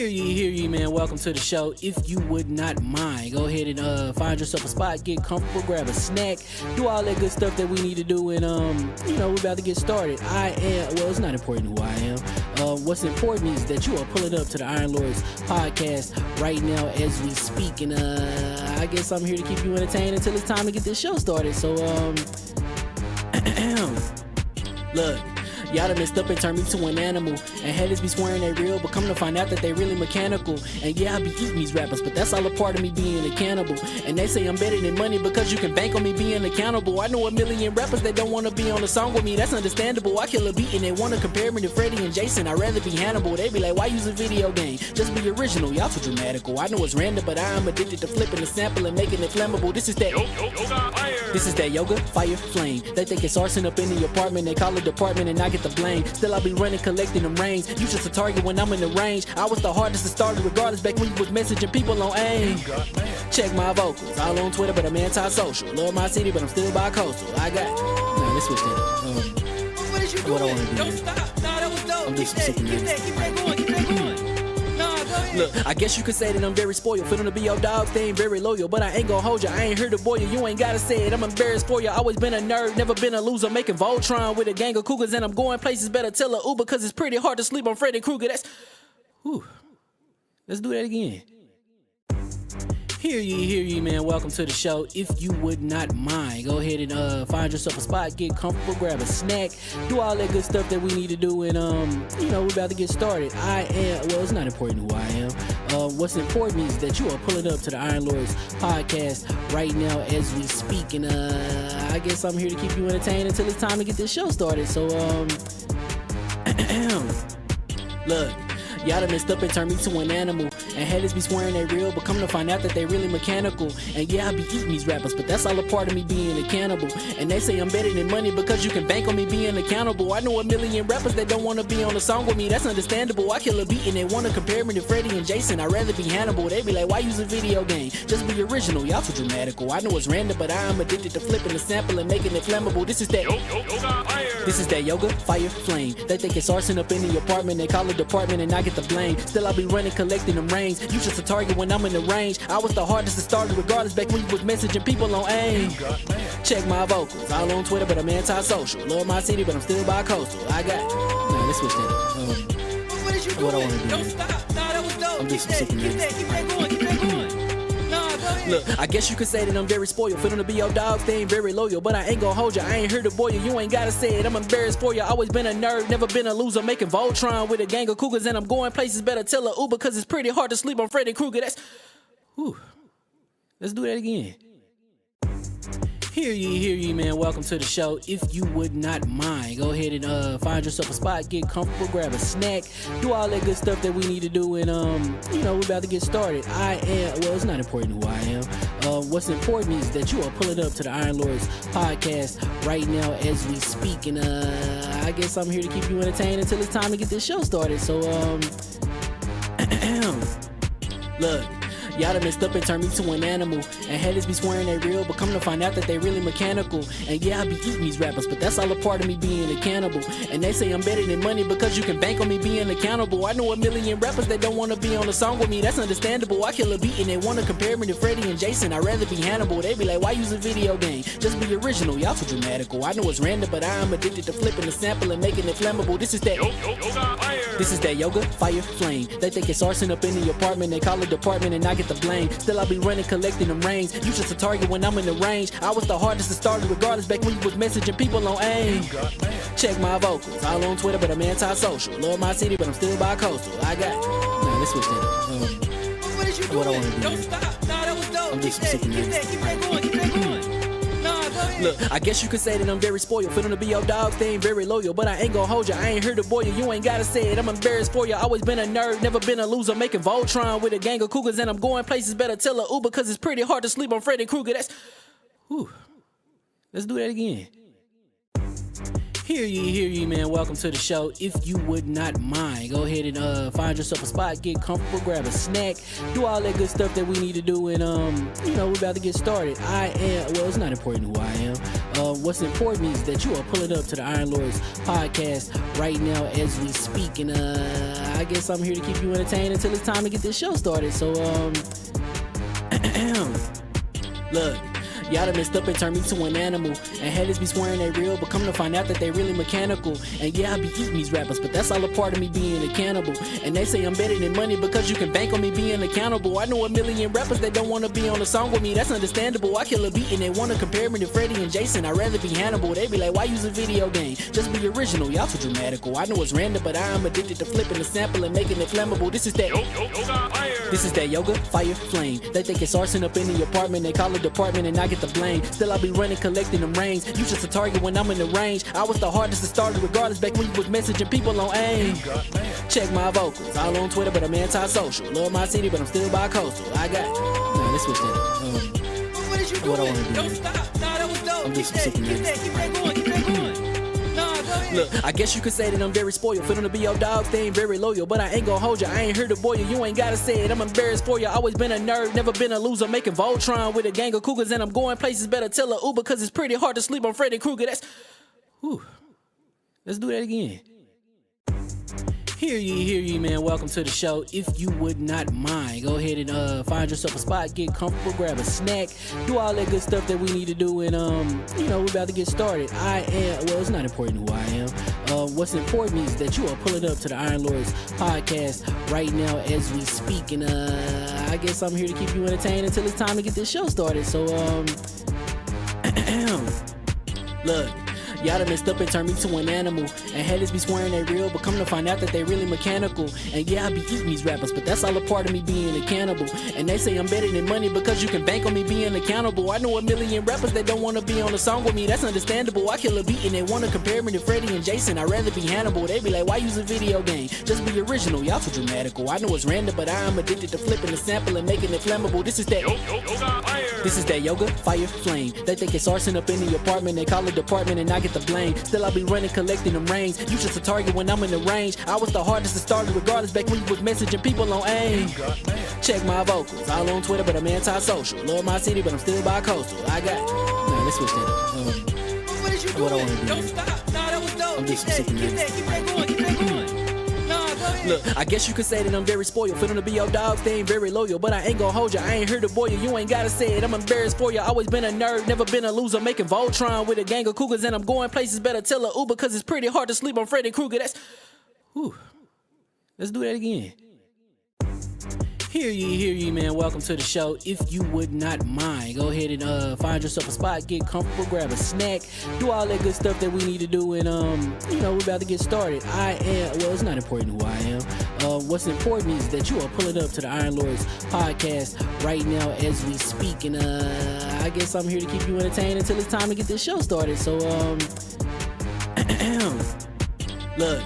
Hear ye, man. Welcome to the show. If you would not mind, go ahead and find yourself a spot, get comfortable, grab a snack, do all that good stuff that we need to do, and we're about to get started. It's not important who I am. What's important is that you are pulling up to the Iron Lords podcast right now as we speak, and I guess I'm here to keep you entertained until it's time to get this show started. So look. Y'all done messed up and turned me to an animal. And haters be swearing they real, but come to find out that they really mechanical. And yeah, I be eating these rappers, but that's all a part of me being a cannibal. And they say I'm better than money because you can bank on me being accountable. I know a million rappers that don't want to be on a song with me, that's understandable. I kill a beat and they want to compare me to Freddie and Jason. I'd rather be Hannibal. They be like, why use a video game? Just be original, y'all too dramatical. I know it's random, but I am addicted to flipping the sample and making it flammable. This is that yoga, fire, flame. They think it's arson up in the apartment, they call it department and I get the blame. Still I be running, collecting them rains. You just a target when I'm in the range. I was the hardest to start regardless back when you was messaging people on AIM. Check my vocals, all on Twitter but I'm anti-social. Love my city but I'm still bi-coastal. I got let's switch that up. What is you doing? I want to do Don't stop. Nah, that was dope. I'm Keep that going. Keep that going. Nah, go ahead. Look, I guess you could say that I'm very spoiled. For them to be your dogs, they ain't very loyal. But I ain't gon' hold ya, I ain't here to boil you. You ain't gotta say it, I'm embarrassed for ya. Always been a nerd, never been a loser. Making Voltron with a gang of cougars. And I'm going places, better tell a Uber. Cause it's pretty hard to sleep on Freddy Krueger. Let's do that again. Hear ye, man. Welcome to the show. If you would not mind, go ahead and find yourself a spot, get comfortable, grab a snack, do all that good stuff that we need to do, and we're about to get started. It's not important who I am. What's important is that you are pulling up to the Iron Lords podcast right now as we speak, and I guess I'm here to keep you entertained until it's time to get this show started. So look. Y'all done messed up and turned me to an animal. And haters be swearing they real, but come to find out that they really mechanical. And yeah, I be eating these rappers, but that's all a part of me being a cannibal. And they say I'm better than money because you can bank on me being accountable. I know a million rappers that don't want to be on a song with me, that's understandable. I kill a beat and they want to compare me to Freddie and Jason. I'd rather be Hannibal. They be like, why use a video game? Just be original, y'all too dramatical. I know it's random, but I am addicted to flipping the sample and making it flammable. This is that yoga, fire, flame. They think it's arson up in the apartment, they call it department and I get the blame. Still I be running, collecting them rains. You just a target when I'm in the range. I was the hardest to start regardless back when you was messaging people on AIM. Check my vocals, all on Twitter but I'm anti-social. Love my city but I'm still bi-coastal. I got let's switch that up. What is you doing? Don't stop. Nah, that was dope. Keep that going. Look, I guess you could say that I'm very spoiled. For them to be your dogs, they ain't very loyal. But I ain't gon' hold ya, I ain't here to boil you. You ain't gotta say it, I'm embarrassed for ya. Always been a nerd, never been a loser. Making Voltron with a gang of cougars. And I'm going places, better tell a Uber. Cause it's pretty hard to sleep on Freddy Krueger. Let's do that again. Hear ye, man. Welcome to the show. If you would not mind, go ahead and find yourself a spot, get comfortable, grab a snack, do all that good stuff that we need to do, and we're about to get started. It's not important who I am. What's important is that you are pulling up to the Iron Lords podcast right now as we speak, and I guess I'm here to keep you entertained until it's time to get this show started. So look. Y'all done messed up and turned me to an animal. And haters be swearing they real, but come to find out that they really mechanical. And yeah, I be eating these rappers, but that's all a part of me being a cannibal. And they say I'm better than money because you can bank on me being accountable. I know a million rappers that don't want to be on a song with me, that's understandable. I kill a beat and they want to compare me to Freddie and Jason. I'd rather be Hannibal. They be like, why use a video game? Just be original, y'all too dramatical. I know it's random, but I am addicted to flipping the sample and making it flammable. This is that yoga, fire, flame. They think it's arson up in the apartment, they call it department and I get the blame. Still I be running, collecting them rains. You just a target when I'm in the range. I was the hardest to start regardless back when you was messaging people on AIM. Check my vocals, all on Twitter but I'm anti-social. Love my city but I'm still bi-coastal. I got let's switch that up. What is you doing? Don't stop. Nah, that was dope. Keep that going. Look, I guess you could say that I'm very spoiled. For them to be your dogs, they ain't very loyal. But I ain't gon' hold ya, I ain't here to boil you. You ain't gotta say it, I'm embarrassed for ya. Always been a nerd, never been a loser. Making Voltron with a gang of cougars. And I'm going places, better tell a Uber. Cause it's pretty hard to sleep on Freddy Krueger. Let's do that again. Hear ye, man. Welcome to the show. If you would not mind, go ahead and find yourself a spot, get comfortable, grab a snack, do all that good stuff that we need to do, and we're about to get started. It's not important who I am. What's important is that you are pulling up to the Iron Lords podcast right now as we speak, and I guess I'm here to keep you entertained until it's time to get this show started. So look. Y'all done messed up and turned me to an animal. And haters be swearing they real, but come to find out that they really mechanical. And yeah, I be eating these rappers, but that's all a part of me being a cannibal. And they say I'm better than money because you can bank on me being accountable. I know a million rappers that don't want to be on a song with me, that's understandable. I kill a beat and they want to compare me to Freddie and Jason. I'd rather be Hannibal. They be like, why use a video game? Just be original, y'all too dramatical. I know it's random, but I am addicted to flipping the sample and making it flammable. This is that This is that yoga, fire, flame. They think it's arson up in the apartment. They call it department and I get the blame. Still I be running, collecting them rings. You just a target when I'm in the range. I was the hardest to start regardless back when you was messaging people on AIM. Check my vocals, all on Twitter, but I'm anti-social. Love my city, but I'm still bi-coastal. I got let's switch that up. What is you doing? What I wanna do? Don't stop. Nah, that was dope. I'm Keep just that sick of going, keep that going. Nah, go ahead. Look, I guess you could say that I'm very spoiled. For them to be your dogs, they ain't very loyal. But I ain't gonna hold you, I ain't here to boil you. You ain't gotta say it, I'm embarrassed for you. Always been a nerd, never been a loser. Making Voltron with a gang of cougars. And I'm going places, better tell a Uber. Cause it's pretty hard to sleep on Freddy Krueger. Let's do that again. Hear ye, man. Welcome to the show. If you would not mind, go ahead and find yourself a spot, get comfortable, grab a snack, do all that good stuff that we need to do, and we're about to get started. It's not important who I am. What's important is that you are pulling up to the Iron Lords podcast right now as we speak, and I guess I'm here to keep you entertained until it's time to get this show started. So look. Y'all done messed up and turned me to an animal. And haters be swearing they real, but come to find out that they really mechanical. And yeah, I be eating these rappers, but that's all a part of me being a cannibal. And they say I'm better than money because you can bank on me being accountable. I know a million rappers that don't want to be on a song with me, that's understandable. I kill a beat and they want to compare me to Freddie and Jason. I'd rather be Hannibal. They be like, why use a video game? Just be original, y'all too dramatical. I know it's random, but I am addicted to flipping the sample and making it flammable. This is that yoga, fire, flame. They think it's arson up in the apartment. They call it department and I get the blame. Still I be running, collecting them rings. You just a target when I'm in the range. I was the hardest to start regardless back when you was messaging people on AIM. Check my vocals, all on Twitter, but I'm anti-social. Love my city, but I'm still bi-coastal. I got let's switch that up. What is you What I doing? wanna do? Don't stop. Nah, that was dope. I'm Keep just that sick of going, keep that going. Nah, go ahead. Look, I guess you could say that I'm very spoiled. For them to be your dogs, they ain't very loyal. But I ain't gonna hold you, I ain't here to boil you. You ain't gotta say it, I'm embarrassed for you. Always been a nerd, never been a loser. Making Voltron with a gang of cougars. And I'm going places, better tell a Uber. Cause it's pretty hard to sleep on Freddy Krueger. Let's do that again. Hear ye, man. Welcome to the show. If you would not mind, go ahead and find yourself a spot, get comfortable, grab a snack, do all that good stuff that we need to do, and we're about to get started. It's not important who I am. What's important is that you are pulling up to the Iron Lords podcast right now as we speak, and I guess I'm here to keep you entertained until it's time to get this show started. So look.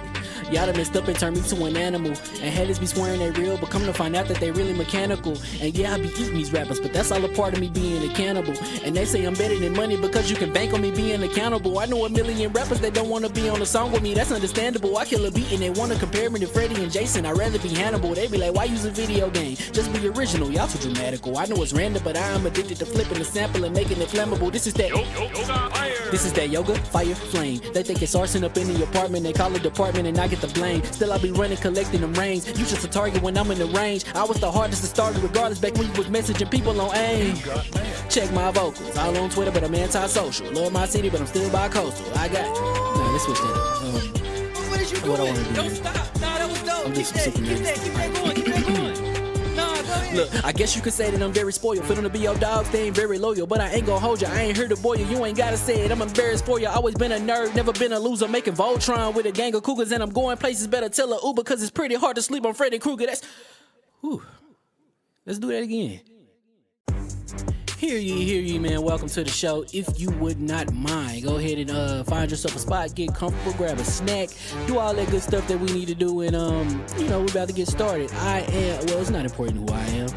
Y'all done messed up and turned me to an animal. And haters be swearing they real, but come to find out that they really mechanical. And yeah, I be eating these rappers, but that's all a part of me being a cannibal. And they say I'm better than money because you can bank on me being accountable. I know a million rappers that don't want to be on a song with me, that's understandable. I kill a beat and they want to compare me to Freddie and Jason. I'd rather be Hannibal. They be like, why use a video game? Just be original, y'all too dramatical. I know it's random, but I am addicted to flipping the sample and making it flammable. This is that yoga, fire, flame. They think it's arson up in the apartment. They call it department and I get the blame. Still I be running, collecting them rings. You just a target when I'm in the range. I was the hardest to start regardless back when you was messaging people on AIM. Check my vocals, all on Twitter, but I'm anti-social. Love my city, but I'm still bi-coastal. I got let's switch that up. What is you What I doing? wanna do? Don't stop. Nah, that was dope. I'm Keep just that sick of going, keep that going. Nah, go ahead. Look, I guess you could say that I'm very spoiled. For them to be your dogs, they ain't very loyal. But I ain't gonna hold you, I ain't here to boil you. You ain't gotta say it, I'm embarrassed for you. Always been a nerd, never been a loser. Making Voltron with a gang of cougars. And I'm going places, better tell a Uber. Cause it's pretty hard to sleep on Freddy Krueger. Let's do that again. Hear ye, man. Welcome to the show. If you would not mind, go ahead and find yourself a spot, get comfortable, grab a snack, do all that good stuff that we need to do, and we're about to get started. It's not important who I am.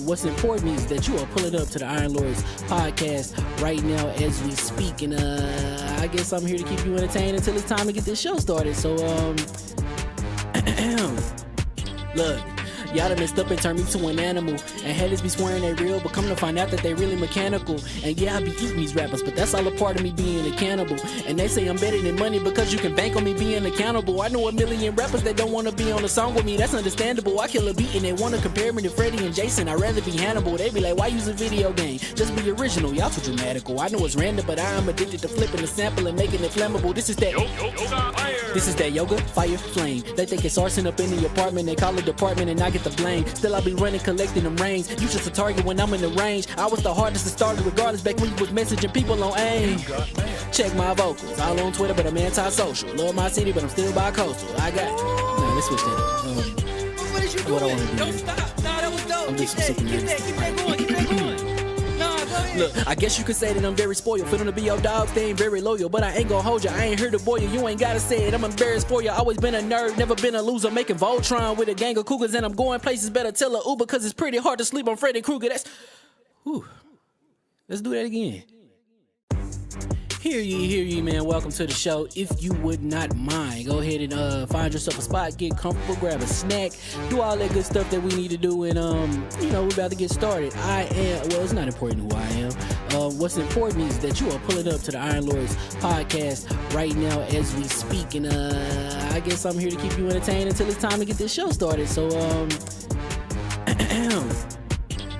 What's important is that you are pulling up to the Iron Lords podcast right now as we speak, and I guess I'm here to keep you entertained until it's time to get this show started. So look, y'all done messed up and turned me to an animal. And haters be swearing they real, but come to find out that they really mechanical. And yeah, I be eating these rappers, but that's all a part of me being a cannibal. And they say I'm better than money because you can bank on me being accountable. I know a million rappers that don't wanna be on a song with me, that's understandable. I kill a beat and they wanna compare me to Freddie and Jason. I'd rather be Hannibal. They be like, why use a video game? Just be original, y'all too dramatical. I know it's random, but I am addicted to flipping the sample and making it flammable. This is that yoga, fire, flame. They think it's arson up in the apartment, they call it department and I get the blame. Still I be running, collecting them rings. You just a target when I'm in the range. I was the hardest to start regardless back when you was messaging people on AIM. Check my vocals, all on Twitter but I'm anti-social. Love my city but I'm still bi-coastal. I got let's switch that up. What is you doing? What I wanna do? Don't stop. Nah, that was dope. I'm just Keep that going. Nah, go ahead. Look, I guess you could say that I'm very spoiled. For them to be your dog, they ain't very loyal. But I ain't gon' hold ya, I ain't here to boil you. You ain't gotta say it, I'm embarrassed for ya. Always been a nerd, never been a loser. Making Voltron with a gang of cougars. And I'm going places, better tell a Uber. Cause it's pretty hard to sleep on Freddy Krueger. Let's do that again. Hear ye, man. Welcome to the show. If you would not mind, go ahead and find yourself a spot, get comfortable, grab a snack, do all that good stuff that we need to do, and we're about to get started. It's not important who I am. What's important is that you are pulling up to the Iron Lords podcast right now as we speak, and I guess I'm here to keep you entertained until it's time to get this show started. So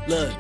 look,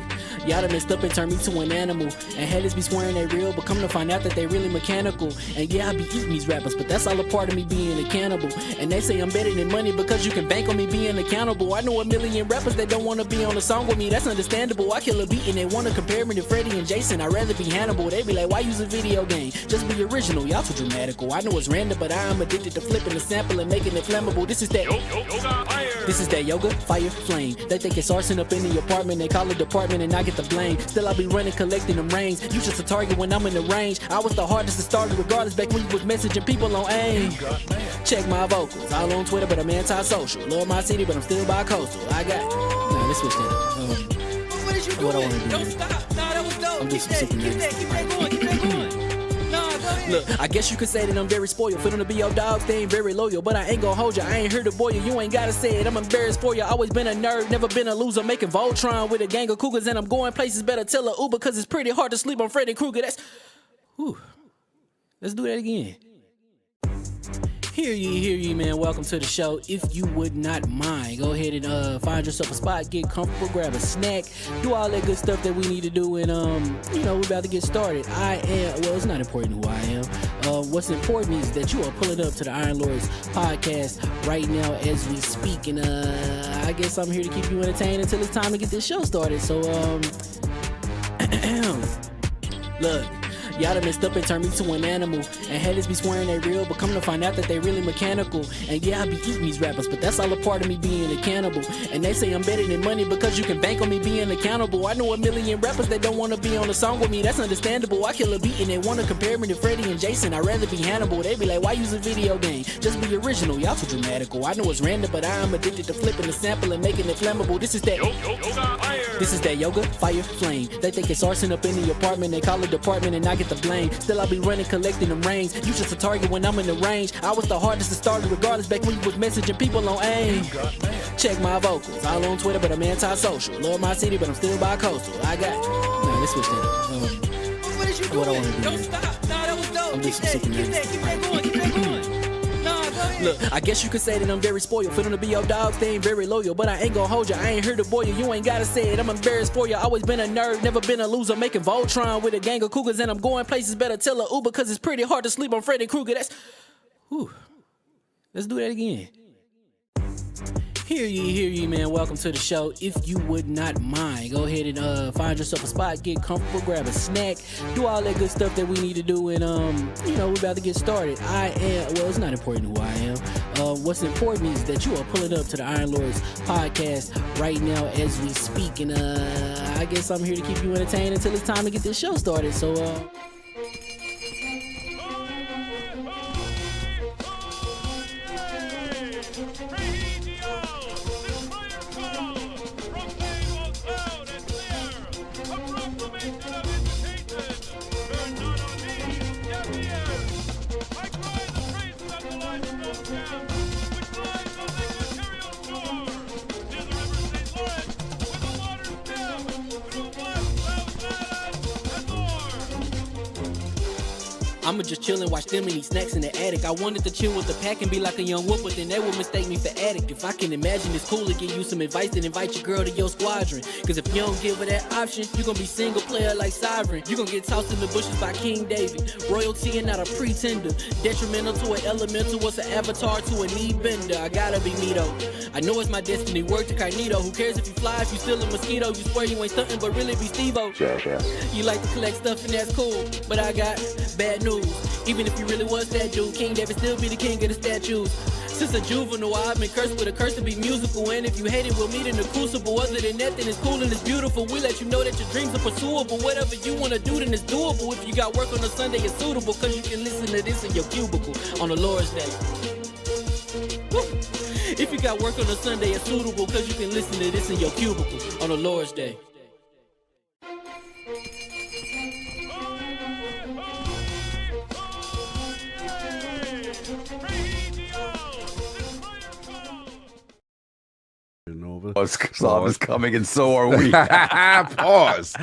y'all done messed up and turned me to an animal. And haters be swearing they real, but come to find out that they really mechanical. And yeah, I be eating these rappers, but that's all a part of me being a cannibal. And they say I'm better than money because you can bank on me being accountable. I know a million rappers that don't wanna be on a song with me, that's understandable. I kill a beat and they wanna compare me to Freddie and Jason. I'd rather be Hannibal. They be like, why use a video game? Just be original, y'all too dramatical. I know it's random, but I am addicted to flipping the sample and making it flammable. This is that yoga, fire, flame. They think it's arson up in the apartment, they call it department and I get the blame. Still I be running, collecting them rings. You just a target when I'm in the range. I was the hardest to start regardless back when you was messaging people on AIM. Check my vocals, all on Twitter but I'm anti-social. Love my city but I'm still bi-coastal. Let's switch that up. What is you doing? What I wanna do? Don't stop. Nah, that was dope. I'm just Keep that going. Nah, go ahead. Look, I guess you could say that I'm very spoiled. For them to be your dogs, they ain't very loyal. But I ain't gon' hold ya, I ain't here to boil you. You ain't gotta say it, I'm embarrassed for ya. Always been a nerd, never been a loser. Making Voltron with a gang of cougars. And I'm going places, better tell a Uber. Cause it's pretty hard to sleep on Freddy Krueger. Let's do that again. Hear ye, man. Welcome to the show. If you would not mind, go ahead and find yourself a spot, get comfortable, grab a snack, do all that good stuff that we need to do, and we're about to get started. It's not important who I am. What's important is that you are pulling up to the Iron Lords podcast right now as we speak, and I guess I'm here to keep you entertained until it's time to get this show started. So look, y'all done messed up and turned me to an animal. And haters be swearing they real, but come to find out that they really mechanical. And yeah, I be eating these rappers, but that's all a part of me being a cannibal. And they say I'm better than money because you can bank on me being accountable. I know a million rappers that don't wanna be on a song with me, that's understandable. I kill a beat and they wanna compare me to Freddie and Jason. I'd rather be Hannibal. They be like, why use a video game? Just be original, y'all too dramatical. I know it's random, but I am addicted to flipping the sample and making it flammable. This is that yoga, fire, flame. They think it's arson up in the apartment, they call it department and I get the blame. Still I be running, collecting them rings. You just a target when I'm in the range. I was the hardest to start regardless back when you was messaging people on AIM. Check my vocals, all on Twitter but I'm anti-social. Love my city but I'm still bi-coastal. Let's switch that up. What is you doing? What I wanna do? Don't stop. Nah, that was dope. I'm just Keep that going. Nah, go ahead. Look, I guess you could say that I'm very spoiled. For them to be your dogs, they ain't very loyal. But I ain't gon' hold ya, I ain't here to boil you. You ain't gotta say it, I'm embarrassed for ya. Always been a nerd, never been a loser. Making Voltron with a gang of cougars. And I'm going places, better tell a Uber. Cause it's pretty hard to sleep on Freddy Krueger. Let's do that again. Hear ye, man. Welcome to the show. If you would not mind, go ahead and find yourself a spot, get comfortable, grab a snack, do all that good stuff that we need to do, and we're about to get started. It's not important who I am. What's important is that you are pulling up to the Iron Lords podcast right now as we speak, and I I guess I'm here to keep you entertained until it's time to get this show started. So, I'ma just chill and watch them and eat snacks in the attic. I wanted to chill with the pack and be like a young whoop, but then they would mistake me for addict. If I can imagine it's cool to give you some advice, then invite your girl to your squadron. Cause if you don't give her that option, you gon' be single player like Sovereign. You gon' get tossed in the bushes by King David. Royalty and not a pretender. Detrimental to an elemental, what's an avatar to a knee bender? I gotta be me though. I know it's my destiny, work to Carnito. Who cares if you fly, if you still a mosquito? You swear you ain't stunting, but really be Steve-O. You like to collect stuff and that's cool, but I got bad news. Even if you really was that dude, King David still be the king of the statues. Since a juvenile, I've been cursed with a curse to be musical. And if you hate it, we'll meet in the crucible. Other than that, then it's cool and it's beautiful. We let you know that your dreams are pursuable. Whatever you wanna do, then it's doable. If you got work on a Sunday, it's suitable. Cause you can listen to this in your cubicle on the Lord's Day. Woo. If you got work on a Sunday, it's suitable. Cause you can listen to this in your cubicle on the Lord's Day. Pause is coming, and so are we. Pause.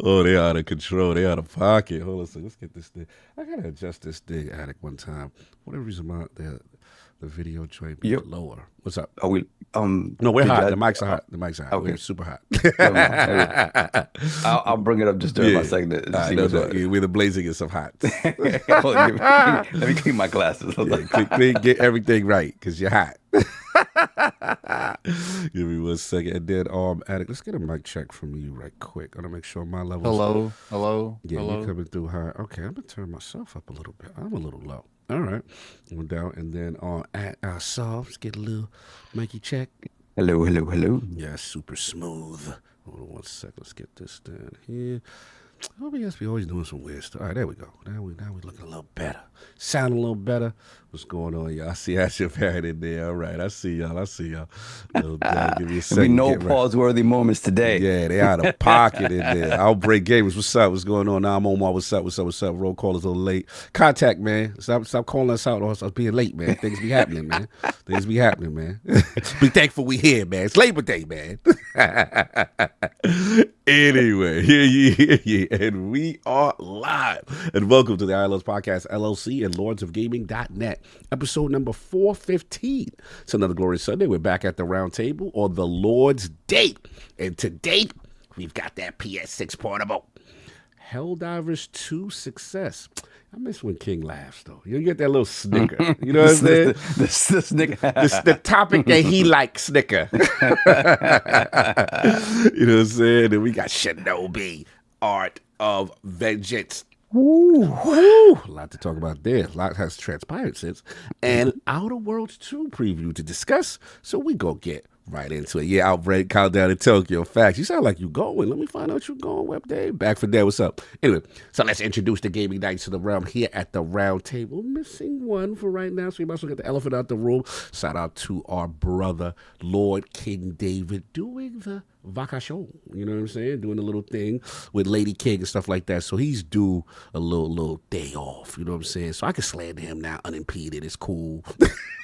Oh, they out of control. They out of pocket. Hold on a second. Let's get this thing. I gotta adjust this thing, Attic, one time. Whatever reason, the video joint be lower. What's up? Are we? No, we're hot. The mics are hot. The mics are hot. Okay. We're super hot. I'll bring it up just during my segment. We're the blazingest of hot. Let me clean my glasses. Get everything right, because you're hot. Give me 1 second. And then, Attic, let's get a mic check from you right quick. I want to make sure my levels. Hello. Yeah, you're coming through high. Okay, I'm going to turn myself up a little bit. I'm a little low. All right. We're down. And then at our solves, get a little Mikey check. Hello. Yeah, super smooth. Hold on 1 second. Let's get this down here. Oh, yes, we always doing some weird stuff. All right, there we go. Now we looking a little better. Sounding a little better. What's going on, y'all? I see Asher Parrot in there. All right, I see y'all. Give me a second. There'll be no pause-worthy moments today. Yeah, they out of pocket in there. Outbreak Gamers, what's up? What's going on? Now I'm on my what's up? Roll call is a little late. Contact, man. Stop calling us out on us being late, man. Things be happening, man. Be thankful we here, man. It's Labor Day, man. Anyway, yeah. And we are live. And welcome to the ILS Podcast LLC and lordsofgaming.net, episode number 415. It's another glorious Sunday. We're back at the round table on the Lord's Day. And today, we've got that PS6 portable. Helldivers 2 success. I miss when King laughs, though. You get that little snicker. You know what I'm saying? The snicker. The topic that he likes, snicker. You know what I'm saying? And we got Shinobi, Art of Vengeance. Woo. A lot to talk about there. A lot has transpired since. And Outer Worlds 2 preview to discuss. So we go get right into it. Yeah, Outbreak, Countdown to Tokyo. Facts. You sound like you going. Let me find out you going, Web Dave. Back for that. What's up? Anyway, so let's introduce the gaming nights to the realm here at the round table. Missing one for right now, so we might as well get the elephant out the room. Shout out to our brother, Lord King David, doing the vacation. You know what I'm saying? Doing a little thing with Lady King and stuff like that. So he's due a little day off. You know what I'm saying? So I can slander him now unimpeded. It's cool.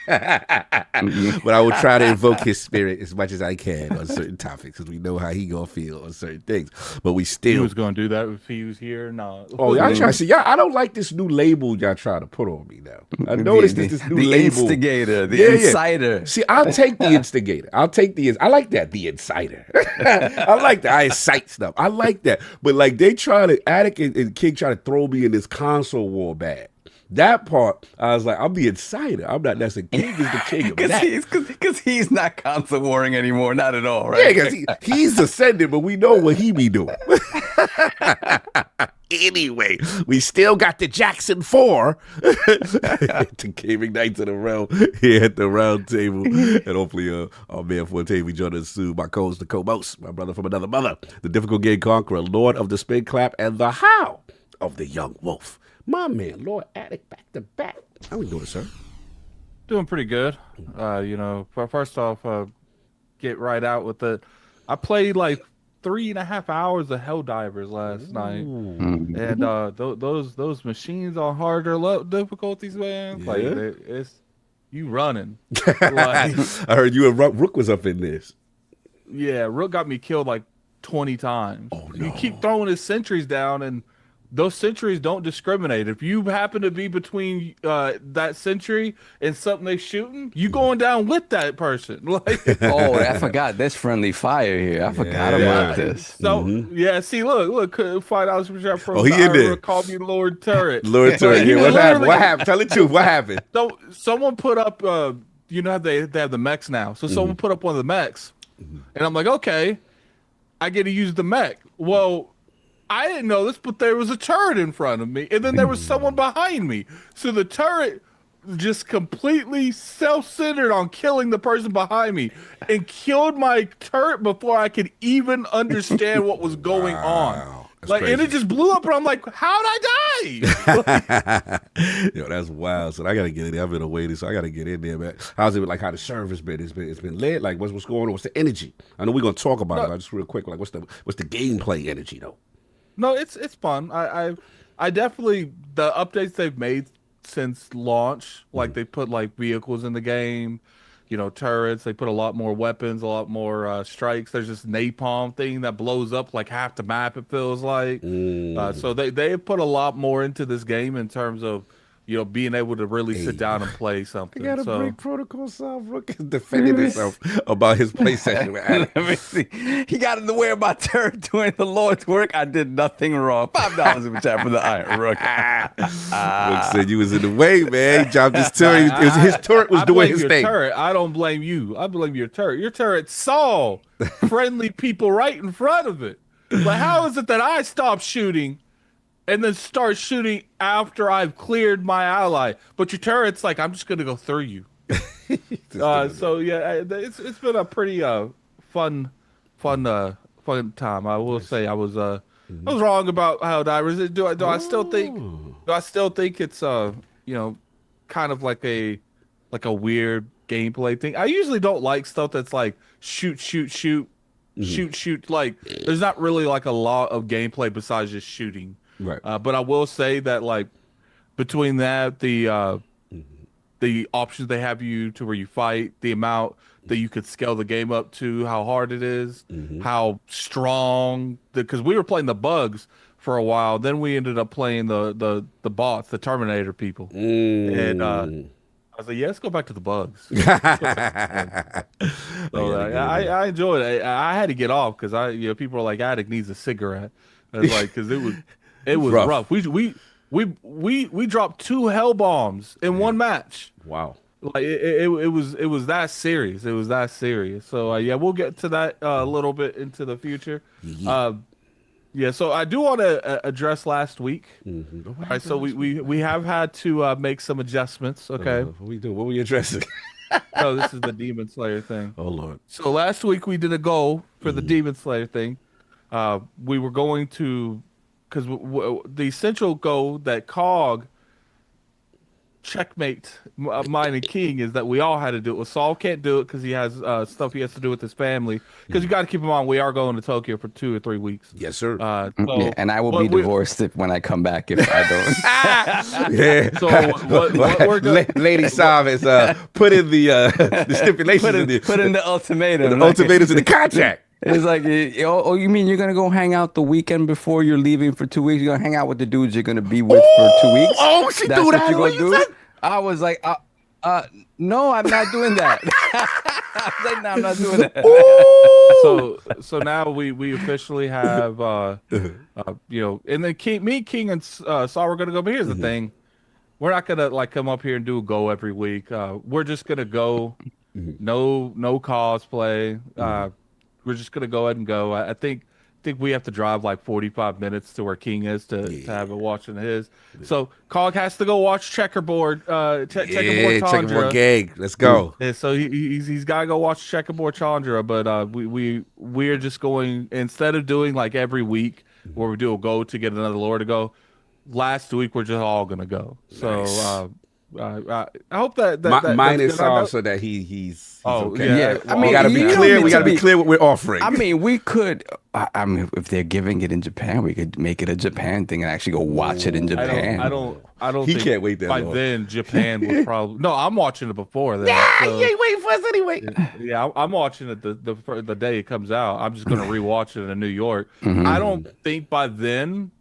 But I will try to invoke his spirit as much as I can on certain topics, because we know how he gonna feel on certain things. But we still. He was gonna do that if he was here. No. Oh, y'all trying to see? Y'all, I don't like this new label y'all try to put on me now. I noticed this new label. The instigator, the insider. Yeah. See, I'll take the instigator. I like that. The insider. I like that. I incite stuff. I like that. But like they try to, Attic and King try to throw me in this console war bag. That part, I was like, I'm the insider. I'm not. That's the King is the king of that. Because he's not console warring anymore. Not at all, right? Yeah, because he's ascended, but we know what he be doing. Anyway, we still got the Jackson 4 to gaming nights in a row here at the round table. And hopefully our man Forte will join us soon. My co-host, the co-most, my brother from another mother, the difficult game conqueror, Lord of the Spin Clap, and the How of the Young Wolf. My man, Lord Attic, back to back. How we doing, sir? Doing pretty good. First off, get right out with it. I played like 3.5 hours of Helldivers last night, and those machines on harder difficulties, man. Like it's you running. Like, I heard you and Rook was up in this. Yeah, Rook got me killed like 20 times. Oh, no. You keep throwing his sentries down, and those sentries don't discriminate. If you happen to be between that sentry and something they shooting, you going down with that person. Like, Oh, I forgot. There's friendly fire here. I forgot about this. So yeah, see, look, $5 per shot from he in there. Call me Lord Turret. Lord Turret. Yeah, what happened? What happened? Tell the truth. What happened? So someone put up, you know how they have the mechs now. So someone put up one of the mechs, and I'm like, okay, I get to use the mech. Well, I didn't know this, but there was a turret in front of me, and then there was someone behind me. So the turret just completely self-centered on killing the person behind me and killed my turret before I could even understand what was going on. Like, and it just blew up, and I'm like, how'd I die? Yo, that's wild. So I gotta get in there. I've been waiting, so I gotta get in there, man. How's it like? How the service been? It's been lit. Like, what's going on? What's the energy? I know we're gonna talk about it. But just real quick, like, what's the gameplay energy though? No, it's fun. I definitely, the updates they've made since launch, like they put like vehicles in the game, you know, turrets. They put a lot more weapons, a lot more strikes. There's this napalm thing that blows up like half the map, it feels like. So they put a lot more into this game in terms of, you know, being able to really sit down and play something. I gotta break protocol. Rook is defending himself about his play session with Adam. Let me see. He got in the way of my turret doing the Lord's work. I did nothing wrong. $5 in the chat for the Iron Rook. Rook said you was in the way, man. He dropped his turret. His turret was doing his thing. Turret. I don't blame you. I blame your turret. Your turret saw friendly people right in front of it. Like, how is it that I stopped shooting and then start shooting after I've cleared my ally? But your turret's like, I'm just gonna go through you. So yeah, it's been a pretty fun time. I will say I was wrong about Helldivers. Do I still think it's you know, kind of like a weird gameplay thing. I usually don't like stuff that's like shoot. Like, there's not really like a lot of gameplay besides just shooting. Right. But I will say that, like, between that, the options they have you to where you fight, the amount that you could scale the game up to, how hard it is, how strong, because we were playing the bugs for a while, then we ended up playing the bots, the Terminator people, and I was like, yeah, let's go back to the bugs. So I enjoyed it. I had to get off because people are like, Attic needs a cigarette. I was like, because it was rough. We dropped 2 hell bombs in one match. Wow. Like it was that serious. It was that serious. So yeah, we'll get to that a little bit into the future. Yeah. So I do want to address last week. All right. So we have had to make some adjustments. Okay. What we do? What were you addressing? No, this is the Demon Slayer thing. Oh Lord. So last week we did a goal for the Demon Slayer thing. We were going to, because the essential goal that COG checkmate mine and King is that we all had to do it. Well, Saul can't do it because he has stuff he has to do with his family. Because you got to keep in mind we are going to Tokyo for 2 or 3 weeks. Yes, sir. Yeah, and I will be divorced when I come back if I don't. Yeah. So what we're doing, Lady Sav has put in the stipulations. Put in the ultimatum. The ultimatums in the contract. It's like, oh, you mean you're going to go hang out the weekend before you're leaving for 2 weeks? You're going to hang out with the dudes you're going to be with for 2 weeks? Oh, she That's do what that. you're going to do? I was like, no, I'm not doing that. I was like, no, I'm not doing that. So now we officially have, you know, and then King and Saul are going to go. But here's the thing. We're not going to like come up here and do a go every week. We're just going to go. No cosplay. We're just going to go ahead and go. I think think we have to drive like 45 minutes to where King is to have it watching his. So Cog has to go watch Checkerboard. Checkerboard Chandra. Checkerboard gang. Let's go. Yeah, so he's got to go watch Checkerboard Chandra. But we're just going, instead of doing like every week where we do a go to get another lore to go. Last week we're just all gonna go. So I hope that mine that's is good. off so that he's okay. Yeah. I mean, we gotta be you don't clear. need We to gotta be clear what we're offering. I mean, we could. I mean, if they're giving it in Japan, we could make it a Japan thing and actually go watch it in Japan. I don't He think can't wait that by long. then Japan will probably no. I'm watching it before then. Yeah, so- he ain't waiting for us anyway. Yeah, I'm watching it the day it comes out. I'm just gonna rewatch it in New York. Mm-hmm. I don't think by then,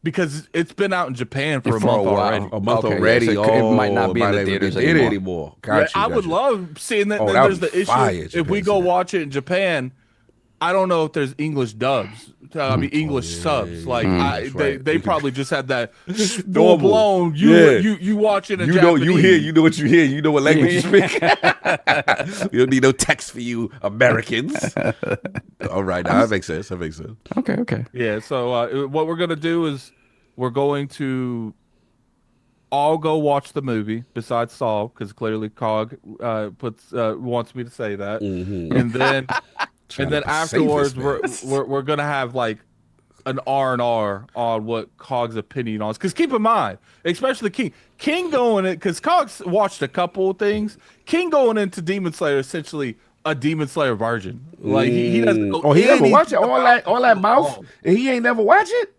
because it's been out in Japan for a For a month while. already. A month Okay, already. yeah, so it might not be in the might even theaters theater anymore. Got you. I would got you. love seeing that. Oh, Then that there's would the be fire issue in if Japan, we go see that. watch it in Japan. I don't know if there's English dubs. I mean English subs. Like that's right. they You can- probably just had that full Normal. blown. Yeah. You watch it in You know, Japanese. you hear, you know what you hear, you know what language you speak. We don't need no text for you Americans. All right, now that makes sense. That makes sense. Okay. Yeah. So what we're gonna do is we're going to all go watch the movie besides Saul because clearly Cog wants me to say that, and then Trying and then to save afterwards this we're gonna have like an R&R on what Cog's opinion on. Because keep in mind, especially King going in, because Cog's watched a couple of things. King going into Demon Slayer essentially a Demon Slayer virgin. Like he doesn't know. Oh, he never anything watched it. All that mouth, all. and he ain't never watched it.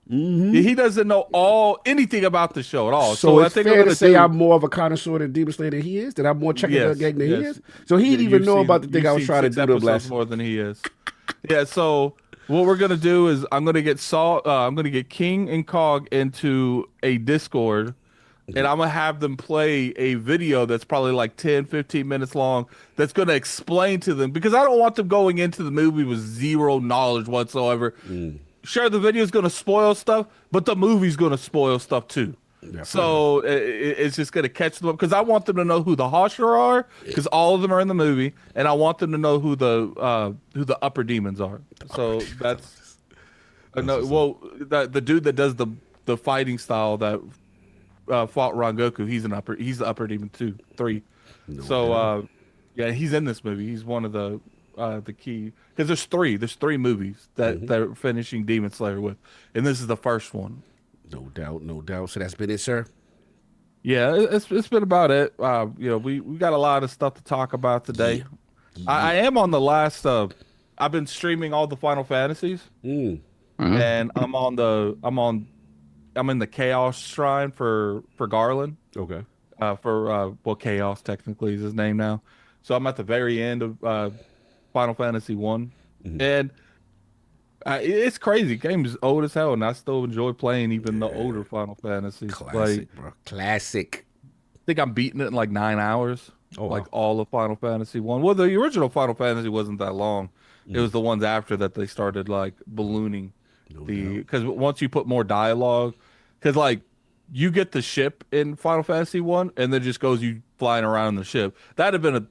He doesn't know anything about the show at all. So I it's think fair I'm to gonna say do, I'm more of a connoisseur than Demon Slayer than he is. That I'm more checking the gang than he yes. is. So he didn't even You've know seen- about the thing you've I was seen trying to 6 do to episodes blast. more than he is. Yeah. So what we're gonna do is I'm gonna get I'm gonna get King and Cog into a Discord. And I'm going to have them play a video that's probably like 10, 15 minutes long that's going to explain to them, because I don't want them going into the movie with zero knowledge whatsoever. Sure, the video is going to spoil stuff, but the movie's going to spoil stuff too. So it's just going to catch them up, because I want them to know who the Hashira are, because all of them are in the movie, and I want them to know who the upper demons are. So that's the dude that does the fighting style that fought Rangoku. He's the upper demon 3. Yeah, he's in this movie. He's one of the key, because there's three movies that they're finishing Demon Slayer with, and this is the first one. No doubt. So that's been it, sir. Yeah, it's been about it. We got a lot of stuff to talk about today. Yeah. I am on the last. I've been streaming all the Final Fantasies, and I'm in the Chaos Shrine for Garland. Okay. Chaos technically is his name now. So I'm at the very end of Final Fantasy 1. And it's crazy. The game is old as hell, and I still enjoy playing even the older Final Fantasy. Classic, bro. Classic. I think I'm beating it in like 9 hours. Oh, like wow. all of Final Fantasy 1. Well, the original Final Fantasy wasn't that long. It was the ones after that they started like ballooning. Because once you put more dialogue, because like you get the ship in Final Fantasy 1 and then just goes you flying around in the ship. That'd have been a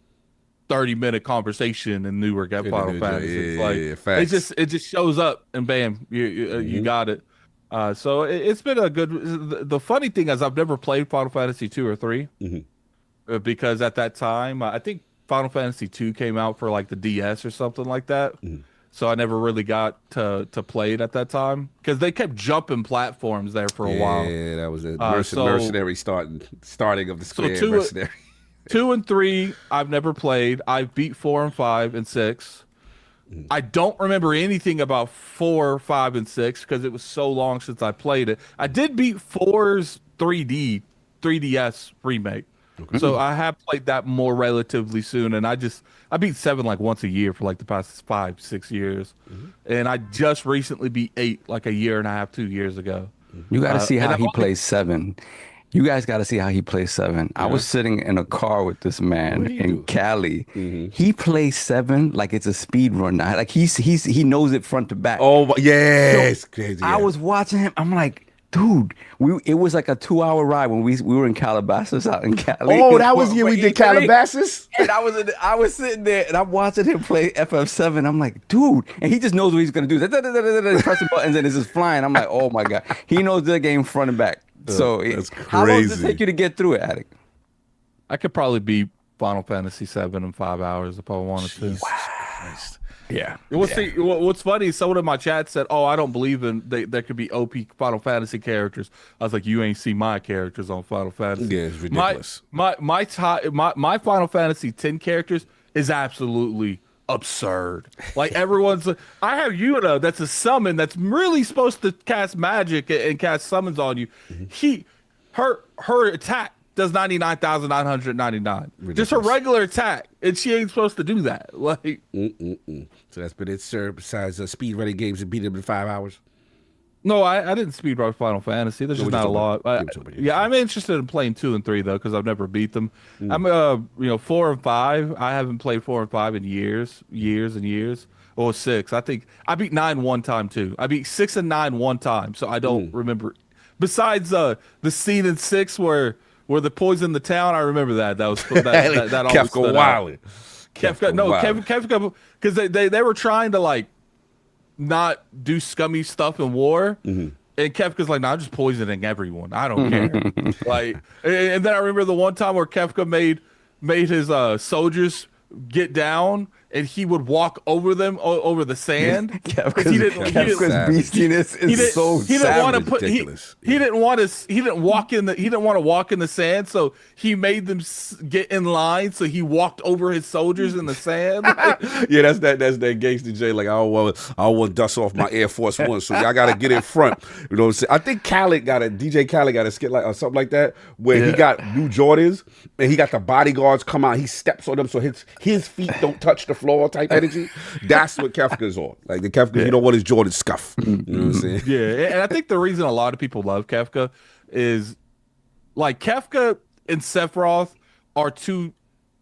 30-minute conversation in newer Final Fantasy. It just shows up and bam, you got it. So it's been a good. The funny thing is I've never played Final Fantasy 2 or 3 because at that time I think Final Fantasy 2 came out for like the DS or something like that. So I never really got to play it at that time because they kept jumping platforms there for a while. Yeah, that was a mercenary starting of the Square mercenary. 2 and 3, I've never played. I've beat 4 and 5 and 6. I don't remember anything about 4, 5, and 6 because it was so long since I played it. I did beat 4's 3DS remake. Okay. So I have played that more relatively soon, and I beat 7 like once a year for like the past 5, 6 years, and I just recently beat 8 like a year and a half, 2 years ago. You got to see how he plays 7. You guys got to see how he plays 7. Yeah. I was sitting in a car with this man in Cali. He plays 7 like it's a speed run. Like he knows it front to back. Oh yeah, so it's crazy. Yeah. I was watching him. I'm like, dude, it was like a 2-hour ride when we were in Calabasas out in Cali. Oh, that was the year we did Calabasas? And I was sitting there and I'm watching him play FF7. I'm like, dude, and he just knows what he's gonna do. Pressing buttons and it's just flying. I'm like, oh my god, he knows the game front and back. So that's crazy. How long does it take you to get through it, Attic? I could probably beat Final Fantasy 7 in 5 hours if I wanted to. Christ. Yeah. What's funny is someone in my chat said, "Oh, I don't believe in there could be OP Final Fantasy characters." I was like, "You ain't see my characters on Final Fantasy." Yeah, it's ridiculous. My Final Fantasy 10 characters is absolutely absurd. Like everyone's, I have Yuna that's a summon that's really supposed to cast magic and cast summons on you. Her attack does 99,999. Just her regular attack, and she ain't supposed to do that. Like, So that's been it, sir. Besides speed running games and beat them in 5 hours. no, I didn't speedrun Final Fantasy. There's just not a lot. I'm interested in playing 2 and 3 though, because I've never beat them. I'm 4 and 5. I haven't played 4 and 5 in years and years. Or 6. I think I beat 9 one time too. I beat 6 and 9 one time, so I don't remember. Besides the scene in 6 where the poison the town, I remember that. That was that always Kefka Wiley. Kefka, because they were trying to like not do scummy stuff in war, and Kefka's like, "Nah, I'm just poisoning everyone. I don't care." Like, and then I remember the one time where Kefka made his soldiers get down, and he would walk over them over the sand. Kefka's beastiness is so savage. He didn't want to walk in the sand, so he made them get in line. So he walked over his soldiers in the sand. Yeah, that's that gangster J. Like, I don't want to dust off my Air Force One, so y'all got to get in front. You know what I'm saying? I think DJ Khaled got a skit like or something like that where he got new Jordans and he got the bodyguards come out. He steps on them so his feet don't touch the floor type energy. That's what Kefka's on. Like the Kefka, you don't want his Jordan scuff. You know what I'm saying? Yeah, and I think the reason a lot of people love Kefka is like Kefka and Sephiroth are two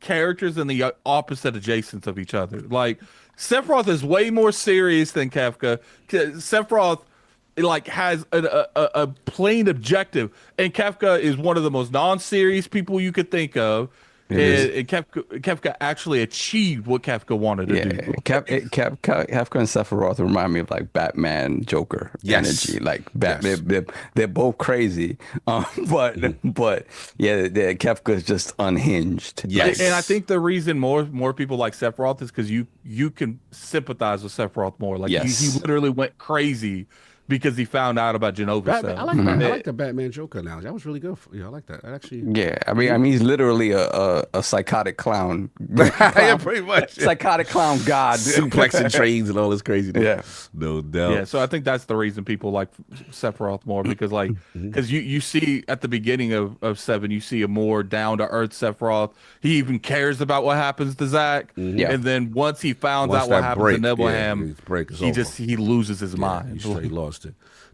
characters in the opposite adjacents of each other. Like Sephiroth is way more serious than Kefka. Sephiroth like has a plain objective, and Kefka is one of the most non-serious people you could think of. And Kefka actually achieved what Kefka wanted to do. Kefka and Sephiroth remind me of like Batman Joker energy. Like they're both crazy, but Kefka is just unhinged. Yes, and I think the reason more people like Sephiroth is because you can sympathize with Sephiroth more. Like he literally went crazy because he found out about Genova's. I like the Batman Joker analogy. That was really good. I like that. I mean, he's literally a psychotic clown. Yeah, pretty much. Psychotic clown god. Suplexing trains and all this craziness. Yeah. No doubt. Yeah, so I think that's the reason people like Sephiroth more because you see at the beginning of 7, you see a more down-to-earth Sephiroth. He even cares about what happens to Zack. And then once he finds out what happens to Nibelheim, he loses his mind. He straight lost it.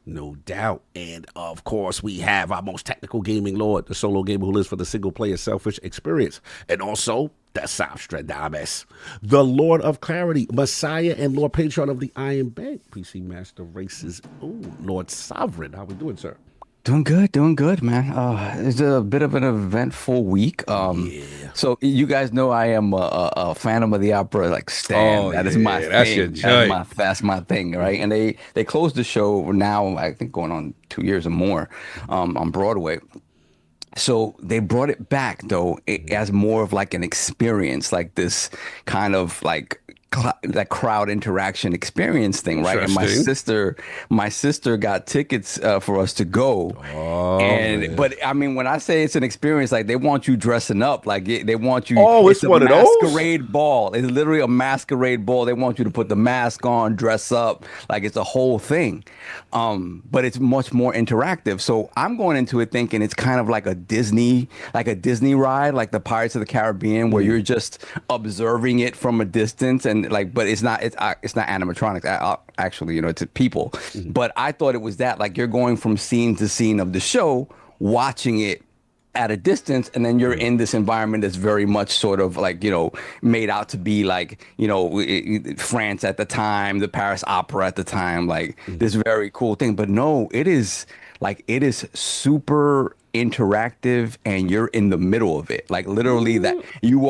No doubt. And of course, we have our most technical gaming lord, the solo gamer who lives for the single player selfish experience. And also the Soundstradamus, the Lord of Clarity, Messiah and Lord Patron of the Iron Bank, PC Master Races. Oh, Lord Sovereign. How we doing, sir? Doing good, man. It's a bit of an eventful week. So you guys know I am a Phantom of the Opera like stan. That is my thing. That's my thing, right? And they closed the show now. I think going on 2 years or more on Broadway. So they brought it back though as more of like an experience, like this kind of like that crowd interaction experience thing, right? And my sister got tickets for us to go. But I mean, when I say it's an experience, like they want you dressing up, like they want you. Oh, it's one of those masquerade ball. It's literally a masquerade ball. They want you to put the mask on, dress up, like it's a whole thing. But it's much more interactive. So I'm going into it thinking it's kind of like a Disney ride, like the Pirates of the Caribbean, where you're just observing it from a distance and like, but it's not animatronics. Actually, it's people. But I thought it was that, like you're going from scene to scene of the show, watching it at a distance, and then you're in this environment that's very much sort of like, you know, made out to be like, you know, France at the time, the Paris Opera at the time, like this very cool thing. But no, it is super interactive, and you're in the middle of it. Like literally that you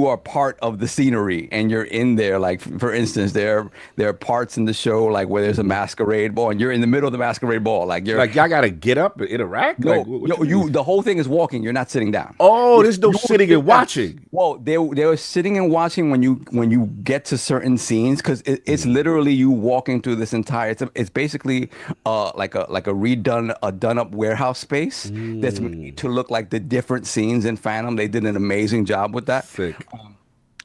are part of the scenery, and you're in there. Like, for instance, there are parts in the show like where there's a masquerade ball, and you're in the middle of the masquerade ball. Like you're like, y'all gotta get up and interact. No, like, you the whole thing is walking. You're not sitting down. Oh, there's no sitting and watching. Well, they were sitting and watching when you get to certain scenes, because it's literally you walking through this entire. It's basically like a done up warehouse space that's made to look like the different scenes in Phantom. They did an amazing job with that. Sick.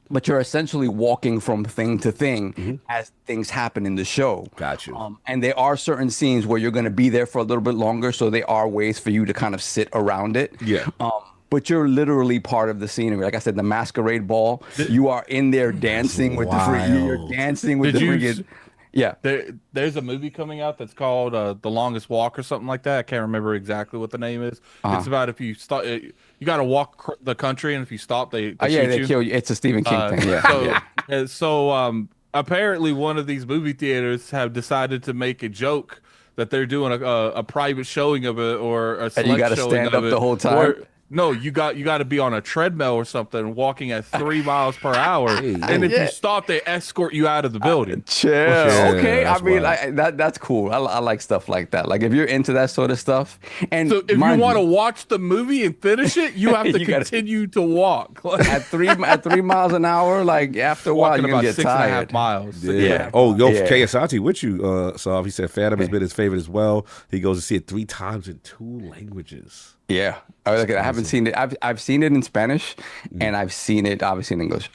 But you're essentially walking from thing to thing as things happen in the show. Got you. And there are certain scenes where you're going to be there for a little bit longer, so there are ways for you to kind of sit around it. Yeah. But you're literally part of the scenery. Like I said, the masquerade ball, you are in there dancing with you're dancing with friggin'. Yeah. There's a movie coming out that's called The Longest Walk or something like that. I can't remember exactly what the name is. It's about if you stop, you got to walk the country, and if you stop, they shoot kill you. It's a Stephen King thing. Yeah. So apparently one of these movie theaters have decided to make a joke that they're doing a private showing of it, or a select and you got to showing stand of up it, the whole time. No, you got to be on a treadmill or something, walking at 3 miles per hour, and if you stop, they escort you out of the building. Chill. Okay, I mean, that's cool. I like stuff like that. Like if you're into that sort of stuff, and so if you want to watch the movie and finish it, you have to continue to walk at 3 miles an hour. Like after a while, you're gonna get tired. 6.5 miles. Yeah. Oh, KSRT with you. So he said Phantom has been his favorite as well. He goes to see it 3 times in 2 languages. Yeah, I haven't seen it. I've seen it in Spanish, and I've seen it obviously in English.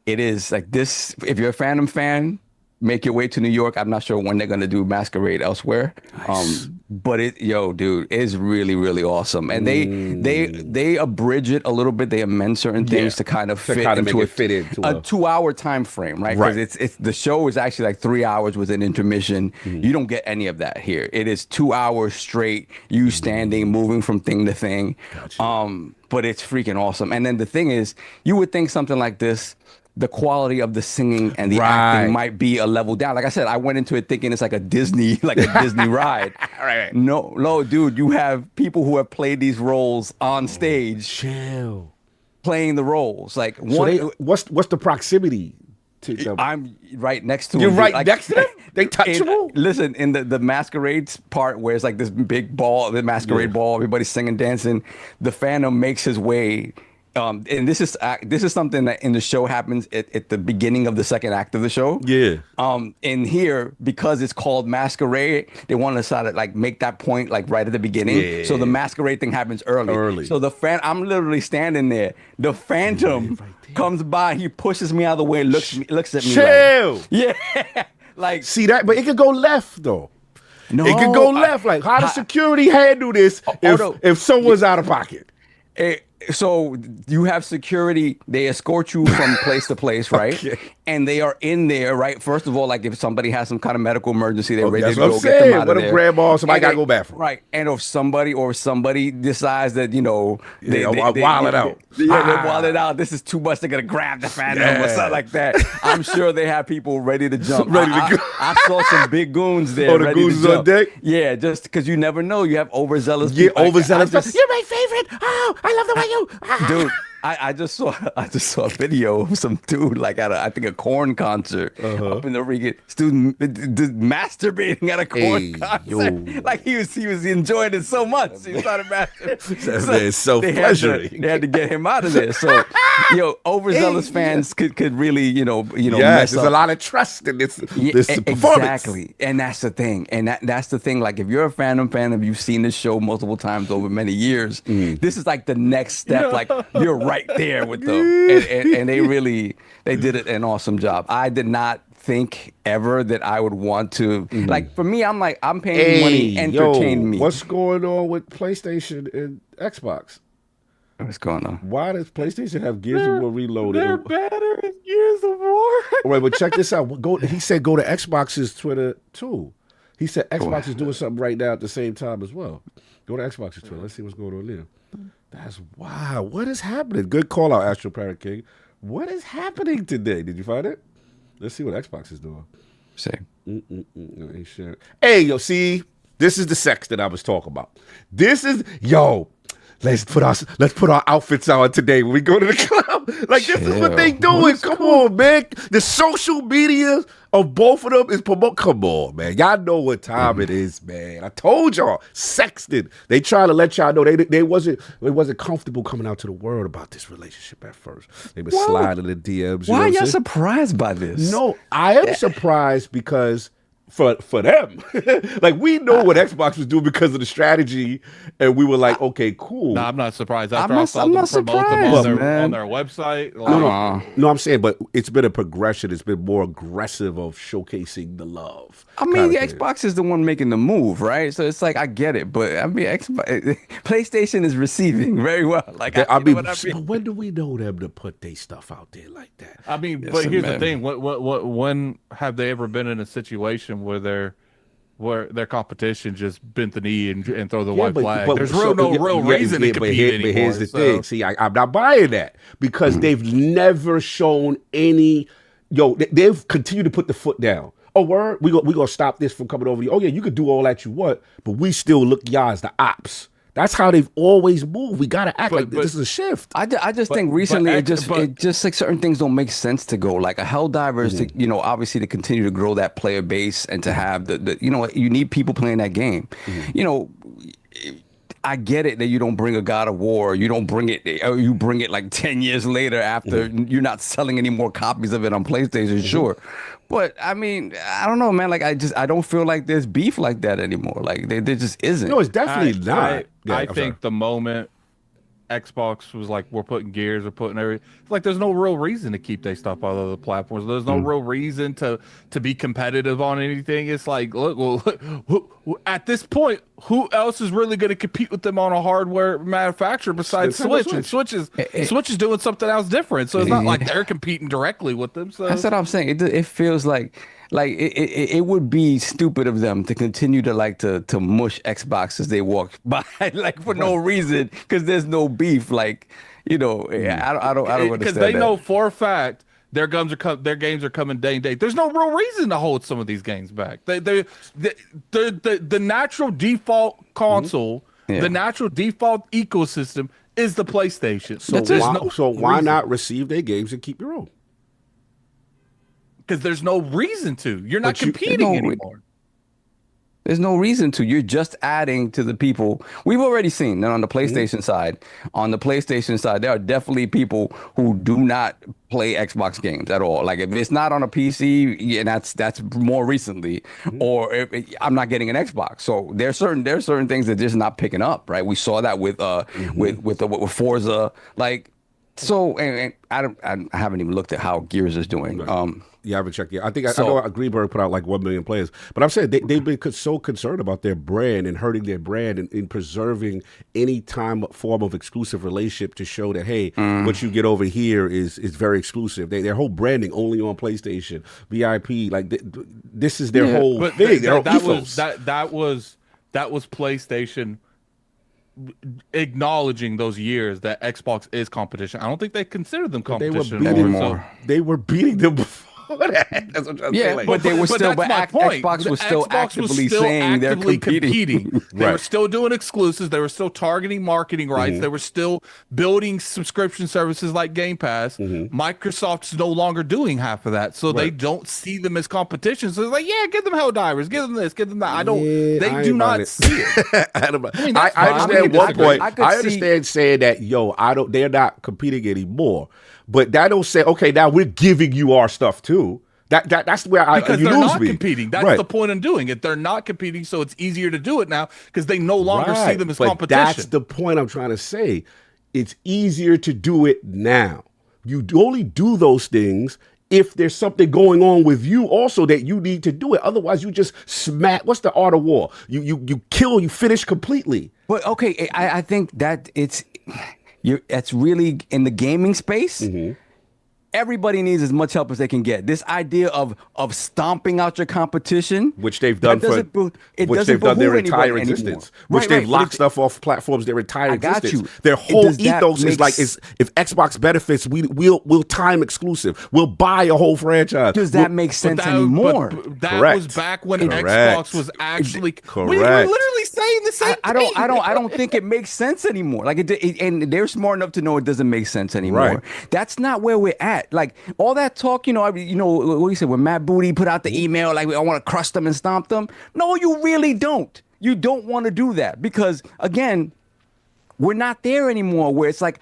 It is like this. If you're a Phantom fan, make your way to New York. I'm not sure when they're gonna do Masquerade elsewhere. Nice. But dude, it's really, really awesome. And they abridge it a little bit. They amend certain things to kind of fit into a 2-hour time frame, right? Because it's the show is actually like 3 hours with an intermission. You don't get any of that here. It is 2 hours straight, you standing, moving from thing to thing. Gotcha. But it's freaking awesome. And then the thing is, you would think something like this, the quality of the singing and the acting might be a level down. Like I said, I went into it thinking it's like a Disney ride. Right. No, dude, you have people who have played these roles on stage, playing the roles. Like, what's the proximity to them? I'm right next to You're them. right next to them? They touchable? Listen, in the masquerade part where it's like this big ball, the masquerade ball, everybody's singing, dancing, the Phantom makes his way. And this is something that in the show happens at the beginning of the second act of the show. Yeah. In here, because it's called Masquerade, they want to sort of like make that point like right at the beginning. Yeah. So the Masquerade thing happens early. So I'm literally standing there. The Phantom comes by, he pushes me out of the way, looks at me. Chill. Like, like, see that, but it could go left though. No, it could go left. Like, how does security handle this if someone's out of pocket? So you have security, they escort you from place to place, right? Okay. And they are in there, right? First of all, like if somebody has some kind of medical emergency, they're ready to go get them out of there. Grandma, somebody got to go bathroom. Right. And if somebody decides that, they wild it out. Yeah, they wild it out. This is too much. They're going to grab the Phantom or something like that. I'm sure they have people ready to jump. I saw some big goons there. Oh, the goons on deck? Yeah, just because you never know. You have overzealous people. Yeah, overzealous. You're my favorite. Oh, I love the way you. Dude, I just saw a video of some dude like at I think a corn concert up in the region, student masturbating at a corn concert. Like he was enjoying it so much he started masturbating. So pleasuring. They had to get him out of there. So overzealous fans could really yes, there's a lot of trust in this performance. Exactly, and that's the thing. And that's the thing. Like if you're a Phantom fan, if you've seen this show multiple times over many years, this is like the next step. Like you're right there with them, and they did an awesome job. I did not think ever that I would want to like. For me, I'm paying money, entertain me. What's going on with PlayStation and Xbox? What's going on? Why does PlayStation have Gears of War Reloaded? They're better than Gears of War. Wait, but check this out. He said go to Xbox's Twitter too. He said Xbox is doing something right now at the same time as well. Go to Xbox's Twitter. Let's see what's going on there. That's wow. What is happening? Good call out, Astro Parrot King. What is happening today? Did you find it? Let's see what Xbox is doing. Hey, yo, see, this is the sex that I was talking about. This is Let's put our outfits on today when we go to the club. Like, this is what they doing. Come on, man. The social media of both of them is promote. Come on, man. Y'all know what time it is, man. I told y'all, sexting. They trying to let y'all know they wasn't comfortable coming out to the world about this relationship at first. They were sliding the DMs. Why are y'all surprised by this? No, I am surprised because for them, like, we know what Xbox was doing because of the strategy, and we were like, okay, cool. No, I'm not surprised. After I saw them promote them on their website. No, I'm saying, but it's been a progression. It's been more aggressive of showcasing the love. I mean, the Xbox is the one making the move, right? So it's like, I get it, but I mean, PlayStation is receiving very well. Like, but when do we know them to put their stuff out there like that? I mean, but here's the thing: when have they ever been in a situation where their competition just bent the knee and throw the white flag? There's no real reason to compete anymore. But here's the thing. See, I'm not buying that because they've never shown any. They've continued to put the foot down. Oh, word, we gonna stop this from coming over you. Oh yeah, you could do all that you want, but we still look y'all as the ops. That's how they've always moved. We gotta act like this is a shift. I just think recently it just like certain things don't make sense to go. Like a Helldivers, to, obviously to continue to grow that player base and to have the you need people playing that game. I get it that you don't bring a God of War, you don't bring it, or you bring it like 10 years later after you're not selling any more copies of it on PlayStation, sure. But I mean, I don't know, man. Like, I don't feel like there's beef like that anymore. Like, there just isn't. No, it's definitely not. I think the moment Xbox was like, we're putting Gears, we're putting everything, it's like there's no real reason to keep their stuff on other platforms. There's no real reason to be competitive on anything. It's like, look, at this point, who else is really going to compete with them on a hardware manufacturer besides Switch? And Switch is doing something else different. So it's not like they're competing directly with them. So that's what I'm saying. It feels like it would be stupid of them to continue to mush Xbox as they walk by, like, for no reason, because there's no beef. Like, I don't understand, because they know for a fact their games are coming day and date. There's no real reason to hold some of these games back. The natural default console, the natural default ecosystem is the PlayStation. So why not receive their games and keep your own? Because there's no reason to. You're not competing anymore. There's no reason to. You're just adding to the people. We've already seen that on the PlayStation side. On the PlayStation side, there are definitely people who do not play Xbox games at all. Like, if it's not on a PC, and that's more recently, or I'm not getting an Xbox. So there's certain things that just not picking up. Right? We saw that with Forza. Like, so, and I haven't even looked at how Gears is doing. Right. You haven't checked yet. I know Greenberg put out like 1 million players, but I'm saying they've been so concerned about their brand and hurting their brand and in preserving any form of exclusive relationship to show that, hey, what you get over here is very exclusive. Their whole branding only on PlayStation, VIP, like this is their whole thing. That was PlayStation acknowledging those years that Xbox is competition. I don't think they consider them competition anymore. They were beating them before that. That's what I'm saying. Like, but they were still. But Xbox was still actively saying they're competing. They were still doing exclusives. They were still targeting marketing rights. They were still building subscription services like Game Pass. Microsoft's no longer doing half of that, so they don't see them as competition. So it's like, give them Helldivers, give them this, give them that. I don't. They do not see it. I understand one point. I understand saying that, they're not competing anymore. But that don't say, okay, now we're giving you our stuff too. That's where because they're not competing. That's the point of doing it. They're not competing, so it's easier to do it now because they no longer see them as competition. That's the point I'm trying to say. It's easier to do it now. You only do those things if there's something going on with you also that you need to do it. Otherwise, you just smack. What's the art of war? You kill. You finish completely. But okay, I think that it's really in the gaming space. everybody needs as much help as they can get. This idea of stomping out your competition, which they've done their entire existence, which they've locked stuff off platforms their entire existence. Their whole ethos is like, if Xbox benefits, we'll time exclusive. We'll buy a whole franchise. Does that make sense anymore? That was back when Xbox was actually correct. We were literally saying the same thing. I don't think it makes sense anymore. Like and they're smart enough to know it doesn't make sense anymore. Right. That's not where we're at. Like all that talk, what do you say? When Matt Booty put out the email, like I want to crush them and stomp them. No, you really don't. You don't want to do that because again, we're not there anymore. Where it's like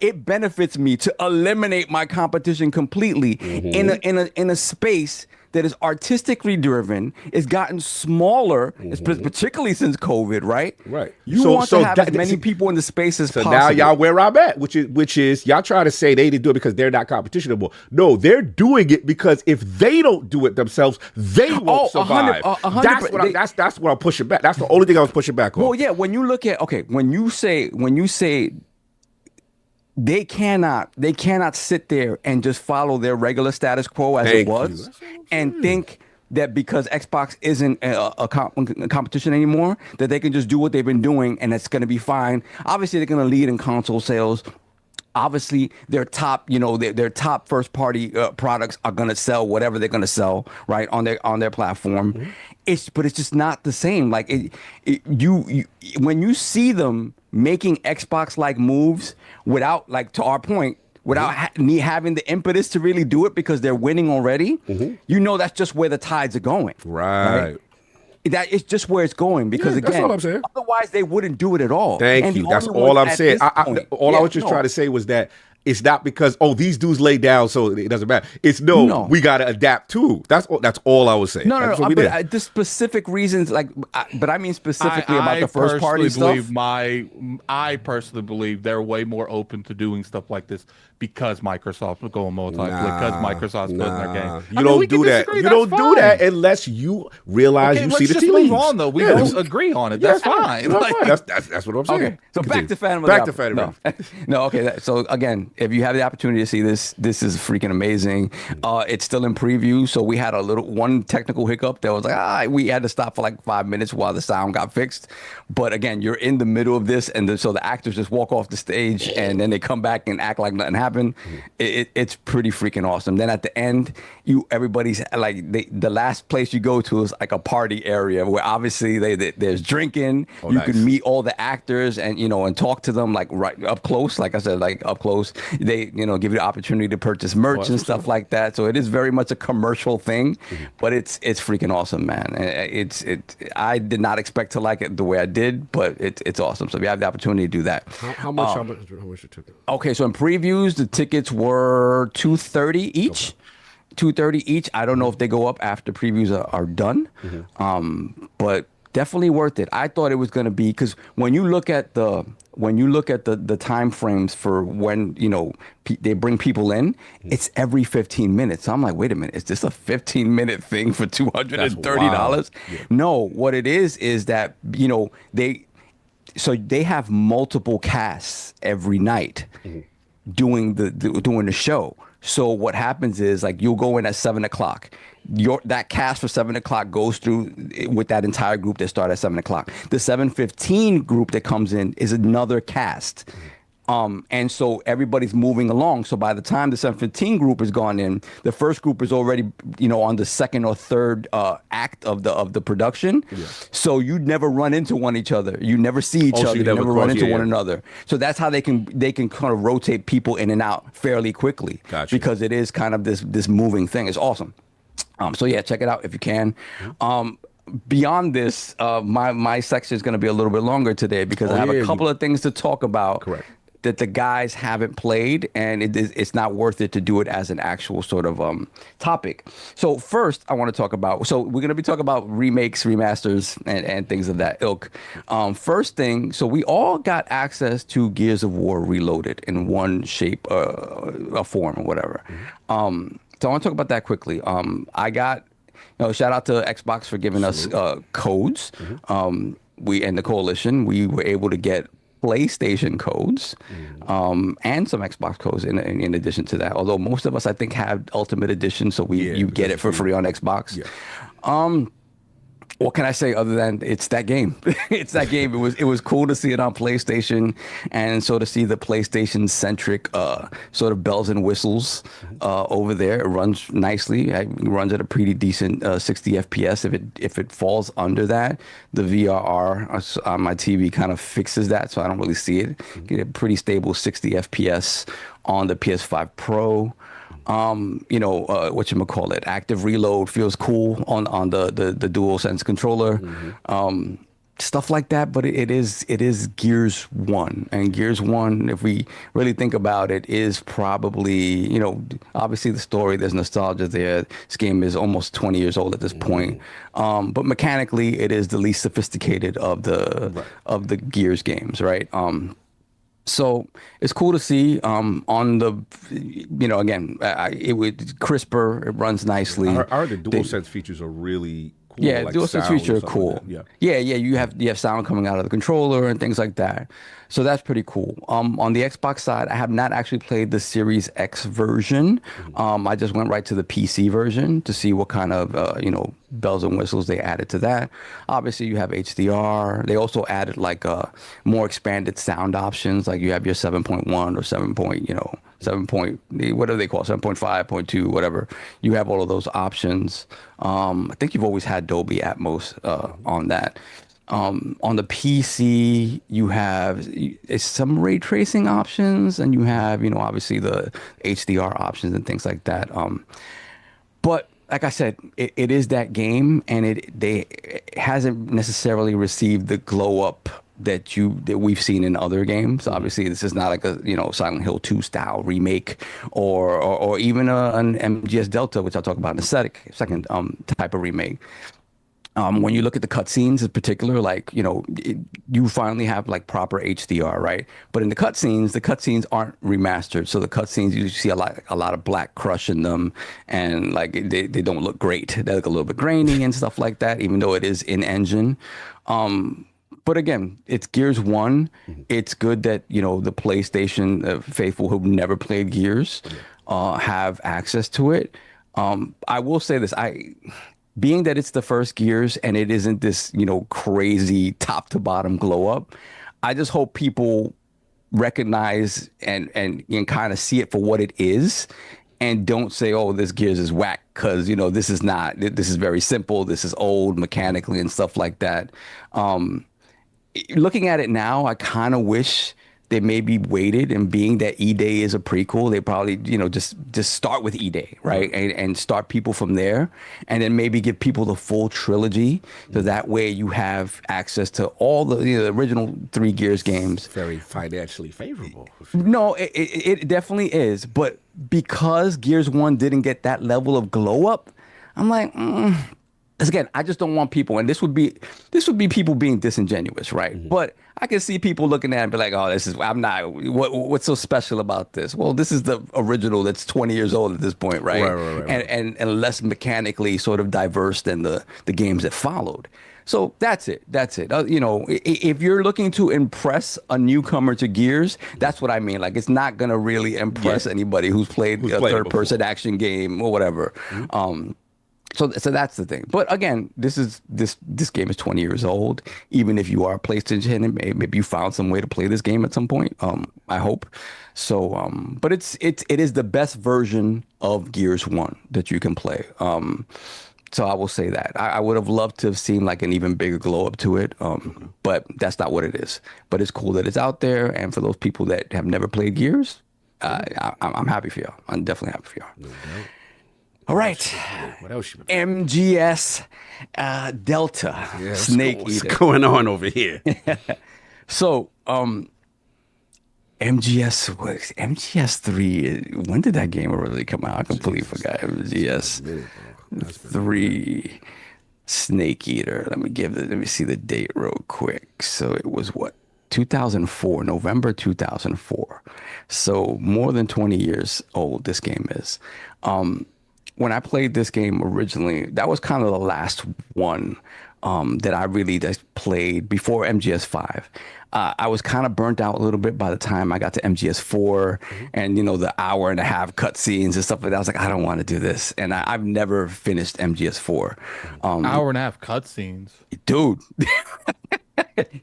it benefits me to eliminate my competition completely in a space that is artistically driven, it's gotten smaller, particularly since COVID, right? Right. You want to have as many people in the space as possible. Now y'all where I'm at, which is y'all try to say they didn't do it because they're not competition anymore. No, they're doing it because if they don't do it themselves, they won't survive. 100%. That's what I'm pushing back. That's the only thing I was pushing back on. Well, yeah, when you look at when you say they cannot sit there and just follow their regular status quo as it was and think that because Xbox isn't a competition anymore, that they can just do what they've been doing and it's going to be fine. Obviously, they're going to lead in console sales. Obviously, their top, their top first party products are going to sell whatever they're going to sell, right, on their platform. But it's just not the same. Like when you see them making Xbox-like moves without, like to our point, without having the impetus to really do it because they're winning already, that's just where the tides are going. Right. That is just where it's going because again, that's all I'm saying. Otherwise they wouldn't do it at all. Thank you. That's all I'm saying. I was just trying to say was that it's not because these dudes lay down so it doesn't matter. It's we got to adapt too. That's all I was saying. No. But the specific reasons, but I mean specifically about the first party stuff. I personally believe they're way more open to doing stuff like this because Microsoft will go multi, because Microsoft's putting their game. You don't do that. You don't do that unless you realize you see the team. Let's move on though. We don't agree on it. That's fine. That's what I'm saying. Okay, so back to Phantom. No, okay. So again, if you have the opportunity to see this is freaking amazing. It's still in preview, so we had one technical hiccup that was like, we had to stop for like 5 minutes while the sound got fixed. But again, you're in the middle of this, and so the actors just walk off the stage, and then they come back and act like nothing happened. It's pretty freaking awesome. Then at the end, everybody's like the last place you go to is like a party area where obviously there's drinking. You can meet all the actors and and talk to them like right up close. Like I said, like up close. They give you the opportunity to purchase merch and stuff like that. So it is very much a commercial thing, but it's freaking awesome, man. I did not expect to like it the way I did, but it's awesome. So if you have the opportunity to do that. How much your ticket? Okay, so in previews, the tickets were $230 each. Okay. $230 each. I don't know if they go up after previews are done, but definitely worth it. I thought it was going to be because when you look at the time frames for when they bring people in, it's every 15 minutes. So I'm like, wait a minute, is this a 15-minute thing for $230? Yeah. No, what it is that they have multiple casts every night doing the show. So what happens is like you'll go in at 7:00. That cast for 7:00 goes through with that entire group that start at 7:00. The 7:15 group that comes in is another cast. And so everybody's moving along. So by the time the 7:15 group has gone in, the first group is already, on the second or third act of the production. Yeah. So you never run into each other. You never see each other. You never run into one another. So that's how they can kind of rotate people in and out fairly quickly. Gotcha. Because it is kind of this moving thing. It's awesome. So yeah, check it out if you can. Beyond this, my section is going to be a little bit longer today because I have a couple of things to talk about. Correct. That the guys haven't played, and it's not worth it to do it as an actual sort of topic. So first, I want to talk about. So we're going to be talking about remakes, remasters, and things of that ilk. First thing, so we all got access to Gears of War Reloaded in one shape, a form, or whatever. So I want to talk about that quickly. I got, shout out to Xbox for giving us codes. We and the coalition, we were able to get PlayStation codes, and some Xbox codes in addition to that. Although most of us, I think, have Ultimate Edition, so you get it for free on Xbox. Yeah. What can I say other than it's that game? It's that game. It was cool to see it on PlayStation, and so to see the PlayStation centric sort of bells and whistles over there. It runs nicely. It runs at a pretty decent 60 FPS. If it falls under that, the VRR on my TV kind of fixes that, so I don't really see it. Get a pretty stable 60 FPS on the PS5 Pro. Whatchamacallit, active reload feels cool on the DualSense controller. Stuff like that, but it is Gears 1. And Gears 1, if we really think about it, is probably, obviously the story, there's nostalgia there. This game is almost 20 years old at this point. But mechanically, it is the least sophisticated of the Gears games, right? So it's cool to see on the, again, it would crisper, it runs nicely. I heard the DualSense features are really cool. Yeah, like DualSense features are cool. Like yeah, you have sound coming out of the controller and things like that. So that's pretty cool. On the Xbox side, I have not actually played the Series X version. I just went right to the PC version to see what kind of bells and whistles they added to that. Obviously, you have HDR. They also added like more expanded sound options. Like you have your 7.1 or 7 what do they call 7.5, 0.2, whatever. You have all of those options. I think you've always had Dolby Atmos on that. On the PC, you have some ray tracing options, and you have, obviously the HDR options and things like that. But like I said, it is that game, and it hasn't necessarily received the glow up that we've seen in other games. Obviously, this is not like a Silent Hill 2 style remake or even an MGS Delta, which I'll talk about in a second type of remake. When you look at the cutscenes in particular, like, you finally have like proper HDR, right? But in the cutscenes aren't remastered. So the cutscenes, you see a lot of black crush in them, and like they don't look great. They look a little bit grainy and stuff like that, even though it is in engine. But again, it's Gears 1. It's good that, the PlayStation faithful who've never played Gears have access to it. I will say this, being that it's the first Gears and it isn't this, crazy top to bottom glow up, I just hope people recognize and kind of see it for what it is, and don't say, oh, this Gears is whack, because, this is very simple. This is old mechanically and stuff like that. Looking at it now, I kind of wish they maybe waited, and being that E-Day is a prequel, they probably, just start with E-Day, right? And start people from there, and then maybe give people the full trilogy, so that way you have access to all the original 3 Gears games. Very financially favorable. No, it definitely is, but because Gears 1 didn't get that level of glow up, I'm like, again, I just don't want people, and this would be people being disingenuous, right? But I can see people looking at it and be like, oh, what's so special about this? Well, this is the original that's 20 years old at this point, right? Right. And less mechanically sort of diverse than the games that followed. So that's it. If you're looking to impress a newcomer to Gears, that's what I mean. Like, it's not going to really impress anybody who's played a third-person action game or whatever. So that's the thing. But again, this game is 20 years old. Even if you are PlayStation, maybe you found some way to play this game at some point. I hope. So, but it is the best version of Gears 1 that you can play. So I will say that. I would have loved to have seen like an even bigger glow up to it. But that's not what it is. But it's cool that it's out there. And for those people that have never played Gears, I'm happy for y'all. I'm definitely happy for y'all. No doubt. All right. What else? MGS Delta Snake Eater. What's going on over here? So, MGS 3. When did that game really come out? I completely forgot. MGS 3 Snake Eater. Let me see the date real quick. So it was what? 2004, November 2004. So more than 20 years old this game is. when I played this game originally, that was kind of the last one that I really just played before MGS5. I was kind of burnt out a little bit by the time I got to MGS4 and, the hour and a half cutscenes and stuff like that. I was like, I don't want to do this. And I've never finished MGS4. Hour and a half cutscenes. Dude.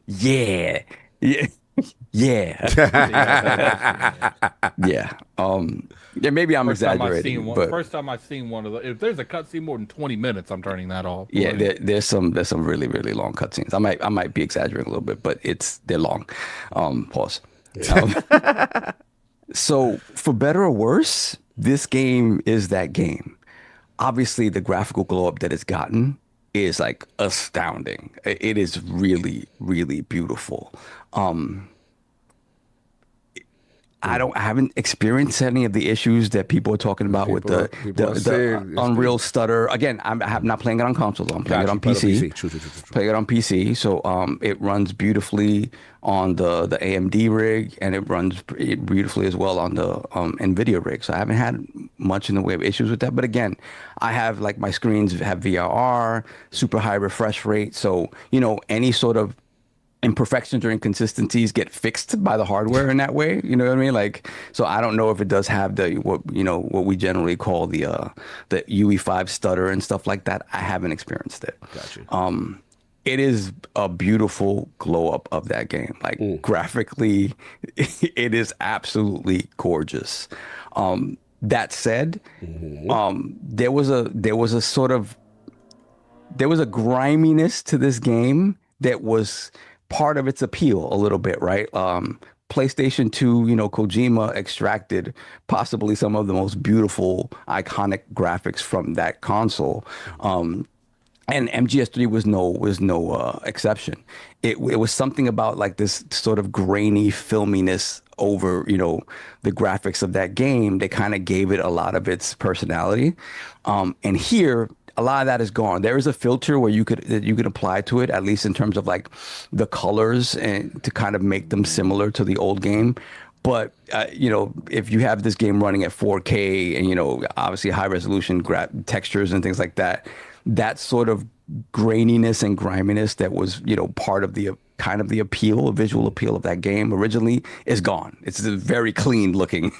Yeah. Yeah. Yeah. Yeah. Yeah, maybe I'm exaggerating. But first time I've seen one of those, if there's a cutscene more than 20 minutes, I'm turning that off. Yeah, there's some really, really long cutscenes. I might be exaggerating a little bit, but they're long. Pause. So for better or worse, this game is that game. Obviously, the graphical glow up that it's gotten is like astounding. It is really, really beautiful. I haven't experienced any of the issues that people are talking about with the Unreal stutter. Again, I'm not playing it on console. I'm playing it on PC. Playing it on PC, so it runs beautifully on the AMD rig, and it runs beautifully as well on the NVIDIA rig. So I haven't had much in the way of issues with that. But again, I have like my screens have VRR, super high refresh rate. So any sort of imperfections or inconsistencies get fixed by the hardware in that way. You know what I mean? Like, so I don't know if it does have what we generally call the UE5 stutter and stuff like that. I haven't experienced it. Gotcha. It is a beautiful glow up of that game. Like graphically, it is absolutely gorgeous. That said, there was a griminess to this game that was part of its appeal a little bit, right? PlayStation 2, Kojima extracted possibly some of the most beautiful, iconic graphics from that console. And MGS3 was no exception. It was something about like this sort of grainy filminess over, the graphics of that game that kind of gave it a lot of its personality. And here, a lot of that is gone. There is a filter where you could apply to it, at least in terms of like the colors and to kind of make them similar to the old game. But, if you have this game running at 4K and, obviously high resolution textures and things like that, that sort of graininess and griminess that was, part of the kind of the appeal, visual appeal of that game originally is gone. It's very clean looking.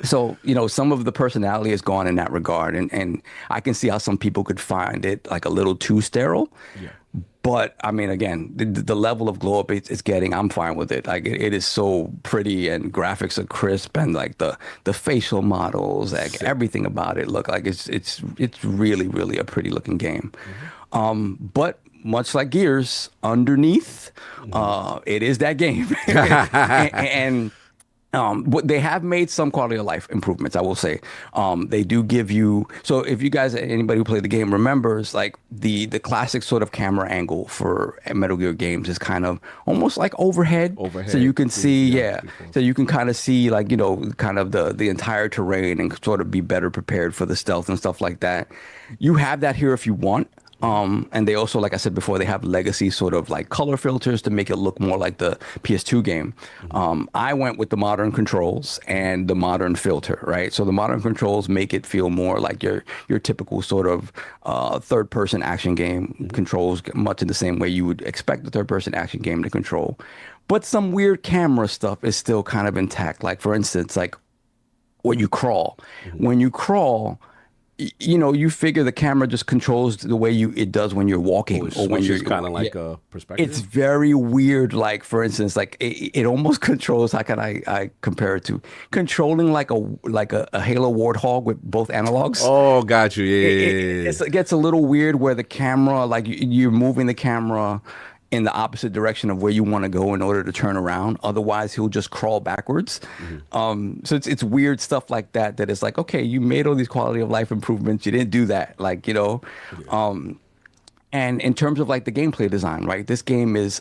So, some of the personality is gone in that regard. And I can see how some people could find it like a little too sterile. Yeah. But I mean, again, the level of glow up it's getting, I'm fine with it. Like it is so pretty and graphics are crisp and like the facial models, like everything about it look like it's really, really a pretty looking game. But much like Gears, underneath, it is that game. and they have made some quality of life improvements, I will say. They do give you, so if you guys, anybody who played the game remembers, like the classic sort of camera angle for Metal Gear games is kind of almost like overhead. So you can see, so you can kind of see like, kind of the entire terrain and sort of be better prepared for the stealth and stuff like that. You have that here if you want. And they also, like I said before, they have legacy sort of like color filters to make it look more like the PS2 game. I went with the modern controls and the modern filter, right? So the modern controls make it feel more like your typical sort of third-person action game controls, much in the same way you would expect a third-person action game to control. But some weird camera stuff is still kind of intact. Like, for instance, like when you crawl. When you crawl, you figure the camera just controls the way it does when you're walking or when you're kind of like a perspective. It's very weird. Like, for instance, like it almost controls. How can I compare it to controlling like a Halo Warthog with both analogs? Oh, got you. Yeah. It gets a little weird where the camera, like you're moving the camera in the opposite direction of where you want to go in order to turn around. Otherwise, he'll just crawl backwards. So it's weird stuff like that is like, okay, you made all these quality of life improvements. You didn't do that. Like, and in terms of like the gameplay design, right? This game is,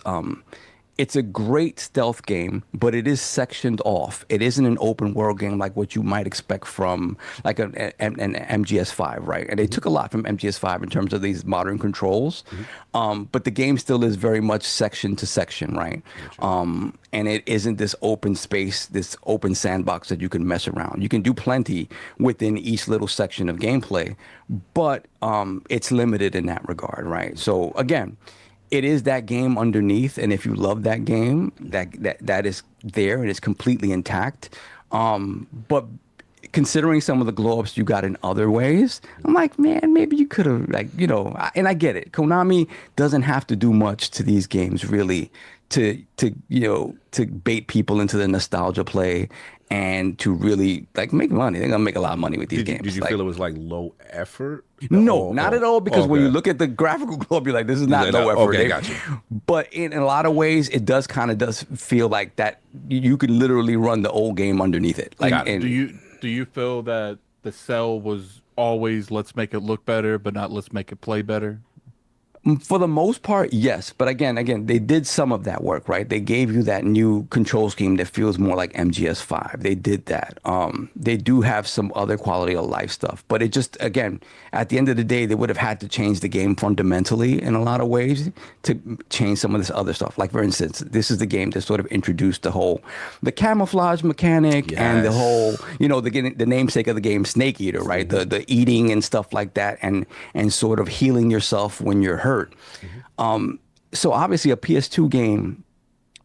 it's a great stealth game, but it is sectioned off. It isn't an open world game like what you might expect from like an MGS5, right? And they took a lot from MGS5 in terms of these modern controls, but the game still is very much section to section, right? And it isn't this open space, this open sandbox that you can mess around. You can do plenty within each little section of gameplay, but it's limited in that regard, right? So again, it is that game underneath, and if you love that game, that is there and it's completely intact. But considering some of the glow ups you got in other ways, I'm like, man, maybe you could have, like, you know, and I get it. Konami doesn't have to do much to these games really to you know, to bait people into the nostalgia play and to really like make money. They're gonna make a lot of money with these games. Did you like, feel it was like low effort? No, not at all. Because when you look at the graphical glow up, you're like, this is not low effort. Okay, got you. But in a lot of ways, it does feel like that you could literally run the old game underneath it. Like, do you feel that the sell was always let's make it look better, but not let's make it play better? For the most part, yes. But again, they did some of that work, right? They gave you that new control scheme that feels more like MGS5. They did that. They do have some other quality of life stuff. But it just, again, at the end of the day, they would have had to change the game fundamentally in a lot of ways to change some of this other stuff. Like, for instance, this is the game that sort of introduced the camouflage mechanic and the whole, you know, the namesake of the game, Snake Eater, right? The eating and stuff like that, and sort of healing yourself when you're hurt. So obviously a PS2 game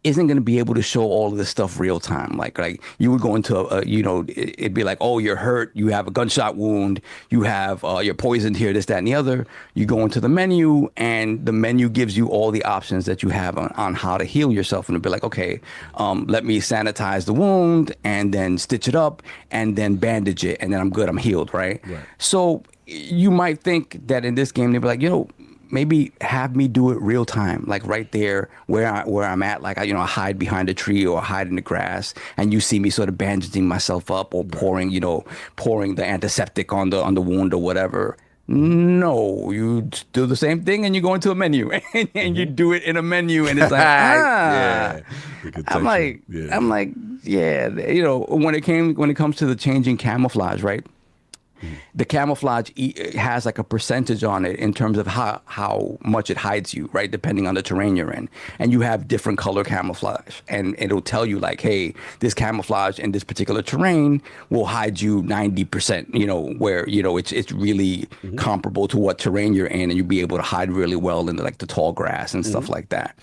isn't going to be able to show all of this stuff real time. Like you would go into you know, it'd be like, oh, you're hurt, you have a gunshot wound, you have you're poisoned here, this, that, and the other. You go into the menu, and the menu gives you all the options that you have on how to heal yourself, and it'd be like, okay, let me sanitize the wound and then stitch it up and then bandage it, and then I'm good, I'm healed, right? So you might think that in this game they'd be like, you know, maybe have me do it real time, like right there where I'm at, like I hide behind a tree or hide in the grass, and you see me sort of bandaging myself up or pouring the antiseptic on the wound or whatever. No, you do the same thing and you go into a menu and you do it in a menu, and it's like, I'm like, yeah, you know, when it comes to the changing camouflage, right? The camouflage has like a percentage on it in terms of how much it hides you, right? Depending on the terrain you're in. And you have different color camouflage. And it'll tell you like, hey, this camouflage in this particular terrain will hide you 90%, you know, where, you know, it's really comparable to what terrain you're in, and you'll be able to hide really well in the tall grass and stuff like that.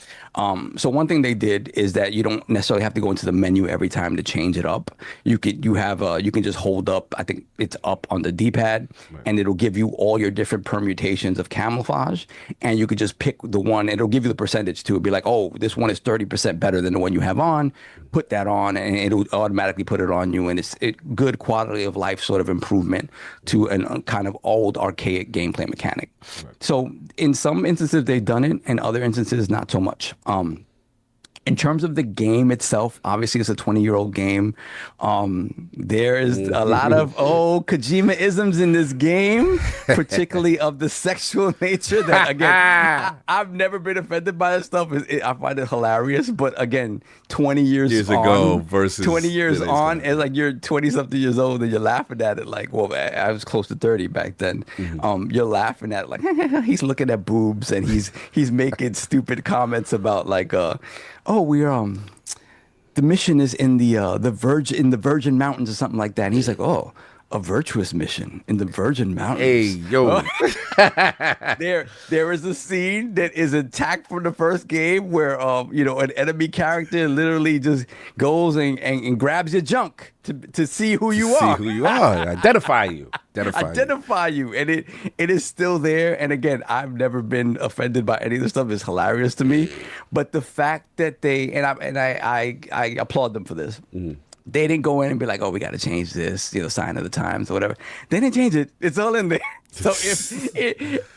So one thing they did is that you don't necessarily have to go into the menu every time to change it up. You can just hold up, I think it's up on the D-pad, and it'll give you all your different permutations of camouflage, and you could just pick the one. It'll give you the percentage too. It'll be like, oh, this one is 30% better than the one you have on. Put that on, and it'll automatically put it on you, and it's good quality of life sort of improvement to a kind of old archaic gameplay mechanic. So in some instances they've done it, and other instances not so much. In terms of the game itself, obviously it's a 20-year-old game. There is a lot of Kojima-isms in this game, particularly of the sexual nature that, again, I've never been offended by this stuff. I find it hilarious. But again, 20 years ago versus 20 years on, and like you're 20-something years old and you're laughing at it like, well, I was close to 30 back then. You're laughing at it like, he's looking at boobs and he's making stupid comments about like, we're the mission is in the Virgin Mountains or something like that. And he's like, oh, a virtuous mission in the Virgin Mountains. Hey, yo. There is a scene that is attacked from the first game where an enemy character literally just goes and grabs your junk to see who you are. See who you are. Identify you. Identify you. And it is still there. And again, I've never been offended by any of this stuff. It's hilarious to me. But the fact that I applaud them for this. They didn't go in and be like, oh, we got to change this, sign of the times or whatever. They didn't change it. It's all in there. So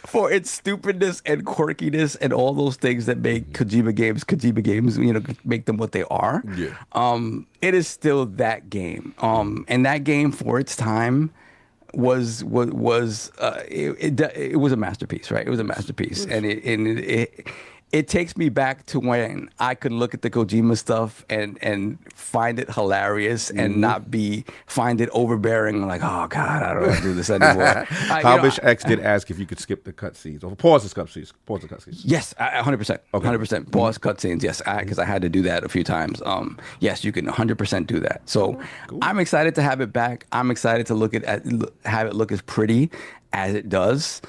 for its stupidness and quirkiness and all those things that make Kojima games, make them what they are. It is still that game. And that game for its time was it was a masterpiece, right? It was a masterpiece, and it takes me back to when I could look at the Kojima stuff and find it hilarious and not find it overbearing. Like, oh God, I don't want to do this anymore. Halbish X did ask if you could skip the cutscenes or pause the cutscenes. Pause the cutscenes. Yes, 100%. 100%. Pause cutscenes. Yes, because I had to do that a few times. Yes, you can 100% do that. So I'm excited to have it back. I'm excited to have it look as pretty as it does.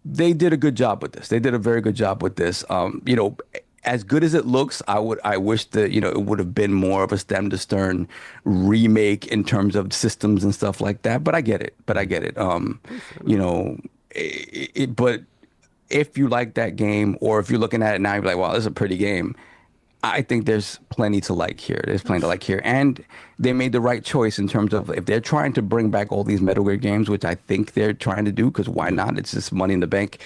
They did a good job with this. They did a very good job with this. You know, as good as it looks, I wish that, you know, it would have been more of a stem to stern remake in terms of systems and stuff like that. But I get it. You know, but if you like that game, or if you're looking at it now, you're like, wow, this is a pretty game. I think there's plenty to like here. And they made the right choice in terms of, if they're trying to bring back all these Metal Gear games, which I think they're trying to do, because why not? It's just money in the bank.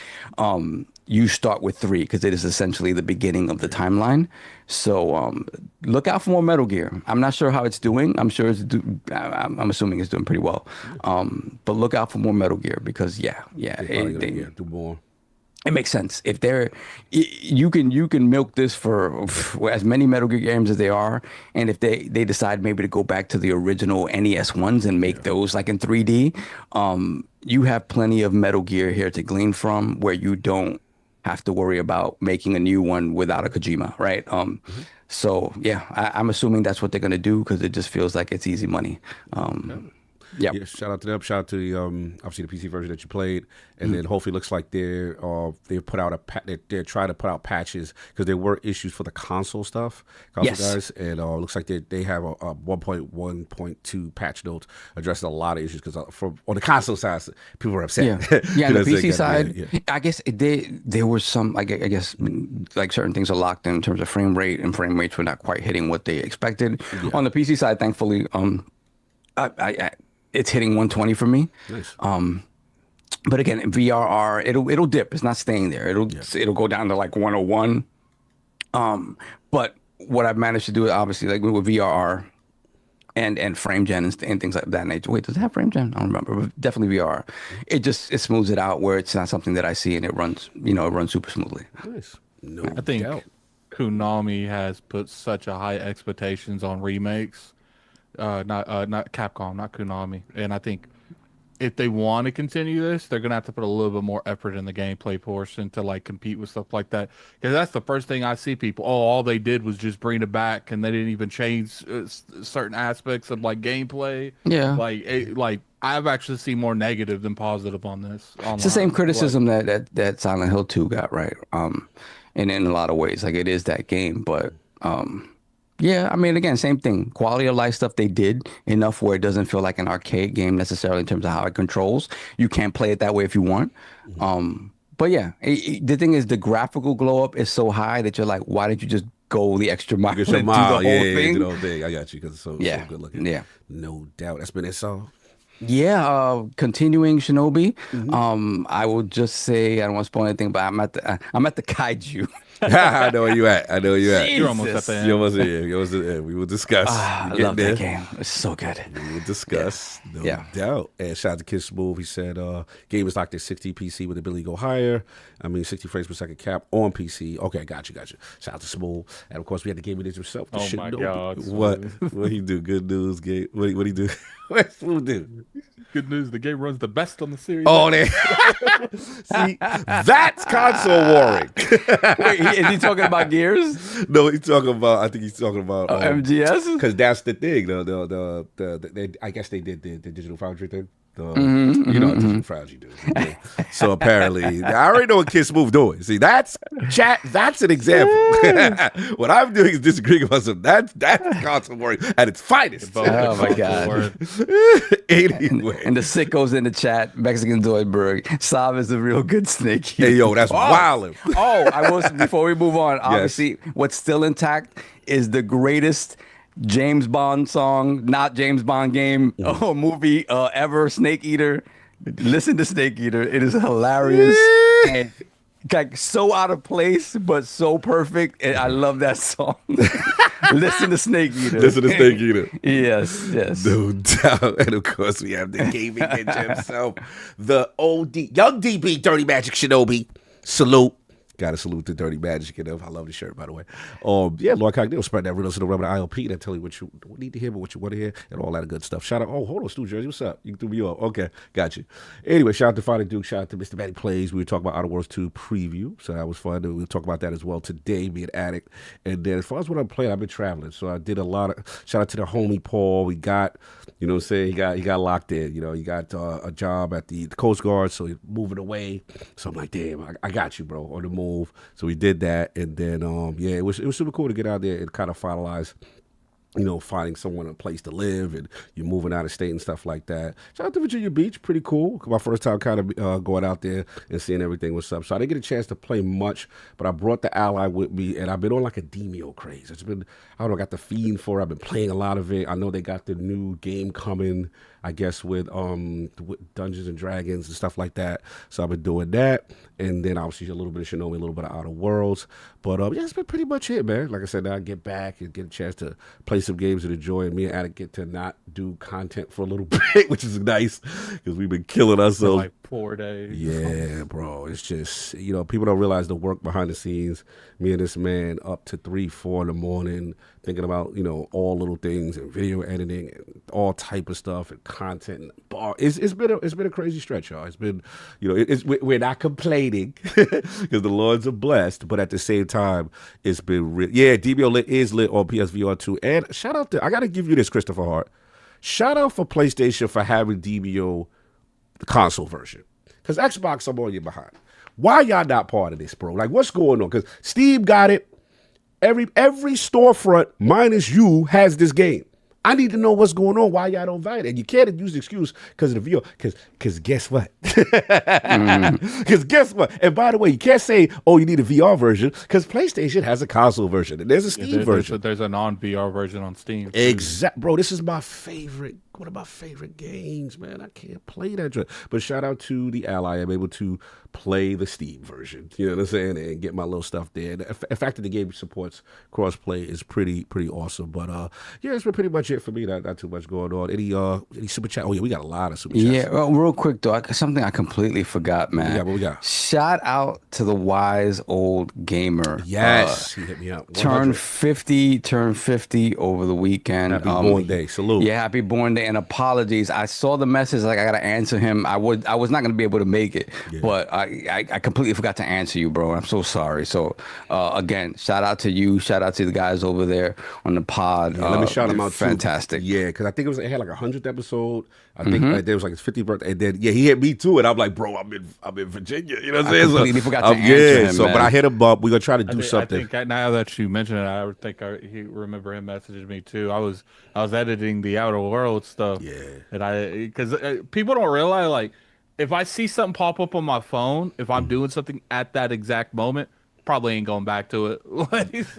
You start with 3 because it is essentially the beginning of the timeline. So look out for more Metal Gear. I'm not sure how it's doing. I'm sure I'm assuming it's doing pretty well. But look out for more Metal Gear, because they do more. It makes sense. If you can milk this for as many Metal Gear games as they are, and if they decide maybe to go back to the original NES ones and make those like in 3D, you have plenty of Metal Gear here to glean from, where you don't have to worry about making a new one without a Kojima, right? So yeah, I'm assuming that's what they're gonna do, because it just feels like it's easy money. Yeah. Shout out to them. Shout out to the obviously the PC version that you played, and then hopefully it looks like they put out they're trying to put out patches, because there were issues for the console stuff, guys, and it looks like they have a 1.1.2 patch notes addressing a lot of issues, because on the console side people were upset. Yeah, on the PC side, I guess there was some, I guess like certain things are locked in terms of frame rate, and frame rates were not quite hitting what they expected. On the PC side, thankfully, it's hitting 120 for me. Nice. But again, VRR, it'll dip. It's not staying there. It'll go down to like 101. But what I've managed to do, obviously, like with VRR and frame gen and things like that nature. Wait, does it have frame gen? I don't remember. But definitely VRR. It smooths it out where it's not something that I see, and it runs super smoothly. Nice. I think Konami has put such a high expectations on remakes. Not Capcom, not Konami. And I think if they want to continue this, they're gonna have to put a little bit more effort in the gameplay portion to like compete with stuff like that. Because that's the first thing I see people. All they did was just bring it back, and they didn't even change certain aspects of like gameplay. Yeah, like I've actually seen more negative than positive on this. Online. It's the same criticism that Silent Hill 2 got, right? And in a lot of ways, like it is that game, but yeah, I mean, again, same thing. Quality of life stuff they did enough where it doesn't feel like an arcade game necessarily in terms of how it controls. You can't play it that way if you want. But yeah, the thing is, the graphical glow up is so high that you're like, why did you just go the extra mile and do the whole thing? Do the whole thing. I got you, because it's so good looking. Yeah, no doubt. That's been it. So. Yeah, continuing Shinobi. I will just say, I don't want to spoil anything, but I'm at the kaiju. I know where you at. You're almost at the end. You're almost there. We will discuss. I love that game. It's so good. We will discuss. No doubt. And shout out to Kid Smooth. He said game is locked at 60 PC with ability to go higher. 60 frames per second cap on PC. Okay, got you. Shout out to Smooth. And of course, we had the game with himself. Oh my God. What he do? Good news, game. What he do? What Smooth do? Good news. The game runs the best on the series. Oh, see, that's console warring. Wait, is he talking about Gears? No, I think he's talking about MGS. Because that's the thing. I guess they did the Digital Foundry thing. You know what Digital Foundry do. So apparently, I already know what Kid Smooth doing. See, that's an example. What I'm doing is disagreeing about something. That's console warring at its finest. Oh my God. Anyway. And the sickos in the chat, Mexican Zoidberg, Sav is a real good snake. Hey, yo, that's wildin'. I was, before we move on, obviously, what's still intact is the greatest James Bond song, not James Bond game or movie ever, Snake Eater. Listen to Snake Eater. It is hilarious and like so out of place, but so perfect. And I love that song. Listen to Snake Eater. Yes. No doubt. And of course, we have the gaming ninja himself, the OD, young DB, Dirty Magic Shinobi. Salute. Got to salute the Dirty Magic. I love the shirt, by the way. Yeah, Lord Cognito, spread that realness around the ILP. That tell you what you need to hear, but what you want to hear, and all that good stuff. Shout out. Oh, hold on, Stu Jersey. What's up? You threw me off. Okay, got you. Anyway, shout out to Father Duke. Shout out to Mr. Matty Plays. We were talking about Outer Worlds 2 preview, so that was fun. We'll talk about that as well today, me and Addict. And then as far as what I'm playing, I've been traveling, so I did a lot of. Shout out to the homie Paul. We got, you know what I'm saying, he got locked in. You know, he got a job at the Coast Guard, so he's moving away. So I'm like, damn, I got you, bro, on the move. So we did that, and then yeah, it was super cool to get out there and kind of finalize, you know, finding someone a place to live, and you're moving out of state and stuff like that. Shout out to Virginia Beach, pretty cool. My first time kind of going out there and seeing everything what's up. So I didn't get a chance to play much, but I brought the Ally with me, and I've been on like a Demio craze. It's been, I don't know, I got the fiend for it. I've been playing a lot of it. I know they got the new game coming, I guess, with Dungeons and Dragons and stuff like that. So I've been doing that, and then obviously a little bit of Shinobi, a little bit of Outer Worlds. But yeah, it's been pretty much it, man. Like I said, now I get back and get a chance to play some games and enjoy. And me and Addict get to not do content for a little bit, which is nice because we've been killing ourselves. For like 4 days. Yeah, bro. It's just, you know, people don't realize the work behind the scenes. Me and this man up to 3, 4 in the morning thinking about, you know, all little things and video editing and all type of stuff and content. And it's been a crazy stretch, y'all. It's been, you know, we're not complaining because the Lords are blessed, but at the same time, it's been real. Yeah, DBO is lit on PSVR 2. And shout out to, I got to give you this, Christopher Hart. Shout out for PlayStation for having DBO the console version. Because Xbox, I'm on you behind. Why y'all not part of this, bro? Like, what's going on? Because Steam got it. Every storefront minus you has this game. I need to know what's going on, why y'all don't value it. And you can't use the excuse because of the VR. Because guess what? Because guess what? And by the way, you can't say, oh, you need a VR version because PlayStation has a console version. And there's a Steam version. There's a non-VR version on Steam. Exactly. Bro, this is my favorite. One of my favorite games, man. I can't play that. But shout out to the Ally. I'm able to play the Steam version. You know what I'm saying? And get my little stuff there. The fact that the game supports crossplay is pretty awesome. But yeah, it's been pretty much it for me. Not too much going on. Any super chat? Oh yeah, we got a lot of super chats. Yeah, well, real quick though, something I completely forgot, man. Yeah, what we got? Shout out to the wise old gamer. Yes, he hit me up. 100. Turned 50 over the weekend. Happy born day. Salute. Yeah, happy born day. And apologies. I saw the message, like I gotta answer him. I was not gonna be able to make it, but I completely forgot to answer you, bro. I'm so sorry. So again, shout out to you. Shout out to the guys over there on the pod. Yeah, let me shout them out. Fantastic. Too. Yeah, because I think it had like 100th episode. I think there was like his 50th birthday, and then he hit me too, and I'm like, bro, I'm in Virginia. You know what I'm saying? I completely forgot to answer him. But I hit him up. We're gonna try to do something. I think now that you mention it, I think he remember him messaging me too. I was editing the Outer Worlds stuff. Yeah. And because people don't realize, like, if I see something pop up on my phone, if I'm doing something at that exact moment, probably ain't going back to it.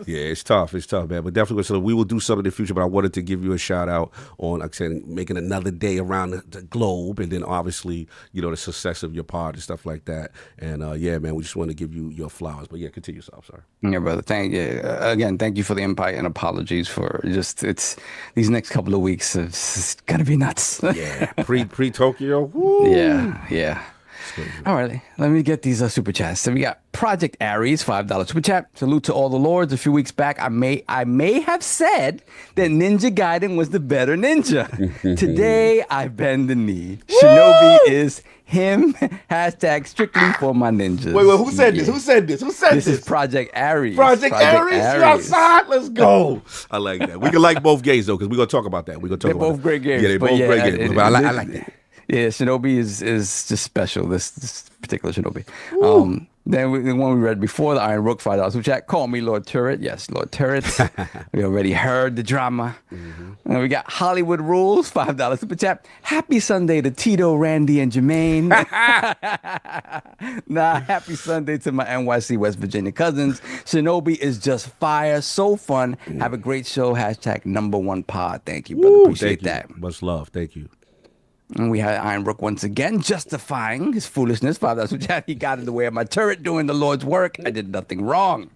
Yeah, it's tough, man. But definitely, so we will do something in the future. But I wanted to give you a shout out on, like I said, making another day around the globe, and then obviously, you know, the success of your pod and stuff like that. And yeah, man, we just want to give you your flowers. But yeah, continue, yourself. Sorry. Yeah, brother. Thank you for the invite and apologies for it's these next couple of weeks. It's gonna be nuts. Yeah, pre Tokyo. Woo. Yeah. All right, let me get these super chats. So we got Project Aries, $5 super chat. Salute to all the lords. A few weeks back, I may have said that Ninja Gaiden was the better ninja. Today, I bend the knee. Shinobi is him. Hashtag strictly for my ninjas. Wait, who said this? Who said this? This is Project Aries. Project Aries. You outside? Let's go. I like that. We can like both games though, because we're gonna talk about that. They're both great games. Yeah, they're both great games. But I like that. Yeah, Shinobi is just special. This particular Shinobi. Then the one we read before, the Iron Rook, $5 super chat. Call me Lord Turret. Yes, Lord Turret. We already heard the drama. And we got Hollywood Rules, $5 super chat. Happy Sunday to Tito, Randy, and Jermaine. Happy Sunday to my NYC West Virginia cousins. Shinobi is just fire, so fun. Have a great show. Hashtag #1 pod. Thank you, brother. Appreciate that. Much love. Thank you. And we had Iron Brook once again justifying his foolishness. Father, he got in the way of my turret doing the Lord's work. I did nothing wrong.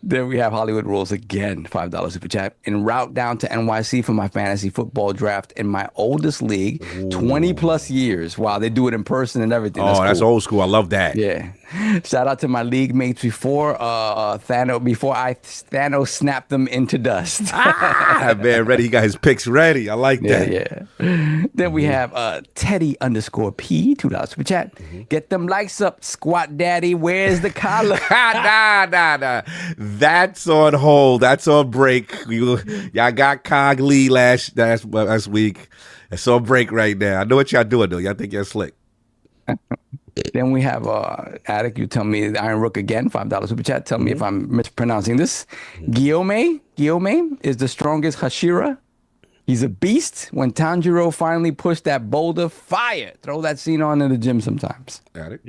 Then we have Hollywood Rules again, $5 super chat. En route down to NYC for my fantasy football draft in my oldest league, 20 plus years. Wow, they do it in person and everything. That's cool. Old school. I love that. Yeah. Shout out to my league mates before Thanos snapped them into dust. Man, ready. He got his picks ready. I like that. Yeah. Then we have Teddy_P, $2 super chat. Get them likes up, squat daddy. Where's the collar? Nah. That's on hold. That's on break. Y'all got Cog Lee last week. It's on break right now. I know what y'all doing though. Y'all think y'all slick. Then we have Attic. You tell me Iron Rook again, $5 super chat. Tell me if I'm mispronouncing this. Guillaume is the strongest Hashira. He's a beast. When Tanjiro finally pushed that boulder, fire. Throw that scene on in the gym sometimes. Attic.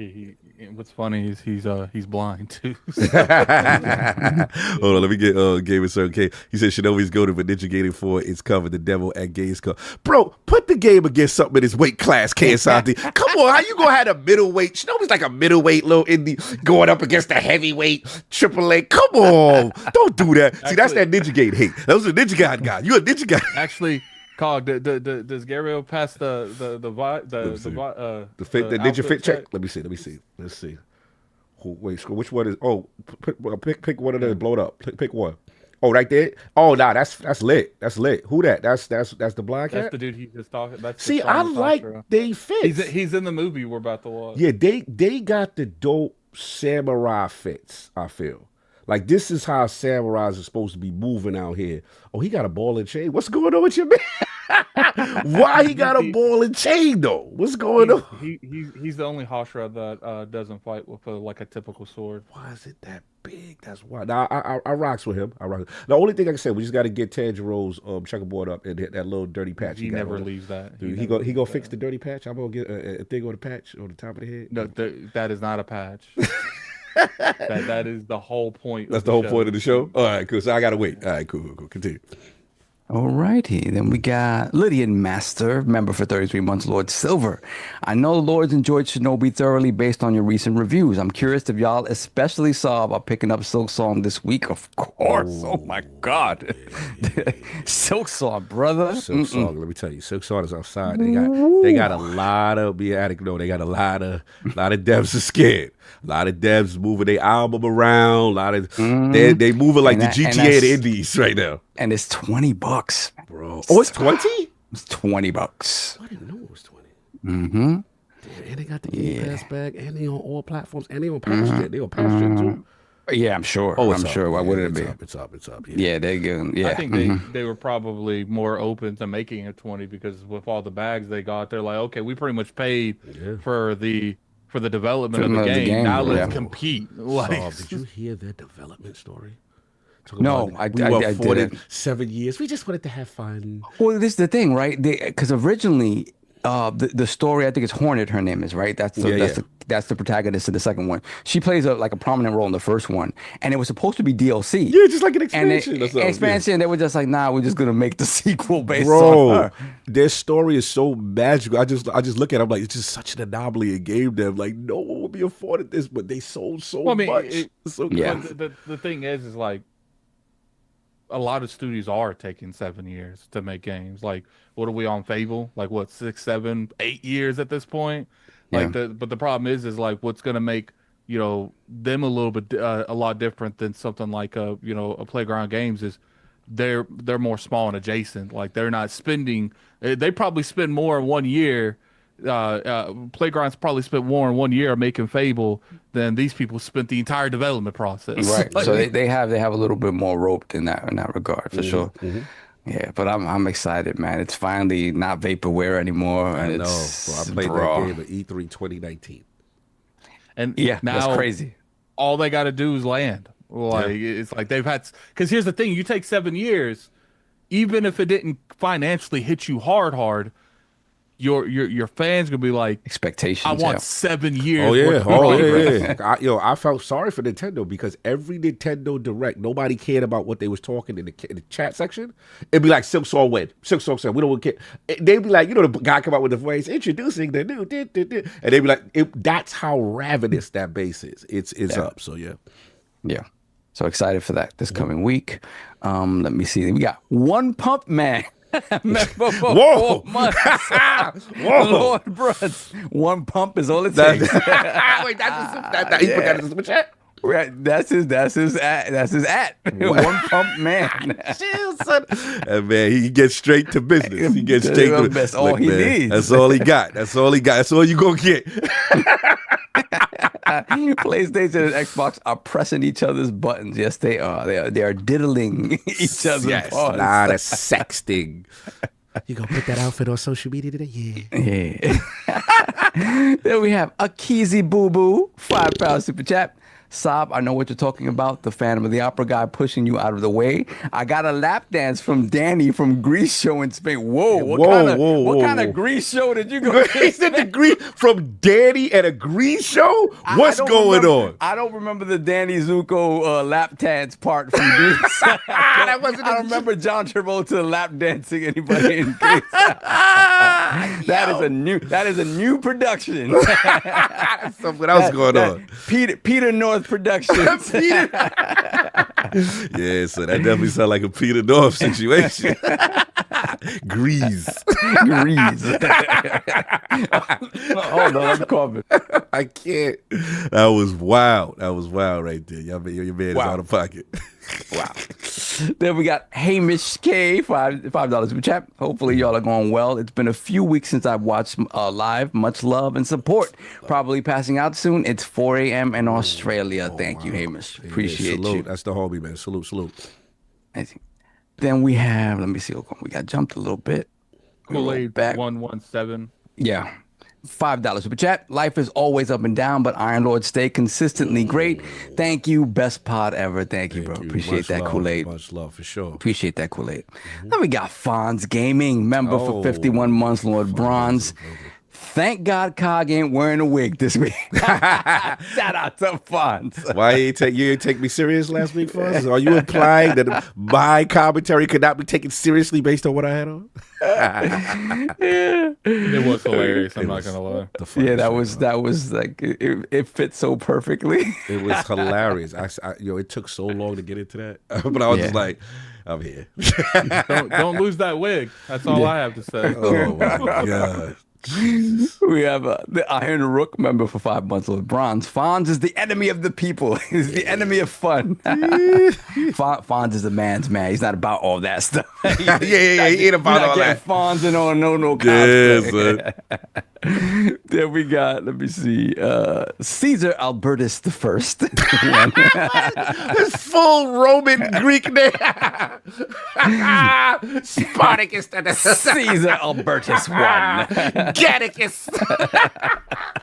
What's funny is he's blind too. Hold on, let me get Game of Certain K. He said Shinobi's goated, but Ninja Gator 4 is covered. The devil at Games Cup. Bro, put the game against something in his weight class, KSID. Come on, how you gonna have a middleweight? Shinobi's like a middleweight little indie going up against the heavyweight AAA. Come on, don't do that. See, that's that Ninja Gator hate. That was a Ninja God guy. You a Ninja guy. Actually, Cog, does Gabriel pass the Ninja Fit check? Let me see. Let's see. Wait, which one is? Oh, pick one of them. Blow it up. Pick one. Oh, right there. Oh, nah, that's lit. That's lit. Who that? That's the blind cat. That's the dude he just talking. See, I like they fits. He's in the movie we're about to watch. Yeah, they got the dope samurai fits. I feel like this is how samurais are supposed to be moving out here. Oh, he got a ball and chain. What's going on with your man? Why he got a ball and chain though? What's going on? He's the only Hashira that doesn't fight with like a typical sword. Why is it that big? That's why. Now I rocks with him. The only thing I can say, we just got to get Tanjiro's checkerboard up and hit that little dirty patch. He never leaves that. Dude, he go fix the dirty patch. I'm gonna get a thing on the patch on the top of the head. No, that is not a patch. that is the whole point. That's the whole point of the show. All right, cool. So I gotta wait. All right, cool. Continue. All righty. Then we got Lydian Master, member for 33 months, Lord Silver. I know the Lords enjoyed Shinobi thoroughly based on your recent reviews. I'm curious if y'all especially saw about picking up Silk Song this week. Of course. Oh my God. Yeah. Silk Song, brother. Silk Song, let me tell you, Silk Song is outside. They got a lot of they got a lot of devs are scared. A lot of devs moving their album around. A lot of they moving like the GTA of the Indies right now. And it's $20, bro. Oh, it's 20? It's $20. I didn't know it was 20. Mm-hmm. Damn, and they got the Game Pass bag, and they on all platforms, and they on Passion. They on Passion too. Yeah, I'm sure. Oh, I'm sure. Why wouldn't it be? It's up. Yeah, they're good. Yeah. I think they were probably more open to making it 20 because with all the bags they got, they're like, okay, we pretty much paid for the development of the game. Now let's compete. Like, did you hear their development story? No, I didn't. 7 years. We just wanted to have fun. Well, this is the thing, right? Because originally, the story, I think it's Hornet. Her name is, right. That's the protagonist of the second one. She plays a prominent role in the first one, and it was supposed to be DLC. Yeah, just like an expansion. Expansion. They were just like, nah, we're just gonna make the sequel based on her. Their story is so magical. I just look at it, I'm like, it's just such an anomaly in game dev. Like, no one would be afforded this, but they sold so much. The thing is like, a lot of studios are taking 7 years to make games. Like, what are we on Fable? Like, what, 6, 7, 8 years at this point? Like, but the problem is like, what's gonna make them a little bit a lot different than something like a Playground Games is they're more small and adjacent. Like, they're not spending. They probably spend more in 1 year. Playgrounds probably spent more in 1 year making Fable than these people spent the entire development process. Right. So they have a little bit more roped in that regard for sure. Mm-hmm. Yeah, but I'm excited, man. It's finally not vaporware anymore. I know. I played that game at E3 2019. And now that's crazy. All they got to do is land. It's like they've had. Because here's the thing: you take 7 years, even if it didn't financially hit you hard. Your fans gonna be like expectations. I want 7 years. Oh yeah. I felt sorry for Nintendo because every Nintendo Direct, nobody cared about what they was talking in the chat section. It'd be like Silk Song win. Silk Song said we don't care. They'd be like, the guy come out with the voice introducing the new, and they'd be like, that's how ravenous that base is. It's up. So yeah. So excited for that this coming week. Let me see. We got One Pump Man. For Whoa. 4 months. Whoa. Lord, bruh. One pump is all it takes. Wait, he put that in the super chat? Right, that's his at. One pump man. Chill, son. And man, he gets straight to business. He gets straight to That's all he needs. That's all he got. That's all he got. That's all you gonna get. PlayStation and Xbox are pressing each other's buttons. Yes, they are. They are diddling each other's paws. Nah, that's sexting. You gonna put that outfit on social media today? Yeah. Then we have Akizi Boo Boo, £5 super chat. Saab, I know what you're talking about. The Phantom of the Opera guy pushing you out of the way. I got a lap dance from Danny from Grease Show in Spain. Whoa, what kind of Grease show did you go to? He said the Grease from Danny at a Grease show? What's going on? I don't remember the Danny Zuko lap dance part from Grease. I don't remember John Travolta lap dancing anybody in Grease. That is a new production. That's something else going on. Peter North Productions. Yeah, so that definitely sounds like a Peter North situation. Grease. Hold on, I'm coughing. I can't. That was wild. That was wild right there. Your man is out of pocket. Wow. Then we got Hamish K, $5 super chat. Hopefully y'all are going well. It's been a few weeks since I've watched live. Much love and support. Probably passing out soon. It's 4 a.m. in Australia. Thank you, Hamish. Appreciate you. That's the homie, man. Salute. Then we have, let me see. We got jumped a little bit. Kool-Aid back. 117. Yeah. $5 super chat. Life is always up and down, but Iron Lord stay consistently great. Thank you. Best pod ever. Thank you, bro. Appreciate that, Kool-Aid. Much love, for sure. Appreciate that, Kool-Aid. Then we got Fonz Gaming, member for 51 months, Lord Bronze. Thank God Cog ain't wearing a wig this week. Shout out to Fonz. Why you ain't take me serious last week, Fonz? Are you implying that my commentary could not be taken seriously based on what I had on? It was hilarious. I'm not gonna lie. Yeah, that was like it fit so perfectly. It was hilarious. It took so long to get into that, but I was just like, I'm here. Don't lose that wig. That's all I have to say. Oh my God. Jesus. We have the Iron Rook member for 5 months with bronze. Fonz is the enemy of the people. He's the enemy of fun. Fonz is the man's man. He's not about all that stuff. He ain't about all that. Fonz and all no cosplay. Then we got, let me see, Caesar Albertus the First. His full Roman Greek name. Spartacus. Caesar Albertus I. Gaticus.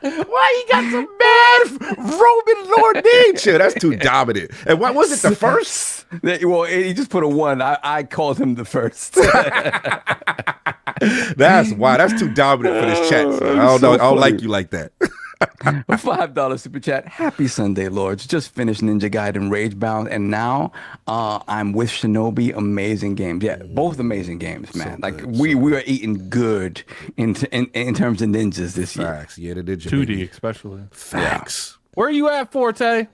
Why he got some mad Roman Lord nature? That's too dominant. And what was it, the first? Well, he just put a 1. I called him the first. That's why. That's too dominant for this chat. So I don't know. I don't like you like that. A $5 super chat. Happy Sunday, Lords. Just finished Ninja Gaiden Ragebound, and now I'm with Shinobi. Amazing games. Yeah, both amazing games, man. We are eating good in terms of ninjas this year. Facts. Yeah, the ninja. 2D baby. especially. Facts. Where are you at, Forte?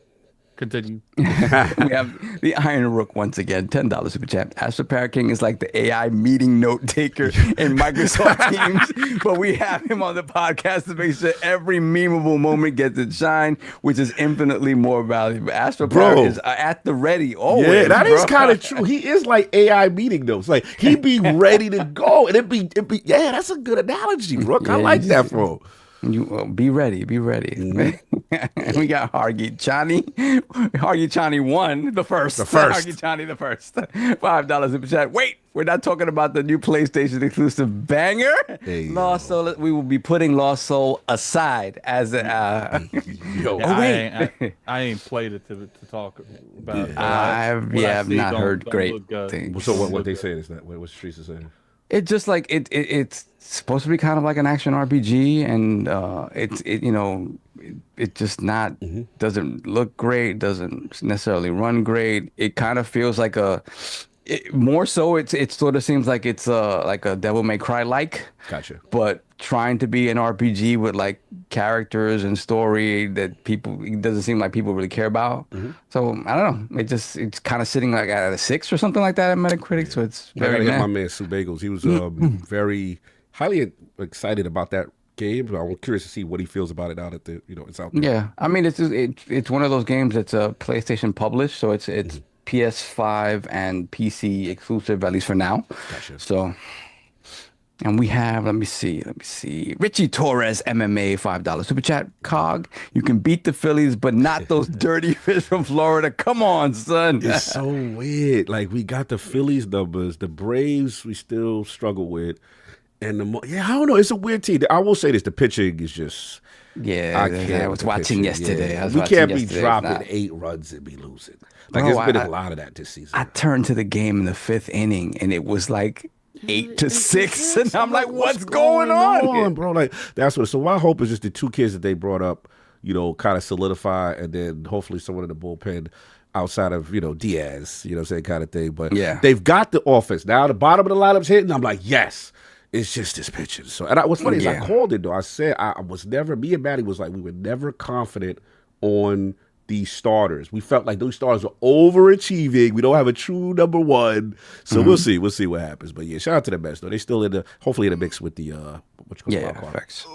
Continue. We have the Iron Rook once again, $10 super chat. Astro Parrot King is like the AI meeting note taker in Microsoft Teams, but we have him on the podcast to make sure every memeable moment gets its shine, which is infinitely more valuable. Astro Parrot is at the ready always. Yeah, that is kind of true. He is like AI meeting notes. Like he be ready to go, and it be. Yeah, that's a good analogy, Rook. I like that, bro. You be ready. Mm-hmm. We got Hargi Chani 1, the first. Hargi Chani the first. $5 super chat. Wait, we're not talking about the new PlayStation exclusive banger. Hey, Lost Soul. We will be putting Lost Soul aside as a. I ain't played it to talk about. It. I have not heard great things. So what they saying is that what Streets is saying? It's just like it's supposed to be kind of like an action RPG, and it just not doesn't look great, doesn't necessarily run great. It kind of feels like more so it sort of seems like it's like a Devil May Cry like. Gotcha. But trying to be an RPG with like characters and story that it doesn't seem like people really care about. So I don't know. It's kind of sitting like at a 6 or something like that at Metacritic. So it's I gotta very hit my man Sue Bagels. He was very highly excited about that game. I'm curious to see what he feels about it out at it's out there. Yeah, I mean it's one of those games that's PlayStation published, so it's PS5 and PC exclusive, at least for now. Gotcha. So, and we have, let me see, Richie Torres MMA $5 super chat. Cog, you can beat the Phillies, but not those dirty fish from Florida. Come on, son. It's so weird. Like, we got the Phillies numbers, the Braves we still struggle with, and I don't know. It's a weird team. I will say this: the pitching is just. I was watching yesterday. Yeah. We can't be dropping 8 runs and be losing. Like, there's been a lot of that this season. I turned to the game in the 5th inning, and it was like 8-6, and I'm like, what's going on, bro? Like, that's what. So my hope is just the 2 kids that they brought up, kind of solidify, and then hopefully someone in the bullpen outside of Diaz, saying kind of thing. But they've got the offense now. The bottom of the lineup's hitting. I'm like, yes. It's just this pitching. So, and what's funny is I called it though. I said I was never. Me and Maddie was like, we were never confident on these starters. We felt like those starters were overachieving. We don't have a true number 1. So we'll see. We'll see what happens. But yeah, shout out to the Mets though. They still hopefully in the mix with the what you call facts.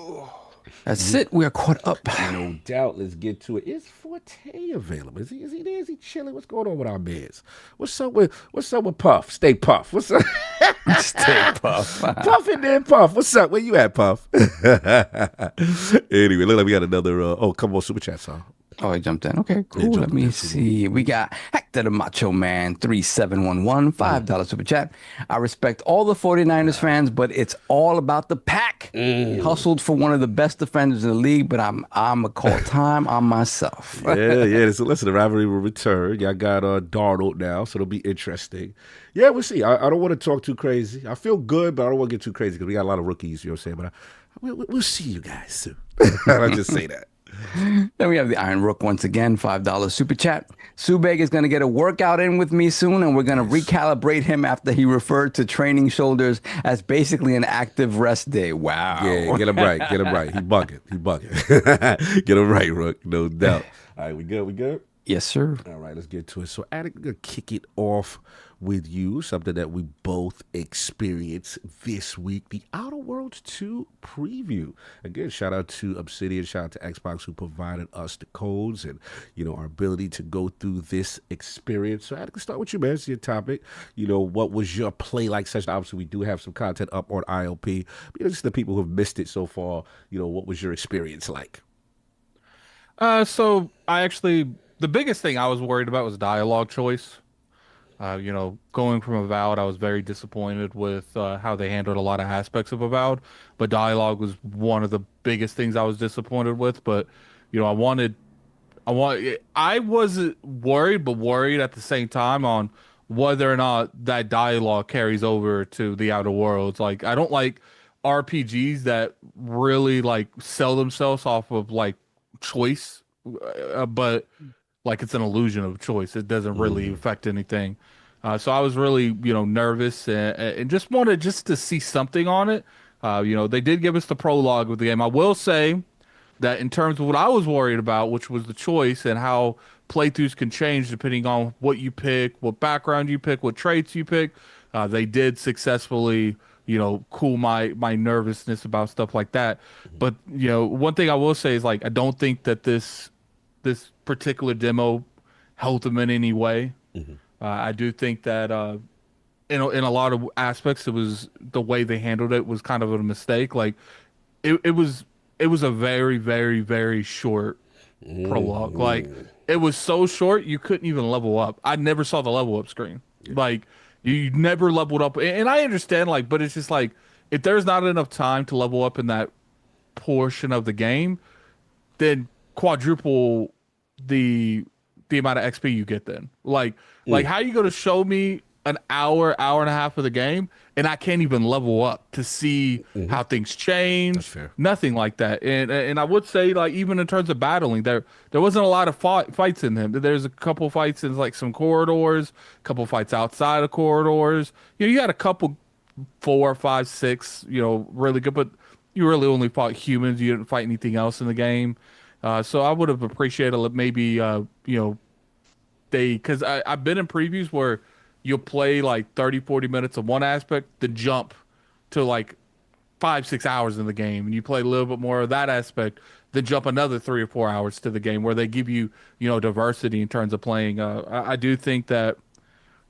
That's it. We are caught up. No doubt. Let's get to it. Is Forte available? Is he there? Is he chilling? What's going on with our mans? What's up with Puff? Stay Puff. What's up? Stay Puff. Puff in there, Puff. What's up? Where you at, Puff? Anyway, look like we got another. Come on, super chat, song. Oh, he jumped in. Okay, cool. Let me see. We got Hector the Macho Man 3711 $5 super chat. I respect all the 49ers fans, but it's all about the pack. Hustled for one of the best defenders in the league, but I'm gonna call time on myself. yeah. So listen, the rivalry will return. Y'all got Darnold now, so it'll be interesting. Yeah, we'll see. I don't want to talk too crazy. I feel good, but I don't want to get too crazy because we got a lot of rookies. You know what I'm saying? But we'll see you guys soon. I'll just say that. Then we have the Iron Rook once again, $5 super chat. Subeg is going to get a workout in with me soon, and we're going to recalibrate him after he referred to training shoulders as basically an active rest day. Wow. Yeah, get him right. He bugging. Get him right, Rook. No doubt. All right, we good? Yes, sir. All right, let's get to it. So, Attic, we're going to kick it off with you, something that we both experienced this week, the Outer Worlds 2 preview. Again, shout out to Obsidian, shout out to Xbox who provided us the codes and, our ability to go through this experience. So, Attic, let's start with you, man. It's your topic. What was your play-like session? Obviously, we do have some content up on ILP. But, just the people who have missed it so far, what was your experience like? So, the biggest thing I was worried about was dialogue choice. Going from Avowed, I was very disappointed with how they handled a lot of aspects of Avowed, but dialogue was one of the biggest things I was disappointed with. But, I wasn't worried, but worried at the same time on whether or not that dialogue carries over to the Outer Worlds. Like, I don't like RPGs that really sell themselves off of choice, but it's an illusion of choice. It doesn't really affect anything. So I was really, nervous and just wanted to see something on it. They did give us the prologue of the game. I will say that in terms of what I was worried about, which was the choice and how playthroughs can change depending on what you pick, what background you pick, what traits you pick, they did successfully, cool my nervousness about stuff like that. But, one thing I will say is I don't think that this particular demo helped them in any way. I do think that in a lot of aspects, it was the way they handled it was kind of a mistake. It was a very, very, very short prologue. It was so short you couldn't even level up. I never saw the level up screen. You never leveled up, and I understand. But it's just if there's not enough time to level up in that portion of the game, then quadruple the amount of XP you get then. How you going to show me an hour and a half of the game and I can't even level up to see how things change? That's fair. Nothing like that. And I would say even in terms of battling, there wasn't a lot of fights in him. There's a couple fights in some corridors, a couple fights outside of corridors. You had a couple 4, 5, 6, really good, but you really only fought humans. You didn't fight anything else in the game. So I would have appreciated maybe, you know, because I've been in previews where you'll play like 30, 40 minutes of one aspect, then jump to like 5-6 hours in the game, and you play a little bit more of that aspect, then jump another 3 or 4 hours to the game, where they give you, you know, diversity in terms of playing. I do think that,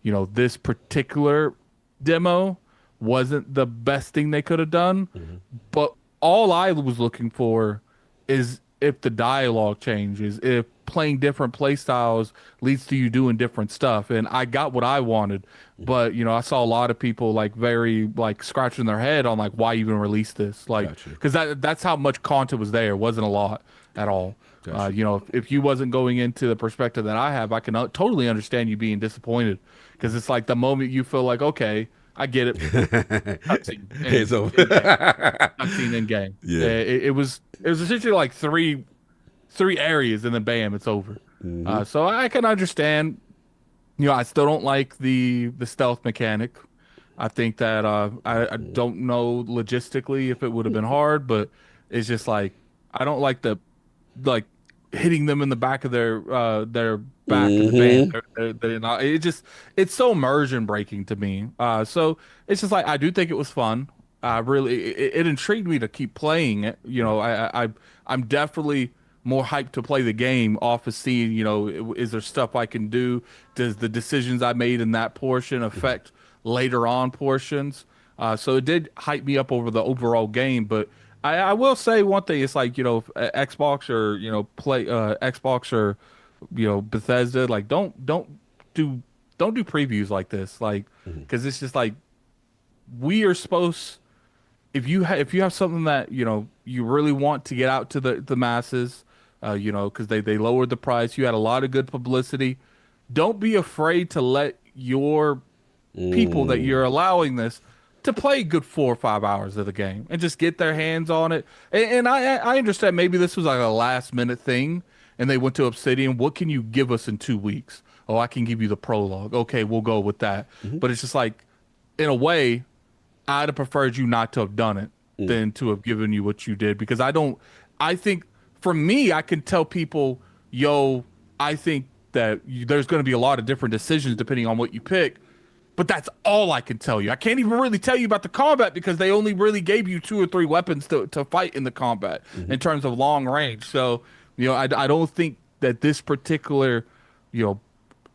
you know, this particular demo wasn't the best thing they could have done, but all I was looking for is if the dialogue changes, if playing different play styles leads to you doing different stuff. And I got what I wanted, but, you know, I saw a lot of people like very like scratching their head on like, why even release this? Like, because that's how much content was there. It wasn't a lot at all. You know, if you wasn't going into the perspective that I have, I can totally understand you being disappointed, because it's like the moment you feel like, okay, I get it. It's over. Cutscene in game. Yeah, it was essentially like three areas, and then bam, it's over. So I can understand. You know, I still don't like the stealth mechanic. I think that I don't know logistically if it would have been hard, but it's just like I don't like the hitting them in the back of their back of the band. They're not, it's so immersion breaking to me. So it's just like, I do think it was fun. Really, it intrigued me to keep playing it. You know, I'm definitely more hyped to play the game off of seeing, you know, is there stuff I can do? Does the decisions I made in that portion affect later on portions? So it did hype me up over the overall game, but I will say one thing. It's like, you know, Xbox or, you know, Xbox or, you know, Bethesda, like don't do previews like this, like, because it's just like, we are supposed, if you have something that, you know, you really want to get out to the masses, you know, because they lowered the price, you had a lot of good publicity. Don't be afraid to let your people that you're allowing this to play a good 4 or 5 hours of the game and just get their hands on it. And I understand maybe this was like a last minute thing and they went to Obsidian. What can you give us in 2 weeks? Oh, I can give you the prologue. Okay, we'll go with that. But it's just like, in a way, I'd have preferred you not to have done it than to have given you what you did, because I think for me, I can tell people, yo, I think that there's going to be a lot of different decisions depending on what you pick. But that's all I can tell you. I can't even really tell you about the combat, because they only really gave you 2 or 3 weapons to fight in the combat in terms of long range. So, you know, I don't think that this particular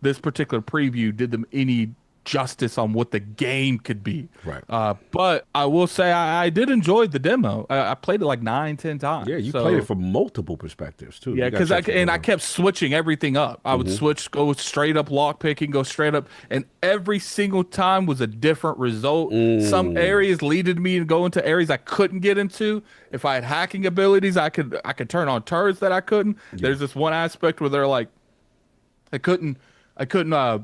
preview did them any justice on what the game could be. Right. But I will say I did enjoy the demo. I played it like 9-10 times. Yeah, you played it from multiple perspectives too. Yeah, because I kept switching everything up. I would go straight up lock picking, go straight up, and every single time was a different result. Some areas leaded me to go into areas I couldn't get into. If I had hacking abilities, I could turn on turrets that I couldn't. Yeah. There's this one aspect where they're like, I couldn't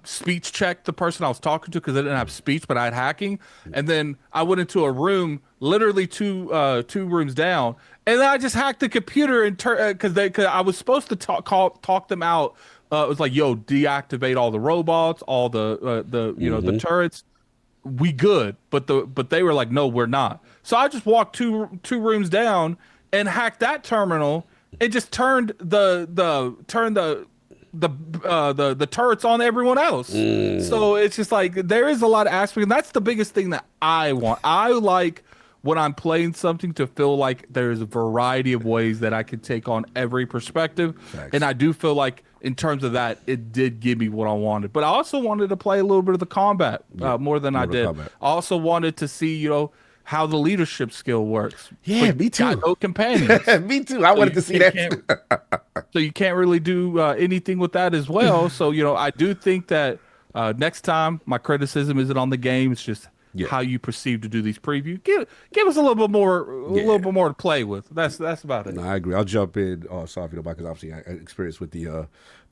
speech check the person I was talking to because I didn't have speech, but I had hacking. And then I went into a room, literally two rooms down, and then I just hacked the computer and because I was supposed to talk them out. It was like, yo, deactivate all the robots, all the you know, the turrets. We good, but they were like, no, we're not. So I just walked two rooms down and hacked that terminal and just turned the turrets on everyone else. So it's just like, there is a lot of aspects, and that's the biggest thing that I want. I like when I'm playing something to feel like there's a variety of ways that I can take on every perspective. Thanks. And I do feel like in terms of that, it did give me what I wanted. But I also wanted to play a little bit of the combat more than I did. I also wanted to see, you know, how the leadership skill works. Yeah, but me too. Got no companions. Me too. I wanted to see that. So you can't really do anything with that as well. So, you know, I do think that next time my criticism isn't on the game. It's just how you perceive to do these previews. Give us a little bit more to play with. That's about it. No, I agree. I'll jump in. Sorry if you don't mind, because obviously I experienced with the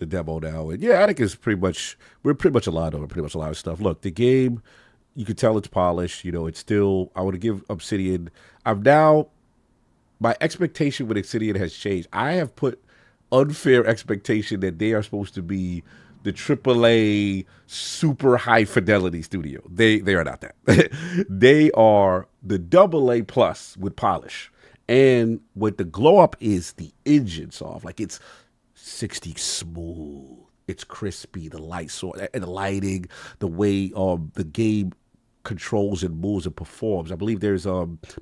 demo now, and I think we're pretty much aligned on pretty much a lot of stuff. Look, the game, you can tell it's polished. You know, it's still. I want to give Obsidian. My expectation with Obsidian has changed. I have put unfair expectation that they are supposed to be the AAA super high fidelity studio. They are not that. They are the AA plus with polish. And what the glow up is the engine soft. Like it's 60 smooth. It's crispy. The light and the lighting, the way the game controls and moves and performs. I believe there's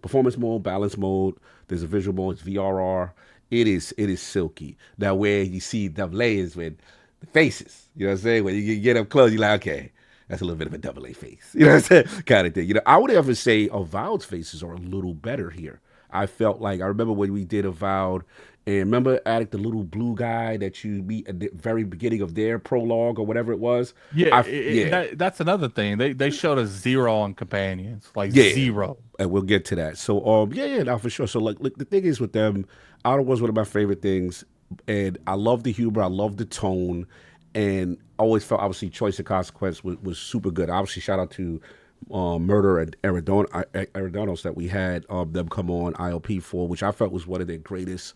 performance mode, balance mode. There's a visual mode. It's VRR. It is silky. Now where you see the layers with the faces, you know what I'm saying? When you get up close, you're like, okay, that's a little bit of a double A face. You know what I'm saying? Kind of thing. You know, I would ever say Avowed's faces are a little better here. I felt like, I remember when we did Avowed, and remember Attic, the little blue guy that you meet at the very beginning of their prologue or whatever it was? Yeah, that's another thing. They showed us 0 on companions, like 0. And we'll get to that. So, no, for sure. So, like, look, the thing is with them, Outer was one of my favorite things, and I love the humor, I love the tone, and I always felt, obviously, Choice and Consequence was super good. Obviously, shout out to Murder and Eridanos that we had them come on ILP for, which I felt was one of their greatest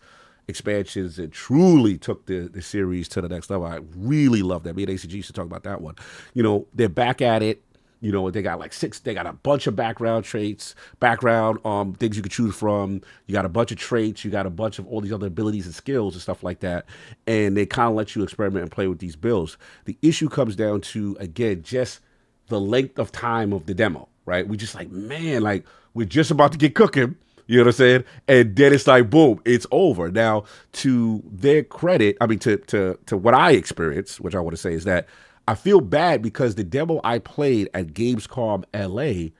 expansions that truly took the series to the next level. I really love that. Me and ACG used to talk about that one. You know, they're back at it. You know, they got like they got a bunch of background things you could choose from. You got a bunch of traits. You got a bunch of all these other abilities and skills and stuff like that. And they kind of let you experiment and play with these builds. The issue comes down to, again, just the length of time of the demo, right? We just like, man, like we're just about to get cooking. You know what I'm saying? And then it's like, boom, it's over. Now, to their credit, I mean, to what I experienced, which I want to say is that I feel bad because the demo I played at Gamescom LA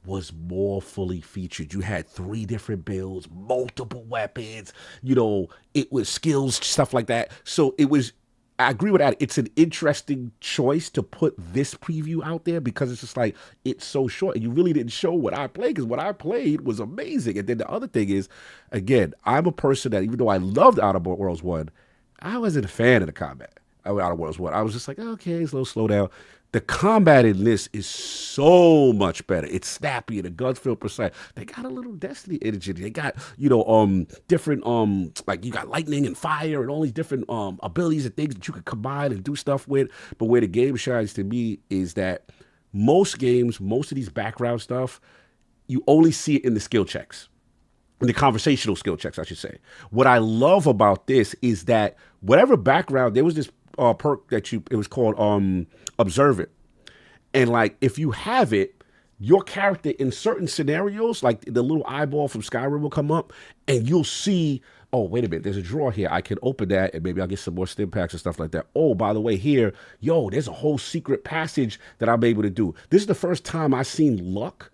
was more fully featured. You had 3 different builds, multiple weapons, you know, it was skills, stuff like that. So it was, I agree with that. It's an interesting choice to put this preview out there because it's just like, it's so short. And you really didn't show what I played because what I played was amazing. And then the other thing is, again, I'm a person that even though I loved Outer Worlds 1, I wasn't a fan of the combat. Outer Worlds 1. I was just like, okay, it's a little slow down. The combat in this is so much better. It's snappy and the guns feel precise. They got a little Destiny energy. They got, you know, different, like you got lightning and fire and all these different abilities and things that you can combine and do stuff with. But where the game shines to me is that most games, most of these background stuff, you only see it in the skill checks. In the conversational skill checks, I should say. What I love about this is that whatever background, there was this perk that it was called Observe It. And like, if you have it, your character in certain scenarios, like the little eyeball from Skyrim will come up and you'll see, oh, wait a minute, there's a drawer here. I can open that and maybe I'll get some more stim packs and stuff like that. Oh, by the way, here, yo, there's a whole secret passage that I'm able to do. This is the first time I've seen luck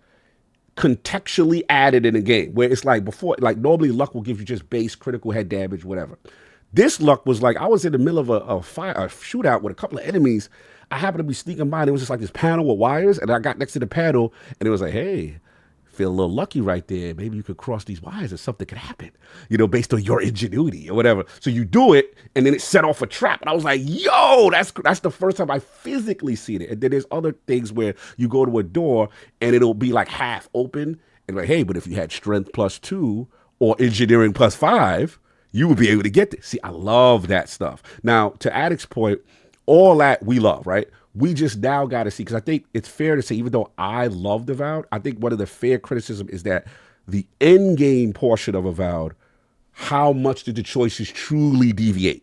contextually added in a game where it's like before, like normally luck will give you just base critical head damage, whatever. This luck was like, I was in the middle of a shootout with a couple of enemies. I happened to be sneaking by and it was just like this panel with wires and I got next to the panel and it was like, hey, feel a little lucky right there. Maybe you could cross these wires and something could happen, you know, based on your ingenuity or whatever. So you do it and then it set off a trap. And I was like, yo, that's the first time I physically seen it. And then there's other things where you go to a door and it'll be like half open and like, hey, but if you had strength +2 or engineering +5, you would be able to get this. See, I love that stuff. Now, to Addict's point, all that we love, right? We just now got to see, because I think it's fair to say, even though I loved Avowed, I think one of the fair criticism is that the end game portion of Avowed, how much did the choices truly deviate?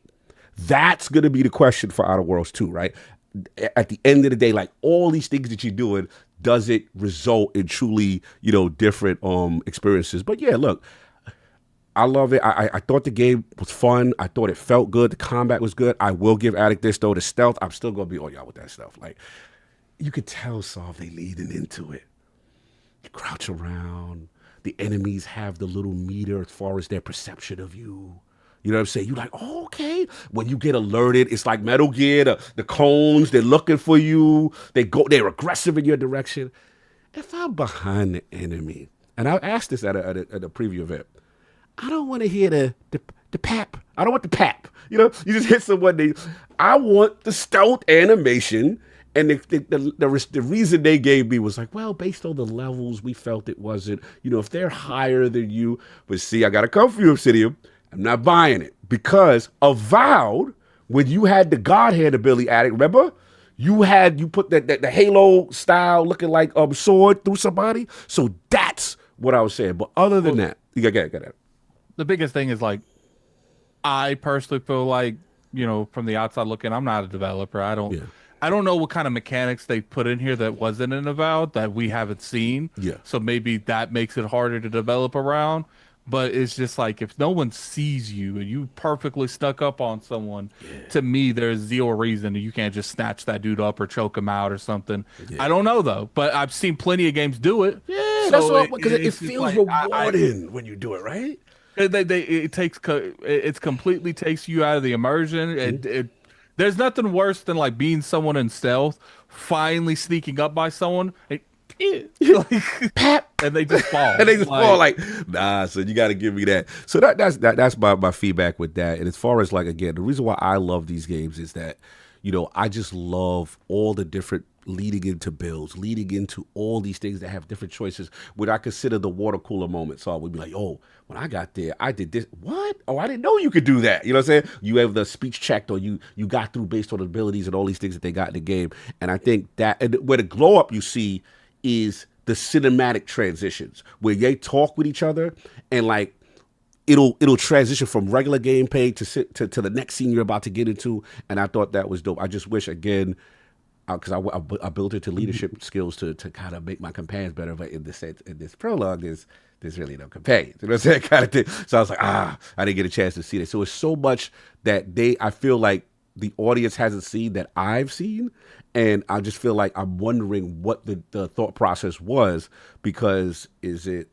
That's going to be the question for Outer Worlds 2, right? At the end of the day, like all these things that you're doing, does it result in truly, you know, different experiences? But yeah, look, I love it. I thought the game was fun. I thought it felt good. The combat was good. I will give Addict this, though. The stealth, I'm still going to be on y'all with that stuff. Like, you could tell, Solve, they leading into it. You crouch around. The enemies have the little meter as far as their perception of you. You know what I'm saying? You're like, oh, okay. When you get alerted, it's like Metal Gear, the cones, they're looking for you. They're aggressive in your direction. If I'm behind the enemy, and I asked this at a preview event, I don't want to hear the pap. I don't want the pap. You know, you just hit someone. I want the stealth animation. And the reason they gave me was like, well, based on the levels, we felt it wasn't. You know, if they're higher than you. But see, I got to come for you, Obsidian. I'm not buying it. Because Avowed, when you had the Godhead ability Addict, remember? You put the Halo style looking like sword through somebody. So that's what I was saying. But other than that, you got it. the biggest thing is like, I personally feel like, from the outside looking, I'm not a developer. I don't know what kind of mechanics they put in here that wasn't in Avowed that we haven't seen. Yeah. So maybe that makes it harder to develop around. But it's just like, if no one sees you and you perfectly stuck up on someone, to me, there's zero reason you can't just snatch that dude up or choke him out or something. Yeah. I don't know, though, but I've seen plenty of games do it. Yeah, so that's all, because it feels like, rewarding when you do it, right? It completely takes you out of the immersion. There's nothing worse than like being someone in stealth, finally sneaking up by someone, like, Pap, and they just fall. And they just fall like, nah, so you got to give me that. So that's my feedback with that. And as far as like, again, the reason why I love these games is that, I just love all the different leading into builds, leading into all these things that have different choices. When I consider the water cooler moment, so I would be like, oh, when I got there, I did this. What? Oh, I didn't know you could do that. You know what I'm saying? You have the speech checked, or you got through based on the abilities and all these things that they got in the game. And I think that, and where the glow up you see is the cinematic transitions where they talk with each other, and like it'll transition from regular gameplay to the next scene you're about to get into. And I thought that was dope. I just wish, again, because I built it to leadership skills to kind of make my companions better, but in this prologue, there's really no companions. You know what I'm saying? Kind of thing. So I was like, I didn't get a chance to see that. So it's so much that I feel like the audience hasn't seen that I've seen. And I just feel like I'm wondering what the thought process was, because is it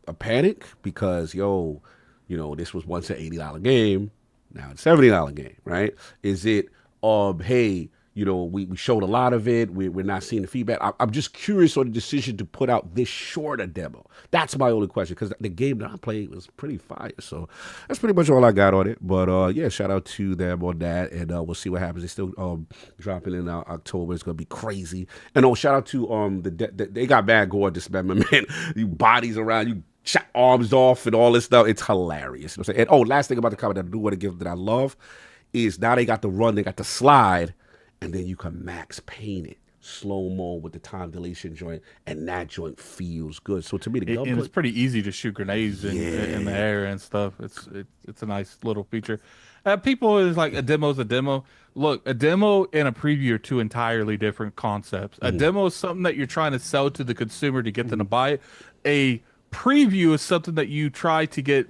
a panic? Because, this was once an $80 game, now it's a $70 game, right? Is it, hey, we showed a lot of it, we're not seeing the feedback. I'm just curious on the decision to put out this shorter demo. That's my only question, because the game that I played was pretty fire. So that's pretty much all I got on it. But yeah, shout out to them on that, and we'll see what happens. They're still dropping in October. It's gonna be crazy. And shout out to they got bad gore dismemberment, man. You bodies around, you chop arms off and all this stuff. It's hilarious. You know what I'm saying? And last thing about the comment that I do want to give that I love is now they got the run, they got the slide. And then you can max paint it, slow-mo with the time dilation joint, and that joint feels good. So to me, and it's pretty easy to shoot grenades in the air and stuff. It's a nice little feature. People is like, a demo's a demo. Look, a demo and a preview are two entirely different concepts. A demo is something that you're trying to sell to the consumer to get them to buy it. A preview is something that you try to get,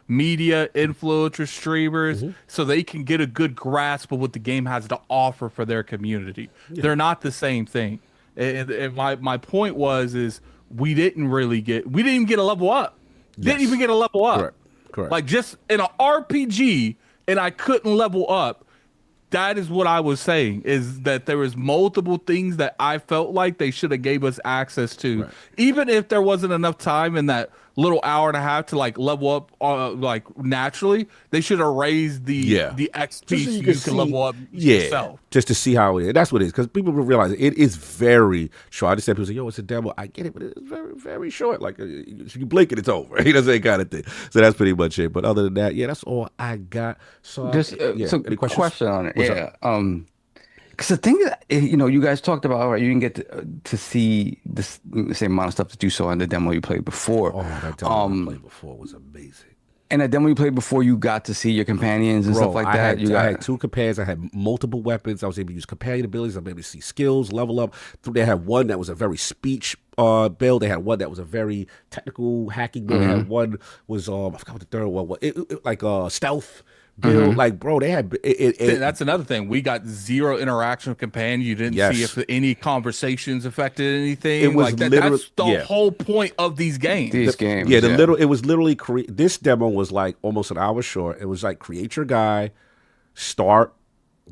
media, influencers, streamers, so they can get a good grasp of what the game has to offer for their community. Yeah. They're not the same thing. And my point is we didn't even get a level up. Yes. Didn't even get a level up. Correct. Like, just in an RPG, and I couldn't level up. That is what I was saying, is that there was multiple things that I felt like they should have gave us access to. Right. Even if there wasn't enough time in that little hour and a half to like level up like naturally, they should have raised the XP so you can level up yourself. Just to see how it is. That's what it is, because people will realize it is very short. I just said, people say, yo, it's a demo. I get it, but it's very, very short. Like, you blink and it's over. You know, that kind of thing. So that's pretty much it. But other than that, that's all I got. So just so any question on it. Because the thing that, you guys talked about, all right, you didn't get to see the same amount of stuff that you saw in the demo you played before. Oh, that demo I played before was amazing. And the demo you played before, you got to see your companions and stuff like that. I had two companions. I had multiple weapons. I was able to use companion abilities. I was able to see skills, level up. They had one that was a very speech build. They had one that was a very technical hacking build. They had one was, I forgot what the third one was. Like stealth build. Like, bro, they had that's another thing. We got zero interaction with companion. You didn't see if any conversations affected anything. It was like that's the whole point of these games. It was literally this demo was like almost an hour short. It was like, create your guy, start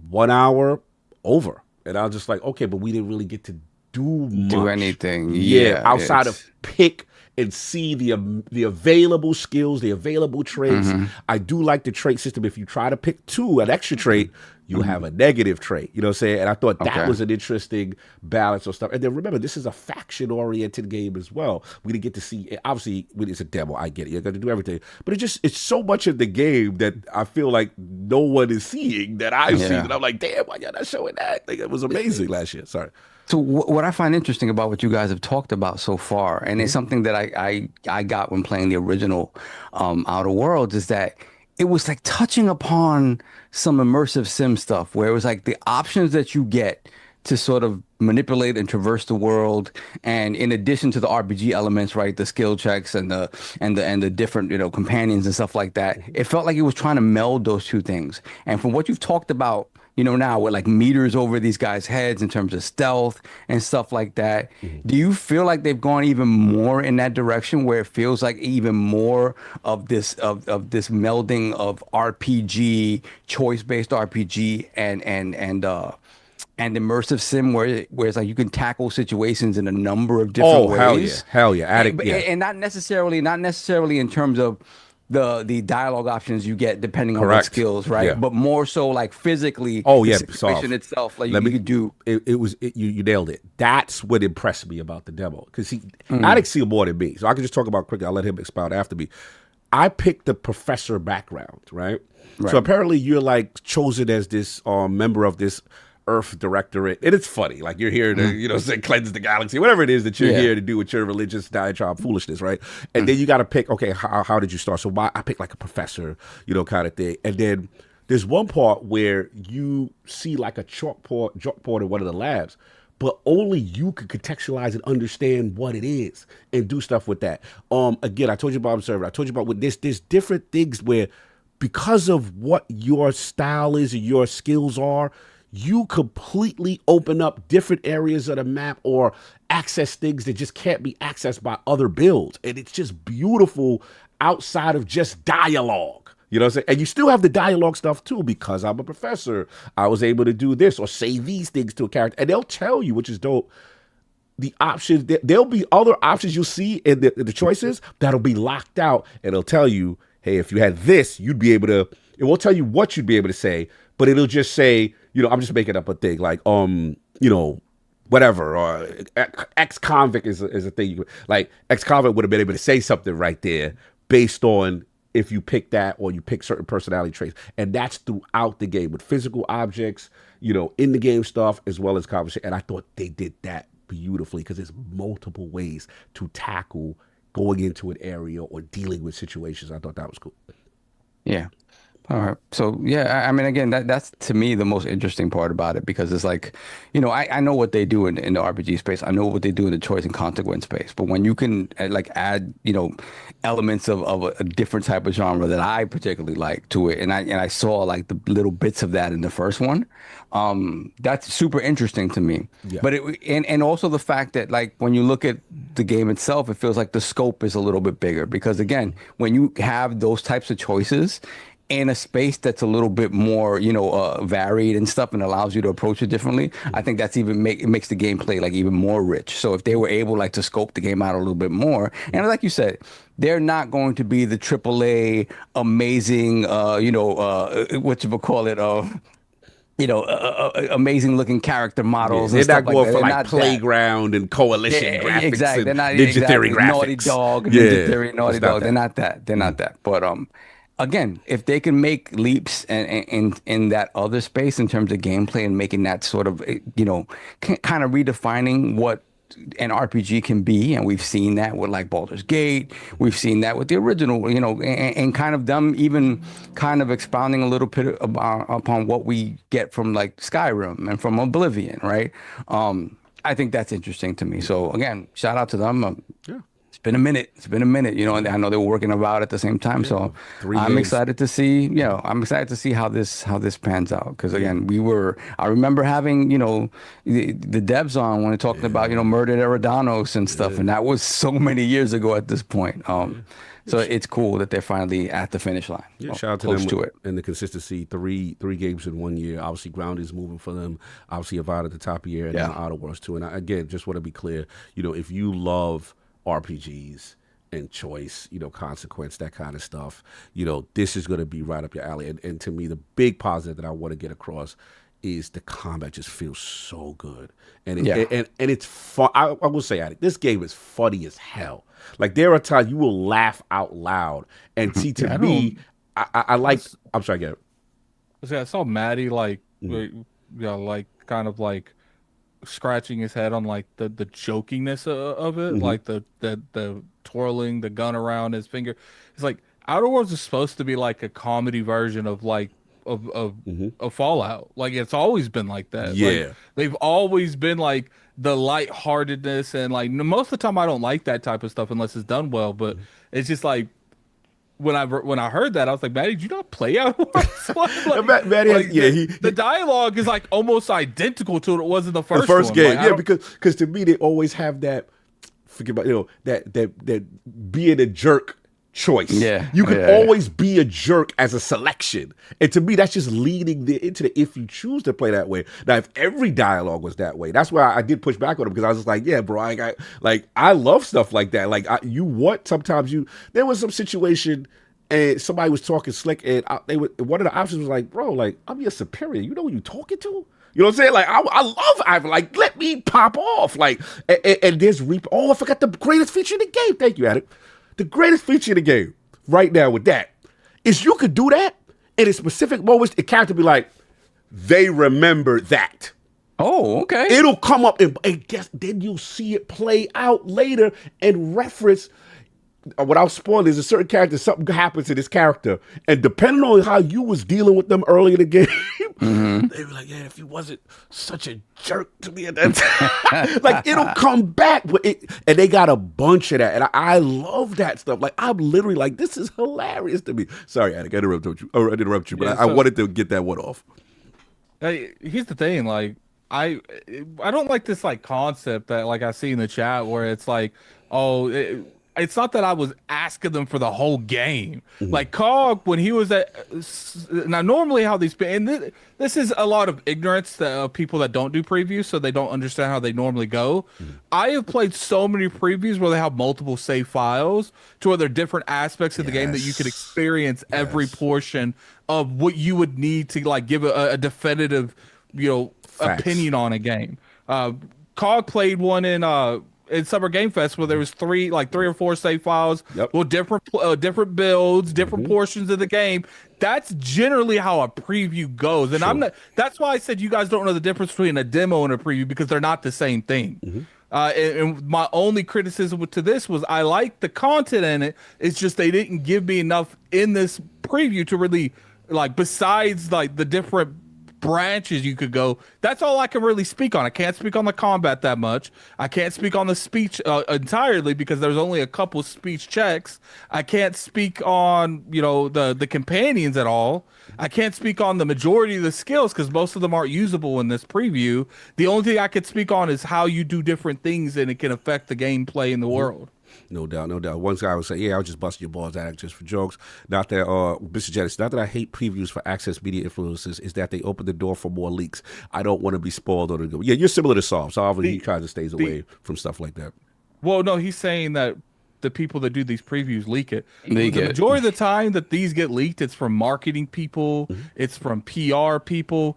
1 hour, over. And I was just like, okay, but we didn't really get to do anything. Outside of pick and see the available skills, the available traits. I do like the trait system. If you try to pick an extra trait, you have a negative trait. You know what I'm saying? And I thought that was an interesting balance of stuff. And then remember, this is a faction-oriented game as well. We didn't get to see, obviously, when it's a demo, I get it. You're going to do everything. But it's so much of the game that I feel like no one is seeing that I've seen. And I'm like, damn, why y'all not showing that? Like, it was amazing last year. Sorry. So what I find interesting about what you guys have talked about so far, and it's something that I got when playing the original Outer Worlds, is that it was like touching upon some immersive sim stuff where it was like the options that you get to sort of manipulate and traverse the world, and in addition to the RPG elements, right, the skill checks and the different, you know, companions and stuff like that, it felt like it was trying to meld those two things. And from what you've talked about, you know, now with like meters over these guys' heads in terms of stealth and stuff like that, do you feel like they've gone even more in that direction where it feels like even more of this of this melding of RPG, choice-based RPG and immersive sim where it's like you can tackle situations in a number of different ways? Hell yeah. And not necessarily in terms of the dialogue options you get depending on what skills, right? But more so like physically, the situation itself, like you could do. You nailed it. That's what impressed me about the demo, because I didn't see him more than me, so I can just talk about quickly. I'll let him expound after me. I picked the professor background, right? So apparently you're like chosen as this member of this Earth Directorate, and it's funny, like you're here to, you know, say cleanse the galaxy, whatever it is that you're here to do with your religious diatribe foolishness, right? And then you got to pick, okay, how did you start? So I picked like a professor, you know, kind of thing. And then there's one part where you see like a chalkboard in one of the labs, but only you can contextualize and understand what it is and do stuff with that. Again, I told you about observer. I told you about what there's different things where, because of what your style is and your skills are, you completely open up different areas of the map or access things that just can't be accessed by other builds. And it's just beautiful outside of just dialogue. You know what I'm saying? And you still have the dialogue stuff too, because I'm a professor. I was able to do this or say these things to a character. And they'll tell you, which is dope, the options. There'll be other options you'll see in the choices that'll be locked out. And it'll tell you, hey, if you had this, you'd be able to, it won't tell you what you'd be able to say, but it'll just say, you know, I'm just making up a thing like, you know, whatever, or ex-convict is a thing. Like ex-convict would have been able to say something right there based on if you pick that or you pick certain personality traits. And that's throughout the game with physical objects, you know, in the game stuff as well as conversation. And I thought they did that beautifully because there's multiple ways to tackle going into an area or dealing with situations. I thought that was cool. Yeah. All right. So, yeah, I mean, again, that's to me the most interesting part about it, because it's like, you know, I know what they do in the RPG space. I know what they do in the choice and consequence space. But when you can like add, you know, elements of a different type of genre that I particularly like to it, and I saw like the little bits of that in the first one, that's super interesting to me. Yeah. But and also the fact that like when you look at the game itself, it feels like the scope is a little bit bigger, because again, when you have those types of choices in a space that's a little bit more, you know, varied and stuff, and allows you to approach it differently, I think that's it makes the gameplay like even more rich. So if they were able like to scope the game out a little bit more, and like you said, they're not going to be the AAA amazing, you know, what you call it, you know, amazing looking character models. They're and stuff not going like for like Playground and Coalition graphics. Exactly. And They're not Ninja Theory graphics. Naughty Dog. Ninja Theory, Naughty Dog. They're not that. They're not that. But again, if they can make leaps in that other space in terms of gameplay and making that sort of, you know, kind of redefining what an RPG can be, and we've seen that with like Baldur's Gate, we've seen that with the original, you know, and kind of them even kind of expounding a little bit upon what we get from like Skyrim and from Oblivion, right? I think that's interesting to me. So again, shout out to them. It's been a minute, you know, and I know they were working about it at the same time. So I'm excited to see, you know, how this pans out. Because again, I remember having, you know, the devs on when they're talking about, you know, Murdered Eridanos and stuff. And that was so many years ago at this point. So it's cool that they're finally at the finish line. Yeah, shout out to them and the consistency. Three games in 1 year. Obviously, Ground is moving for them. Obviously, Avowed at the top of the year, and now Outer Worlds too. And again, just want to be clear, you know, if you love RPGs and choice, consequence, that kind of stuff. This is going to be right up your alley. And to me, the big positive that I want to get across is the combat just feels so good. And it's fun. I will say, Addict, this game is funny as hell. Like, there are times you will laugh out loud. And see, to me, I like, I'm sorry, get it. I saw Maddie kind of like scratching his head on like the jokiness of it, like the twirling the gun around his finger. It's like Outer Worlds is supposed to be like a comedy version of like of Fallout. Like, it's always been like that. Yeah, like, they've always been like the lightheartedness, and like most of the time I don't like that type of stuff unless it's done well. But it's just like, when I heard that, I was like, Maddie, did you not play Outer Worlds? The dialogue is like almost identical to what it was in the first game. Like, because to me, they always have that, forget about, that being a jerk choice. Yeah, you can always be a jerk as a selection, and to me, that's just leading into the if you choose to play that way. Now, if every dialogue was that way, that's why I did push back on it, because I was just like, yeah, bro, I love stuff like that. Like, there was some situation and somebody was talking slick, and one of the options was like, bro, like, I'm your superior. You know who you talking to? You know what I'm saying? Like, I love Ivan. Like, let me pop off. Like, and there's Reaper. Oh, I forgot the greatest feature in the game. Thank you, Adam. The greatest feature in the game right now with that is you could do that in a specific moments. The character be like, they remember that. Oh, okay. It'll come up and guess, then you'll see it play out later and reference. Without spoiling, there's a certain character, something happens to this character, and depending on how you was dealing with them early in the game, they were like, yeah, if you wasn't such a jerk to me at that time, like, it'll come back. And they got a bunch of that, and I love that stuff. Like, I'm literally like, this is hilarious to me. Sorry, Attic, I interrupt you, but I wanted to get that one off. Here's the thing, like, I don't like this like concept that like I see in the chat where it's like, it's not that I was asking them for the whole game. Like, Cog, when he was now normally how these, and this is a lot of ignorance of people that don't do previews, so they don't understand how they normally go. I have played so many previews where they have multiple save files to where there are different aspects of the game that you could experience every portion of what you would need to like give a definitive, opinion on a game. Cog played one in Summer Game Fest where there was three or four save files with different builds, different portions of the game. That's generally how a preview goes, and that's why I said you guys don't know the difference between a demo and a preview, because they're not the same thing. And my only criticism to this was I like the content in it. It's just they didn't give me enough in this preview to really like, besides like the different branches you could go. That's all I can really speak on. I can't speak on the combat that much. I can't speak on the speech entirely because there's only a couple speech checks. I can't speak on the companions at all. I can't speak on the majority of the skills because most of them aren't usable in this preview. The only thing I could speak on is how you do different things and it can affect the gameplay in the world. No doubt, no doubt. One guy would say, yeah, I'll just bust your balls out just for jokes. Not that, Mr. Jennings, not that I hate previews for Access Media influencers, is that they open the door for more leaks. I don't want to be spoiled on it. Yeah, you're similar to Saul. So obviously he tries to stay away from stuff like that. Well, no, he's saying that the people that do these previews leak it. The majority of the time that these get leaked, it's from marketing people, it's from PR people.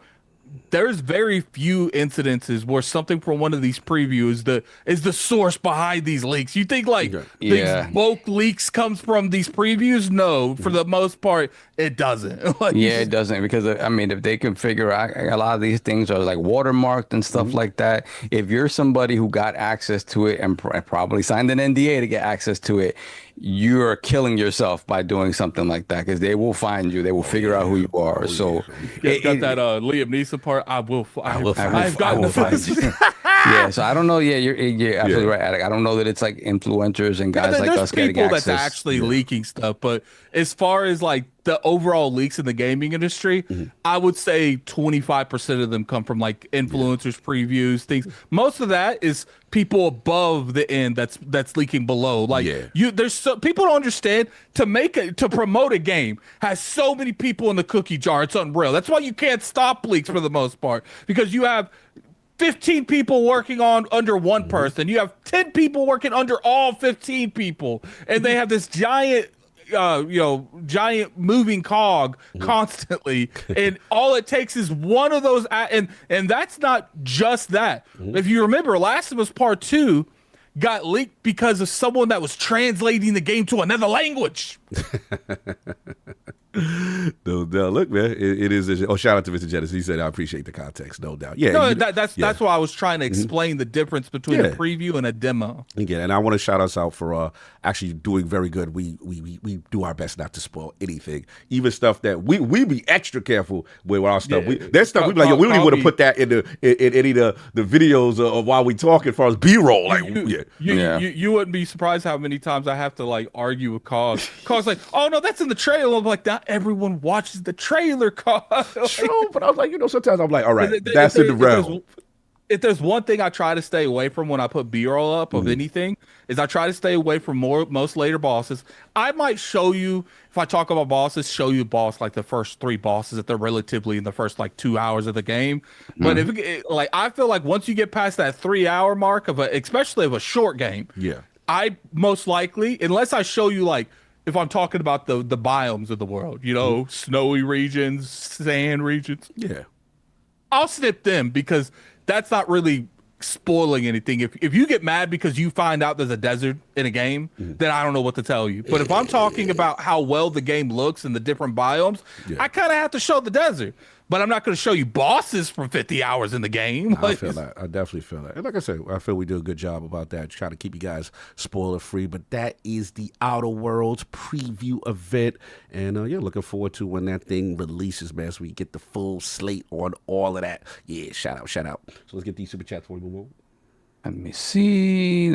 There's very few incidences where something from one of these previews is the source behind these leaks. You think like these bulk leaks comes from these previews? No, for the most part, it doesn't. It doesn't, because I mean, if they can figure out a lot of these things are like watermarked and stuff like that. If you're somebody who got access to it and probably signed an NDA to get access to it, you're killing yourself by doing something like that, because they will find you. They will figure out who you are. So got that Liam Neeson part. I've gotten the find you. Yeah, so I don't know. Yeah, you're absolutely right, Attic. I don't know that it's like influencers and guys like us getting access. That's actually leaking stuff, but as far as like the overall leaks in the gaming industry, I would say 25% of them come from like influencers, previews, things. Most of that is people above the end that's leaking below. Like people don't understand to promote a game has so many people in the cookie jar. It's unreal. That's why you can't stop leaks for the most part, because you have 15 people working on under one person. You have 10 people working under all 15 people, and they have this giant giant moving cog constantly, and all it takes is one of those, and that's not just that. If you remember, Last of Us Part 2 got leaked because of someone that was translating the game to another language. No doubt. Look, man, it is. Shout out to Mr. Genesis. He said, "I appreciate the context." No doubt. Yeah. No, that's why I was trying to explain the difference between a preview and a demo. Again, and I want to shout us out for actually doing very good. We do our best not to spoil anything, even stuff that we be extra careful with our stuff. There's stuff we be like, we don't even want to put that in any of the videos of while we talk as far as B-roll. Like, you wouldn't be surprised how many times I have to like argue with Cause. Cause like, oh no, that's in the trailer. I'm like, not everyone watches the trailer. Cause like, true, but I was like, sometimes I'm like, all right, that's in the realm. If there's one thing I try to stay away from when I put B-roll up of anything, is I try to stay away from most later bosses. I might show you, if I talk about bosses, show you boss like the first 3 bosses if they're relatively in the first like 2 hours of the game. But if like, I feel like once you get past that 3-hour mark especially of a short game, I most likely, unless I show you like, if I'm talking about the biomes of the world, snowy regions, sand regions, I'll skip them because that's not really spoiling anything. If you get mad because you find out there's a desert in a game, then I don't know what to tell you. But if I'm talking about how well the game looks and the different biomes, I kind of have to show the desert. But I'm not going to show you bosses from 50 hours in the game. I feel that. I definitely feel that. And like I said, I feel we do a good job about that, trying to keep you guys spoiler free. But that is the Outer Worlds preview event. And looking forward to when that thing releases, man, so we get the full slate on all of that. Yeah, shout out. So let's get these super chats before we move on. Let me see.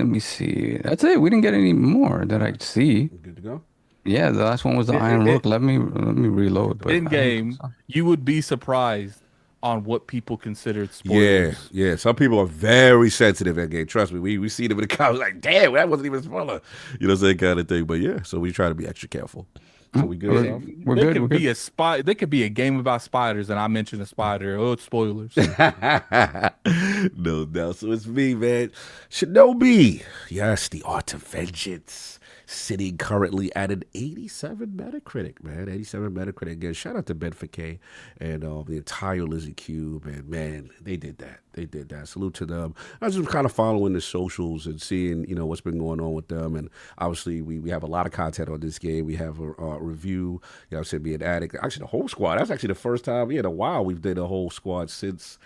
That's it. We didn't get any more that I see. Good to go? Yeah, the last one was the Iron Rook. Let me reload. But in game, you would be surprised on what people considered spoilers. Yeah. Some people are very sensitive in game. Trust me, we see them in the comments like, damn, that wasn't even a spoiler. That kind of thing. But yeah, so we try to be extra careful. So we good. There could be a spy. There could be a game about spiders, and I mentioned a spider. Oh, it's spoilers. No doubt. So it's me, man. Shinobi. Yes, the Art of Vengeance. Sitting currently at an 87 Metacritic, man. 87 Metacritic. Again, shout out to Ben for K and the entire Lizzie Cube. And man, they did that. Salute to them. I was just kind of following the socials and seeing, what's been going on with them. And obviously, we have a lot of content on this game. We have a review. I said, be an addict. Actually, the whole squad. That's actually the first time in a while we've did a whole squad since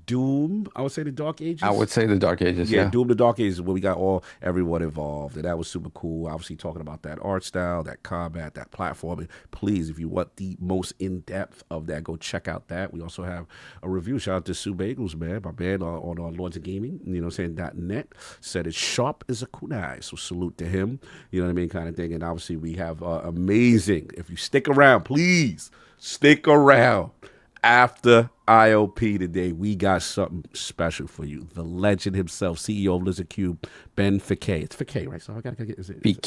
Doom, I would say the Dark Ages. I would say the Dark Ages, yeah. Doom, the Dark Ages, where we got everyone involved, and that was super cool. Obviously, talking about that art style, that combat, that platforming. Please, if you want the most in-depth of that, go check out that. We also have a review. Shout out to Sue Bagels, man, my man on Lords of Gaming, .net, said it's sharp as a kunai, so salute to him, you know what I mean, kind of thing. And obviously, we have amazing, if you stick around, please, stick around. After ILP today, we got something special for you. The legend himself, CEO of Lizard Cube, Ben Fike. It's Fike, right? So I gotta get is it Fike.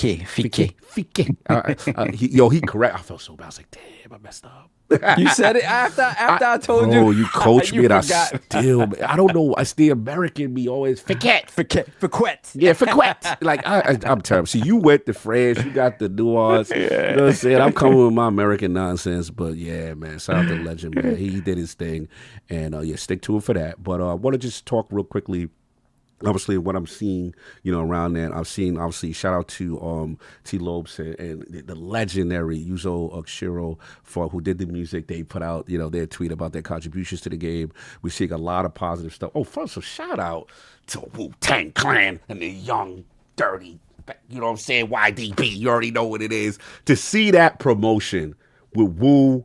He correct. I felt so bad. I was like, damn, I messed up. You said it after I told you. Oh, you coached me, and I don't know. It's the American me always Fiquet. Yeah, Fiquet. Like I'm terrible. See, you went to France. You got the nuance. You know what I'm saying? I'm coming with my American nonsense, but yeah, man. Shout out to the legend, man. He did his thing, and stick to it for that. But I want to just talk real quickly. Obviously, what I'm seeing, around that, I've seen, obviously, shout out to T. Lopes and the legendary Yuzo Oshiro who did the music. They put out, their tweet about their contributions to the game. We're seeing a lot of positive stuff. Oh, first, a shout out to Wu-Tang Clan and the young, dirty, you know what I'm saying, YDB. You already know what it is. To see that promotion with Wu,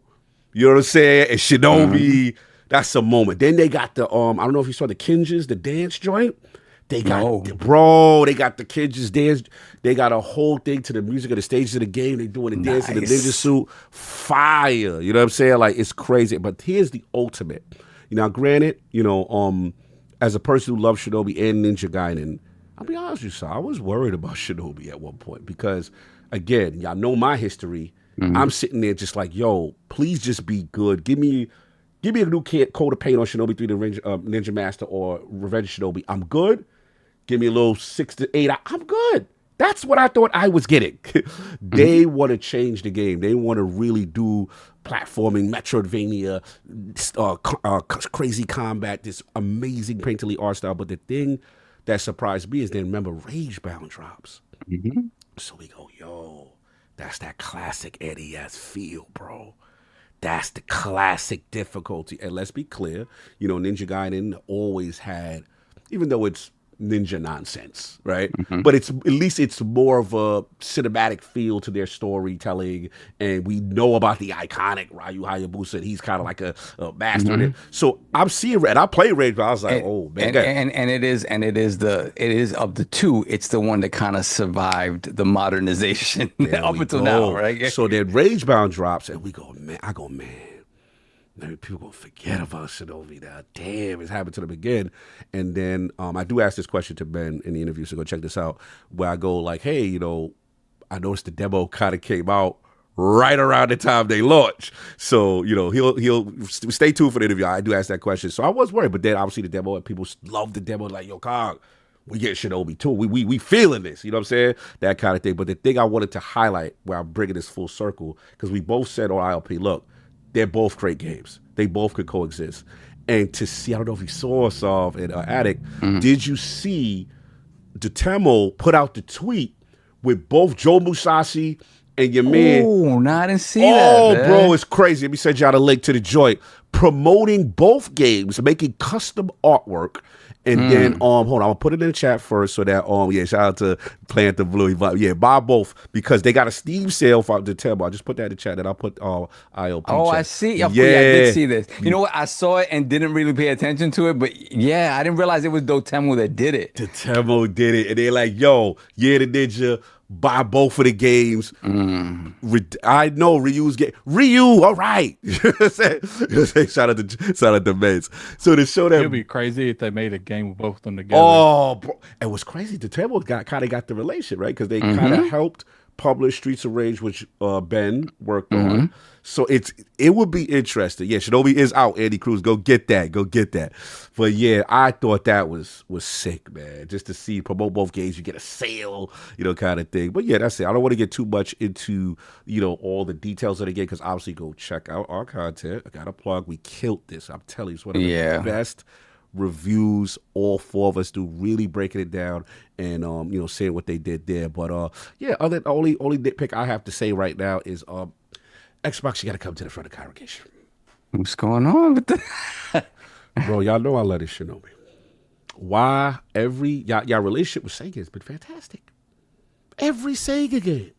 you know what I'm saying, and Shinobi, that's a moment. Then they got the, I don't know if you saw the Kinjis, the dance joint. They got, they got the Kinjis dance. They got a whole thing to the music of the stages of the game. They doing the dance in the ninja suit. Fire. You know what I'm saying? Like, it's crazy. But here's the ultimate. Granted, as a person who loves Shinobi and Ninja Gaiden, I'll be honest with you, I was worried about Shinobi at one point because, again, y'all know my history. I'm sitting there just like, yo, please just be good. Give me Give me a new coat of paint on Shinobi 3 Ninja Master or Revenge of Shinobi. I'm good. Give me a little 6 to 8. I'm good. That's what I thought I was getting. They want to change the game. They want to really do platforming, Metroidvania, crazy combat, this amazing painterly art style. But the thing that surprised me is then remember Ragebound drops. So we go, yo, that's that classic NES feel, bro. That's the classic difficulty. And let's be clear, you know, Ninja Gaiden always had, even though it's ninja nonsense, right? But at least it's more of a cinematic feel to their storytelling, and we know about the iconic Ryu Hayabusa, and he's kind of like a master in it. So I'm seeing, and I played Rage, but I was like, oh man, and it is of the two, it's the one that kind of survived the modernization up until now, right? So then Ragebound drops, and we go, man, maybe people gonna forget about Shinobi now. Damn, it's happened to them again. And then I do ask this question to Ben in the interview, so go check this out. Where I go like, hey, you know, I noticed the demo kind of came out right around the time they launch. So, you know, he'll stay tuned for the interview. I do ask that question. So I was worried, but then obviously the demo, and people love the demo, like, yo, Cog, we get Shinobi too. We feeling this, you know what I'm saying? That kind of thing. But the thing I wanted to highlight, where I'm bringing this full circle, because we both said on ILP, look, they're both great games. They both could coexist. And to see, I don't know if you saw Solve and Attic, did you see Dotemo put out the tweet with both Joe Musashi and your man? Oh, no, I didn't see that. Oh, bro, it's crazy. Let me send y'all a link to the joint. Promoting both games, making custom artwork. And then, hold on, I'll put it in the chat first so that, shout out to Plant the Blue. Yeah, buy both because they got a Steam sale for the Dotemo. I just put that in the chat and I'll put ILP. Oh, chat. I see. Yeah, I did see this. You know what? I saw it and didn't really pay attention to it, but yeah, I didn't realize it was Dotemo that did it. Dotemo did it. And they're like, yo, the Ninja, buy both of the games. I know Ryu's game. Ryu, all right. Shout out to Mets. So to show that, it'd be crazy if they made a game with both of them together. Oh, bro. And what's crazy, Dotemo kind of got the relation, right? Because they kind of helped publish Streets of Rage, which Ben worked on. So it would be interesting. Yeah, Shinobi is out. Andy Cruz, go get that. But yeah, I thought that was sick, man. Just to see promote both games, you get a sale, you know, kind of thing. But yeah, that's it. I don't want to get too much into, you know, all the details of the game because obviously go check out our content. I got a plug. We killed this. I'm telling you, it's one of the best reviews all four of us do, really breaking it down and you know, saying what they did there. But yeah, only nitpick I have to say right now is Xbox, you got to come to the front of the congregation. What's going on with that? Bro, y'all know I love this Shinobi. Why y'all relationship with Sega has been fantastic. Every Sega game.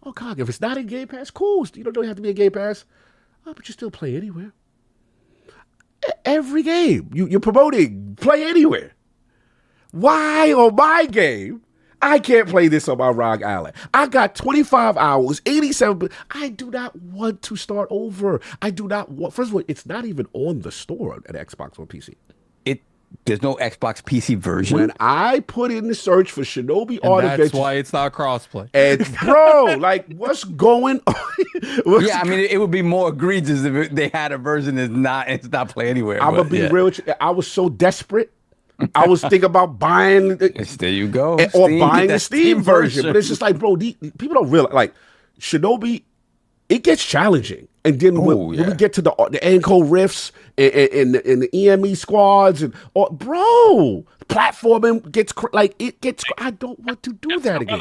Oh, God, if it's not in Game Pass, cool. You don't have to be in Game Pass. Oh, but you still play anywhere. Every game you're promoting, play anywhere. Why on my game I can't play this on my ROG Ally? I got 25 hours, 87, but I do not want to start over. I do not want, first of all, it's not even on the store at Xbox or PC. There's no Xbox PC version. When I put in the search for Shinobi Art Adventure, Adventures, that's why it's not crossplay. And bro, like, what's going on? I mean, it would be more egregious if they had a version that's not play anywhere. I'm gonna be real with you. I was so desperate. I was thinking about buying. There you go. Or buying the Steam version. But it's just like, bro, people don't realize, like, Shinobi, it gets challenging. And then when we get to the Anko riffs and the EME squads bro, platforming gets I don't want to do that again.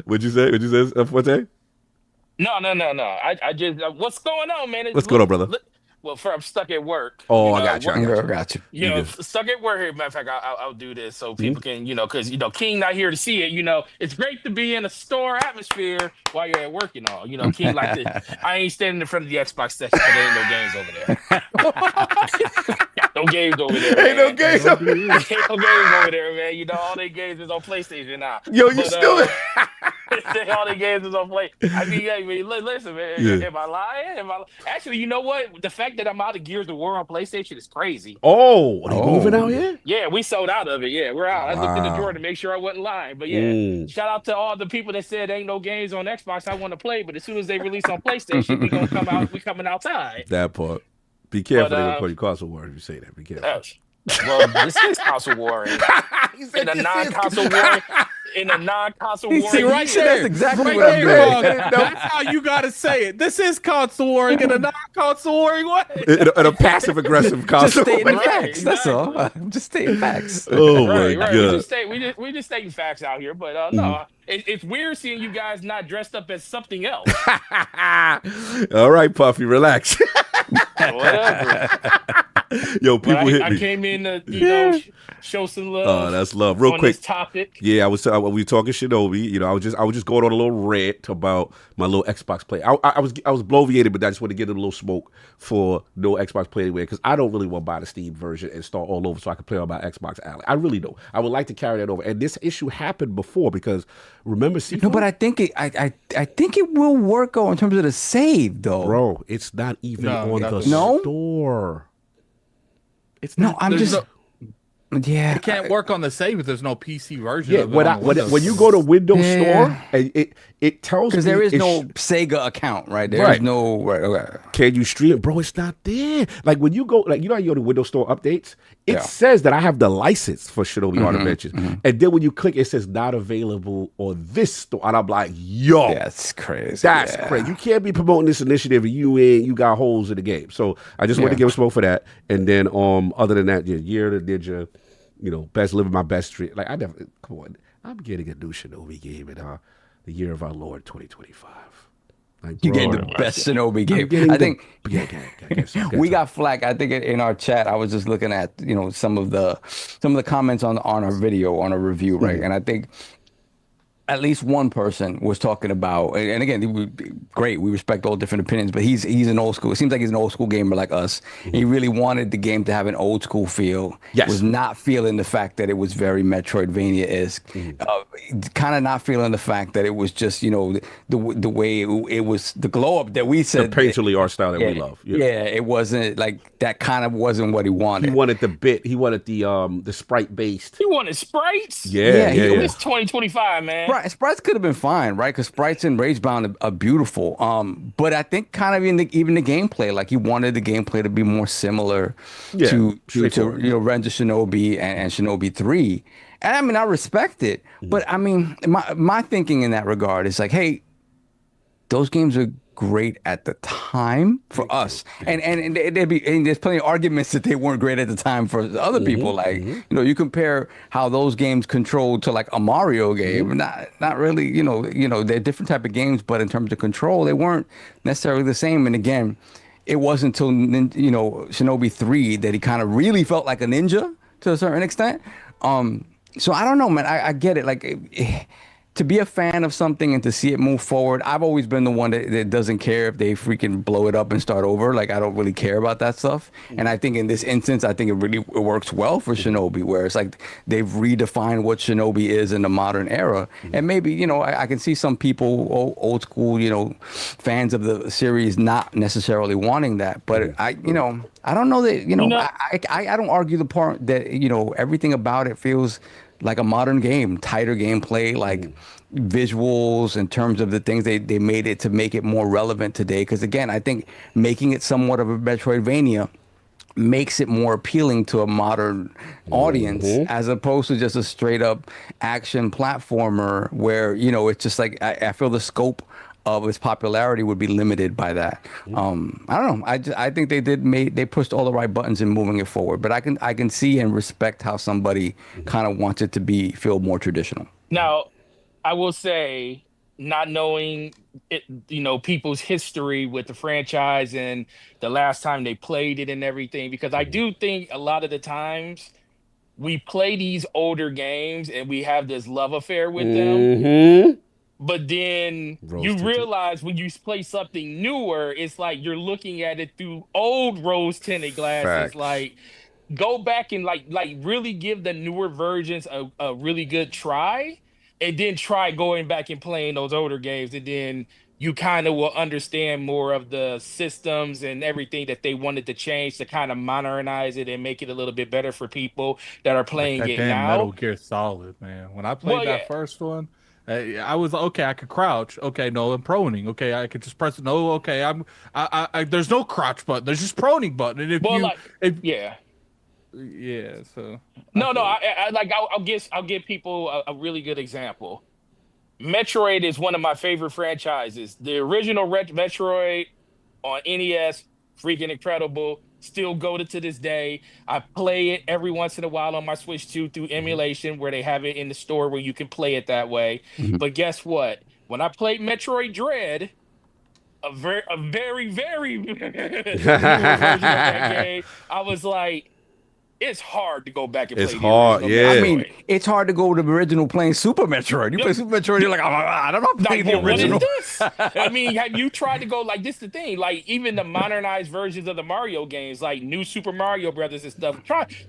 What'd you say? Forte? No. I just what's going on, man? What's going on, brother? Well, I'm stuck at work. Oh, I got you. You know, stuck at work here. Matter of fact, I'll do this so people can, you know, because, you know, King not here to see it. You know, it's great to be in a store atmosphere while you're at work and all. You know, King like this. I ain't standing in front of the Xbox section, but there ain't no games over there. No games over there. Ain't no games over there. Ain't no games over there, man. You know, all their games is on PlayStation now. Yo, you still... all the games is on play. I mean, listen, man. Am I lying? Actually, you know what? The fact that I'm out of Gears of War on PlayStation is crazy. Oh, are they moving out here? Yeah, we sold out of it. Yeah, we're out. I looked in the drawer to make sure I wasn't lying. But yeah, shout out to all the people that said ain't no games on Xbox I want to play. But as soon as they release on PlayStation, we gonna come out. We coming outside. That part. Be careful, they're gonna call you console war if you say that. Be careful. Well, this is console warring. In a non-console warring. In a non-console warring. See, right there. That's exactly what I'm doing. That's how you gotta say it. This is console warring in a non-console warring way. In a passive aggressive console. Just stating facts. That's all. I'm just stating facts. Oh my god. We just stating facts out here, but no, it's weird seeing you guys not dressed up as something else. All right, Puffy, relax. Whatever. Yo, people hit me. I came in to show some love. Oh, that's love. Real quick. This topic. Yeah, we were talking Shinobi. I was just going on a little rant about my little Xbox play. I was bloviated, but I just want to get a little smoke for no Xbox play anyway because I don't really want to buy the Steam version and start all over so I can play on my Xbox Alley. I really don't. I would like to carry that over. And this issue happened before because remember, No, but I think I think it will work in terms of the save though. Bro, it's not even on the store. It's not. No, I'm just. Yeah, it can't work on the save if there's no PC version. of it when you go to Windows Store, it tells me because there is no Sega account, right? There's no okay. Can you stream it, bro? It's not there. Like when you go, like how you go to Windows Store updates, it says that I have the license for Shinobi Art Adventures, and then when you click, it says not available on this store, and I'm like, yo, that's crazy. That's crazy. You can't be promoting this initiative and you got holes in the game. So I just want to give a smoke for that, and then other than that, Year of the Ninja. Best living my best street. Like come on, I'm getting a new Shinobi game in the year of our Lord 2025. Like, you getting the best Shinobi game. I think we got flack. I think in our chat, I was just looking at some of the comments on our video on a review, right? And I think at least one person was talking about, and again, great. We respect all different opinions, but he's an old school. It seems like he's an old school gamer like us. He really wanted the game to have an old school feel. Yes. Was not feeling the fact that it was very Metroidvania-esque. Kind of not feeling the fact that it was just the way it was the glow up that we said. The painterly art style that we love. Yeah, it wasn't like that. Kind of wasn't what he wanted. He wanted the bit. He wanted the sprite based. He wanted sprites. Yeah. It's 2025, man. Right, sprites could have been fine, right? Because sprites in Ragebound are beautiful. But I think kind of even the gameplay, like he wanted the gameplay to be more similar to Render Shinobi and Shinobi 3. And I mean, I respect it, but I mean, my thinking in that regard is like, hey, those games are great at the time for us, and there's plenty of arguments that they weren't great at the time for other people. Like you compare how those games controlled to like a Mario game, not really. They're different type of games, but in terms of control, they weren't necessarily the same. And again, it wasn't until Shinobi 3 that he kind of really felt like a ninja to a certain extent. So I don't know, man. I get it. Like. To be a fan of something and to see it move forward, I've always been the one that doesn't care if they freaking blow it up and start over. Like, I don't really care about that stuff. And I think in this instance, I think it works well for Shinobi, where it's like they've redefined what Shinobi is in the modern era. And maybe, I can see some people, old school, fans of the series not necessarily wanting that. But I don't know that, I don't argue the part that, everything about it feels like a modern game, tighter gameplay, like visuals in terms of the things they made it to make it more relevant today. Because again, I think making it somewhat of a Metroidvania makes it more appealing to a modern audience as opposed to just a straight up action platformer where, it's just like, I feel the scope of its popularity would be limited by that. I don't know. I think they pushed all the right buttons in moving it forward. But I can see and respect how somebody kind of wants it to feel more traditional. Now, I will say, not knowing it, people's history with the franchise and the last time they played it and everything, because I do think a lot of the times we play these older games and we have this love affair with them. But then you realize when you play something newer, it's like you're looking at it through old rose-tinted glasses. Facts. Like, go back and like really give the newer versions a really good try, and then try going back and playing those older games, and then you kind of will understand more of the systems and everything that they wanted to change to kind of modernize it and make it a little bit better for people that are playing it now. Metal Gear Solid, man. When I played that first one, I was okay. I could crouch. Okay, no, I'm proning. Okay, I could just press it. No, okay, I there's no crouch button. There's just proning button. And yeah. So I'll give people a really good example. Metroid is one of my favorite franchises. The original Metroid on NES, freaking incredible. Still go to this day. I play it every once in a while on my Switch 2 through emulation, where they have it in the store where you can play it that way. But guess what? When I played Metroid Dread, a very new version of that game, I was like, it's hard to go back and play. It's hard, yeah. I mean, it's hard to go to the original playing Super Metroid. You play Super Metroid, you're like, I don't know, play the original. What is this? I mean, have you tried to go like this? The thing, like even the modernized versions of the Mario games, like New Super Mario Brothers and stuff.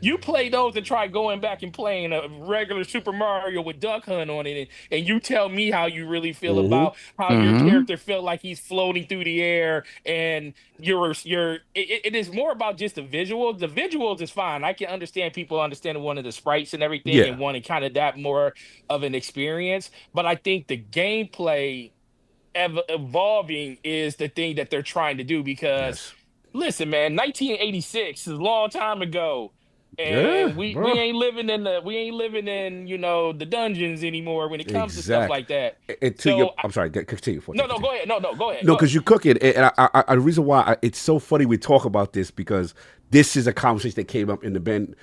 You play those and try going back and playing a regular Super Mario with Duck Hunt on it, and you tell me how you really feel about how your character felt like he's floating through the air, and it is more about just the visuals. The visuals is fine. I can understand people understanding one of the sprites and everything and wanting kind of that more of an experience. But I think the gameplay evolving is the thing that they're trying to do, because listen, man, 1986 is a long time ago. And we ain't living in the dungeons anymore when it comes to stuff like that. I'm sorry, continue. No, go ahead. No, go ahead. No, because you cook it, and the reason why it's so funny we talk about this, because this is a conversation that came up in the Ben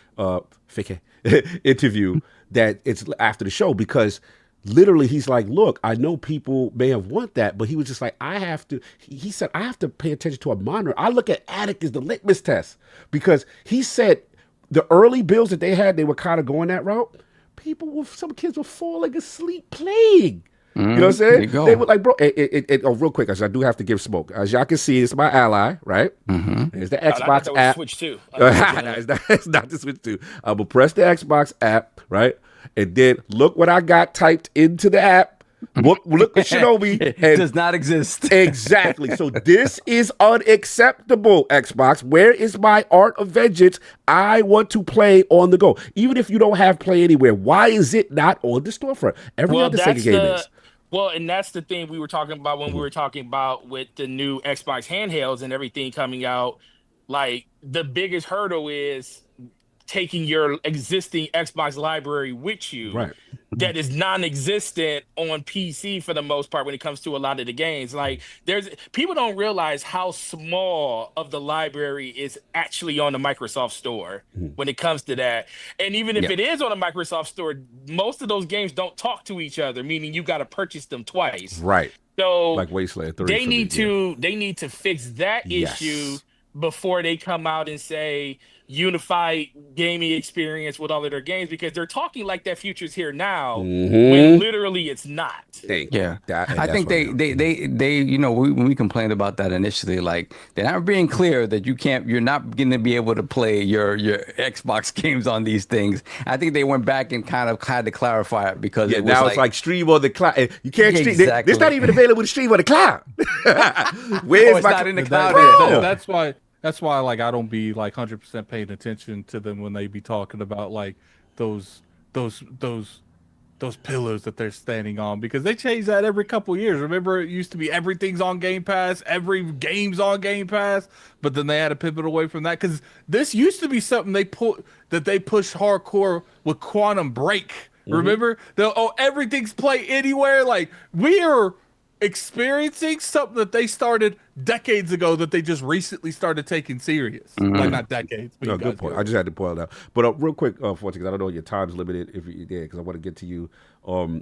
interview that it's after the show, because literally he's like, look, I know people may have want that, but he was just like, he said, I have to pay attention to a monitor. I look at Attic as the litmus test, because he said the early builds that they had, they were kind of going that route. Some kids were falling asleep playing. You know what I'm saying? They were like, bro, real quick, I do have to give smoke. As y'all can see, it's my ally, right? It's the Xbox app. Switch 2. It's not the Switch 2. I'm going to press the Xbox app, right? And then look what I got typed into the app. Look at Shinobi. It does not exist. Exactly. So this is unacceptable, Xbox. Where is my Art of Vengeance? I want to play on the go. Even if you don't have Play Anywhere, why is it not on the storefront? Every other Sega game is. Well, and that's the thing we were talking about when we were talking about with the new Xbox handhelds and everything coming out. Like, the biggest hurdle is taking your existing Xbox library with you. Right. That is non-existent on PC for the most part when it comes to a lot of the games. Like, people don't realize how small of the library is actually on the Microsoft Store when it comes to that. And even if it is on the Microsoft Store, most of those games don't talk to each other, meaning you got to purchase them twice. Right. So like Wasteland 3. They need to fix that issue before they come out and say unified gaming experience with all of their games, because they're talking like that future's here now when literally it's not. I think they when we complained about that initially, like, they're not being clear that you're not going to be able to play your Xbox games on these things. I think they went back and kind of had to clarify it, because it was now it's like stream on the cloud. You can't stream. It's not even available to stream on the cloud. Where's not in the cloud? That's why, like, I don't be like 100% paying attention to them when they be talking about like those pillars that they're standing on, because they change that every couple of years. Remember, it used to be everything's on Game Pass, every game's on Game Pass, but then they had to pivot away from that, because this used to be something they pushed hardcore with Quantum Break. Remember, everything's play anywhere. Like, we are experiencing something that they started decades ago that they just recently started taking serious. Like, not decades. But good point. I just had to point it out. But real quick, Forte, because I don't know your time's limited if you're there, because I want to get to you.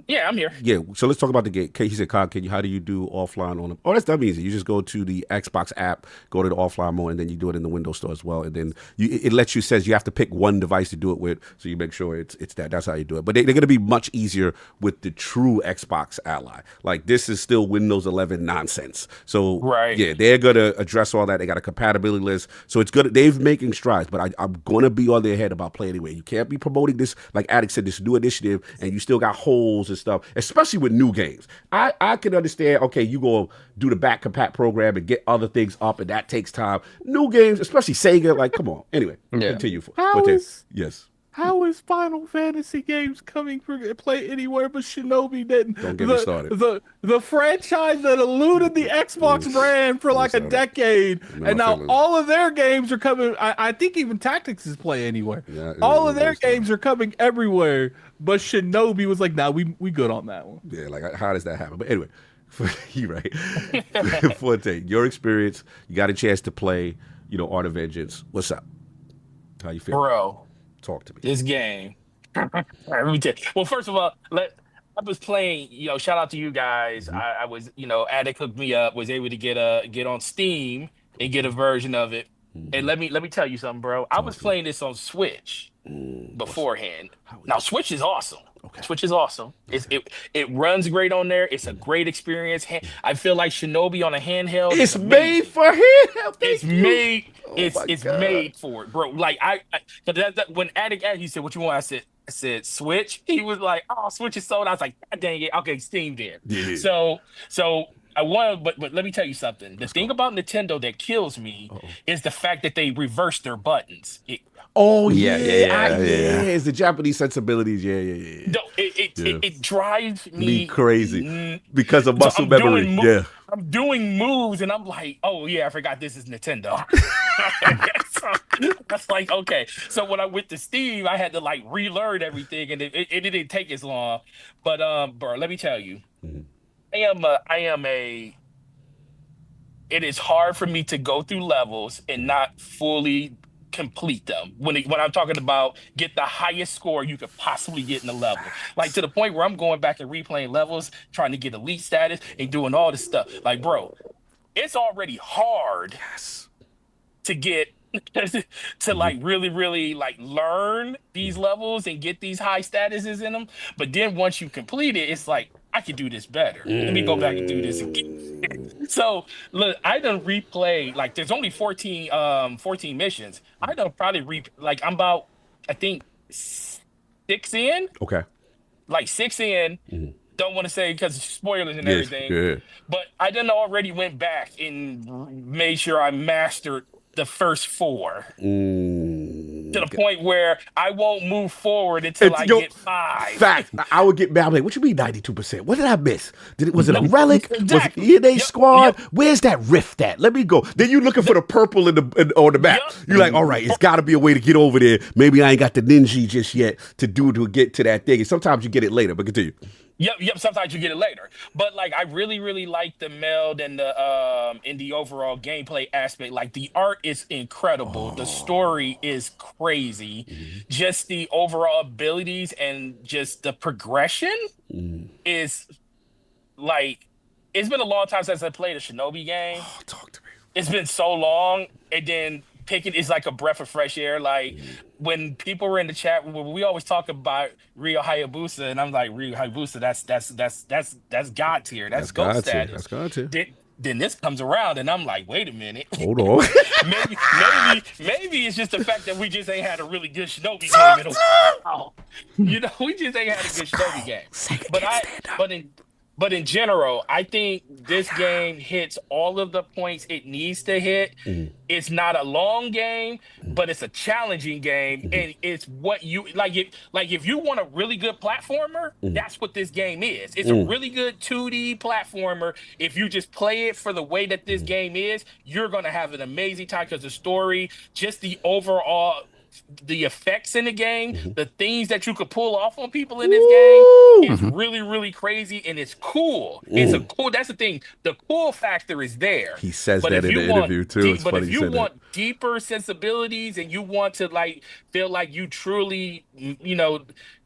Yeah, I'm here. Yeah, so let's talk about the game. He said, how do you do offline on them? Oh, that's that easy. You just go to the Xbox app, go to the offline mode, and then you do it in the Windows Store as well. And then it says you have to pick one device to do it with, so you make sure it's that. That's how you do it. But they're going to be much easier with the true Xbox Ally. Like, this is still Windows 11 nonsense. So, yeah, they're going to address all that. They got a compatibility list. So it's good. They're making strides, but I'm going to be on their head about Play Anywhere. You can't be promoting this, like Attic said, this new initiative, and you still got holes and stuff, especially with new games. I can understand, okay, you go do the back compat program and get other things up, and that takes time. New games, especially Sega, like, come on. Anyway, continue. Yes. How is Final Fantasy games coming for play anywhere but Shinobi didn't? Don't get me started. The franchise that eluded the Xbox brand for like a decade, and now all of their games are coming. I think even Tactics is play anywhere. Yeah, all of their games are coming everywhere, but Shinobi was like, "Nah, we good on that one." Yeah, like how does that happen? But anyway, you right. Forte, your experience. You got a chance to play. Art of Vengeance. What's up? How you feel, bro? Talk to me. This game. Let me tell you. Well, first of all, I was playing. Shout out to you guys. Mm-hmm. I was, Addict hooked me up. Was able to get on Steam and get a version of it. Mm-hmm. And let me tell you something, bro. I was playing this on Switch beforehand. Now Switch is awesome. Okay. Switch is awesome. It runs great on there. It's a great experience. I feel like Shinobi on a handheld. It's made for handheld. It's made. It's made for it, bro. Like when Addict asked, he said, "What you want?" I said Switch. He was like, "Oh, Switch is sold." I was like, "God dang it." Okay, Steam then. Yeah. So I want, but let me tell you something. The thing about Nintendo that kills me is the fact that they reverse their buttons. It's the Japanese sensibilities. Yeah. No, it drives me crazy because of muscle memory. I'm doing moves and I'm like, oh yeah, I forgot this is Nintendo. So that's like, okay. So when I went to Steam, I had to like relearn everything, and it didn't take as long. But bro, let me tell you, it is hard for me to go through levels and not fully complete them. When I'm talking about get the highest score you could possibly get in the level, like to the point where I'm going back and replaying levels, trying to get elite status and doing all this stuff. Like, bro, it's already hard to get to like really like learn these levels and get these high statuses in them. But then once you complete it, it's like, I could do this better. Let me go back and do this again. So look, I done replay, like there's only 14 missions. I done probably I'm about, I think 6 in. Okay. Like 6 in. Don't want to say because spoilers and everything. But I done already went back and made sure I mastered the first 4. To the point where I won't move forward until I get 5. Fact. I would get mad. I'm like, what you mean 92%? What did I miss? Was it a relic? Exactly. Was it ENA squad? Where's that rift at? Let me go. Then you looking for the purple on the map. You're like, all right, it's got to be a way to get over there. Maybe I ain't got the ninja just yet to get to that thing. And sometimes you get it later, but continue. Yep. Sometimes you get it later, but like I really like the meld and the in the overall gameplay aspect. Like the art is incredible, the story is crazy, just the overall abilities and just the progression is like. It's been a long time since I played a Shinobi game. Talk to me. It's been so long, and then picking is like a breath of fresh air. Like when people were in the chat, we always talk about Ryo Hayabusa, and I'm like, Ryo Hayabusa, that's God tier, that's GOAT status. That's God tier. Then this comes around, and I'm like, wait a minute. Hold on. maybe it's just the fact that we just ain't had a really good Shinobi game in a while. We just ain't had a good Shinobi game. But in general, I think this game hits all of the points it needs to hit. It's not a long game, but it's a challenging game, and it's what you like. If you want a really good platformer, that's what this game is. It's a really good 2D platformer. If you just play it for the way that this game is, you're gonna have an amazing time because the story, just the overall. The effects in the game, the things that you could pull off on people in this game is really, really crazy, and it's cool. It's a cool. That's the thing. The cool factor is there. He says that in the interview too. But if you want deeper sensibilities and you want to like feel like you truly,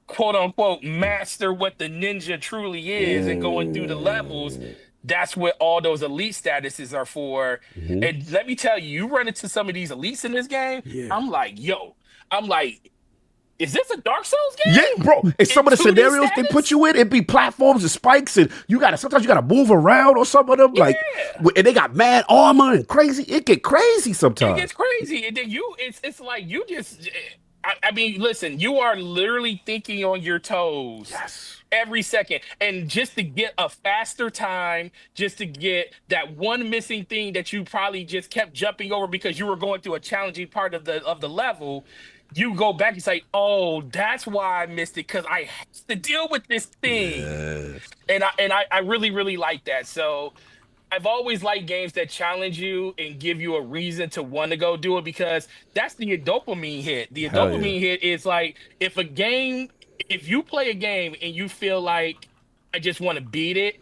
quote unquote, master what the ninja truly is and going through the levels. That's what all those elite statuses are for. And let me tell you, you run into some of these elites in this game, I'm like, is this a Dark Souls game? Yeah, bro. And some of the scenarios they put you in, it be platforms and spikes, and sometimes you gotta move around or some of them. Like, and they got mad armor and crazy. It get crazy sometimes. It gets crazy, and then it's like you just. I mean, listen, you are literally thinking on your toes. Yes. Every second, and just to get a faster time, just to get that one missing thing that you probably just kept jumping over because you were going through a challenging part of the level, you go back and say, oh, that's why I missed it, because I have to deal with this thing. Yes. And I really, really like that. So I've always liked games that challenge you and give you a reason to want to go do it, because that's the dopamine hit. The Hell yeah. dopamine hit is like, if you play a game and you feel like I just want to beat it,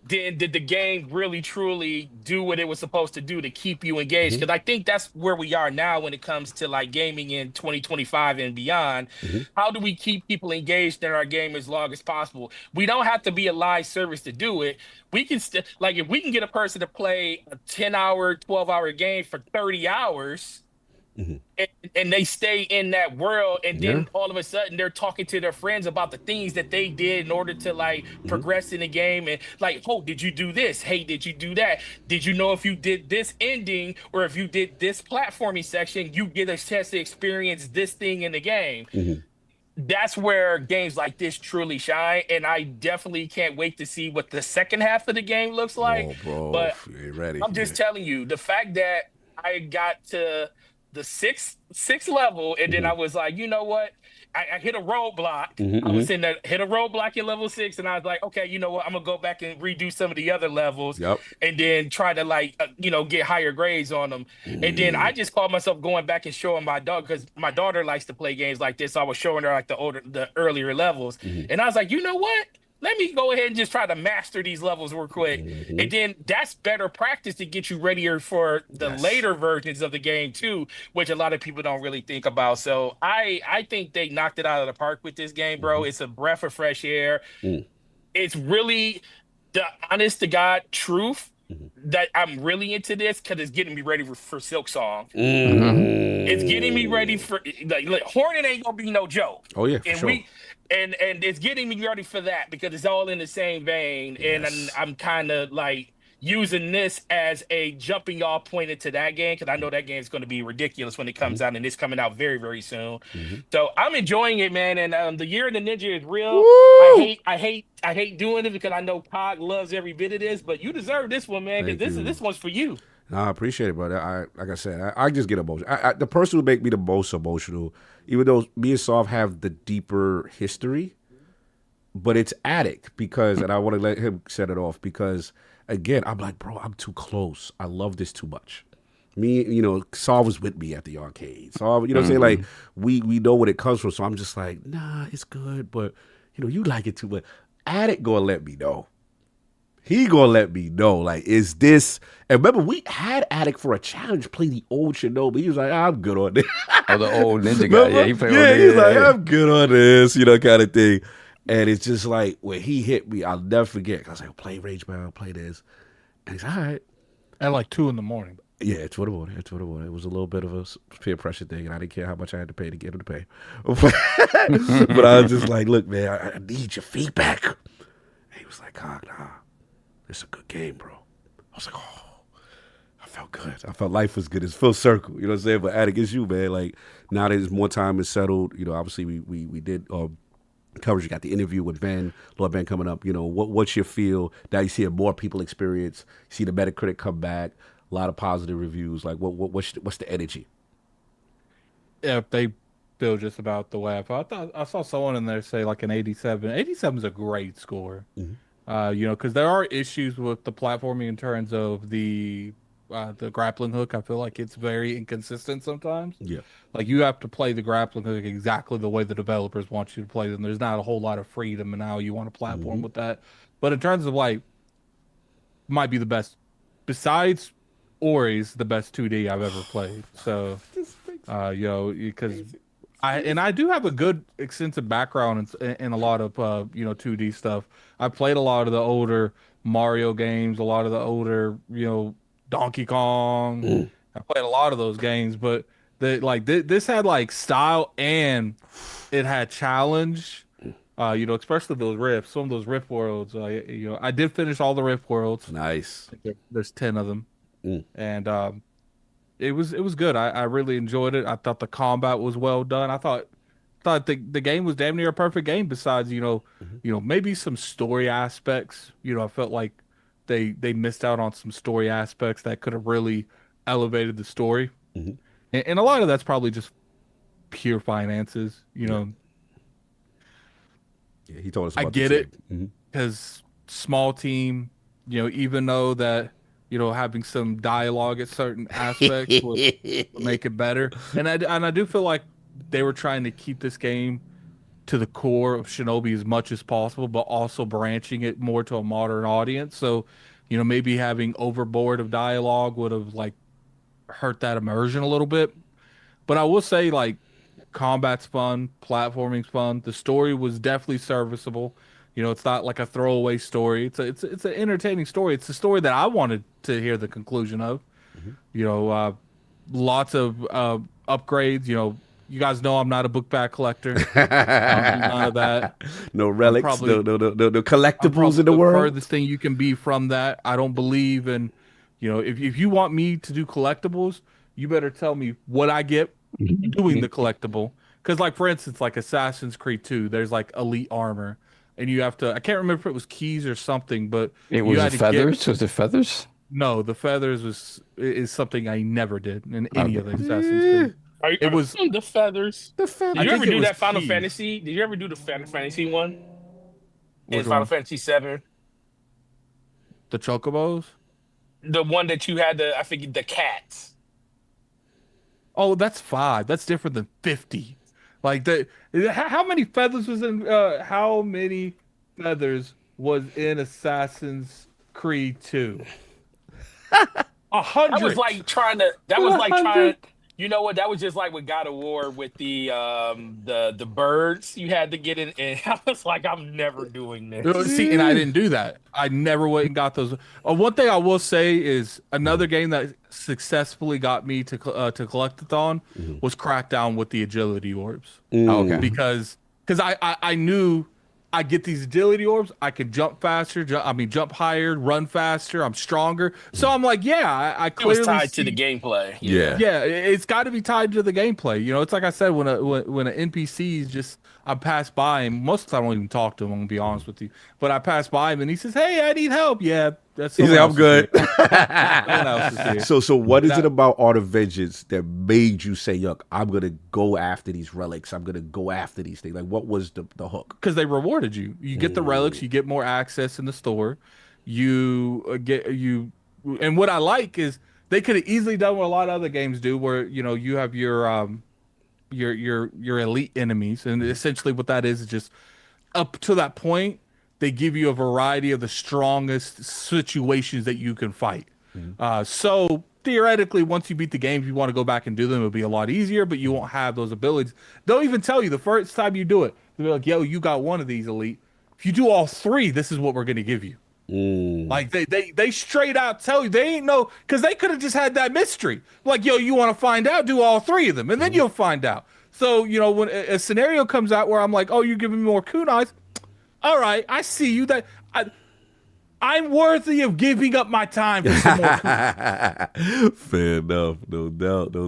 then did the game really truly do what it was supposed to do to keep you engaged? Because I think that's where we are now when it comes to like gaming in 2025 and beyond. How do we keep people engaged in our game as long as possible? We don't have to be a live service to do it. We can still, like, if we can get a person to play a 10-hour, 12-hour game for 30 hours, and they stay in that world, and then all of a sudden they're talking to their friends about the things that they did in order to like progress in the game, and like, oh, did you do this? Hey, did you do that? Did you know if you did this ending, or if you did this platforming section, you get a chance to experience this thing in the game? That's where games like this truly shine, and I definitely can't wait to see what the second half of the game looks like. Oh, bro, But you ain't ready. I'm just telling you, the fact that I got to the sixth level, and then I was like, you know what? I hit a roadblock. I was in that, hit a roadblock in level 6, and I was like, okay, you know what? I'm gonna go back and redo some of the other levels, and then try to like, get higher grades on them. And then I just called myself going back and showing my dog, because my daughter likes to play games like this. So I was showing her like the earlier levels, and I was like, you know what? Let me go ahead and just try to master these levels real quick. And then that's better practice to get you readier for the later versions of the game too, which a lot of people don't really think about. So I think they knocked it out of the park with this game, bro. It's a breath of fresh air. It's really the honest to God truth that I'm really into this, because it's getting me ready for Silk Song. It's getting me ready for like Hornet ain't gonna be no joke. Oh yeah, for sure. And it's getting me ready for that, because it's all in the same vein. And I'm kind of like using this as a jumping off point into that game, because I know that game is going to be ridiculous when it comes out, and it's coming out very, very soon. So I'm enjoying it, man. And the Year of the Ninja is real. I hate doing it, because I know Cog loves every bit of this, but you deserve this one, man, because this one's for you. No, I appreciate it, brother. Like I said, I just get emotional. The person who make me the most emotional, even though me and Soft have the deeper history, but it's Attic, because, and I want to let him set it off, because again, I'm like, bro, I'm too close. I love this too much. Me, Saul was with me at the arcade. So, what I'm saying? Like, we know where it comes from. So I'm just like, nah, it's good, but, you like it too much. Attic gonna let me know. He gonna let me know, like, is this? And remember, we had Attic for a challenge, play the old Shinobi. He was like, I'm good on this. Oh, the old ninja guy. Yeah, he played on he's like, I'm good on this, kind of thing. And it's just like, when he hit me, I'll never forget. I was like, play Rage Bound, play this. And he's all right. At like 2 a.m. Yeah, it's what it was. It was a little bit of a peer pressure thing, and I didn't care how much I had to pay to get him to pay. But I was just like, look, man, I need your feedback. And he was like, nah, it's a good game, bro. I was like, oh, I felt good. I felt life was good. It's full circle. You know what I'm saying? But Attic, it's you, man. Like, now that more time is settled, obviously we did coverage. You got the interview with Ben, Lord Ben coming up. What's your feel? Now you see more people experience. You see the Metacritic come back. A lot of positive reviews. Like, what's the energy? Yeah, they feel just about the way I thought. I saw someone in there say like an 87. 87 is a great score. Because there are issues with the platforming in terms of the grappling hook. I feel like it's very inconsistent sometimes. Yeah, like you have to play the grappling hook exactly the way the developers want you to play them. There's not a whole lot of freedom in how you want to platform with that. But in terms of like, might be the best besides Ori's the best 2D I've ever played. So, because I do have a good extensive background in a lot of 2D stuff. I played a lot of the older Mario games, a lot of the older Donkey Kong. I played a lot of those games, but this had like style and it had challenge. Especially those rifts, some of those rift worlds. I did finish all the rift worlds. Nice. There's 10 of them, and it was good. I really enjoyed it. I thought the combat was well done. I thought the game was damn near a perfect game. Besides, maybe some story aspects. I felt like they missed out on some story aspects that could have really elevated the story. And a lot of that's probably just pure finances. Yeah, he told us about I get it Mm-hmm. because small team, even though that, having some dialogue at certain aspects would make it better. And I do feel like they were trying to keep this game to the core of Shinobi as much as possible, but also branching it more to a modern audience. So, maybe having overboard of dialogue would have like hurt that immersion a little bit. But I will say, like, combat's fun, platforming's fun. The story was definitely serviceable. It's not like a throwaway story. It's an entertaining story. It's a story that I wanted to hear the conclusion of. Lots of upgrades. You guys know I'm not a book bag collector. None of that. No relics, no collectibles in the world. The furthest thing you can be from that. I don't believe in, if you want me to do collectibles, you better tell me what I get doing the collectible. Because, like, for instance, like Assassin's Creed 2, there's like elite armor. And you have to, I can't remember if it was keys or something, but it was the feathers. Was it feathers? No, the feathers is something I never did in any of the Assassin's Creed. It was the feathers. The feathers. Did you ever do that keys. Final Fantasy? Did you ever do the Final Fantasy one? Which Final one? Fantasy 7. The chocobos? The one that you had I think the cats. Oh, that's 5. That's different than 50. Like how many feathers was in? How many feathers was in Assassin's Creed 2? 100. That was like trying to. That was like trying. You know what? That was just like with God of War with the birds you had to get in. And I was like, I'm never doing this. See, and I didn't do that. I never went and got those. One thing I will say is another game that successfully got me to collectathon was Crackdown with the agility orbs. Okay. Because I knew I get these agility orbs, I could jump faster, jump higher, run faster, I'm stronger. So I'm like, yeah, I clearly It was tied to the gameplay. Yeah. Yeah, it's got to be tied to the gameplay. It's like I said, when an NPC is just, I pass by him, most of the time I don't even talk to him, I'm going to be honest with you. But I pass by him and he says, hey, I need help. Yeah, that's He's like, I'm good. Someone else is here. So what is it about Art of Vengeance that made you say, yuck, I'm going to go after these relics. I'm going to go after these things. Like, what was the hook? Because they rewarded you. You get the relics, you get more access in the store. And what I like is they could have easily done what a lot of other games do, where you have your elite enemies, and essentially what that is just up to that point they give you a variety of the strongest situations that you can fight. So theoretically, once you beat the game, if you want to go back and do them, it'll be a lot easier, but you won't have those abilities. They'll even tell you the first time you do it, they'll be like, yo, you got one of these elite. If you do all 3, this is what we're going to give you. Like they straight out tell you. They ain't know, because they could have just had that mystery. Like, yo, you want to find out, do all 3 of them, and then you'll find out. So, when a scenario comes out where I'm like, oh, you're giving me more kunais. All right, I see you. I'm worthy of giving up my time for some more. Fair enough. No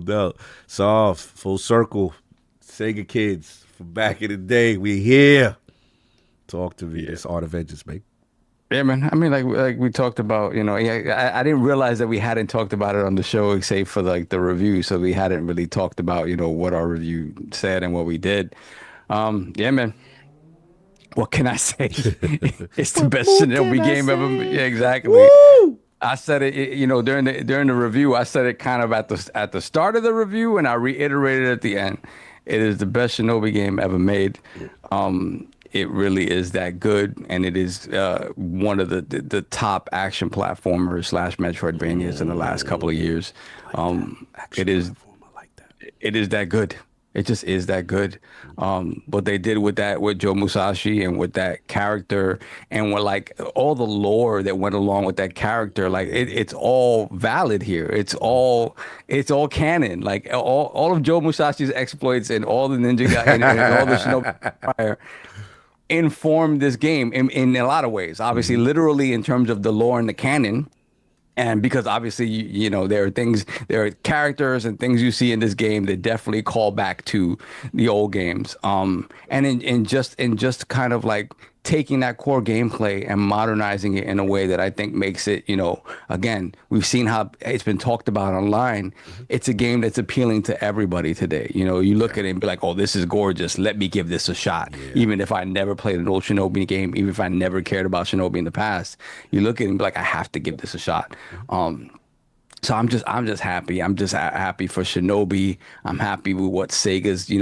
doubt. Soft, full circle. Sega kids from back in the day. We here. Talk to me. It's Art of Vengeance, mate. Yeah, man. I mean, like we talked about, I didn't realize that we hadn't talked about it on the show, except for like the review. So we hadn't really talked about, what our review said and what we did. Yeah, man. What can I say? It's the best Shinobi game ever. Yeah, exactly. Woo! I said it, during the review. I said it kind of at the start of the review, and I reiterated at the end. It is the best Shinobi game ever made. It really is that good, and it is one of the top action platformers / Metroidvanias in the last couple of years. It is. I like that. It is that good. It just is that good. What they did with Joe Musashi and with that character, and with like all the lore that went along with that character, like it's all valid here. It's all canon. Like all of Joe Musashi's exploits and all the ninja guy and all the Shinobi Empire informed this game in a lot of ways. Obviously, literally in terms of the lore and the canon. And because obviously, there are characters and things you see in this game that definitely call back to the old games. And in just kind of like taking that core gameplay and modernizing it in a way that I think makes it, again, we've seen how it's been talked about online. It's a game that's appealing to everybody today. You look at it and be like, oh, this is gorgeous. Let me give this a shot. Even if I never played an old Shinobi game, even if I never cared about Shinobi in the past, you look at it and be like, I have to give this a shot. So I'm just happy. I'm just happy for Shinobi. I'm happy with what Sega's,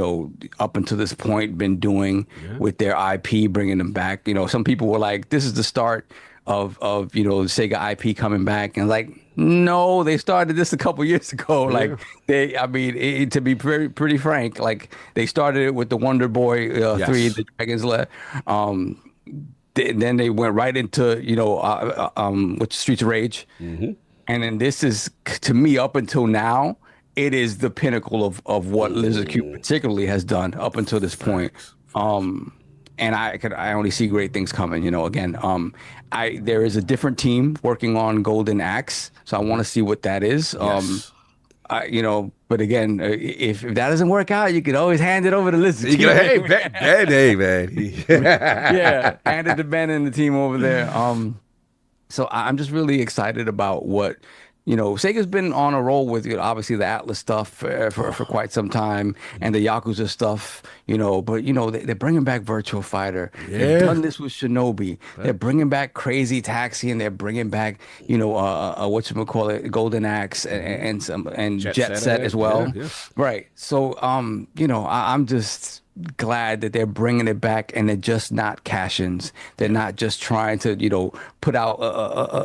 up until this point been doing with their IP, bringing them back. Some people were like, this is the start of Sega IP coming back. And like, no, they started this a couple years ago. Like to be pretty frank, like they started it with the Wonder Boy 3, the Dragon's Lair. Then they went right into, with Streets of Rage. And then this is, to me, up until now, it is the pinnacle of what Lizard Cube particularly has done up until this point. And I only see great things coming. Again, there is a different team working on Golden Axe, so I want to see what that is. But again, if that doesn't work out, you could always hand it over to Lizard. Hey, man. Yeah, hand it to Ben and the team over there. So I'm just really excited about what, Sega's been on a roll with, obviously the Atlas stuff for quite some time and the Yakuza stuff, but, they're bringing back Virtua Fighter. They've done this with Shinobi. They're bringing back Crazy Taxi, and they're bringing back, whatchamacallit, Golden Axe and Jet Set as well. Right. So, I'm just glad that they're bringing it back, and they're just not cash-ins. They're not just trying to, put out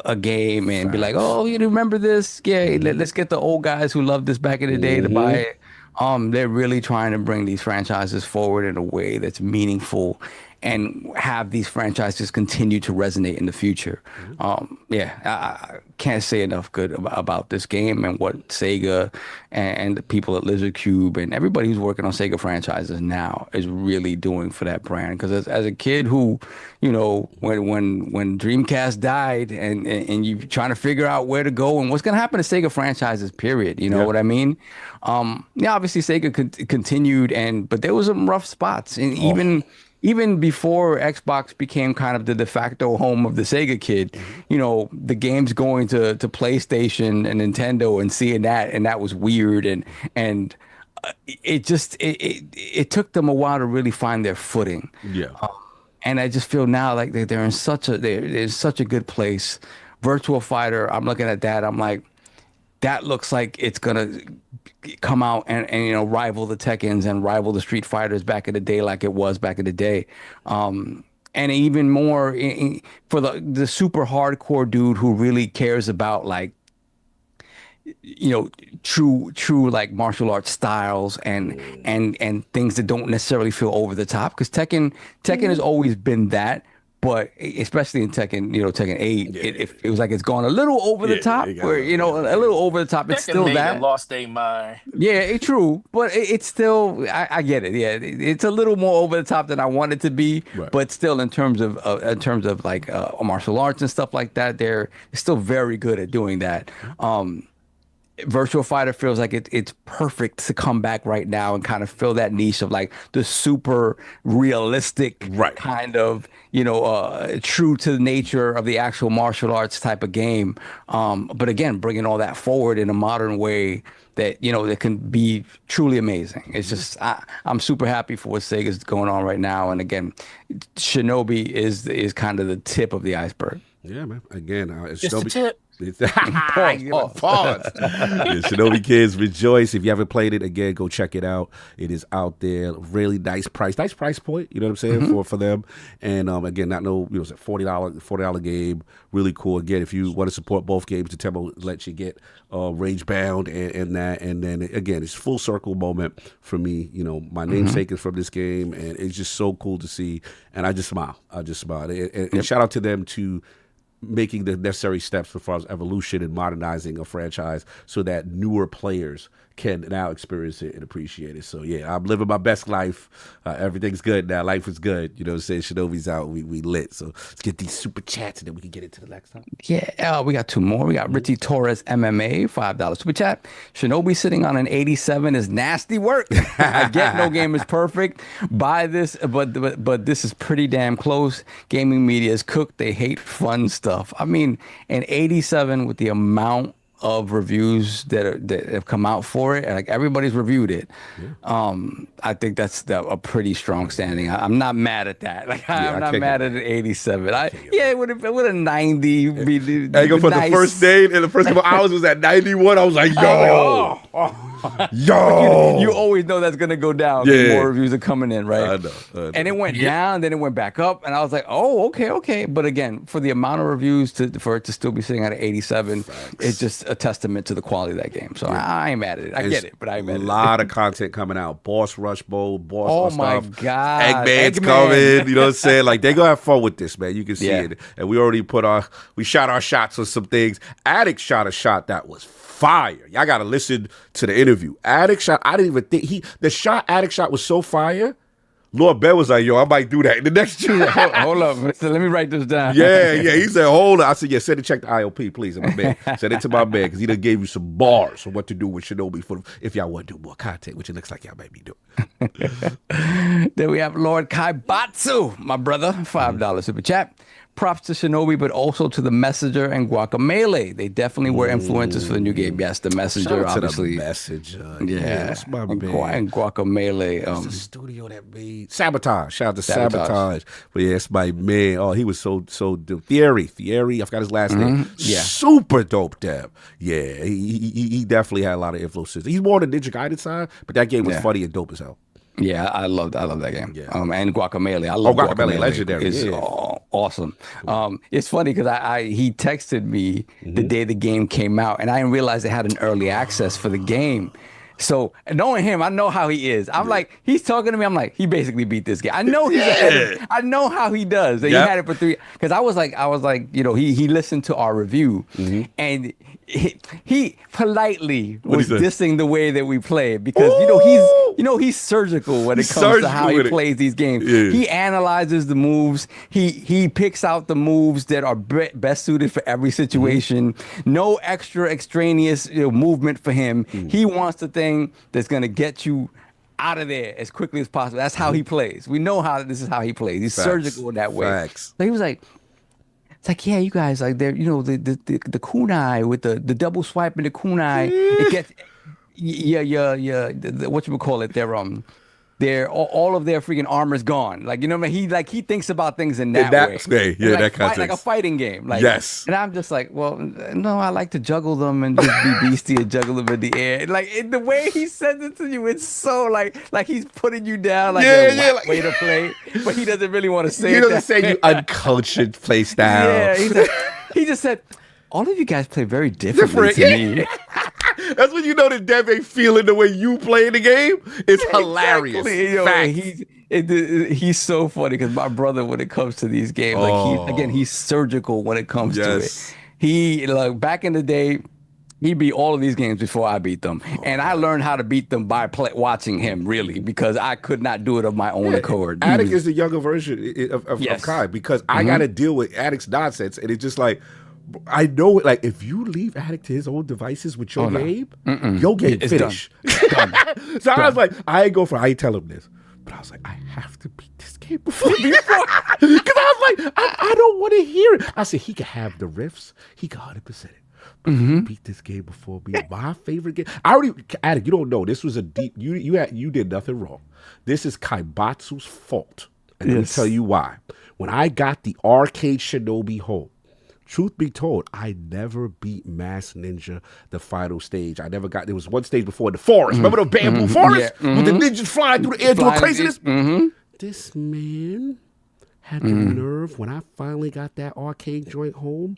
a game and be like, oh, you remember this? Yeah, let's get the old guys who loved this back in the day to buy it. They're really trying to bring these franchises forward in a way that's meaningful and have these franchises continue to resonate in the future. I can't say enough good about this game and what Sega and the people at Lizard Cube and everybody who's working on Sega franchises now is really doing for that brand. Because as a kid who, when Dreamcast died and you trying to figure out where to go and what's going to happen to Sega franchises, period. You know what I mean? Obviously Sega continued, but there was some rough spots, and even before Xbox became kind of the de facto home of the Sega kid, the games going to PlayStation and Nintendo and seeing that, and that was weird, and it took them a while to really find their footing. And I just feel now like they're in such a good place. Virtua Fighter, I'm looking at that, I'm like, that looks like it's gonna come out and rival the Tekkens and rival the Street Fighters back in the day, like it was back in the day, and even more for the super hardcore dude who really cares about like true like martial arts styles and things that don't necessarily feel over the top, because Tekken has always been that. But especially in Tekken, Tekken 8, it was like it's gone a little over the top, where, a little over the top. It's still that. Lost their mind. Yeah, it's true. But it's still, I get it. Yeah, it's a little more over the top than I want it to be. Right. But still, in terms of like martial arts and stuff like that, they're still very good at doing that. Virtua Fighter feels like it's perfect to come back right now and kind of fill that niche of like the super realistic kind of, true to the nature of the actual martial arts type of game. But again, bringing all that forward in a modern way that, that can be truly amazing. It's just, I'm super happy for what Sega's going on right now. And again, Shinobi is kind of the tip of the iceberg. Yeah, man. Again, it's just Shinobi. a tip. Pause. Shinobi kids, rejoice. If you haven't played it, again, go check it out. It is out there. Really nice price point. You know what I'm saying, for them. And again, it's a $40 game. Really cool. Again, if you want to support both games, Nintendo lets you get Rage Bound and that. And then again, it's full circle moment for me. My namesake is from this game, and it's just so cool to see. And I just smile. And shout out to them to making the necessary steps as far as evolution and modernizing a franchise so that newer players can now experience it and appreciate it. So yeah, I'm living my best life. Everything's good now. Life is good. You know what I'm saying? Shinobi's out. We lit. So let's get these super chats and then we can get into the next time. Yeah, we got 2 more. We got Richie Torres MMA, $5 super chat. Shinobi sitting on an 87 is nasty work. I get no game is perfect. Buy this, but this is pretty damn close. Gaming media is cooked. They hate fun stuff. I mean, an 87 with the amount of reviews that have come out for it, like everybody's reviewed it. I think that's a pretty strong standing. I'm not mad at that. Like I'm not mad at an 87. It would a 90 be I go for nice. the first day and the first couple hours was at 91. I was like, yo. Yo, you always know that's gonna go down. The more reviews are coming in, right? I know. And it went down, then it went back up, and I was like, "Oh, okay." But again, for the amount of reviews for it to still be sitting at an 87, it's just a testament to the quality of that game. So I ain't mad at it. I get it, but I ain't mad at it. A lot of content coming out. Boss Rush Bowl, Boss. Oh my stuff. God, Eggman's coming. You know what I'm saying? Like they gonna have fun with this, man. You can see it. And we already we shot our shots on some things. Addict shot a shot that was fire. Y'all gotta listen to the interview. Addict shot. I didn't even think the shot Addict shot was so fire. Lord Ben was like, yo, I might do that in the next year. Hold up. Let me write this down. Yeah. He said, hold on. I said, yeah, send it, check the ILP, please. And my man. Send it to my man because he done gave you some bars on what to do with Shinobi if y'all want to do more content, which it looks like y'all might be doing. Then we have Lord Kaibatsu, my brother, $5 super chat. Props to Shinobi, but also to the Messenger and Guacamelee. They definitely were influences for the new game. Yes, the Messenger, obviously. The Messenger. Yeah, that's my and man. And Guacamelee. It's the studio that made Sabotage. Shout out to Sabotage. But yeah, it's my man. Oh, he was so dope. Theory. I forgot his last name. Yeah, super dope dev. Yeah, he definitely had a lot of influences. He's more on the Ninja Gaiden side, but that game was funny and dope as hell. Yeah, I love that game. Yeah. And Guacamelee. I love Guacamelee. Legendary. It's awesome. It's funny because he texted me the day the game came out, and I didn't realize they had an early access for the game. So knowing him, I know how he is. I'm like, he's talking to me. I'm like, he basically beat this game. I know he's ahead of, I know how he does. And he had it for 3. Because I was like, you know, he listened to our review, and he politely was dissing the way that we play because he's surgical when it comes to how he plays these games. Yeah. He analyzes the moves. He picks out the moves that are best suited for every situation. No extraneous movement for him. He wants the thing that's gonna get you out of there as quickly as possible. That's how he plays. We know this is how he plays. He's surgical in that way. So he was like, it's like, yeah, you guys, like, they're, you know, the kunai with the double swipe and the kunai, it gets, whatchamacallit, they're all of their freaking armor's gone. Like, you know what I mean? He thinks about things in that way. Yeah, like, that context. Like a fighting game. Like, yes. And I'm just like, well, no, I like to juggle them and just be beastie and juggle them in the air. Like, the way he says it to you, it's so like he's putting you down like a way to play, but he doesn't really want to say it. He doesn't say you uncultured play style. Yeah, he just said, all of you guys play very differently to me. That's when you know that Dev ain't feeling the way you play the game. It's hilarious. Exactly. He's so funny because my brother, when it comes to these games, he's surgical when it comes to it. He, like, back in the day, he beat all of these games before I beat them. And I learned how to beat them by watching him, really, because I could not do it of my own accord. Addict is the younger version of Kai because I got to deal with Addict's nonsense. And it's just like, I know, like, if you leave Addict to his own devices with your game, your game finished. Done. So I was like, I ain't tell him this. But I was like, I have to beat this game before. Because I was like, I don't want to hear it. I said, he can have the riffs. He can 100% it. But beat this game before me. My favorite game. Addict, you don't know. This was a deep, you did nothing wrong. This is Kaibatsu's fault. And let me tell you why. When I got the arcade Shinobi home, truth be told, I never beat Mass Ninja, the final stage. There was one stage before in the forest. Remember the bamboo forest? With the ninjas flying through the air doing craziness? This man had the nerve, when I finally got that arcade joint home,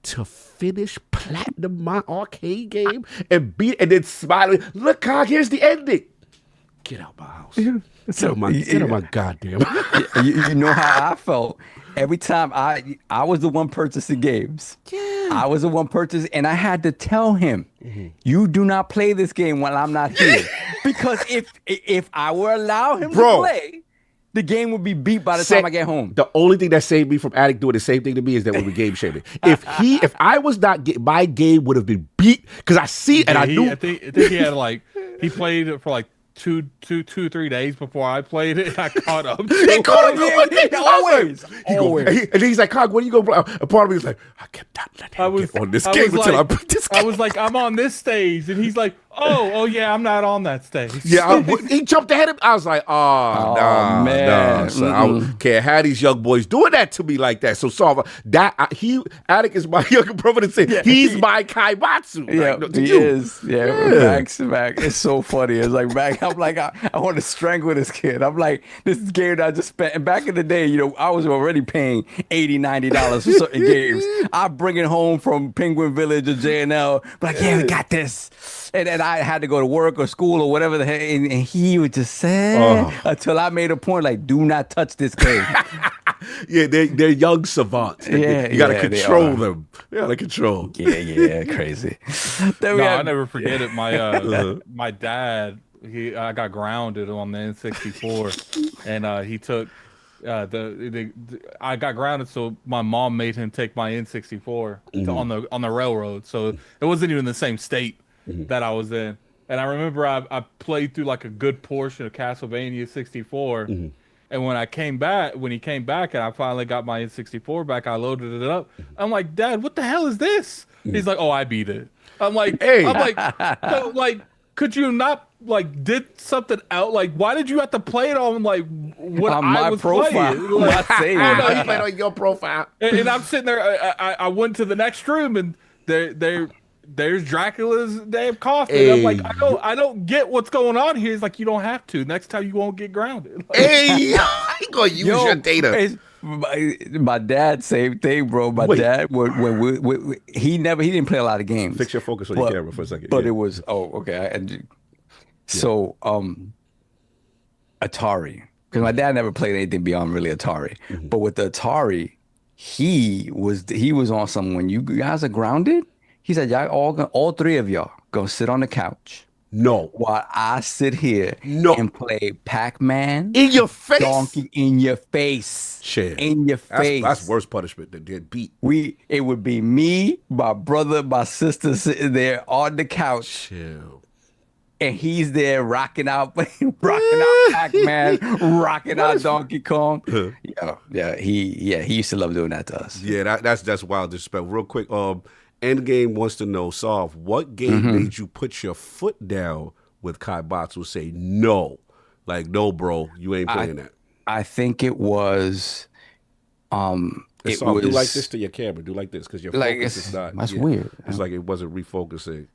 to finish platinum my arcade game and beat, and then smiling, look, Cog, here's the ending. Get out my house. Get out my goddamn you know how I felt every time I was the one purchasing games. Yeah. I was the one purchasing, and I had to tell him, you do not play this game while I'm not here. Because if I were allow him to play, the game would be beat by the time I get home. The only thing that saved me from Addict doing the same thing to me is that when we game shaming. If I was not my game would have been beat because I see and I knew. I think he had he played it for like 3 days before I played it. I caught up. He caught up. Always. And he's like, "Cog, when are you gonna play?" And part of me was like, "I kept not letting him get on this game until I put this game." I was like, "I'm on this stage," and he's like, "Oh yeah, I'm not on that stage." Yeah, he jumped ahead of me. I was like, nah, son. I can't have these young boys doing that to me like that. So Attic is my younger brother to say he's my Kaibatsu. Yeah, like, he is. Yeah, Mac. It's so funny. It's like Mac. I'm like, I want to strangle this kid. I'm like, this is a game that I just spent. And back in the day, I was already paying $80, $90 for certain games. I bring it home from Penguin Village or JNL. Like, yeah, we got this. And then I had to go to work or school or whatever the heck, and he would just say until I made a point like, do not touch this game. Yeah, they're young savants. You got to control them. You got to control. Yeah, crazy. I'll never forget it. My my dad, I got grounded on the N64, and he took I got grounded, so my mom made him take my N64 on the railroad. So it wasn't even the same state that I was in. And I remember I played through like a good portion of Castlevania 64. And when he came back and I finally got my N64 back, I loaded it up. I'm like, Dad, what the hell is this? He's like, oh, I beat it. I'm like, hey. So, like, could you not did something out? Like, why did you have to play it on what I was profile. playing? Like, not saying you played on your profile. And I'm sitting there. I went to the next room and there's Dracula's damn coffin. Hey. I'm like, I don't get what's going on here. He's like, you don't have to. Next time you won't get grounded. Like, hey, you gonna use your data. My dad, same thing, bro. My dad, when he didn't play a lot of games. Fix your focus on your camera for a second. But it was okay. So Atari, because my dad never played anything beyond really Atari. But with the Atari, he was on some. When you guys are grounded, he said, y'all all three of y'all gonna sit on the couch. No. While I sit here and play Pac-Man. In your face. Donkey in your face. Shit. In your face. That's worse punishment than get beat. It would be me, my brother, my sister sitting there on the couch. Chill. And he's there rocking out Pac-Man, rocking out Donkey Kong. He used to love doing that to us. Yeah, that's wild disrespect. Real quick, Endgame wants to know, Solve, what game made you put your foot down with Kaibatsu say no? Like, no, bro, you ain't playing that. I think it was do like this to your camera. Do like this, because your focus is not. That's weird. It's like it wasn't refocusing.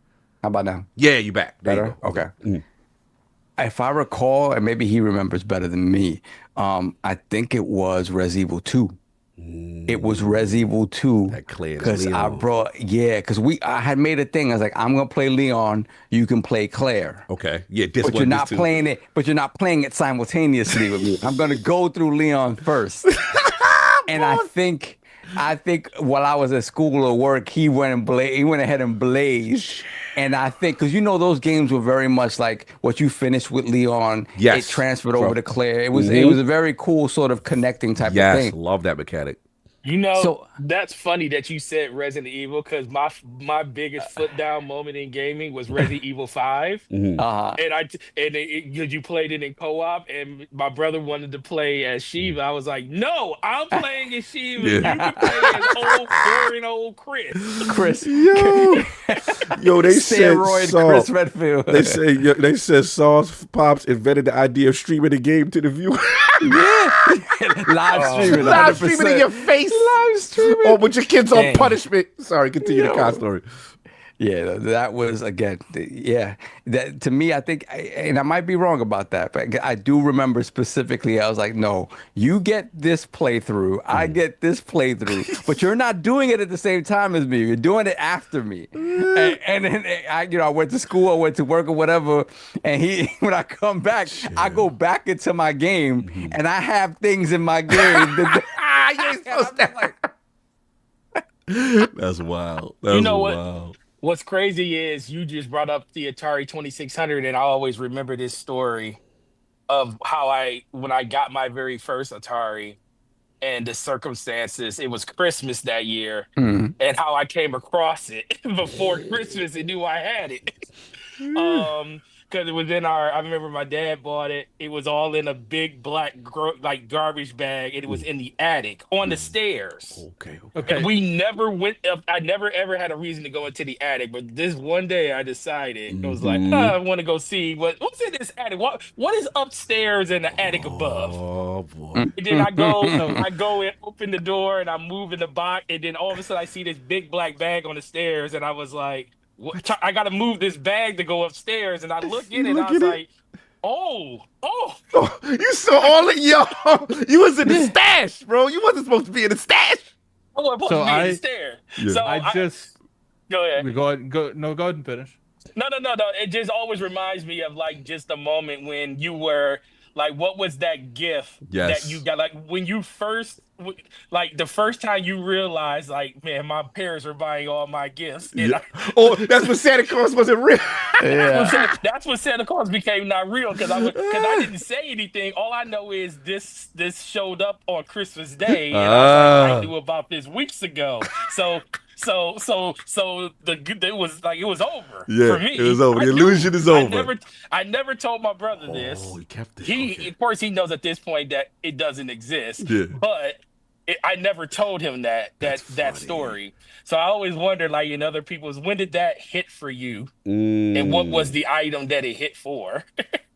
How about now? Yeah, you back. Better? Okay. If I recall, and maybe he remembers better than me, I think it was Res Evil 2. It was Res Evil 2 because I had made a thing. I was like, I'm gonna play Leon. You can play Claire. Okay, yeah, but you're not playing it. But you're not playing it simultaneously with me. I'm gonna go through Leon first. And I think while I was at school or work, he went ahead and blazed. And I think, because those games were very much like what you finished with Leon, it transferred over to Claire. It was a very cool sort of connecting type of thing. Yes, love that mechanic. That's funny that you said Resident Evil, because my biggest foot down moment in gaming was Resident Evil 5. And you played it in co-op, and my brother wanted to play as Shiva. I was like, no, I'm playing as Shiva. You can play as boring old Chris. Yo, they said Chris Redfield. They said Sauce Pops invented the idea of streaming the game to the viewer. Live streaming in your face. Live streaming. Oh, with your kids on punishment. Sorry, continue the car story. Yeah, that was, again, that to me, I think, and I might be wrong about that, but I do remember specifically, I was like, no, you get this playthrough, I get this playthrough, but you're not doing it at the same time as me. You're doing it after me. And then I went to school, I went to work or whatever, and when I come back, I go back into my game, and I have things in my game that you're supposed to. That's wild. That's wild. What's crazy is you just brought up the Atari 2600, and I always remember this story of how when I got my very first Atari and the circumstances. It was Christmas that year, and how I came across it before Christmas and knew I had it. Because it was I remember my dad bought it. It was all in a big black like garbage bag, and it was in the attic on the stairs. Okay. And we never went up. I never ever had a reason to go into the attic, but this one day I decided I was like, I want to go see what's in this attic. What is upstairs in the attic above? Oh boy! And then I go and open the door, and I move in the box, and then all of a sudden I see this big black bag on the stairs, and I was like, I got to move this bag to go upstairs, and I look in it, and I was like, oh, you saw all of y'all. You was in the stash, bro. You wasn't supposed to be in the stash. Oh, I'm supposed to be in the stash. Yeah. So I just go ahead. Go ahead and finish. No. It just always reminds me of like just a moment when you were like, what was that gift that you got? Like when you first, like the first time you realized, like, man, my parents are buying all my gifts. And that's when Santa Claus wasn't real. That's when Santa Claus became not real because I didn't say anything. All I know is this showed up on Christmas Day, and I knew about this weeks ago. So it was over for me. It was over. The illusion is over. I never told my brother this. Oh, he kept it. Of course, he knows at this point that it doesn't exist. Yeah. But I never told him that story. So I always wondered, like in other people's, when did that hit for you, and what was the item that it hit for?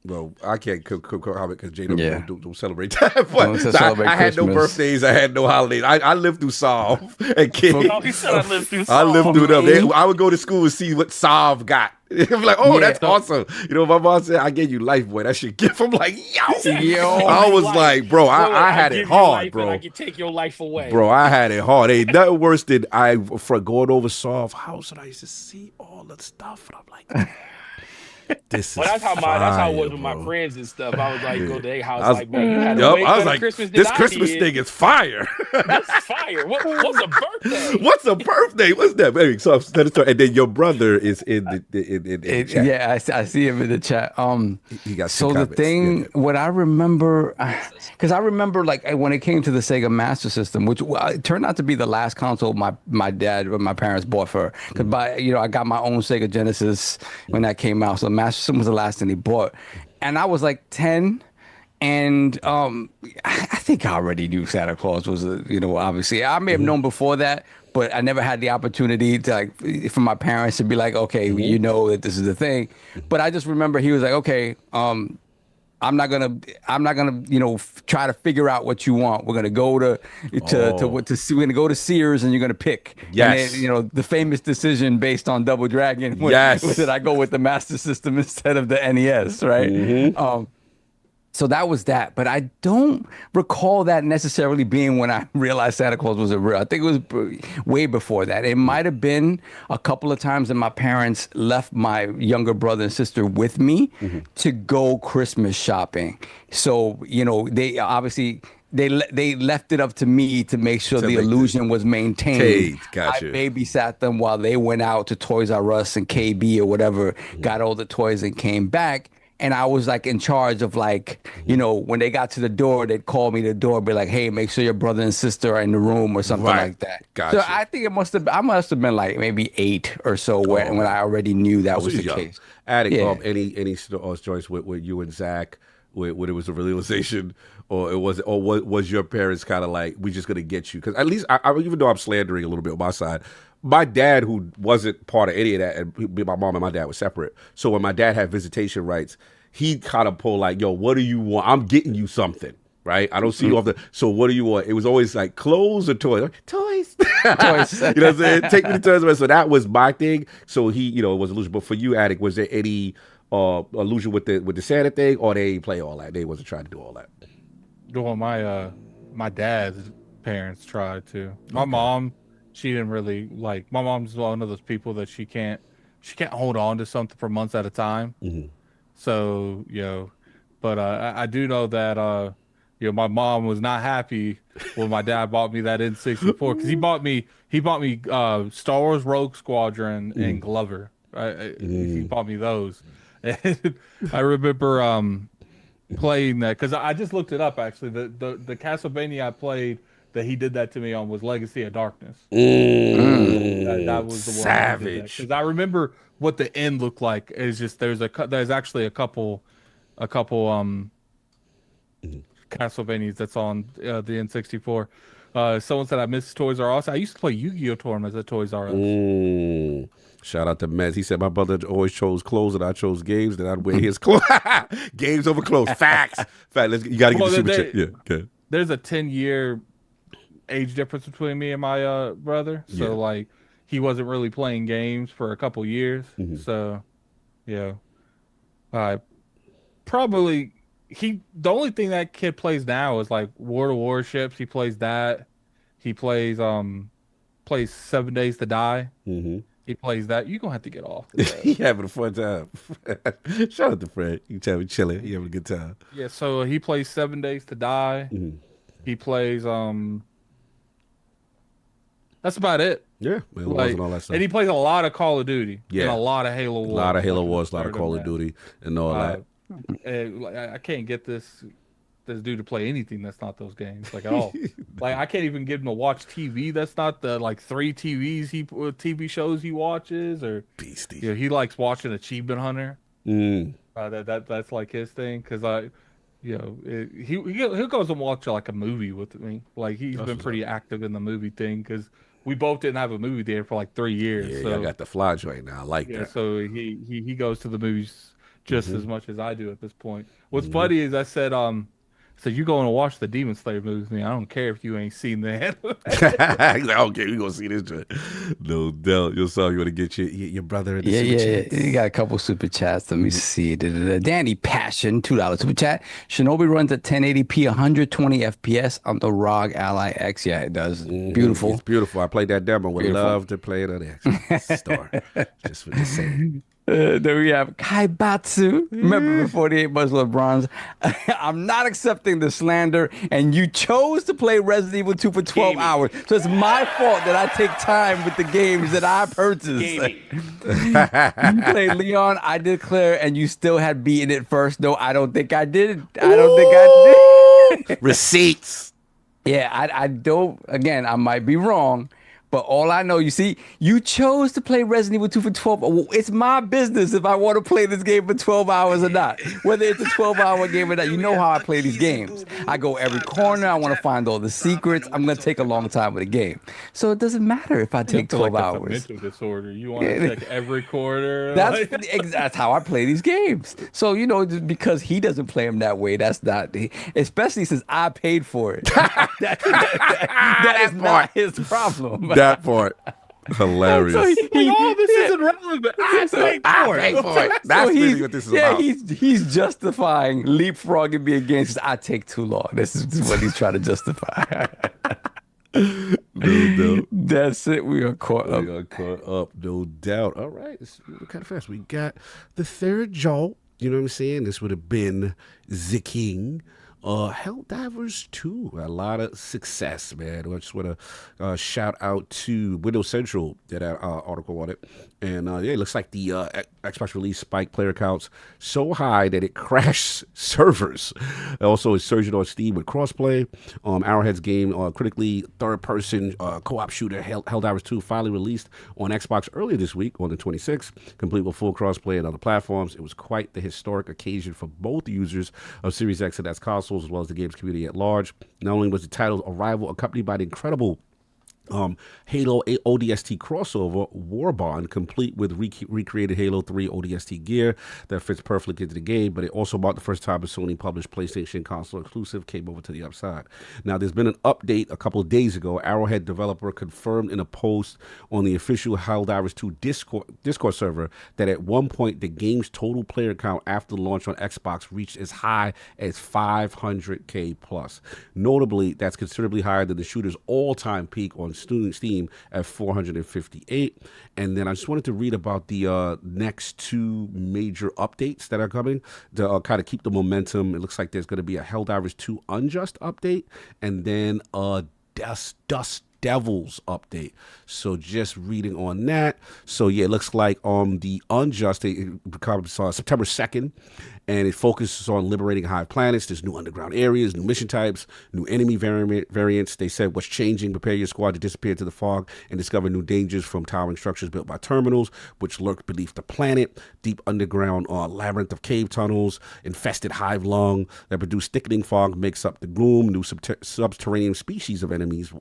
Well, I can't comment because Jay don't celebrate that. But I had no birthdays. I had no holidays. I lived through Solve and kids. He said I lived through Solve. I lived through them. I would go to school and see what Solve got. I'm like, that's awesome. You know, my mom said, I gave you life, boy. That's your gift. I'm like, yo. I was like, bro, I had it hard, bro. I can take your life away. Bro, I had it hard. Ain't nothing worse than for going over Solve house, and I used to see all the stuff. And I'm like, that's how it was with my friends and stuff. I was like, go to their house, like, man, you had a way I was like, Christmas this Christmas thing is fire. That's fire. What's a birthday? What's a birthday? What's that, baby? So and then your brother is in the chat. Yeah, I see him in the chat. He got so the thing, what I remember, because I remember like when it came to the Sega Master System, which it turned out to be the last console my parents bought for her. Because I got my own Sega Genesis when that came out. So Master System was the last thing he bought, and I was like 10, and I think I already knew Santa Claus was obviously I may have known before that, but I never had the opportunity to for my parents to be like, okay, you know that this is the thing. But I just remember he was like, okay, I'm not gonna try to figure out what you want. We're gonna go to we're gonna go to Sears and you're gonna pick. Yes. And then, the famous decision based on Double Dragon was that I go with the Master System instead of the NES, right? So that was that, but I don't recall that necessarily being when I realized Santa Claus was real. I think it was way before that. It might have been a couple of times that my parents left my younger brother and sister with me to go Christmas shopping. So, they obviously they left it up to me to make sure the illusion was maintained. Gotcha. I babysat them while they went out to Toys R Us and KB or whatever, got all the toys and came back. And I was like in charge of when they got to the door, they'd call me to the door, be like, hey, make sure your brother and sister are in the room or something like that. Gotcha. So I think I must have been like maybe 8 or so when I already knew that was the case. Attic, any joints with you and Zach, when it was a realization, or was your parents kind of like, we just gonna get you? Because at least I even though I'm slandering a little bit on my side, my dad, who wasn't part of any of that, and my mom and my dad were separate. So when my dad had visitation rights, he kind of pulled like, yo, what do you want? I'm getting you something, right? I don't see you off so what do you want? It was always like clothes or toys. Like, toys. Toys. You know what I'm saying? Take me to toys. So that was my thing. So he, it was illusion. But for you, Attic, was there any illusion with the Santa thing, or they play all that? They wasn't trying to do all that. Well, my dad's parents tried to. My mom, she didn't really like. My mom's one of those people that she can't hold on to something for months at a time. So but I do know that my mom was not happy when my dad bought me that N64 because he bought me Star Wars Rogue Squadron and Glover. He bought me those. And I remember playing that because I just looked it up actually. The Castlevania I played that he did that to me on was Legacy of Darkness. That was the one savage. Because I remember what the end looked like. It's just there's actually a couple Castlevanias that's on the N64. Someone said I miss Toys R Us. I used to play Yu-Gi-Oh tournaments at Toys R Us. Shout out to Mez. He said my brother always chose clothes and I chose games. Then I'd wear his clothes. Games over clothes. Facts. You got to get the super chat. Yeah. Okay. There's a 10-year age difference between me and my brother. So like he wasn't really playing games for a couple years. So yeah. Probably the only thing that kid plays now is like World of Warships. He plays that. He plays 7 Days to Die. He plays that. You're gonna have to get off. He having a fun time. Shout out to Fred. You tell me chilling. He having a good time. Yeah, so he plays 7 Days to Die. He plays that's about it. Yeah, man, and all that stuff. And he plays a lot of Call of Duty. And a lot of Halo Wars. A lot of Halo Wars, a lot of Call of Duty, and all that. I can't get this dude to play anything that's not those games, like at all. Like I can't even get him to watch TV. That's not the like 3 TV shows he watches or Beastie. Yeah, he likes watching Achievement Hunter. That's like his thing because he goes and watch like a movie with me. Like he's been pretty active in the movie thing because we both didn't have a movie there for like 3 years. Yeah, so I got the fly joint now. I like that. So he goes to the movies just as much as I do at this point. What's funny is I said, you going to watch the Demon Slayer movies with me. I don't care if you ain't seen that. He's like, okay, we gonna see this joint. No doubt. You want to get your brother in the super chats? You got a couple super chats. Let me see. Danny Passion, $2 super chat. Shinobi runs at 1080p, 120 FPS on the ROG Ally X. Yeah, it does. Beautiful. It's beautiful. I played that demo. Would love to play it on the store. Just for the sake. Then we have Kaibatsu. Remember 48 Muslim Bronze. I'm not accepting the slander, and you chose to play Resident Evil 2 for 12 hours. So it's my fault that I take time with the games that I purchased. You played Leon, I declare, and you still had beaten it first. No, I don't think I did. Receipts. Yeah, I don't. Again, I might be wrong. But all I know, you see, you chose to play Resident Evil 2 for 12. It's my business if I want to play this game for 12 hours or not. Whether it's a 12-hour game or not, you know how I play these games. I go every corner. I want to find all the secrets. I'm going to take a long time with a game. So it doesn't matter if I take 12 hours. That's a mental disorder. You want to check every corner. That's how I play these games. So, because he doesn't play them that way, that's not, especially since I paid for it. that is not his problem. That part. Hilarious. All this isn't relevant. I paid for it. That's really what this is about. He's justifying leapfrogging me against. I take too long. This is what he's trying to justify. No. That's it. We are caught up. No doubt. All right. It's kind of fast. We got the third jolt. You know what I'm saying? This would have been the king. Helldivers 2, a lot of success, man. I just want to shout out to Windows Central that had an article on it. And it looks like the Xbox release spiked player counts so high that it crashed servers. Also, it's surging on Steam with crossplay. Arrowhead's game, critically third-person co-op shooter Helldivers 2 finally released on Xbox earlier this week on the 26th, complete with full crossplay and other platforms. It was quite the historic occasion for both users of Series X and S consoles, as well as the game's community at large. Not only was the title's arrival accompanied by the incredible Halo ODST crossover Warbond, complete with recreated Halo 3 ODST gear that fits perfectly into the game, but it also marked the first time a Sony published PlayStation console exclusive came over to the upside. Now, there's been an update a couple of days ago. Arrowhead developer confirmed in a post on the official Helldivers 2 Discord server that at one point the game's total player count after the launch on Xbox reached as high as 500K plus. Notably, that's considerably higher than the shooter's all-time peak on Steam at 458. And then I just wanted to read about the next 2 major updates that are coming to kind of keep the momentum. It looks like there's going to be a Helldivers 2 Unjust update, and then a Dust Devils update. So just reading on that. So yeah, it looks like the Unjust, it becomes September 2nd, and it focuses on liberating hive planets. There's new underground areas, new mission types, new enemy variants. They said what's changing: prepare your squad to disappear into the fog and discover new dangers from towering structures built by terminals, which lurk beneath the planet. Deep underground labyrinth of cave tunnels, infested hive lung that produce thickening fog makes up the gloom. New subterranean species of enemies,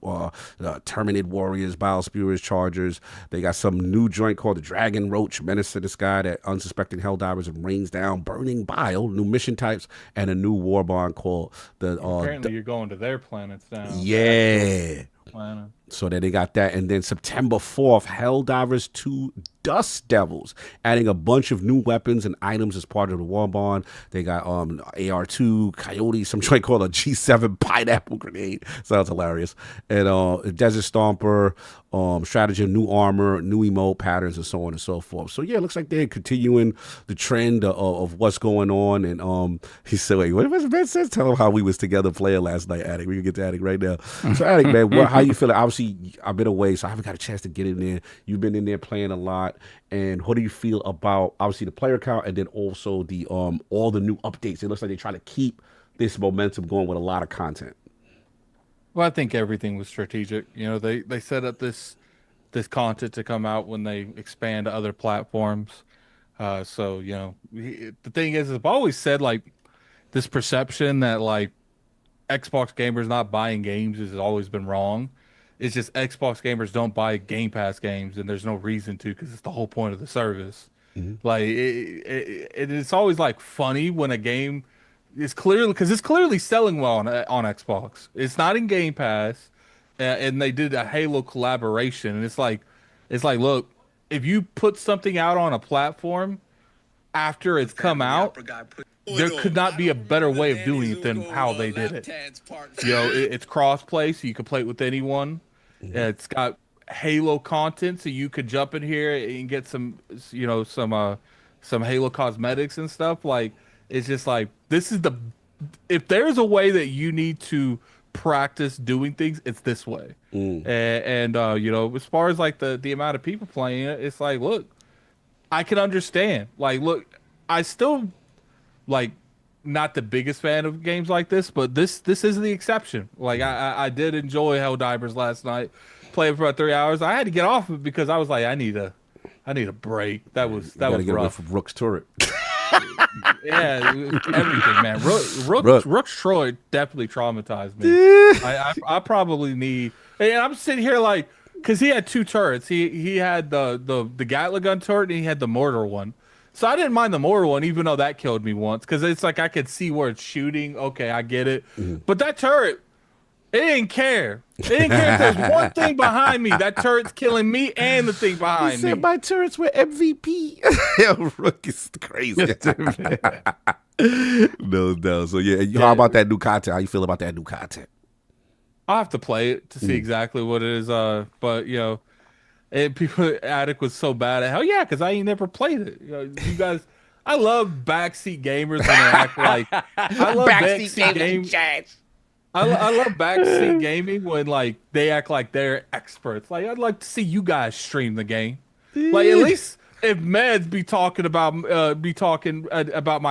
Terminid warriors, biospewers, chargers. They got some new joint called the Dragon Roach, menace to the sky that unsuspecting Helldivers and rains down burning bile. New mission types and a new war bond called the. Apparently, you're going to their planets now. Yeah. Planet. So then they got that, and then September 4th, Helldivers 2 Dust Devils, adding a bunch of new weapons and items as part of the war bond. They got AR-2, Coyote, some joint called a G7 pineapple grenade. Sounds hilarious. And Desert Stomper, stratagem, new armor, new emote patterns, and so on and so forth. So yeah, it looks like they're continuing the trend of what's going on. And he said, wait, what was Ben says? Tell him how we was together playing last night, Attic. We can get to Attic right now. So Attic, man, how you feeling? Obviously, I've been away, so I haven't got a chance to get in there. You've been in there playing a lot. And what do you feel about, obviously, the player count and then also the all the new updates? It looks like they try to keep this momentum going with a lot of content. Well, I think everything was strategic. You know, they set up this content to come out when they expand to other platforms. So, you know, the thing is, I've always said, like, this perception that, like, Xbox gamers not buying games has always been wrong. It's just Xbox gamers don't buy Game Pass games, and there's no reason to, because it's the whole point of the service. Mm-hmm. Like, it's always, like, funny when a game is clearly, because it's clearly selling well on Xbox. It's not in Game Pass, and they did a Halo collaboration, and it's like, look, if you put something out on a platform after it's come out, there could not be a better way of doing it than how they did it. You know, it's cross-play, so you can play it with anyone. Mm-hmm. It's got Halo content, so you could jump in here and get some, you know, some Halo cosmetics and stuff. Like, it's just like, this is if there's a way that you need to practice doing things, it's this way. And you know, as far as like the amount of people playing it, it's like, look, I can understand. Like, look, I still, like, not the biggest fan of games like this, but this is the exception. Like, I did enjoy Helldivers last night. Played for about 3 hours. I had to get off it because I was like, I need a break. That was rough. From Rook's turret. Yeah, everything, man. Rook's Troy definitely traumatized me. I probably need. And I'm sitting here like, because he had 2 turrets. He had the Gatling gun turret and he had the mortar one. So I didn't mind the mortar one, even though that killed me once, because it's like I could see where it's shooting. Okay, I get it. Mm-hmm. But that turret, it didn't care. It didn't care if there's one thing behind me. That turret's killing me and the thing behind me. My turrets were MVP. Rook is crazy. No. So yeah, how about that new content? How you feel about that new content? I'll have to play it to see exactly what it is. But you know, people, Attic was so bad at, hell yeah, because I ain't never played it. You guys, I love backseat gamers when they act like, I love backseat gaming. I love backseat gaming when like they act like they're experts. Like, I'd like to see you guys stream the game. Like, at least if Meds be talking about my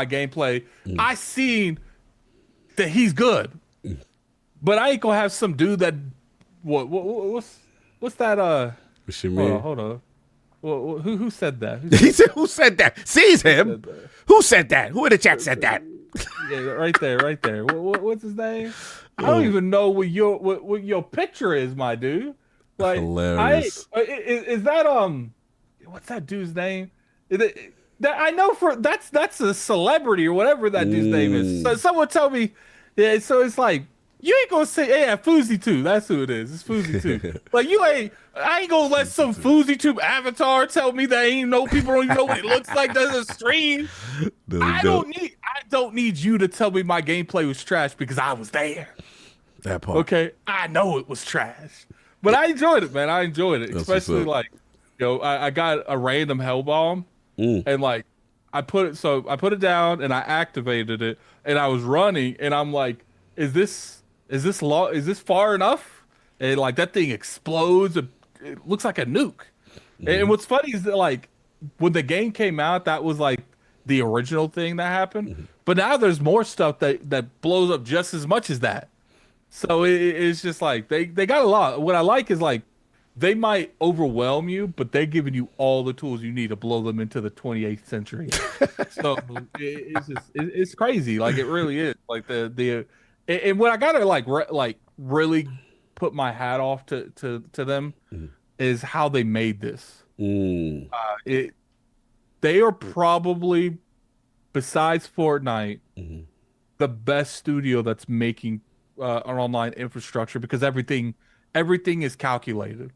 gameplay, I seen that he's good. But I ain't gonna have some dude that what's that What's your man? Hold on. Who said that? He said, "Who said that?" Sees him. Who said that? Who in the chat said that? Yeah, right there. What's his name? I don't even know what your picture is, my dude. Like, hilarious. Is that what's that dude's name? That I know that's a celebrity or whatever that dude's name is. So someone tell me. Yeah, so it's like, you ain't gonna say, yeah, Fousey2. That's who it is. It's Fousey2. Like, I ain't gonna let some Fousey2 avatar tell me that ain't no people don't even know what it looks like. There's a stream. I don't need you to tell me my gameplay was trash because I was there. That part. Okay, I know it was trash, But I enjoyed it, man. I enjoyed it, That's especially what's up. like, I got a random hell bomb, and like I put it down and I activated it, and I was running, and I'm like, is this far enough? And like that thing explodes. It looks like a nuke. And what's funny is that like when the game came out, that was like the original thing that happened. But now there's more stuff that blows up just as much as that. So it's just like they got a lot. What I like is like they might overwhelm you, but they're giving you all the tools you need to blow them into the 28th century. So it's crazy. Like it really is. Like and what I gotta like really put my hat off to them is how they made this. They are probably, besides Fortnite, the best studio that's making an online infrastructure, because everything is calculated.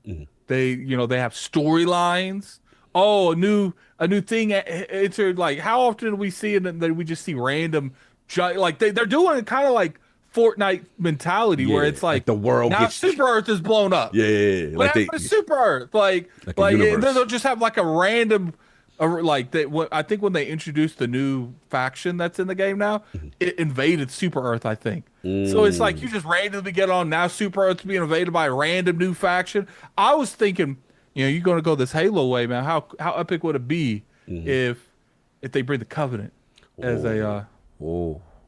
They have storylines. Oh, a new thing entered. Like, how often do we see it that we just see random, like they're doing kind of like Fortnite mentality, where it's like the world now gets Super Earth is blown up. Yeah. What happened to Super Earth? Like they'll just have like a random. I think when they introduced the new faction that's in the game now, it invaded Super Earth, I think. So it's like you just randomly get on, now Super Earth's being invaded by a random new faction. I was thinking, you're going to go this Halo way, man. How epic would it be if they bring the Covenant as a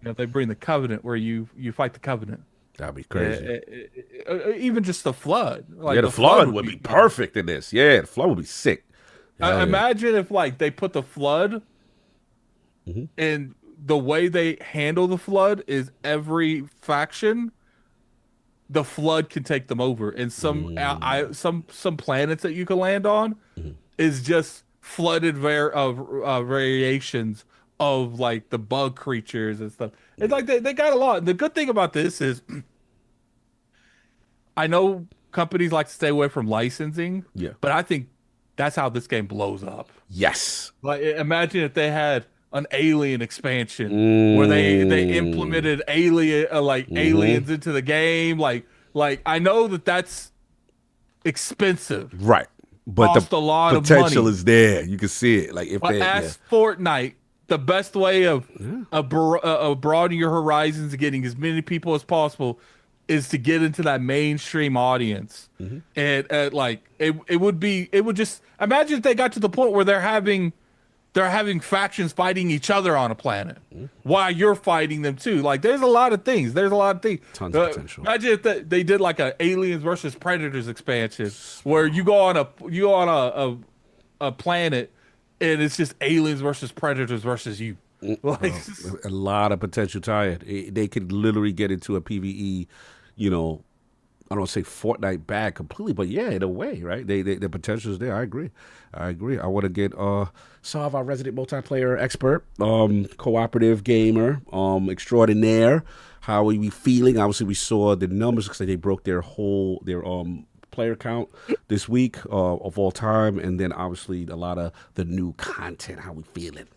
if they bring the Covenant where you fight the Covenant. That'd be crazy. Even just the Flood. Like the Flood would be perfect in this. Yeah, the Flood would be sick. Imagine if like they put the Flood, and the way they handle the Flood is every faction, the Flood can take them over, and some planets that you can land on is just flooded variations of like the bug creatures and stuff. It's like they got a lot. The good thing about this is, I know companies like to stay away from licensing, but I think that's how this game blows up. Yes. Like, imagine if they had an Alien expansion where they implemented aliens into the game. Like I know that's expensive, right? But cost the a lot potential of money. is there. You can see it. Like if Fortnite, the best way of broadening your horizons and getting as many people as possible is to get into that mainstream audience. And like it would just imagine if they got to the point where they're having factions fighting each other on a planet while you're fighting them too. Like there's a lot of things. Tons of potential. Imagine if they did like a Aliens versus Predators expansion where you go on a planet and it's just aliens versus predators versus you. Like a lot of potential tie-in. They could literally get into a PvE, I don't want to say Fortnite bad completely, but yeah, in a way, right? The potential is there. I agree. I want to get some of our resident multiplayer expert, cooperative gamer, extraordinaire. How are we feeling? Obviously, we saw the numbers because they broke their player count this week of all time, and then obviously a lot of the new content. How we feeling?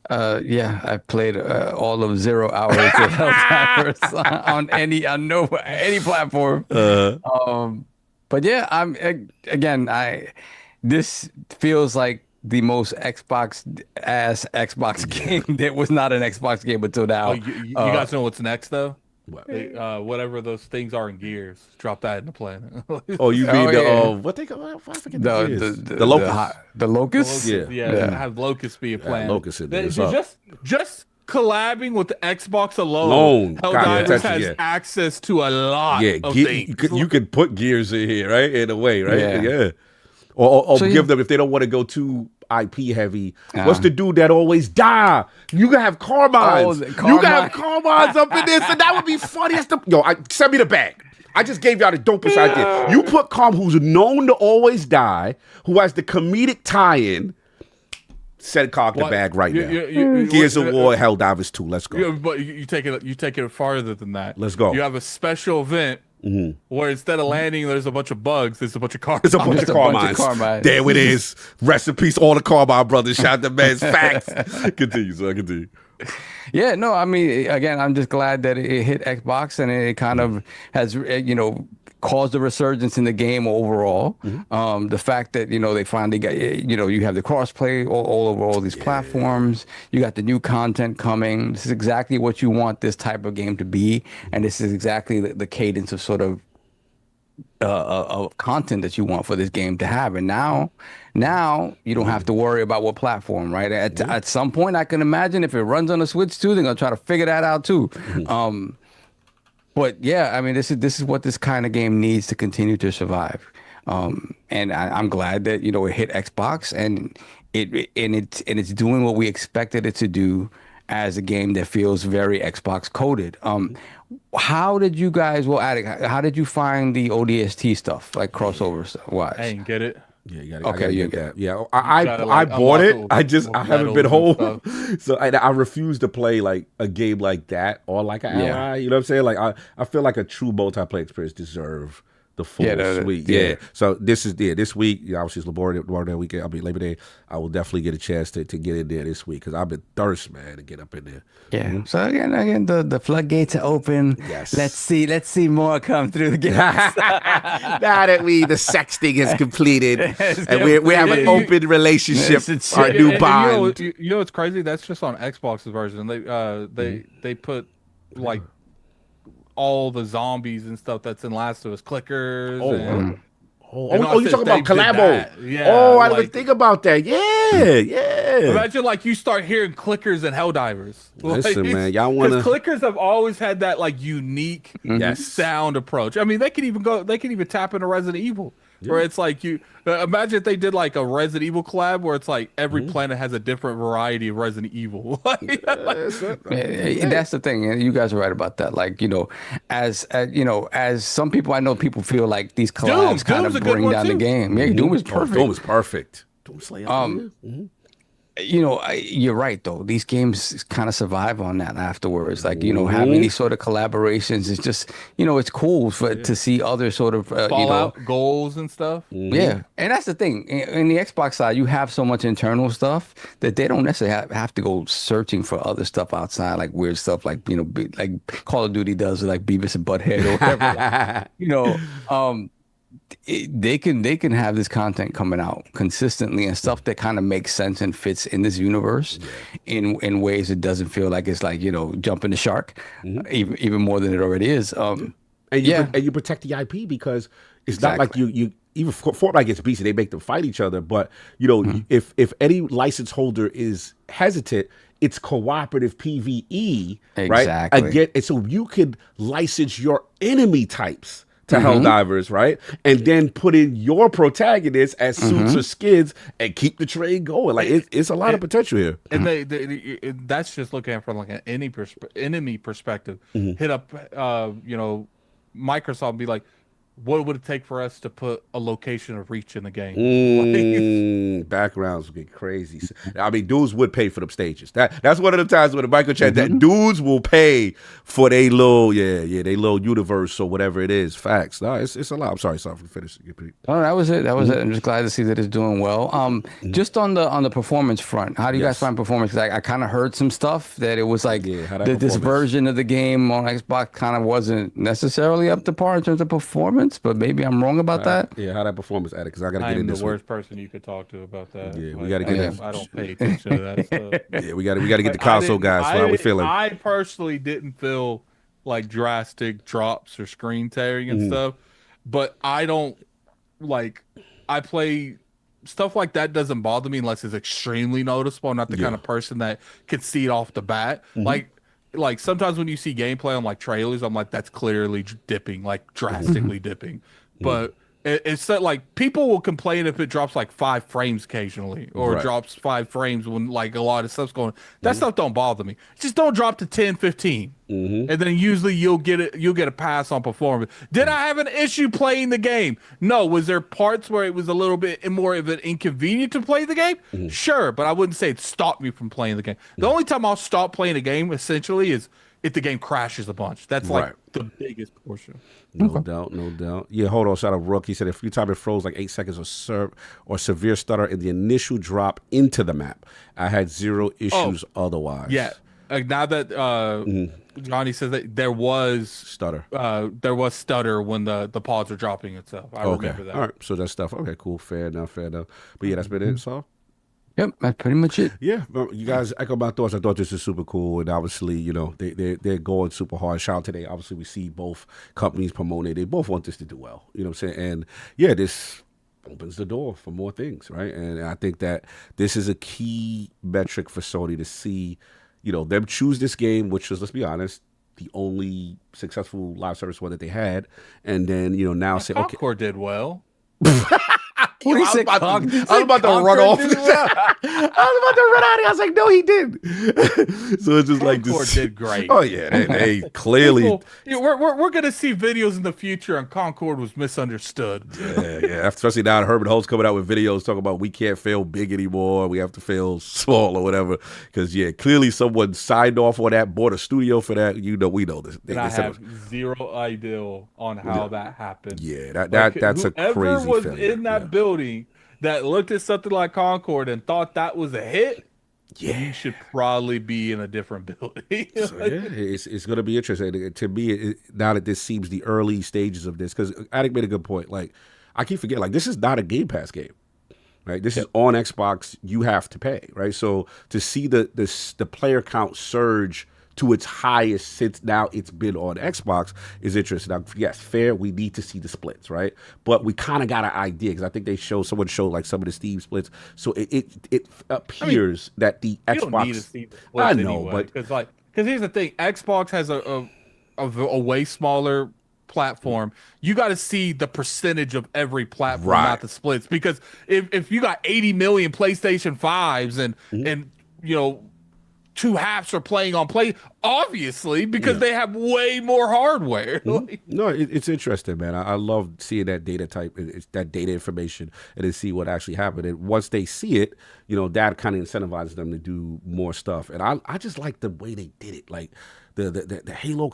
Yeah, I played all of 0 hours of Helldivers on any platform. But yeah, this feels like the most Xbox game that was not an Xbox game until now. You guys know what's next though? What? Whatever those things are in Gears, drop that in the planet. Oh, you mean what they call? I forget the locust. The locust. Have locusts be a planet. Locust in there. Just collabing with the Xbox alone, Helldivers has access to a lot of things. You could put Gears in here, right? In a way, right? Yeah. Or give them, if they don't want to go too IP heavy. What's the dude that always die? You can have Carmines. You can have Carmines up in this, and that would be funny. Send me the bag. I just gave y'all the dopest idea. You put Carm, who's known to always die, who has the comedic tie-in. Send Cog the bag right now. Gears of War, Helldivers 2. Let's go. But you take it farther than that. Let's go. You have a special event where instead of landing, there's a bunch of bugs. There's a bunch of cars. There's a bunch of Carmines. There it is. Rest in peace, all the Carmine brothers. Shout out to man's facts. Continue. Yeah, no, I mean, again, I'm just glad that it hit Xbox and it kind of has, caused a resurgence in the game overall. The fact that, you know, they finally got, you know, you have the crossplay all over all these platforms. You got the new content coming. This is exactly what you want this type of game to be. And this is exactly the cadence of sort of content that you want for this game to have. And now you don't have to worry about what platform, right? At some point, I can imagine if it runs on the Switch too, they're gonna try to figure that out too. But yeah, I mean, this is what this kind of game needs to continue to survive. And I'm glad that, you know, it hit Xbox and it's doing what we expected it to do as a game that feels very Xbox coded. How did you guys, well, Attic, how did you find the ODST stuff, like crossovers wise? I didn't get it. Yeah, you Okay, gotta you get get that. Yeah, I bought it. I haven't been home, so I refuse to play like a game like that or like an Ally. You know what I'm saying? Like I feel like a true multiplayer experience deserve the full suite. Yeah. So this is this week. Obviously, it's Labrie Day weekend. I'll be Labor Day. I will definitely get a chance to get in there this week because I've been thirsty, man, to get up in there. Yeah. So again, the floodgates are open. Yes. Let's see more come through the gates. Now that the sexting is completed and we have an open relationship, our new bond. You know what's crazy? That's just on Xbox's version. They put like all the zombies and stuff that's in Last of Us clickers. You talking about Collabo? Yeah. Oh, I didn't think about that. Yeah. Imagine like you start hearing clickers and Helldivers. Listen, man, y'all wanna? Because clickers have always had that like unique sound approach. I mean, they can even tap into Resident Evil, where it's like you imagine if they did like a Resident Evil collab where it's like every planet has a different variety of Resident Evil. That's the thing, and you guys are right about that. Like, you know, as some people, I know people feel like these collabs kind of bring down the game. Yeah, Doom is perfect. Doom is perfect. Doom Slayer. You know, you're right though. These games kind of survive on that afterwards. Like, you know, having these sort of collaborations is just, you know, it's cool to see other sort of Fallout goals and stuff. Yeah, and that's the thing. In the Xbox side, you have so much internal stuff that they don't necessarily have to go searching for other stuff outside, like weird stuff, like, you know, like Call of Duty does, like Beavis and Butthead or whatever. Like, you know, they can have this content coming out consistently and stuff that kind of makes sense and fits in this universe in ways it doesn't feel like it's like, you know, jumping the shark, even more than it already is. And you protect the IP because it's not like you even Fortnite gets PC, they make them fight each other. But you know, if any license holder is hesitant, it's cooperative PvE, right? Again, and so you could license your enemy types to Helldivers, right? And then put in your protagonists as suits or skins and keep the train going. Like it's a lot of potential here. And that's just looking at it from like an enemy perspective. Hit up, you know, Microsoft and be like, what would it take for us to put a location of Reach in the game? Backgrounds would be crazy. I mean, dudes would pay for them stages. That's one of the times when the microchat that dudes will pay for they little they little universe or whatever it is. Facts. No, it's a lot. I'm sorry for finishing. Oh, that was it. I'm just glad to see that it's doing well. Just on the performance front, how do you guys find performance? 'Cause I kind of heard some stuff that it was like this version of the game on Xbox kind of wasn't necessarily up to par in terms of performance. But maybe I'm wrong about that. Yeah, how that performance at it? Because I got to get in this. I'm the worst person you could talk to about that. Yeah, we got to get. I don't pay attention to that stuff. Yeah, we got to get the console guys. How we feeling? I personally didn't feel like drastic drops or screen tearing and stuff, but I don't like. I play stuff like that doesn't bother me unless it's extremely noticeable. I'm not the kind of person that could see it off the bat. Like sometimes when you see gameplay on like trailers, I'm like, that's clearly dipping, like drastically dipping. But it's that like people will complain if it drops like 5 frames occasionally or drops 5 frames when like a lot of stuff's going. That stuff don't bother me. Just don't drop to 10, 15. And then usually you'll get a pass on performance. Did I have an issue playing the game? No. Was there parts where it was a little bit more of an inconvenient to play the game? Sure, but I wouldn't say it stopped me from playing the game. The only time I'll stop playing a game essentially is if the game crashes a bunch. That's like the biggest portion. No doubt. Yeah, hold on. Shout out Rook. He said a few times it froze like 8 seconds or severe stutter in the initial drop into the map. I had 0 issues otherwise. Yeah. Now that Johnny says that there was stutter. There was stutter when the pods are dropping itself. I remember that. All right, so that stuff. Okay, cool. Fair enough. But yeah, that's been it. So. Yep, that's pretty much it. Yeah, you guys echo my thoughts. I thought this was super cool, and obviously, you know, they're going super hard. Shout out today. Obviously, we see both companies promoting it. They both want this to do well. You know what I'm saying? And yeah, this opens the door for more things, right? And I think that this is a key metric for Sony to see, you know, them choose this game, which was, let's be honest, the only successful live service one that they had, and then, you know, now say, okay, Concord did well. I was about to run off. I was about to run out of here. I was like, no, he didn't. So it's just like Concord did great. Oh yeah, they clearly. We're gonna see videos in the future, and Concord was misunderstood. Yeah. Especially now, Herbert Holt's coming out with videos talking about we can't fail big anymore. We have to fail small or whatever. Because yeah, clearly someone signed off on that, bought a studio for that. You know, we know this. I have zero idea on how that happened. Yeah, that's a crazy. Whoever was failure. in that building that looked at something like Concord and thought that was a hit, you should probably be in a different building. So, yeah, it's going to be interesting. To me, now that this seems the early stages of this, because Attic made a good point. Like, I keep forgetting, like, this is not a Game Pass game, right? This is on Xbox. You have to pay, right? So to see the player count surge to its highest since now it's been on Xbox is interesting. Now, yes, fair, we need to see the splits, right? But we kind of got an idea, because I think someone showed like some of the Steam splits. So it appears that the Xbox. You don't need to see the splits I know, anyway, but because here's the thing: Xbox has a way smaller platform. You got to see the percentage of every platform, not the splits. Because if you got 80 million PlayStation 5s and you know, 2/2 are playing on Play, obviously, because they have way more hardware. No, it's interesting, man. I love seeing that data type, that data information, and then see what actually happened. And once they see it, you know, that kind of incentivizes them to do more stuff. And I just like the way they did it. Like the Halo,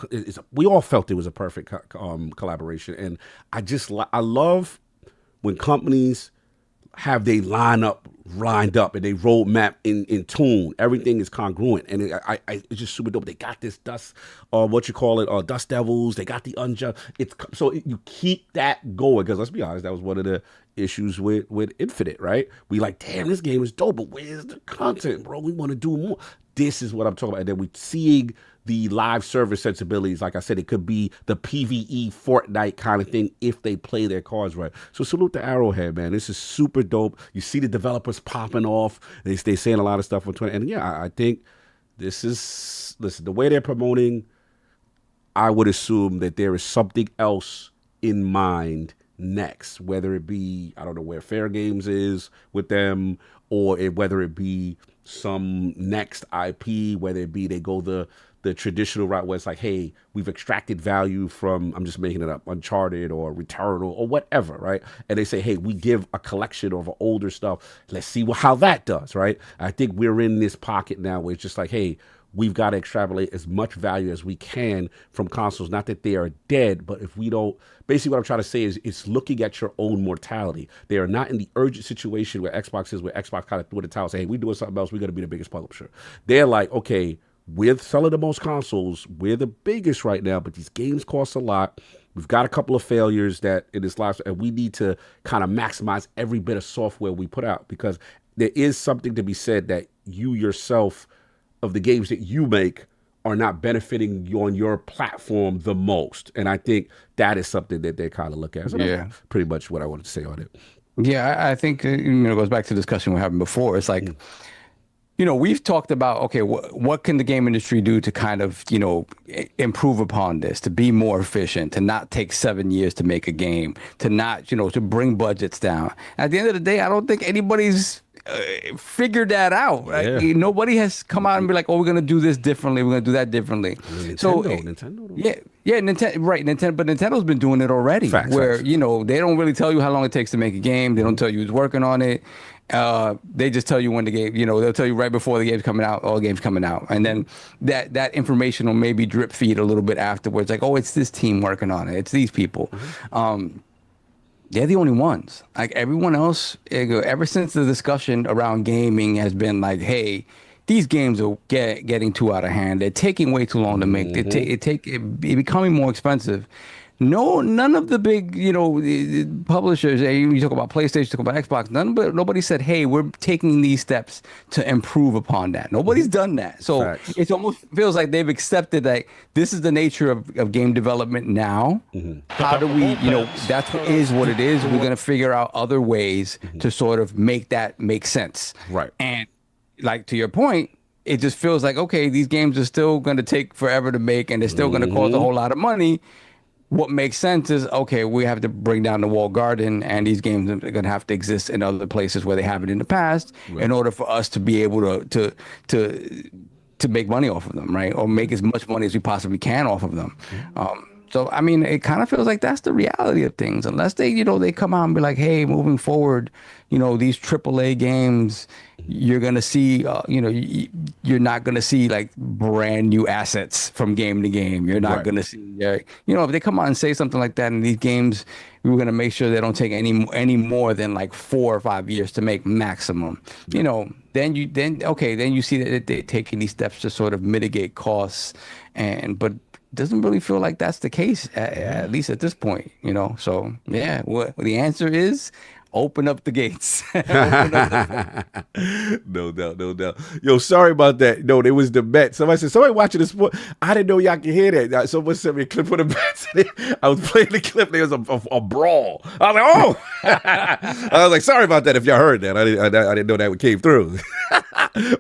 we all felt it was a perfect collaboration. And I love when companies have they lined up and they roadmap in tune. Everything is congruent, and it's just super dope. They got this Dust Devils. They got the Unjust. You keep that going, because let's be honest, that was one of the issues with Infinite, right? We like, damn, this game is dope, but where's the content, bro? We want to do more. This is what I'm talking about. And then we seeing the live service sensibilities. Like I said, it could be the PvE Fortnite kind of thing if they play their cards right. So salute to Arrowhead, man. This is super dope. You see the developers popping off. They saying a lot of stuff on Twitter. And yeah, I think this is, listen, the way they're promoting, I would assume that there is something else in mind next, whether it be, I don't know where Fair Games is with them, or whether it be some next IP, whether it be they go the traditional route where it's like, hey, we've extracted value from, I'm just making it up, Uncharted or Returnal or whatever, right? And they say, hey, we give a collection of older stuff. Let's see how that does, right? I think we're in this pocket now where it's just like, hey, we've got to extrapolate as much value as we can from consoles. Not that they are dead, but if we don't, basically what I'm trying to say is it's looking at your own mortality. They are not in the urgent situation where Xbox is, where Xbox kind of threw the towel and say, hey, we're doing something else. We're going to be the biggest publisher. They're like, okay, we're selling the most consoles. We're the biggest right now, but these games cost a lot. We've got a couple of failures that in this last, and we need to kind of maximize every bit of software we put out, because there is something to be said that you yourself, of the games that you make, are not benefiting you on your platform the most. And I think that is something that they kind of look at. So that's pretty much what I wanted to say on it. Yeah, I think, it goes back to the discussion we were having before. It's like, we've talked about, okay, what can the game industry do to kind of, improve upon this, to be more efficient, to not take 7 years to make a game, to not, to bring budgets down. At the end of the day, I don't think anybody's figured that out. Right? Yeah. Nobody has come out and be like, oh, we're going to do this differently. We're going to do that differently. Nintendo. Nintendo, right. But Nintendo's been doing it already. Facts. They don't really tell you how long it takes to make a game. They don't tell you who's working on it. They just tell you when the game, they'll tell you right before the game's coming out, all the game's coming out. And then that information will maybe drip feed a little bit afterwards. Like, oh, it's this team working on it. It's these people. Mm-hmm. They're the only ones. Like everyone else, ever since the discussion around gaming has been like, hey, these games are getting too out of hand. They're taking way too long to make. They're becoming more expensive. None of the big, the publishers, you talk about PlayStation, talk about Xbox, nobody said, hey, we're taking these steps to improve upon that. Nobody's done that. So Facts. it almost feels like they've accepted that this is the nature of game development now. How do we, that's what it is. We're going to figure out other ways to sort of make that make sense. Right. And like to your point, it just feels like, okay, these games are still going to take forever to make and they're still going to cost a whole lot of money. What makes sense is, okay, we have to bring down the walled garden, and these games are going to have to exist in other places where they haven't in the past, in order for us to be able to make money off of them, right? Or make as much money as we possibly can off of them. So, I mean, it kind of feels like that's the reality of things, unless they, they come out and be like, hey, moving forward, these AAA games, you're going to see, you're not going to see like brand new assets from game to game. You're not going to see, if they come out and say something like that in these games, we're going to make sure they don't take any more than like 4 or 5 years to make maximum, then you see that they're taking these steps to sort of mitigate costs but doesn't really feel like that's the case, at least at this point, So, yeah, the answer is open up the gates. No doubt. Yo, sorry about that. No, it was the Mets. Somebody watching the sport. I didn't know y'all could hear that. Someone sent me a clip of the Mets. I was playing the clip. There was a brawl. I was like, oh. I was like, sorry about that if y'all heard that. I didn't know that came through.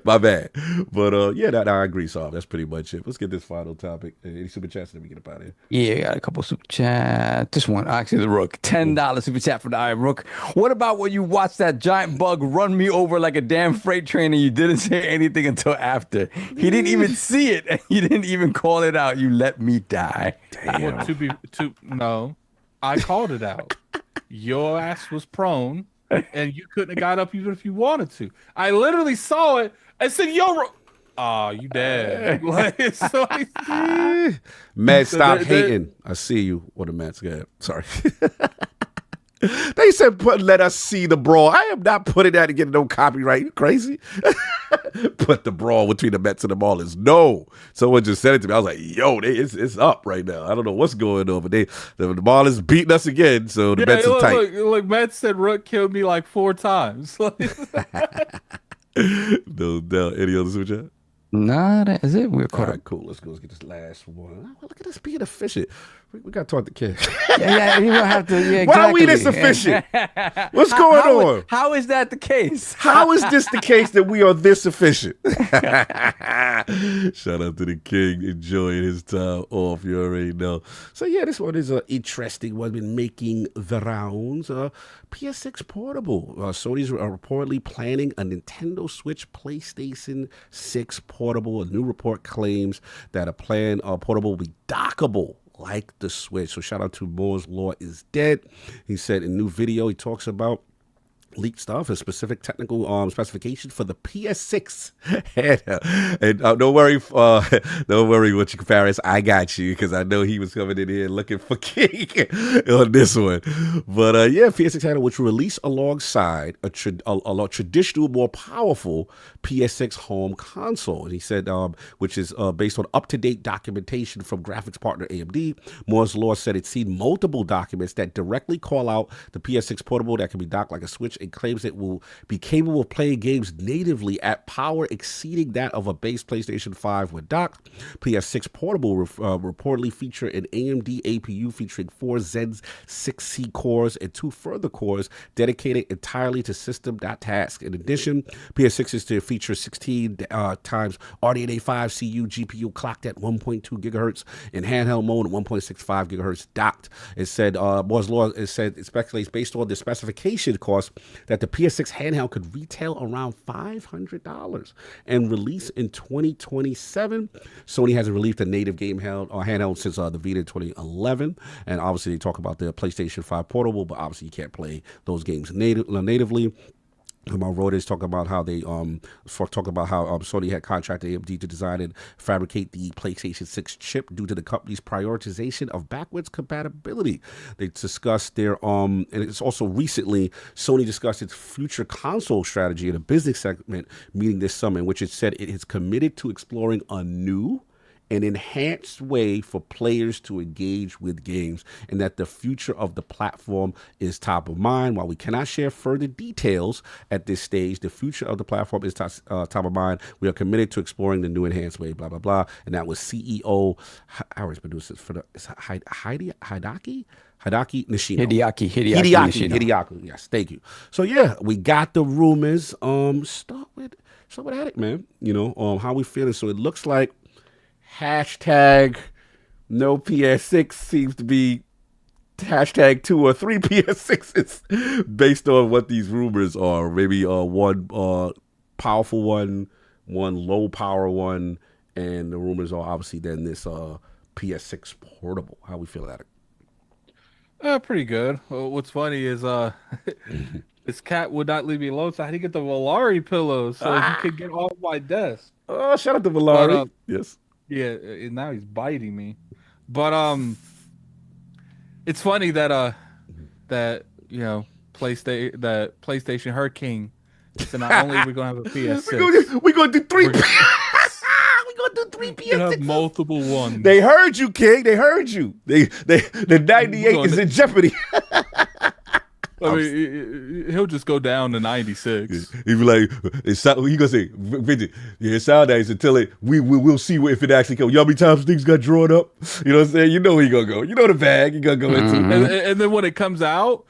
My bad. But I agree, Saul. That's pretty much it. Let's get this final topic. Any super chats that we get up out of here? Yeah, got a couple super chats. This one, actually, the Rook. $10 super chat from the I Rook. What about when you watched that giant bug run me over like a damn freight train and you didn't say anything until after? He didn't even see it and you didn't even call it out. You let me die. Well, no, I called it out. Your ass was prone and you couldn't have got up even if you wanted to. I literally saw it and said, yo, you dead. Matt, stop hating. I see you. What a Matt's got. Sorry. They said, let us see the brawl. I am not putting that to get no copyright. You crazy? Put the brawl between the Mets and the Marlins. No. Someone just said it to me. I was like, yo, it's up right now. I don't know what's going on, but the Marlins beating us again, so the Mets are tight. Look, Matt said Rook killed me like 4 times. No doubt. Any other super chat? Nah, that is it. We're caught All right, cool. Let's get this last one. Look at us being efficient. We got to talk to kids. Yeah, you don't have to. Yeah, exactly. Why are we this efficient? What's going on? How is that the case? How is this the case that we are this efficient? Shout out to the king enjoying his time off. You already know. So yeah, this one is an interesting one. Been making the rounds. PS6 portable. Sony's reportedly planning a Nintendo Switch PlayStation 6 portable. A new report claims that a planned portable will be dockable like the Switch. So shout out to Moore's Law is Dead. He said in a new video, he talks about leaked stuff, a specific technical specification for the PS6 and don't worry what you Faris, I got you, because I know he was coming in here looking for king on this one. But PS6 handle, which will release alongside a traditional, more powerful PS6 home console. And he said, which is based on up-to-date documentation from graphics partner AMD. Moore's Law said it's seen multiple documents that directly call out the PS6 portable that can be docked like a Switch, and claims it will be capable of playing games natively at power exceeding that of a base PlayStation 5 when docked. PS6 portable reportedly feature an AMD APU featuring 4 Zen 6C cores and 2 further cores dedicated entirely to system.task. In addition, PS6 is to feature 16 times RDNA 5 CU GPU clocked at 1.2 gigahertz in handheld mode and 1.65 gigahertz docked. It said Moore's Law it speculates based on the specification cost that the PS6 handheld could retail around $500 and release in 2027. Sony hasn't released a native game handheld since the Vita in 2011, and obviously they talk about the PlayStation 5 portable, but obviously you can't play those games natively. Reuters talk about how they Sony had contracted AMD to design and fabricate the PlayStation 6 chip due to the company's prioritization of backwards compatibility. They discussed their and it's also recently Sony discussed its future console strategy in a business segment meeting this summer, in which it said it is committed to exploring a new an enhanced way for players to engage with games, and that the future of the platform is top of mind. While we cannot share further details at this stage, the future of the platform is top of mind. We are committed to exploring the new enhanced way, blah, blah, blah. And that was CEO, I always produce it for the, Hideaki Nishino. Hideaki Hideaki, yes, thank you. So yeah, we got the rumors. Start with Attic, man. You know, how we feeling. So it looks like hashtag no PS6 seems to be hashtag 2 or 3 PS6s based on what these rumors are. Maybe one powerful one low power one, and the rumors are obviously then this PS6 portable. How we feel at it? Pretty good. Well, what's funny is this cat would not leave me alone, so I had to get the Labrie pillow so he could get off my desk. Oh, shout out to Labrie. Yes. Yeah, and now he's biting me. But it's funny that that PlayStation Hurricane. So not only are we gonna have a PS6, we're gonna do 3. We're gonna do 3 PS6. Have multiple ones. They heard you, King. They heard you. The 98 is in jeopardy. I mean, he'll just go down to 96. He'd be like, he gonna say, Vincent, yeah, it sound nice until we'll see if it actually comes. You know how many times things got drawn up? You know what I'm saying? You know where he gonna go. You know the bag he gonna go into. And then when it comes out,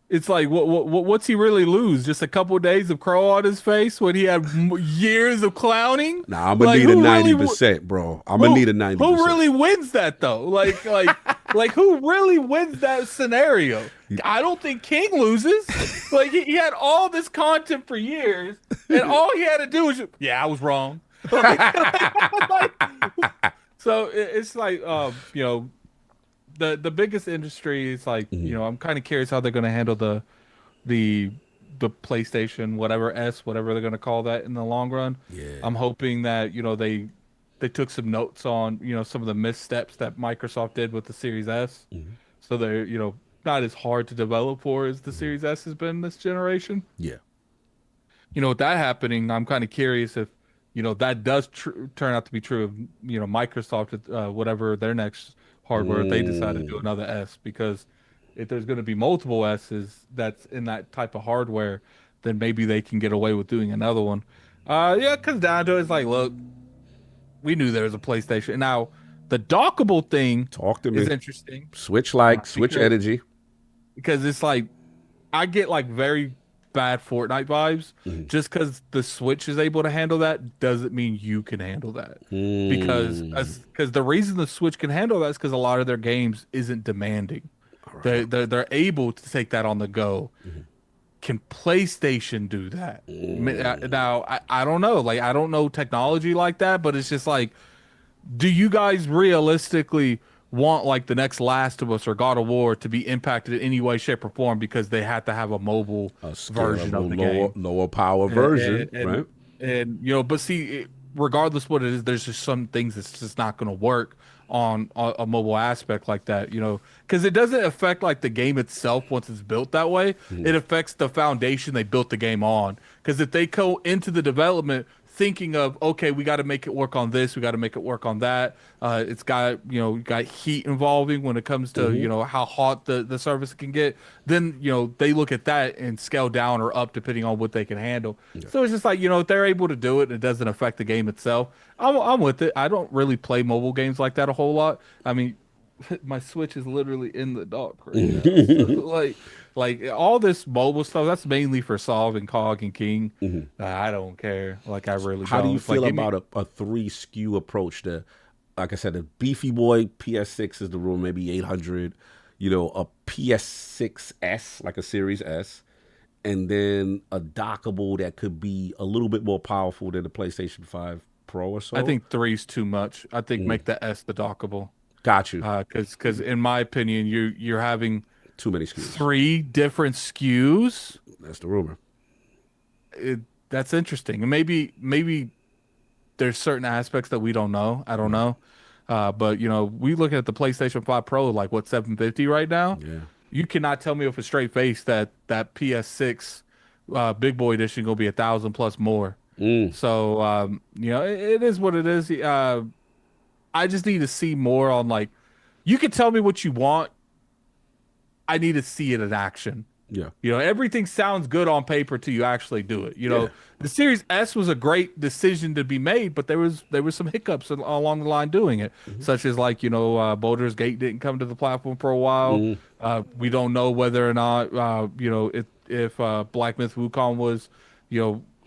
it's like, what's he really lose? Just a couple of days of crow on his face when he had years of clowning? Nah, I'm gonna need a 90%, bro. I'm gonna need a 90%. Who really wins that though? Like who really wins that scenario? I don't think King loses. Like he had all this content for years, and all he had to do was, I was wrong. So it's like, the biggest industry is like, I'm kind of curious how they're going to handle the PlayStation, whatever they're going to call that in the long run. Yeah. I'm hoping that, they took some notes on, some of the missteps that Microsoft did with the Series S. So they're, not as hard to develop for as the Series S has been this generation. Yeah. With that happening, I'm kind of curious if, that does turn out to be true of, Microsoft, whatever their next hardware, if they decide to do another S, because if there's going to be multiple S's that's in that type of hardware, then maybe they can get away with doing another one. It comes down to it. It's like, look, we knew there was a PlayStation. Now, the dockable thing is interesting. Switch energy. Because it's like, I get like very bad Fortnite vibes. Just because the Switch is able to handle that doesn't mean you can handle that. Because the reason the Switch can handle that is because a lot of their games isn't demanding. Right. They're able to take that on the go. Can PlayStation do that? Now, I don't know. Like, I don't know technology like that, but it's just like, do you guys realistically want like the next Last of Us or God of War to be impacted in any way, shape, or form because they had to have a mobile version of the game, lower power version, right? And but see, regardless of what it is, there's just some things that's just not going to work on a mobile aspect like that, because it doesn't affect like the game itself once it's built that way. It affects the foundation they built the game on. Because if they go into the development thinking of, okay, we got to make it work on this, we got to make it work on that. It's got, got heat involving when it comes to, how hot the service can get. Then, they look at that and scale down or up depending on what they can handle. Yeah. So it's just like, if they're able to do it and it doesn't affect the game itself, I'm with it. I don't really play mobile games like that a whole lot. I mean, my Switch is literally in the dock right now. So, like all this mobile stuff, that's mainly for Solve and Cog and King. I don't care. Like, I really don't. How do you feel about a 3 SKU approach to, like I said, the beefy boy PS6 is the rule, maybe 800, a PS6S, like a Series S, and then a dockable that could be a little bit more powerful than the PlayStation 5 Pro or so? I think 3's too much. I think make the S the dockable. Got you. Because in my opinion, you're having too many SKUs. 3 different SKUs. That's the rumor. that's interesting. And maybe there's certain aspects that we don't know. I don't know. But we look at the PlayStation 5 Pro, like what, 750 right now. Yeah. You cannot tell me with a straight face that PS6 Big Boy Edition gonna be $1,000+ more. So it is what it is. I just need to see more on, like, you can tell me what you want. I need to see it in action. Yeah. Everything sounds good on paper till you actually do it. The Series S was a great decision to be made, but there was some hiccups along the line doing it, such as like Baldur's Gate didn't come to the platform for a while. We don't know whether or not if Black Myth Wukong was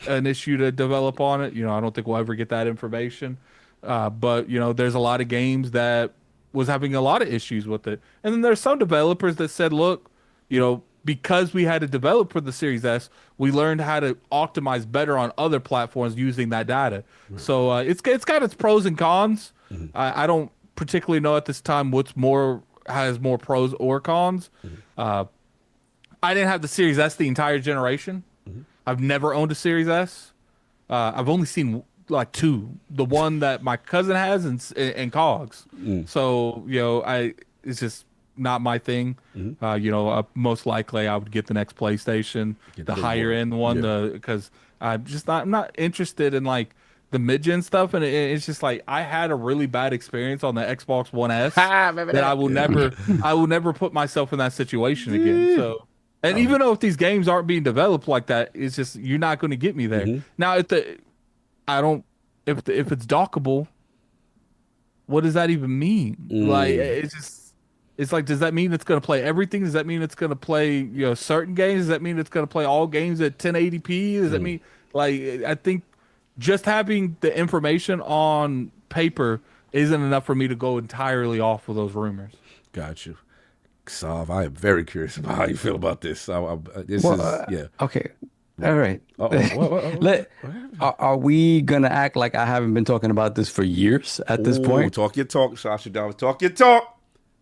an issue to develop on it. I don't think we'll ever get that information. But there's a lot of games that was having a lot of issues with it, and then there's some developers that said, look, because we had to develop for the Series S, we learned how to optimize better on other platforms using that data. So it's got its pros and cons. I don't particularly know at this time has more pros or cons. I didn't have the Series S the entire generation. I've never owned a Series S. I've only seen like two. The one that my cousin has and Cogs. So it's just not my thing. Most likely I would get the next PlayStation, the higher end one, because I'm not interested in like the mid-gen stuff, and it's just like I had a really bad experience on the Xbox One S that I will never put myself in that situation again. So, and even though if these games aren't being developed like that, it's just you're not going to get me there. Now, if it's dockable, what does that even mean? Like it's like, does that mean it's going to play everything? Does that mean it's going to play, certain games? Does that mean it's going to play all games at 1080p? Does that mean, like, I think just having the information on paper isn't enough for me to go entirely off of those rumors. Got you. Sav, I am very curious about how you feel about this. Okay. All right. Are we going to act like I haven't been talking about this for years at this point? Talk your talk, Sasha Dawes. Talk your talk.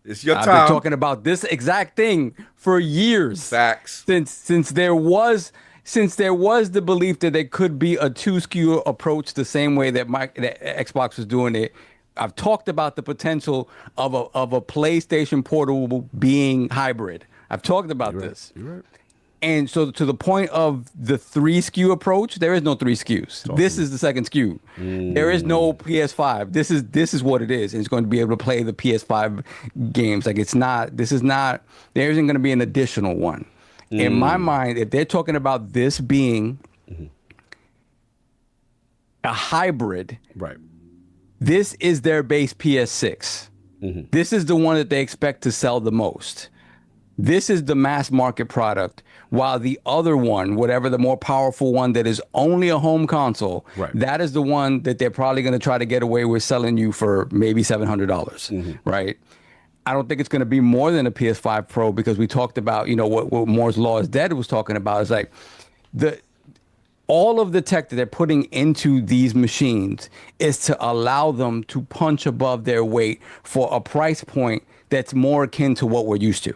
It's your time. I've been talking about this exact thing for years. Facts. Since there was the belief that there could be a 2 SKU approach the same way that Xbox was doing it. I've talked about the potential of a PlayStation Portable being hybrid. I've talked about this. You're right. And so to the point of the 3 SKU approach, there is no 3 SKUs. This is the second SKU. There is no PS5. This is what it is. And it's going to be able to play the PS5 games. Like there isn't going to be an additional one. In my mind, if they're talking about this being a hybrid, right? This is their base PS6. This is the one that they expect to sell the most. This is the mass market product, while the other one, whatever the more powerful one that is only a home console, that is the one that they're probably going to try to get away with selling you for maybe $700, right? I don't think it's going to be more than a PS5 Pro, because we talked about, what Moore's Law is Dead was talking about. Is like all of the tech that they're putting into these machines is to allow them to punch above their weight for a price point that's more akin to what we're used to.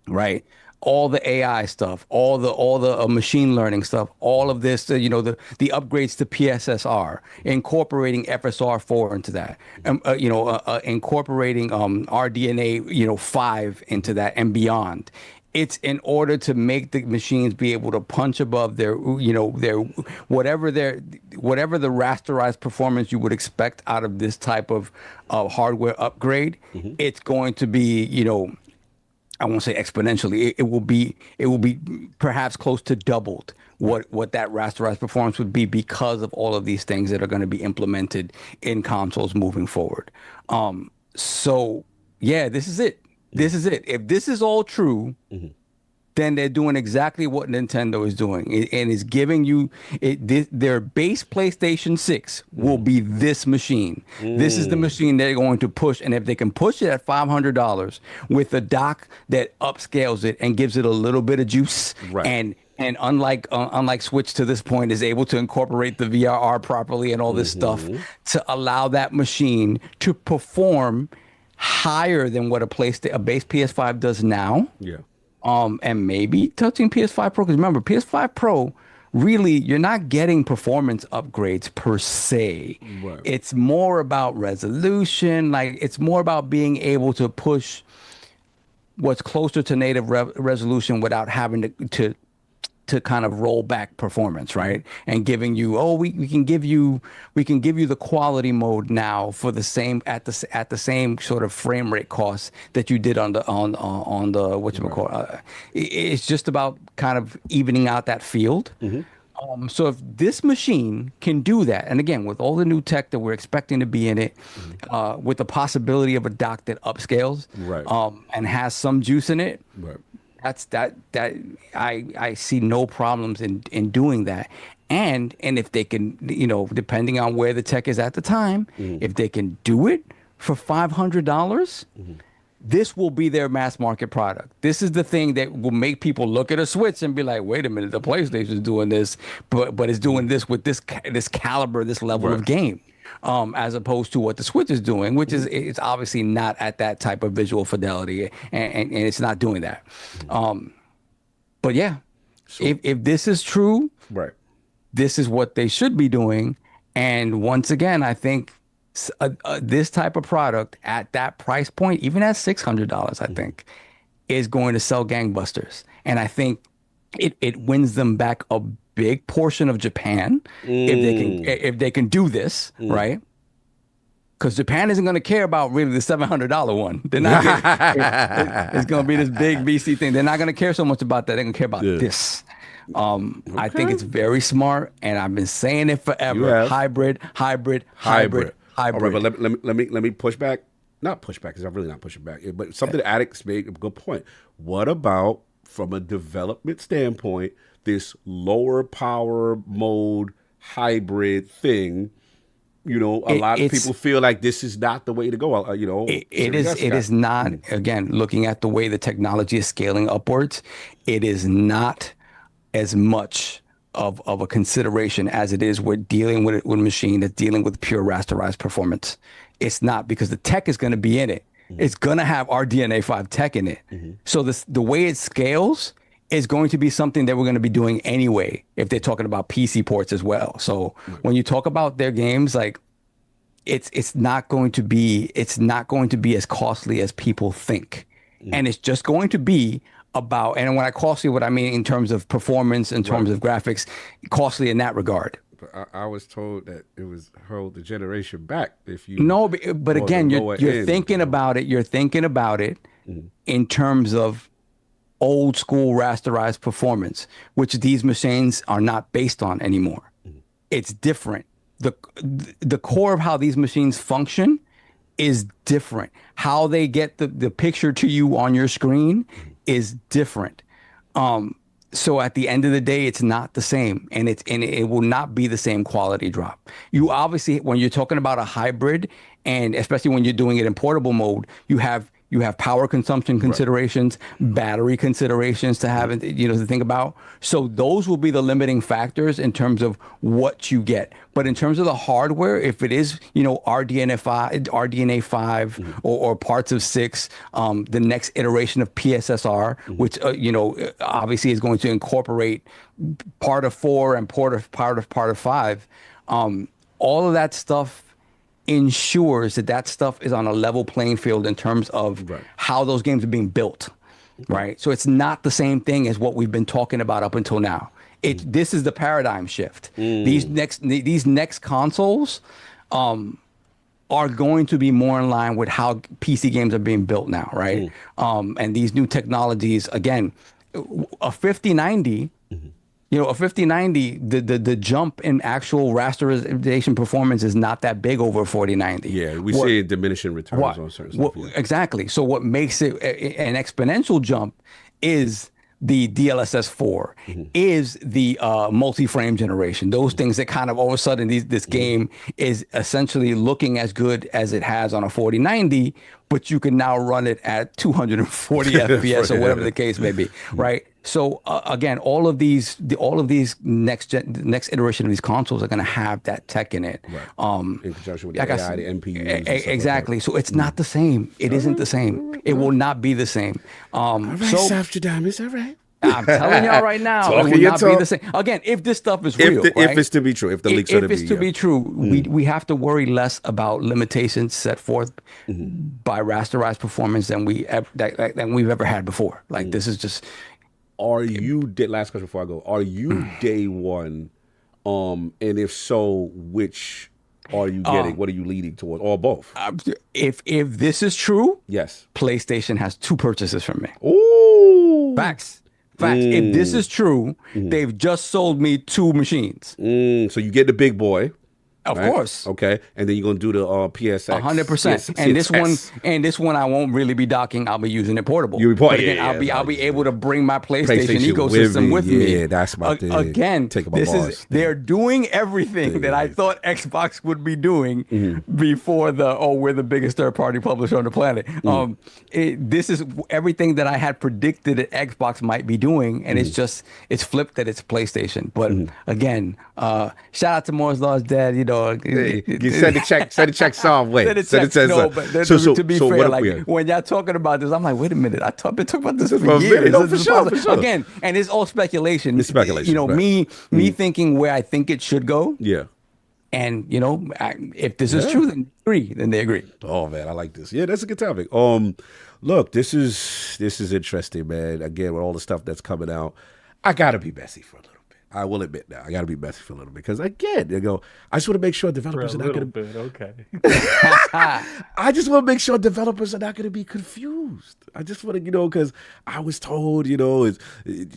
Right, all the AI stuff, all the machine learning stuff, all of this, the upgrades to PSSR, incorporating FSR4 into that, incorporating RDNA 5 into that and beyond. It's in order to make the machines be able to punch above their whatever the rasterized performance you would expect out of this type of hardware upgrade. It's going to be I won't say exponentially. It will be perhaps close to doubled what that rasterized performance would be, because of all of these things that are going to be implemented in consoles moving forward. So yeah, this is it. This is it. If this is all true, then they're doing exactly what Nintendo is doing, and is giving you their base PlayStation 6 will be this machine. This is the machine they're going to push, and if they can push it at $500 with a dock that upscales it and gives it a little bit of juice, and unlike Switch to this point is able to incorporate the VRR properly and all this stuff to allow that machine to perform higher than what a base PS5 does now. Yeah. And maybe touching PS5 Pro, because remember, PS5 Pro really you're not getting performance upgrades per se. Right. It's more about resolution. Like it's more about being able to push what's closer to native resolution without having to kind of roll back performance, right? And giving you, we can give you the quality mode now for the same at the same sort of frame rate cost that you did on the whatchamacallit. It's just about kind of evening out that field. So if this machine can do that, and again, with all the new tech that we're expecting to be in it, with the possibility of a dock that upscales, right, and has some juice in it, right. I see no problems in doing that. And if they can, depending on where the tech is at the time, if they can do it for $500, this will be their mass market product. This is the thing that will make people look at a Switch and be like, wait a minute, the PlayStation is doing this, but it's doing this with this caliber, this level of game. As opposed to what the Switch is doing, which is it's obviously not at that type of visual fidelity, and it's not doing that. But yeah, so, if this is true, right, this is what they should be doing. And once again, I think this type of product at that price point, even at $600, I think, is going to sell gangbusters. And I think it wins them back a big portion of Japan if they can do this, right? Because Japan isn't going to care about really the $700 one. They're not. It's going to be this big VC thing. They're not going to care so much about that. They're going to care about this. I think it's very smart, and I've been saying it forever. Hybrid. All right, but let me push back. Not push back because I'm really not pushing back. But something Addicts made a good point. What about from a development standpoint, this lower power mode hybrid thing? A lot of people feel like this is not the way to go. It is not. Again, looking at the way the technology is scaling upwards, it is not as much of a consideration as it is with dealing with a machine that's dealing with pure rasterized performance. It's not, because the tech is going to be in it. It's going to have RDNA 5 tech in it. So the way it scales is going to be something that we're going to be doing anyway, if they're talking about PC ports as well. So when you talk about their games, like it's not going to be as costly as people think. And it's just going to be about, and when I costly, what I mean in terms of performance, in terms of graphics, costly in that regard. But I was told that it was hold the generation back if you but again, you're thinking about it. You're thinking about it in terms of old school rasterized performance, which these machines are not based on anymore. It's different. The core of how these machines function is different. How they get the picture to you on your screen is different. So at the end of the day, it's not the same, and it will not be the same quality drop. You obviously, when you're talking about a hybrid, and especially when you're doing it in portable mode, you have power consumption considerations, battery considerations to have, to think about. So those will be the limiting factors in terms of what you get. But in terms of the hardware, if it is, RDNA 5 or parts of 6, the next iteration of PSSR, which, obviously is going to incorporate part of 4 and part of 5, all of that stuff ensures that stuff is on a level playing field in terms of how those games are being built, right? So it's not the same thing as what we've been talking about up until now. This is the paradigm shift. These next consoles are going to be more in line with how PC games are being built now, right? And these new technologies, again, a 5090. A 5090, the jump in actual rasterization performance is not that big over a 4090. Yeah, we see diminishing returns on certain stuff. Exactly. So what makes it an exponential jump is the DLSS 4, is the multi-frame generation. Those things that kind of all of a sudden this game is essentially looking as good as it has on a 4090, but you can now run it at 240 FPS or whatever the case may be, right? So again, all of these next iteration of these consoles are going to have that tech in it. In conjunction with the AI, the NPUs. Exactly. Like so it's not the same. It isn't the same. It will not be the same. All right, Soft Diamonds. All right. I'm telling y'all right now, it will not be the same. Again, if this stuff is real, right? If it's to be true, if the leaks are to be, if it's to be true, we have to worry less about limitations set forth by rasterized performance than we've ever had before. Like this is just. Are you last question before I go? Are you day one? And if so, which are you getting? What are you leading towards? Or both? If this is true, yes, PlayStation has 2 purchases from me. Ooh, Facts. If this is true, they've just sold me 2 machines. So you get the big boy. Of course. Okay. And then you're gonna do the PSX. 100%. And this one I won't really be docking. I'll be using it portable. But again, I'll be able to bring my PlayStation ecosystem with me. Yeah, that's my thing. Again, they're doing everything that I thought Xbox would be doing before we're the biggest third-party publisher on the planet. This is everything that I had predicted that Xbox might be doing, and it's flipped that it's PlayStation. But again, shout out to Moore's Law's dad. You know, you send the check some way. To be fair, like when y'all talking about this, I'm like, wait a minute, I've been talking about this for years. For sure. Again, and it's all speculation. It's speculation. You know, me thinking where I think it should go. Yeah. And you know, if this is true, then they agree. Oh man, I like this. Yeah, that's a good topic. Look, this is interesting, man. Again, with all the stuff that's coming out, I gotta be messy for a little. I will admit now, I got to be messy for a little bit because again, I just want to make sure developers are not going to. Okay. I just want to make sure developers are not going to be confused. I just want to, because I was told, you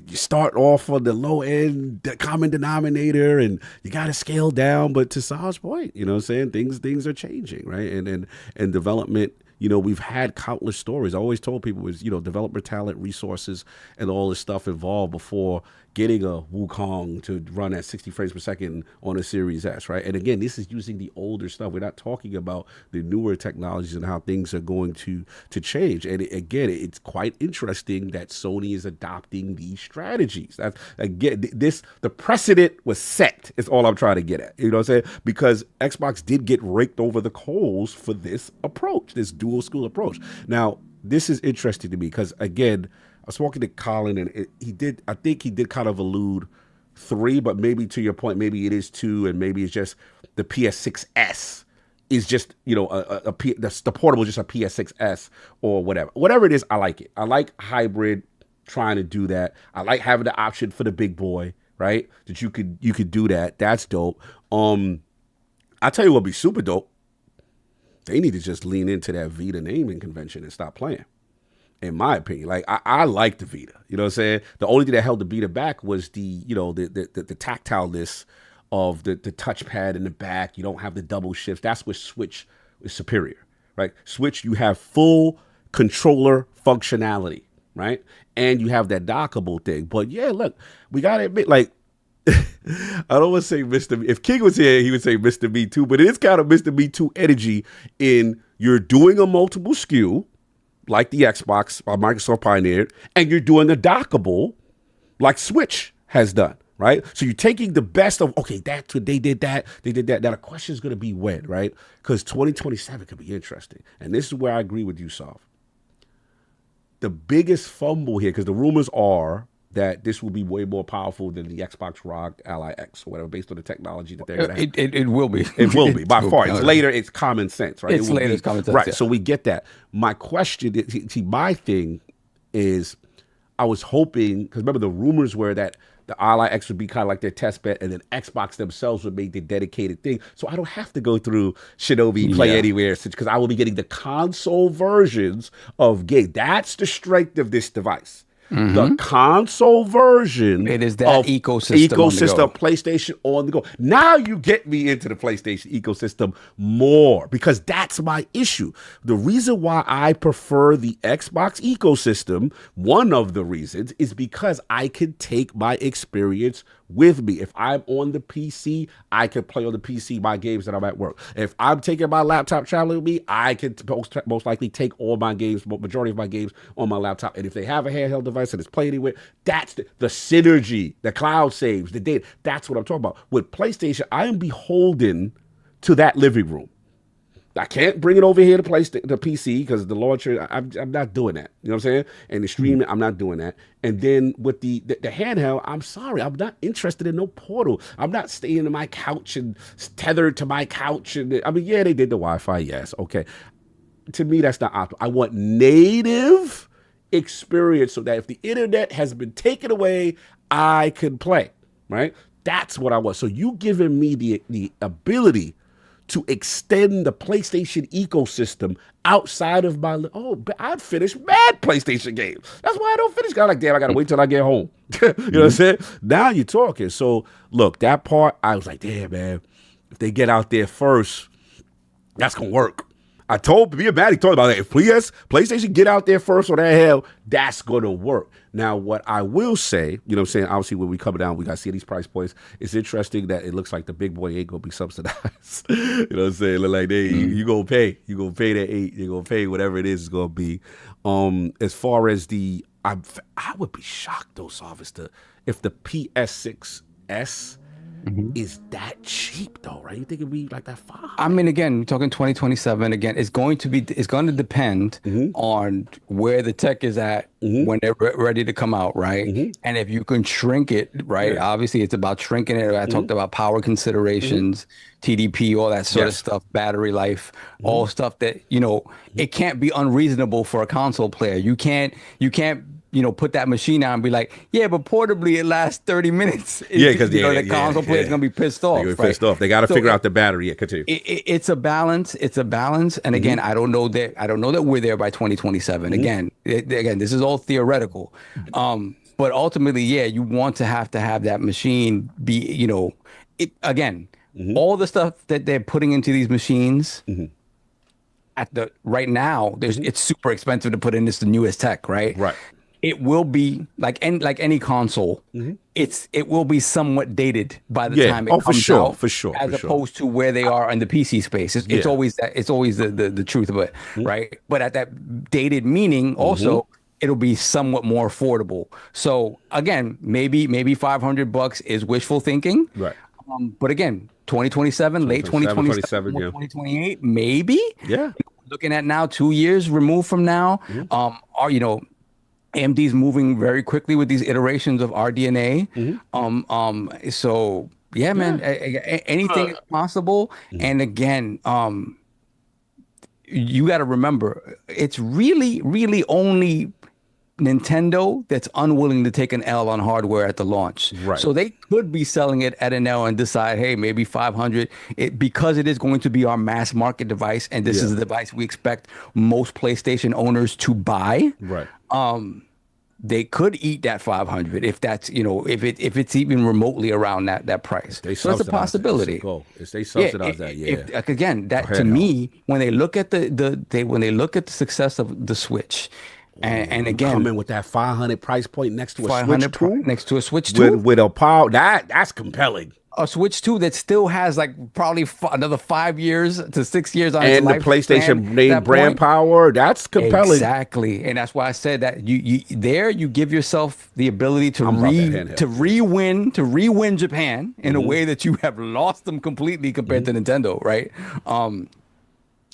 start off on the low end, the common denominator, and you got to scale down. But to Sah's point, what I'm saying, things are changing, right? And development. We've had countless stories. I always told people was, developer talent, resources, and all this stuff involved before getting a Wukong to run at 60 frames per second on a Series S, right? And again, this is using the older stuff. We're not talking about the newer technologies and how things are going to change. And again, it's quite interesting that Sony is adopting these strategies. That's again, the precedent was set. Is all I'm trying to get at. You know what I'm saying? Because Xbox did get raked over the coals for this approach, this dual school approach. Now, this is interesting to me because again, I was talking to Colin, and I think he did kind of allude 3, but maybe to your point, maybe it is 2, and maybe it's just the PS6S is just, the portable is just a PS6S or whatever. Whatever it is, I like it. I like hybrid trying to do that. I like having the option for the big boy, right? That you could do that. That's dope. I tell you what would be super dope. They need to just lean into that Vita naming convention and stop playing. In my opinion, like I like the Vita, you know what I'm saying? The only thing that held the Vita back was the tactileness of the touchpad in the back. You don't have the double shifts. That's where Switch is superior, right? Switch, you have full controller functionality, right? And you have that dockable thing. But yeah, look, we gotta admit, like, I don't want to say Mr. Me. If King was here, he would say Mr. Me Too, but it is kind of Mr. Me Too energy in you're doing a multiple SKU, like the Xbox Microsoft pioneered, and you're doing a dockable like Switch has done, right? So you're taking the best of, okay, they did that. Now the question is going to be when, right? Because 2027 could be interesting. And this is where I agree with you, Sav. The biggest fumble here, because the rumors are that this will be way more powerful than the Xbox ROG Ally X or whatever, based on the technology that they're going to have. It will be. It will be, by far. It's later, it's common sense, right? It's later, it's common sense. Right, yeah. so we get that. My question, my thing is, I was hoping, because remember the rumors were that the Ally X would be kind of like their test bed, and then Xbox themselves would make the dedicated thing. So I don't have to go through Shinobi Play Anywhere, because I will be getting the console versions of games. That's the strength of this device. Mm-hmm. The console version it is that ecosystem PlayStation on the go. Now you get me into the PlayStation ecosystem more, because that's my issue. The reason why I prefer the Xbox ecosystem, one of the reasons, is because I can take my experience with me. If I'm on the PC, I can play on the PC my games that I'm at work. If I'm taking my laptop traveling with me, I can most likely take all my games, majority of my games on my laptop. And if they have a handheld device and it's playing anywhere, that's the synergy, the cloud saves, the data. That's what I'm talking about. With PlayStation, I am beholden to that living room. I can't bring it over here to the PC because the launcher. I'm not doing that. You know what I'm saying? And the streaming, I'm not doing that. And then with the handheld, I'm sorry, I'm not interested in no Portal. I'm not staying in my couch and tethered to my couch. And I mean, yeah, they did the Wi-Fi. Yes, okay. To me, that's not optimal. I want native experience so that if the internet has been taken away, I can play. Right? That's what I want. So you giving me the ability to extend the PlayStation ecosystem outside of my... I'd finish mad PlayStation games. That's why I don't finish. I'm like, damn, I got to wait till I get home. You know what I'm saying? Now you're talking. So, look, that part, I was like, damn, man, if they get out there first, that's going to work. I told me and Maddie talked about that. If PlayStation get out there first on that hell, that's going to work. Now, what I will say, you know what I'm saying, obviously when we come down, we got to see these price points. It's interesting that it looks like the big boy ain't going to be subsidized. You know what I'm saying? Look like you going to pay. You going to pay that 8. You're going to pay whatever it is it's going to be. As far as I would be shocked though, Sarvis, if the PS6S is that cheap though, right? You think it'd be like that 5? I mean, again, we're talking 2027. Again, it's going to depend on where the tech is at when they're ready to come out, right? And if you can shrink it, right? Obviously, it's about shrinking it. I talked about power considerations, TDP, all that sort of stuff, battery life, all stuff that, you know, it can't be unreasonable for a console player. You can't put that machine out and be like, yeah, but portably it lasts 30 minutes. Because the console player is gonna be pissed off. They're pissed off. They got to figure out the battery. Yeah, continue. It's a balance. It's a balance. And again, I don't know that we're there by 2027. Again, this is all theoretical. But ultimately, yeah, you want to have that machine be, all the stuff that they're putting into these machines. Right now, it's super expensive to put in the newest tech, right? Right. It will be like any console. It will be somewhat dated by the time it comes out. For sure. As opposed to where they are in the PC space. It's always that. It's always the truth of it, right? But at that dated meaning, also it'll be somewhat more affordable. So again, maybe $500 is wishful thinking, right? But again, 2027, late 2027, 2028, maybe. Yeah. Looking at now, 2 years removed from now, AMD's moving very quickly with these iterations of RDNA. So yeah, man, anything is possible. And again, you got to remember, it's really, really only Nintendo that's unwilling to take an L on hardware at the launch. Right. So they could be selling it at an L and decide, hey, maybe 500, because it is going to be our mass market device, and this is the device we expect most PlayStation owners to buy. Right. They could eat that 500 if that's, if it's even remotely around that price. So it's a possibility. If they subsidize that, again, that to me, when they look at the success of the Switch. And again, coming with that 500 price point next to a Switch 2, next to a Switch 2 with a power that's compelling. A Switch 2 that still has like probably another 5 years to 6 years on its and the PlayStation name brand power. That's compelling. Exactly, and that's why I said that you give yourself the ability to re-win Japan in a way that you have lost them completely compared to Nintendo, right?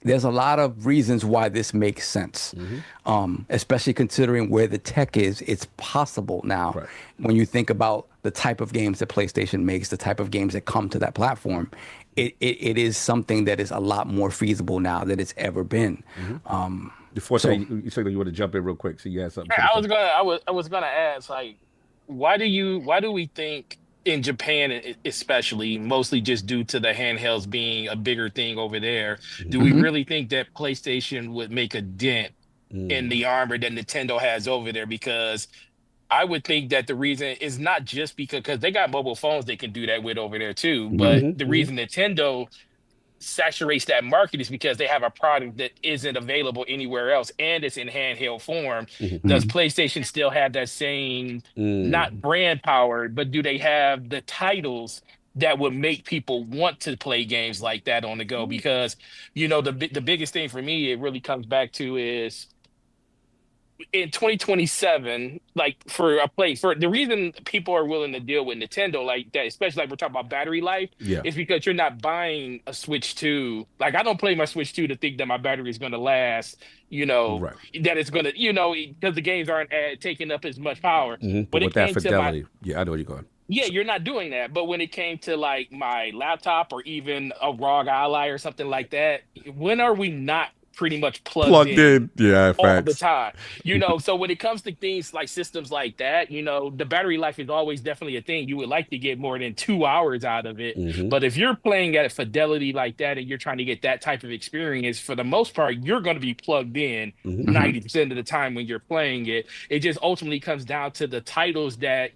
There's a lot of reasons why this makes sense, especially considering where the tech is. It's possible now when you think about the type of games that PlayStation makes, the type of games that come to that platform. It is something that is a lot more feasible now than it's ever been. Before you said you want to jump in real quick, so you had something. I was gonna ask, like, why do we think in Japan, especially, mostly just due to the handhelds being a bigger thing over there, do we really think that PlayStation would make a dent in the armor that Nintendo has over there? Because I would think that the reason is not just because they got mobile phones they can do that with over there too, but the reason Nintendo saturates that market is because they have a product that isn't available anywhere else, and it's in handheld form. Does PlayStation still have that same not brand power, but do they have the titles that would make people want to play games like that on the go? Because the biggest thing for me, it really comes back to is in 2027, like for a place, for the reason people are willing to deal with Nintendo like that, especially like we're talking about battery life, Yeah. is because you're not buying a Switch 2. Like I don't play my Switch 2 to think that my battery is going to last, Right. that it's going to, because the games aren't taking up as much power. But When with it that came to my, fidelity, yeah, I know where you're going. yeah, you're not doing that. But when it came to like my laptop or even a ROG Ally or something like that, when are we not pretty much plugged in? Yeah, All the facts. time, so when it comes to things like systems like that, the battery life is always definitely a thing. You would like to get more than 2 hours out of it, but if you're playing at a fidelity like that and you're trying to get that type of experience, for the most part you're going to be plugged in 90% of the time when you're playing it. It just ultimately comes down to the titles that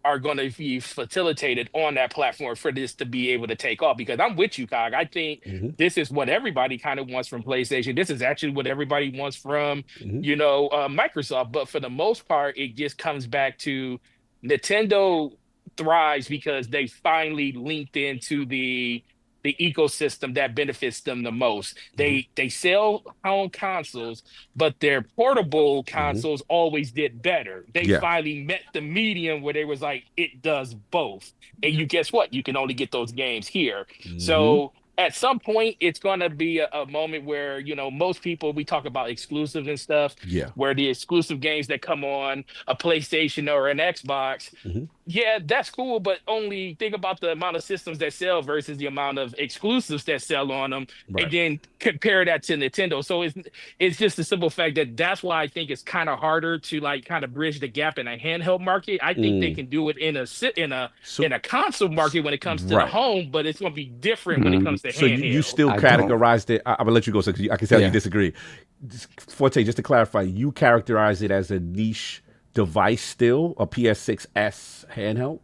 are going to be facilitated on that platform for this to be able to take off. Because I'm with you, Cog. I think this is what everybody kind of wants from PlayStation. This is actually what everybody wants from, Microsoft. But for the most part, it just comes back to Nintendo thrives because they finally linked into the ecosystem that benefits them the most. They sell home consoles, but their portable consoles always did better. They finally met the medium where they was like, it does both. And you guess what? You can only get those games here. So at some point, it's going to be a moment where, most people, we talk about exclusives and stuff, where the exclusive games that come on a PlayStation or an Xbox, yeah, that's cool, but only think about the amount of systems that sell versus the amount of exclusives that sell on them, and then compare that to Nintendo. So it's just the simple fact that that's why I think it's kind of harder to like kind of bridge the gap in a handheld market. I think they can do it in a console market when it comes to the home, but it's going to be different when it comes to So handheld. you still categorized it. I'm gonna let you go, so I can tell you disagree. Forte, just to clarify, you characterize it as a niche device still, a PS6s handheld?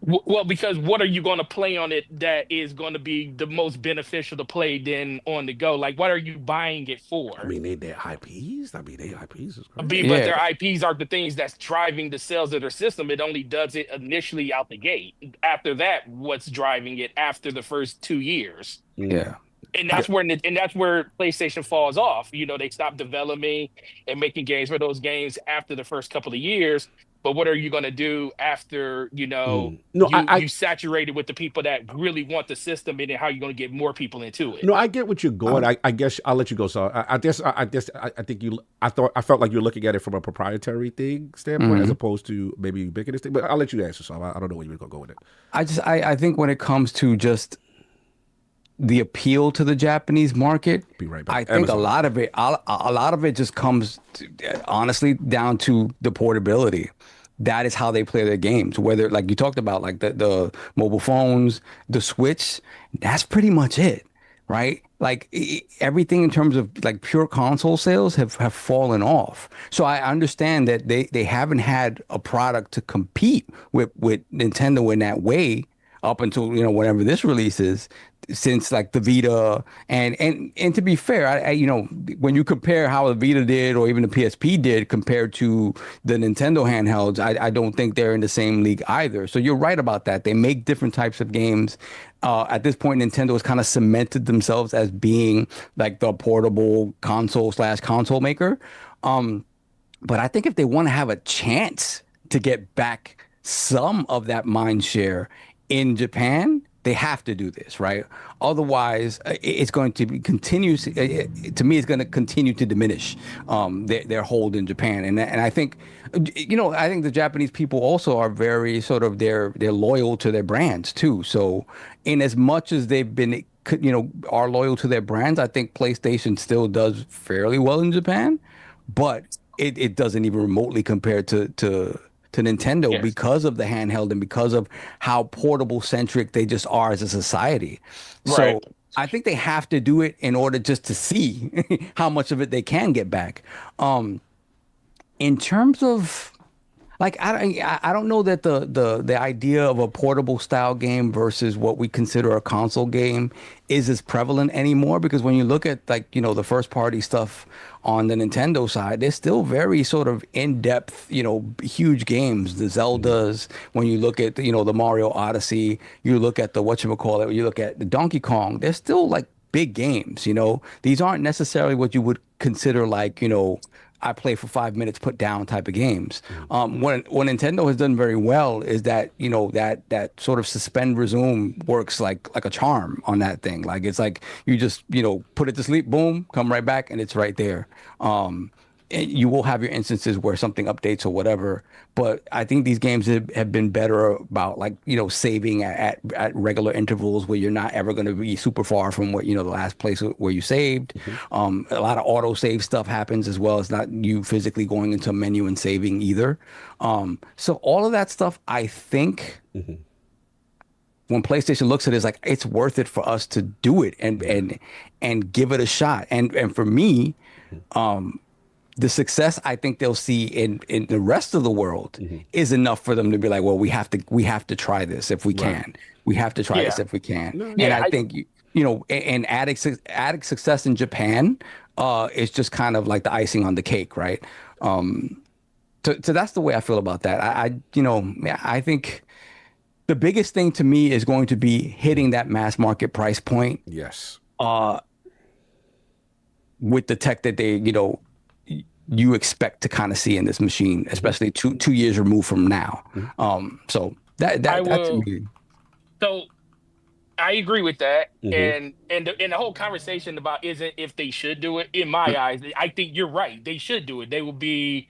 Well, because what are you going to play on it that is going to be the most beneficial to play then on the go? Like, what are you buying it for? I mean, their IPs. I mean, their IPs is But great. their IPs are the things that's driving the sales of their system. It only does it initially out the gate. After that, what's driving it after the first 2 years? Yeah. And that's where PlayStation falls off. They stop developing and making games for those games after the first couple of years. But what are you going to do after, you saturated with the people that really want the system, and then how are you going to get more people into it? No, I get what you're going. I guess I'll let you go. So I think I felt like you're looking at it from a proprietary thing standpoint as opposed to maybe ubiquitous thing. But I'll let you answer. So I don't know where you're going to go with it. I think when it comes to just the appeal to the Japanese market, Be right back. I think Amazon. a lot of it just comes honestly down to the portability. That is how they play their games. Whether, like you talked about, like the mobile phones, the Switch, that's pretty much it, right? Like everything in terms of like pure console sales have fallen off. So I understand that they haven't had a product to compete with Nintendo in that way up until whenever this releases, since like the Vita and to be fair, I when you compare how the Vita did or even the PSP did compared to the Nintendo handhelds, I don't think they're in the same league either. So you're right about that. They make different types of games. At this point, Nintendo has kind of cemented themselves as being like the portable console maker. But I think if they want to have a chance to get back some of that mind share in Japan, they have to do this, right? Otherwise, it's going to be continuous. To me, it's going to continue to diminish their hold in Japan. And I think, I think the Japanese people also are very sort of they're loyal to their brands too. So, in as much as they've been, are loyal to their brands, I think PlayStation still does fairly well in Japan, but it doesn't even remotely compare to Nintendo because of the handheld and because of how portable centric they just are as a society. Right. So I think they have to do it in order just to see how much of it they can get back. In terms of like, I don't know that the idea of a portable style game versus what we consider a console game is as prevalent anymore, because when you look at like, the first party stuff on the Nintendo side, they're still very sort of in-depth, huge games. The Zeldas, when you look at, the Mario Odyssey, you look at the whatchamacallit, you look at the Donkey Kong, they're still like big games, These aren't necessarily what you would consider like, I play for 5 minutes, put down type of games. What Nintendo has done very well is that, you know, that sort of suspend resume works like a charm on that thing. Like it's like you just, you know, put it to sleep, boom, come right back, and it's right there. And you will have your instances where something updates or whatever, but I think these games have been better about, like, you know, saving at regular intervals where you're not ever going to be super far from what, you know, the last place where you saved. A lot of auto save stuff happens as well. It's not you physically going into a menu and saving either. So all of that stuff, I think, when PlayStation looks at it, it's like, it's worth it for us to do it and give it a shot. And for me, the success I think they'll see in the rest of the world is enough for them to be like, well, we have to try this if we can. We have to try this if we can. And I think, you know, and adding success in Japan is just kind of like the icing on the cake, right? So that's the way I feel about that. I think the biggest thing to me is going to be hitting that mass market price point. Yes. With the tech that they, you know, you expect to kind of see in this machine, especially two years removed from now. So that's me. So I agree with that, and the whole conversation about isn't if they should do it. In my eyes, I think you're right. They should do it. It would be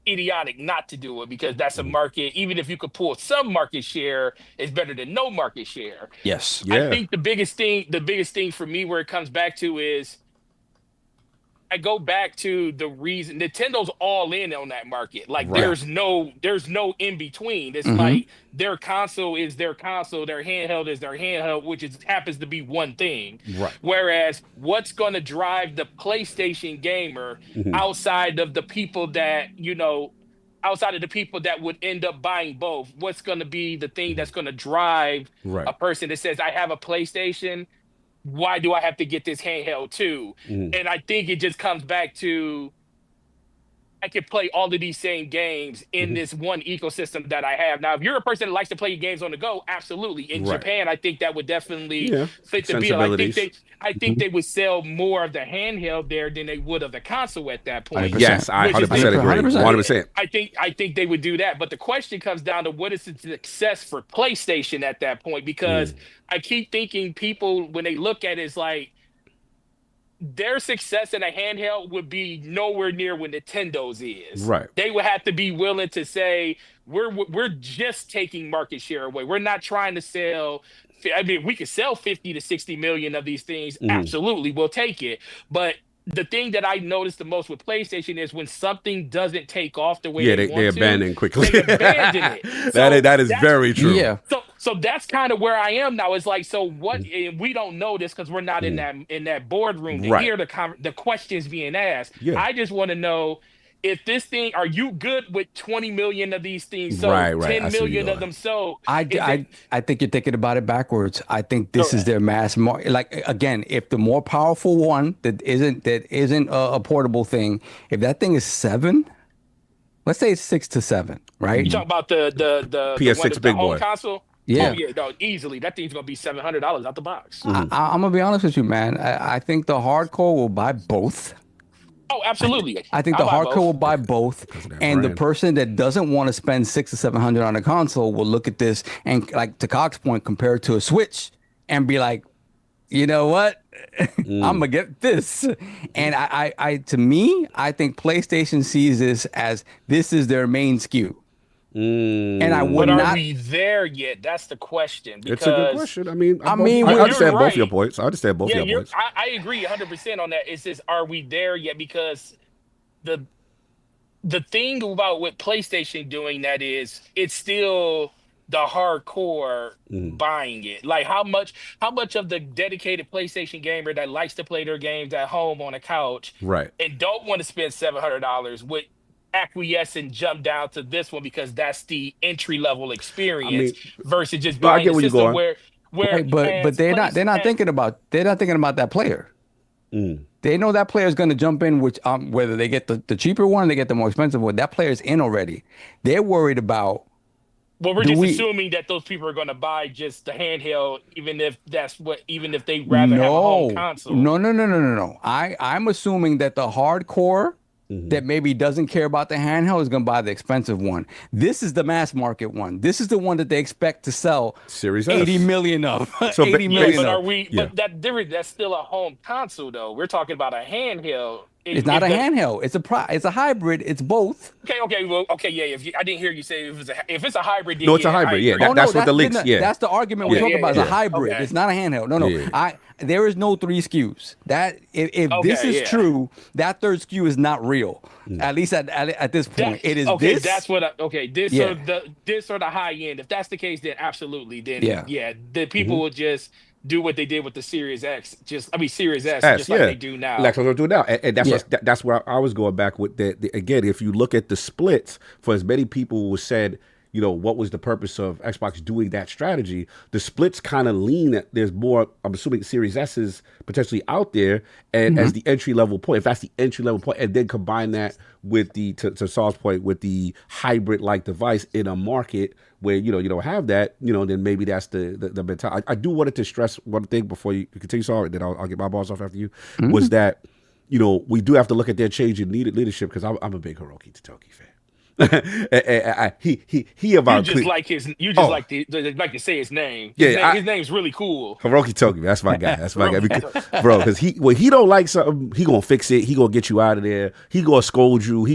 idiotic not to do it, because that's a market. Even if you could pull some market share, it's better than no market share. Yes. Yeah. I think the biggest thing for me where it comes back to is, I go back to the reason Nintendo's all in on that market. Like there's no in between. It's like their console is their console, their handheld is their handheld, which happens to be one thing. Right. Whereas what's going to drive the PlayStation gamer outside of the people that, you know, outside of the people that would end up buying both, what's going to be the thing that's going to drive a person that says, I have a PlayStation, why do I have to get this handheld too? And I think it just comes back to, I can play all of these same games in this one ecosystem that I have. Now, if you're a person that likes to play games on the go, absolutely. In Japan, I think that would definitely fit the bill. I think they would sell more of the handheld there than they would of the console at that point. 100%. Yes, I 100% agree. 100%. I think they would do that. But the question comes down to, what is the success for PlayStation at that point? Because I keep thinking people, when they look at it, it's like, their success in a handheld would be nowhere near what Nintendo's is. Right. They would have to be willing to say, we're just taking market share away. We're not trying to sell. I mean, we could sell 50 to 60 million of these things. Absolutely, we'll take it. But the thing that I noticed the most with PlayStation is when something doesn't take off the way they abandon quickly. They abandon it. That is very true. Yeah. So that's kind of where I am now. It's like, so what? And we don't know this because we're not in that boardroom to hear the questions being asked. Yeah. I just want to know, if this thing, are you good with 20 million of these things sold, 10 million of them sold? I think you're thinking about it backwards. I think this is their mass market. Like, again, if the more powerful one that isn't a portable thing, if that thing is 7, let's say it's 6 to 7, right? You talk about the PS6 big boy console. Yeah. Oh, yeah, no, easily. That thing's going to be $700 out the box. I'm going to be honest with you, man. I think the hardcore will buy both. Oh, absolutely. I think the hardcore will buy both, and the person that doesn't want to spend $600 or $700 on a console will look at this and, like, to Cox's point, compare it to a Switch and be like, you know what? I'm gonna get this. And I to me, I think PlayStation sees this as this is their main SKU. And I would not. Are we there yet? That's the question. It's a good question. I mean, I understand both your points. I understand both your points. I agree 100% on that. It's just, are we there yet? Because the thing about what PlayStation doing that is, it's still the hardcore buying it. Like, how much of the dedicated PlayStation gamer that likes to play their games at home on a couch, and don't want to spend $700 would acquiesce and jump down to this one because that's the entry level experience, versus just buying a system where but they're not thinking about that player. They know that player is going to jump in, which whether they get the cheaper one, they get the more expensive one. That player is in already. They're worried about Well, we're just assuming that those people are going to buy just the handheld, even if they rather have a home console. No. I'm assuming that the hardcore that maybe doesn't care about the handheld is going to buy the expensive one. This is the mass market one. This is the one that they expect to sell Series 80 S. million of. So, 80 million but of. are we? But that's still a home console, though. We're talking about a handheld. It's not a handheld. It's a hybrid. It's both. Okay. Well, yeah. I didn't hear you say if it's a hybrid. Then No, it's a hybrid. Yeah, that's what the leaks. Yeah, that's the argument we're talking about. It's a hybrid. Okay. It's not a handheld. No. Yeah. There is no 3 SKUs. That if this is true, that third SKU is not real. At least at this point, it is. Okay, this. That's what. This or the high end. If that's the case, then absolutely. Then the people will just do what they did with the Series X, Series S, just like they do now. Like what they're doing now, and that's where I was going back with that. Again, if you look at the splits, for as many people who said, what was the purpose of Xbox doing that strategy? The splits kind of lean that there's more. I'm assuming Series S is potentially out there, and as the entry level point, if that's the entry level point, and then combine that with the to Saul's point with the hybrid like device in a market where you don't have that, then maybe that's the mentality. I do wanted to stress one thing before you continue, Saul, and then I'll get my balls off after you. Was that we do have to look at their change in leadership, because I'm a big Hiroki Totoki fan. He about you just like to say his name. His name's really cool. Hiroki Toki, that's my guy. That's my guy, bro. Because when he don't like something, he gonna fix it. He gonna get you out of there. He gonna scold you.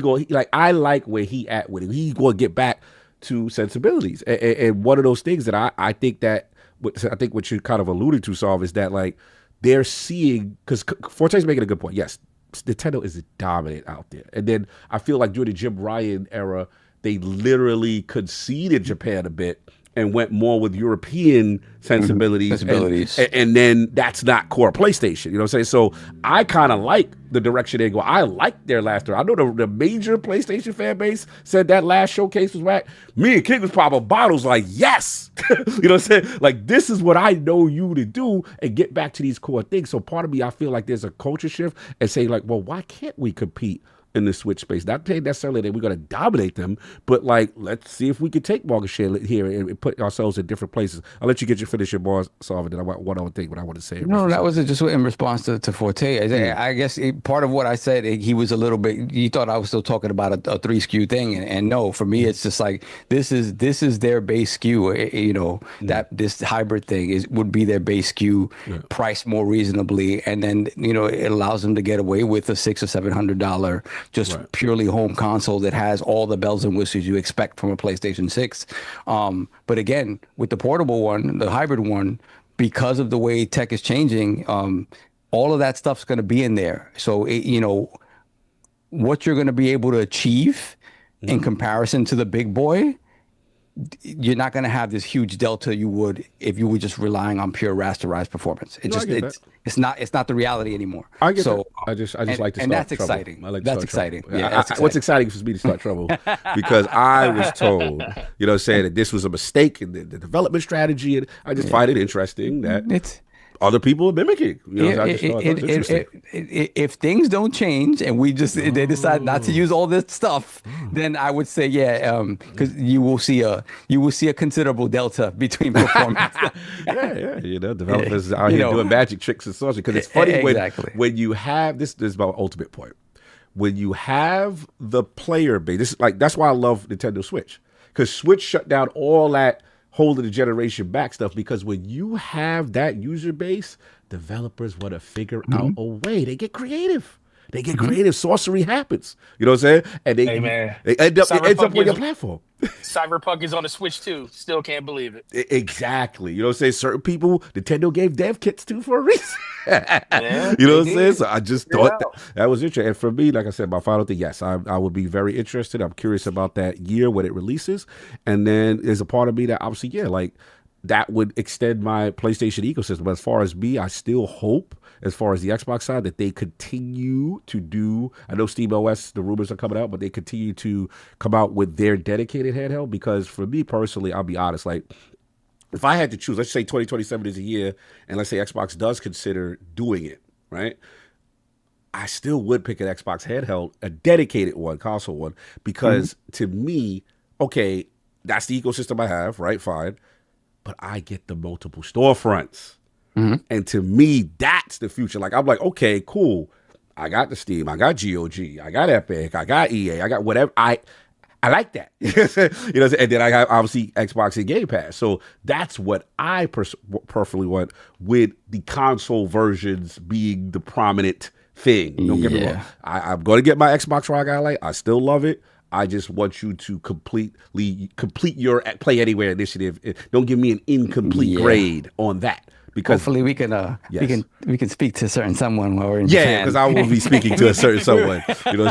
I like where he at with it. He gonna get back to sensibilities. And one of those things that I think what you kind of alluded to, Saul, is that they're seeing, because Forte's making a good point. Yes, Nintendo is dominant out there. And then I feel like during the Jim Ryan era, they literally conceded Japan a bit and went more with European sensibilities. And then that's not core PlayStation. You know what I'm saying? So I kind of like the direction they go. I like their last year. I know the major PlayStation fan base said that last showcase was whack. Me and King was popping bottles yes. You know what I'm saying? This is what I know you to do, and get back to these core things. So part of me, I feel like there's a culture shift and say well, why can't we compete in the Switch space? Not necessarily that we're going to dominate them, but let's see if we can take market share here and put ourselves in different places. I'll let you finish your bars, Solve, and then I want one other thing what I want to say. No, that was just in response to Forte. I guess part of what I said, he was a little bit, he thought I was still talking about a 3 SKU thing, and no, for me, it's just this is their base SKU, that this hybrid thing would be their base SKU, priced more reasonably, and then, it allows them to get away with a $600 or $700 purely home console that has all the bells and whistles you expect from a PlayStation 6. But again, with the portable one, the hybrid one, because of the way tech is changing, all of that stuff's going to be in there. So, what you're going to be able to achieve in comparison to the big boy, you're not going to have this huge delta you would if you were just relying on pure rasterized performance. It's not the reality anymore. I get that. I just like to start and that's trouble. exciting. That's exciting. Yeah, that's exciting. What's exciting for me to start trouble, because I was told, saying that this was a mistake in the development strategy, and I just find it interesting that other people are mimicking. If things don't change and they decide not to use all this stuff, then I would say because you will see a considerable delta between performance. Developers out here doing magic tricks and sorcery. Because it's funny when you have this is my ultimate point. When you have the player base, that's why I love Nintendo Switch, because Switch shut down all that holding the generation back stuff, because when you have that user base, developers want to figure out a way. They get creative. Sorcery happens. You know what I'm saying? And they end up on your platform. Cyberpunk is on the Switch too. Still can't believe it. Exactly. You know what I'm saying? Certain people, Nintendo gave dev kits to for a reason. You know what I'm saying? So I just thought that was interesting. And for me, like I said, my final thing, yes, I would be very interested. I'm curious about that year when it releases. And then there's a part of me that obviously, that would extend my PlayStation ecosystem. But as far as me, I still hope, as far as the Xbox side, that they continue to do, I know SteamOS, the rumors are coming out, but they continue to come out with their dedicated handheld. Because for me personally, I'll be honest, if I had to choose, let's say 2027 is a year, and let's say Xbox does consider doing it, right? I still would pick an Xbox handheld, a dedicated one, console one, because to me, that's the ecosystem I have, right? Fine. But I get the multiple storefronts. And to me, that's the future. Like, I'm like, okay, cool. I got the Steam, I got GOG, I got Epic, I got EA, I got whatever. I like that. And then I have obviously Xbox and Game Pass. So that's what I personally want, with the console versions being the prominent thing. Don't get me wrong. I'm going to get my Xbox ROG Ally. I still love it. I just want you to complete your Play Anywhere initiative. Don't give me an incomplete grade on that. Because hopefully we can we can speak to a certain someone while we're in Japan. because I will be speaking to a certain someone,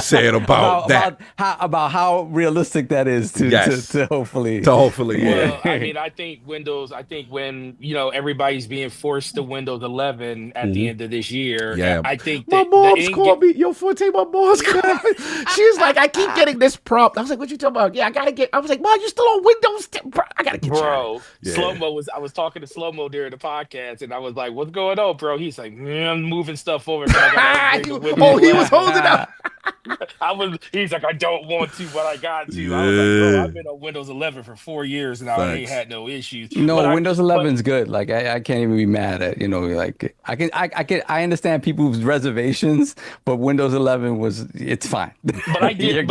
saying about that. About how realistic that is to hopefully. Well, I mean, I think Windows. I think when everybody's being forced to Windows 11 at the end of this year. I think my mom's called me. Yo, Forte, my mom's called me. She was like, I keep getting this prompt. I was like, what you talking about? Yeah, I gotta get. I was like, Mom, you still on Windows 10? I gotta get you. Slow-mo was. I was talking to Slow-mo during the podcast. And I was like, "What's going on, bro?" He's like, "I'm moving stuff over." He was holding up. He's like, "I don't want to, but I got to." I was like, "Bro, I've been on Windows 11 for 4 years now. I ain't had no issues." Windows 11 is good. Like I can't even be mad at like I understand people's reservations, but Windows 11 it's fine. But I did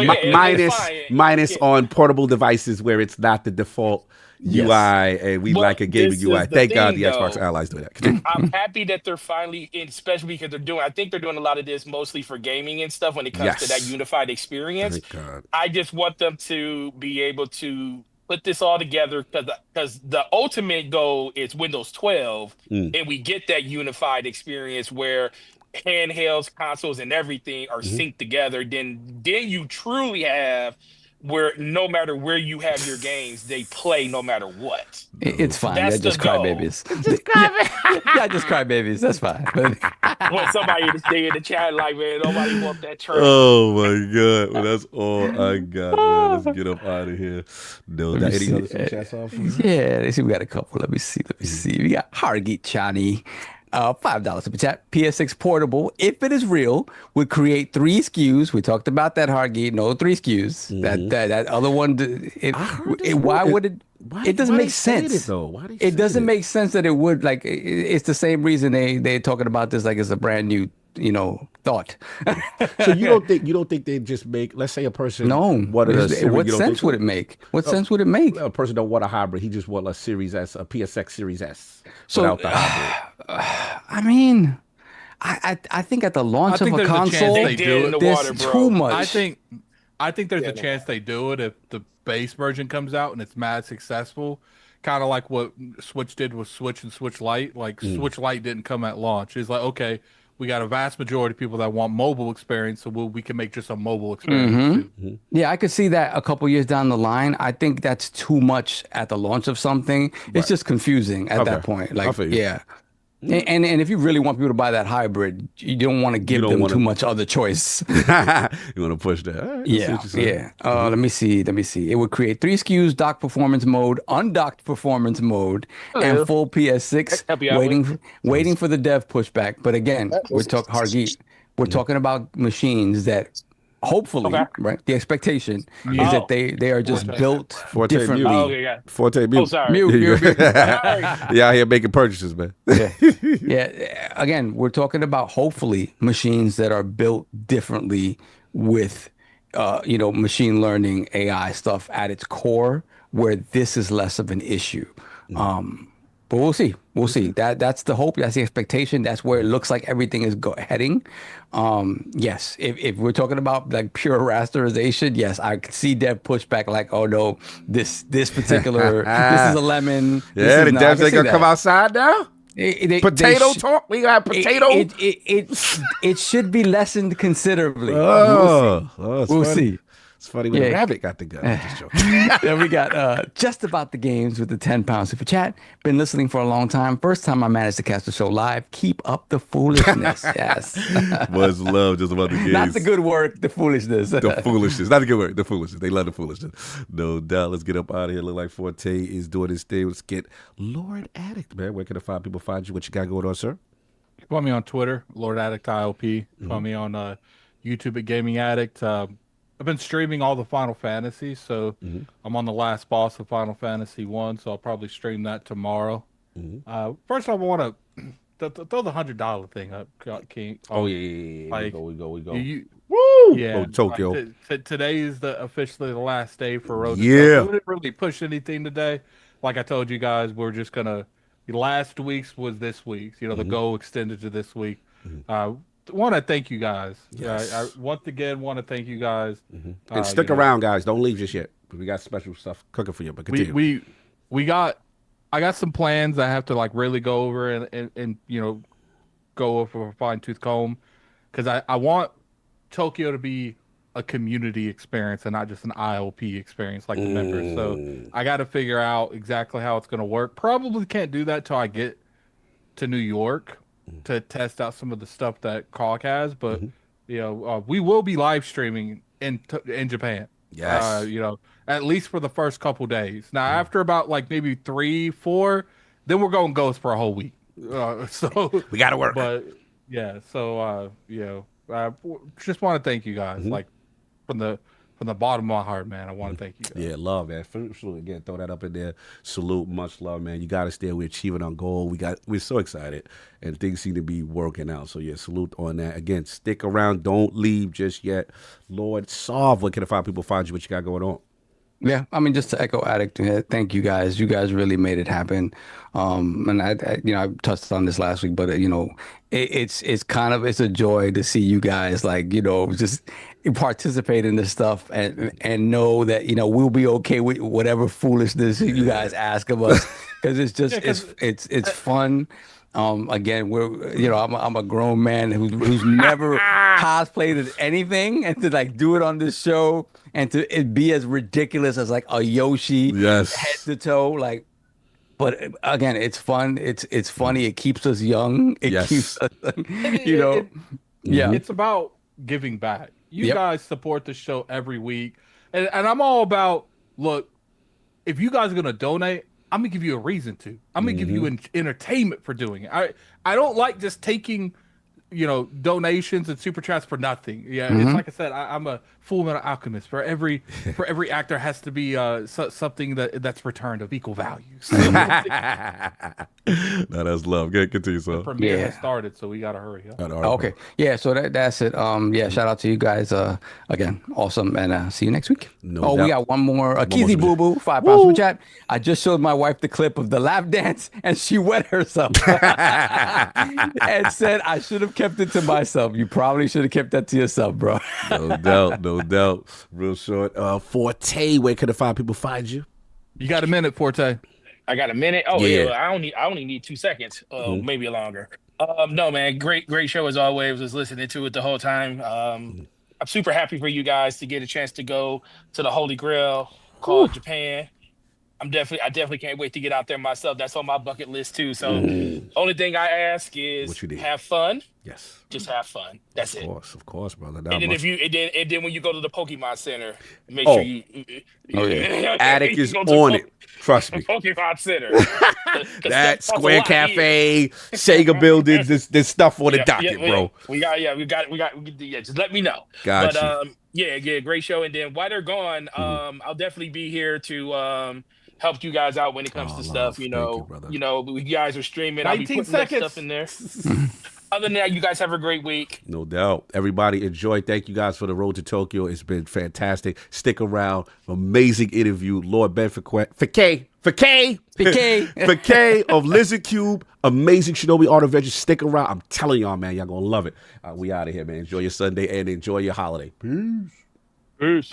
minus on portable devices where it's not the default UI, and we like a gaming UI. Thank God the Xbox Allies do that. I'm happy that they're finally, especially because I think they're doing a lot of this mostly for gaming and stuff when it comes to that unified experience. I just want them to be able to put this all together because the ultimate goal is Windows 12, and we get that unified experience where handhelds, consoles, and everything are synced together. Then you truly have where no matter where you have your games, they play no matter what. It's fine. They're just crybabies. Just crybabies. That's fine. Want somebody to stay in the chat like, man, nobody want that trash. Oh my God. Well, that's all I got, man. Let's get up out of here. No, any other super chats off? Yeah, we got a couple. Let me see. We got Hargeet Chani. $5 super chat. PS6 portable, if it is real, would create 3 SKUs. We talked about that, Hargeet. No 3 SKUs. That other one. Why would it? It doesn't make sense. It doesn't make sense that it would. Like it's the same reason they're talking about this like it's a brand new thought. So you don't think they just make, let's say a person what sense would it make? What sense would it make? A person don't want a hybrid. He just want a Series S, a PSX Series S without the hybrid. I mean, I think at the launch of a console, there's too much. I think there's a chance they do it if the base version comes out and it's mad successful. Kind of like what Switch did with Switch and Switch Lite. Like Switch Lite didn't come at launch. It's like, okay, we got a vast majority of people that want mobile experience, so we can make just a mobile experience. Yeah, I could see that a couple years down the line. I think that's too much at the launch of something. It's just confusing at that point. Like, yeah. And if you really want people to buy that hybrid, you don't want to give them too much other choice. You want to push that. All right, yeah. Let me see. It would create 3 SKUs: docked performance mode, undocked performance mode, and full PS6. Waiting for the dev pushback. But again, we're talking about machines that. Hopefully, right? The expectation is that they are just built differently. Forte mute. Oh, sorry. Mute. Yeah, out here making purchases, man. Yeah. Again, we're talking about hopefully machines that are built differently with, machine learning, AI stuff at its core, where this is less of an issue. But we'll see. That's the hope. That's the expectation. That's where it looks like everything is heading. Yes, if we're talking about like pure rasterization, yes, I could see dev pushback like, oh no, this particular this is a lemon. Yeah, the devs ain't gonna come outside now. Potato talk. We got potato. It should be lessened considerably. We'll see. It's funny when the rabbit got the gun. Then we got Just About the Games with the £10 super chat. Been listening for a long time. First time I managed to catch the show live. Keep up the foolishness. Yes. Much love, Just About the Games. Not the good work, the foolishness. The foolishness. Not the good work, the foolishness. They love the foolishness. No doubt. Let's get up out of here. Look like Forte is doing his thing. Let's get Lord Addict, man. Where can the fine people find you? What you got going on, sir? Follow me on Twitter, Lord Addict ILP. Follow me on YouTube at Gaming Addict. I've been streaming all the Final Fantasy, so I'm on the last boss of Final Fantasy 1, so I'll probably stream that tomorrow. First off, I want to throw the $100 thing up, King. Oh yeah. Like, we go. Woo! Yeah, go to Tokyo. Today is officially the last day for Road to Tokyo. We didn't really push anything today. Like I told you guys, we're just gonna. Last week's was this week's. The goal extended to this week. Want to thank you guys. Yes. I once again want to thank you guys. And stick around, guys. Don't leave just yet. We got special stuff cooking for you. But continue. I got some plans I have to like really go over and go over a fine tooth comb, because I want Tokyo to be a community experience and not just an ILP experience like the members. So I got to figure out exactly how it's going to work. Probably can't do that till I get to New York to test out some of the stuff that COG has. But we will be live streaming in Japan. Yes. At least for the first couple days. Now after about like maybe 3-4, then we're going ghost for a whole week. So we got to work. But yeah, so just want to thank you guys. Like from the bottom of my heart, man. I want to thank you guys. Yeah, love, man. Again, throw that up in there. Salute, much love, man. You got us there. We're achieving our goal. We're so excited, and things seem to be working out. So yeah, salute on that. Again, stick around. Don't leave just yet. Lord, solve. What can people find you? What you got going on? Yeah, I mean, just to echo Addict, thank you guys. You guys really made it happen. And I touched on this last week, but it's a joy to see you guys just participate in this stuff and know that we'll be okay with whatever foolishness you guys ask of us, because it's just it's fun. Again, I'm a grown man who's never cosplayed anything, and to do it on this show and to it be as ridiculous as like a Yoshi, yes, head to toe, but again, it's fun. It's funny. It keeps us young. It keeps us, yeah. It's about giving back. You guys support the show every week, and I'm all about, look, if you guys are gonna donate, I'm gonna give you a reason to. I'm gonna give you entertainment for doing it. I don't like just taking, donations and super chats for nothing. Yeah, it's like I said, I'm a Full Metal Alchemist. For every actor has to be something that's returned of equal value. So, no, that's love. Good, continue, so. The premiere has started, so we gotta hurry up. Okay, yeah. So that's it. Shout out to you guys. Again, awesome, and see you next week. We got one more. Kizzy Boo Boo, £5 super chat. I just showed my wife the clip of the lap dance, and she wet herself and said I should have kept it to myself. You probably should have kept that to yourself, bro. No doubt. Real short. Forte, where can the people find you? You got a minute, Forte? I got a minute. Oh yeah, I only need 2 seconds, maybe longer. No, man, great show as always. Was listening to it the whole time. I'm super happy for you guys to get a chance to go to the Holy Grail called Japan. I definitely can't wait to get out there myself. That's on my bucket list too. So only thing I ask is have fun. Yes. Just have fun. That's it. Of course, brother. And then when you go to the Pokemon Center, make sure you Attic is on it. Trust me. Pokemon Center. That Square Cafe, Sega buildings, there's stuff on the docket, bro. We got. Just let me know. Gotcha. But great show. And then while they're gone, I'll definitely be here to help you guys out when it comes to stuff. You guys are streaming. I'll be putting that stuff in there. Other than that, you guys have a great week. No doubt. Everybody enjoy. Thank you guys for the road to Tokyo. It's been fantastic. Stick around. Amazing interview. Lord Ben Fakay of Lizard Cube. Amazing Shinobi Art Adventure. Stick around. I'm telling y'all, man. Y'all going to love it. We out of here, man. Enjoy your Sunday and enjoy your holiday. Peace.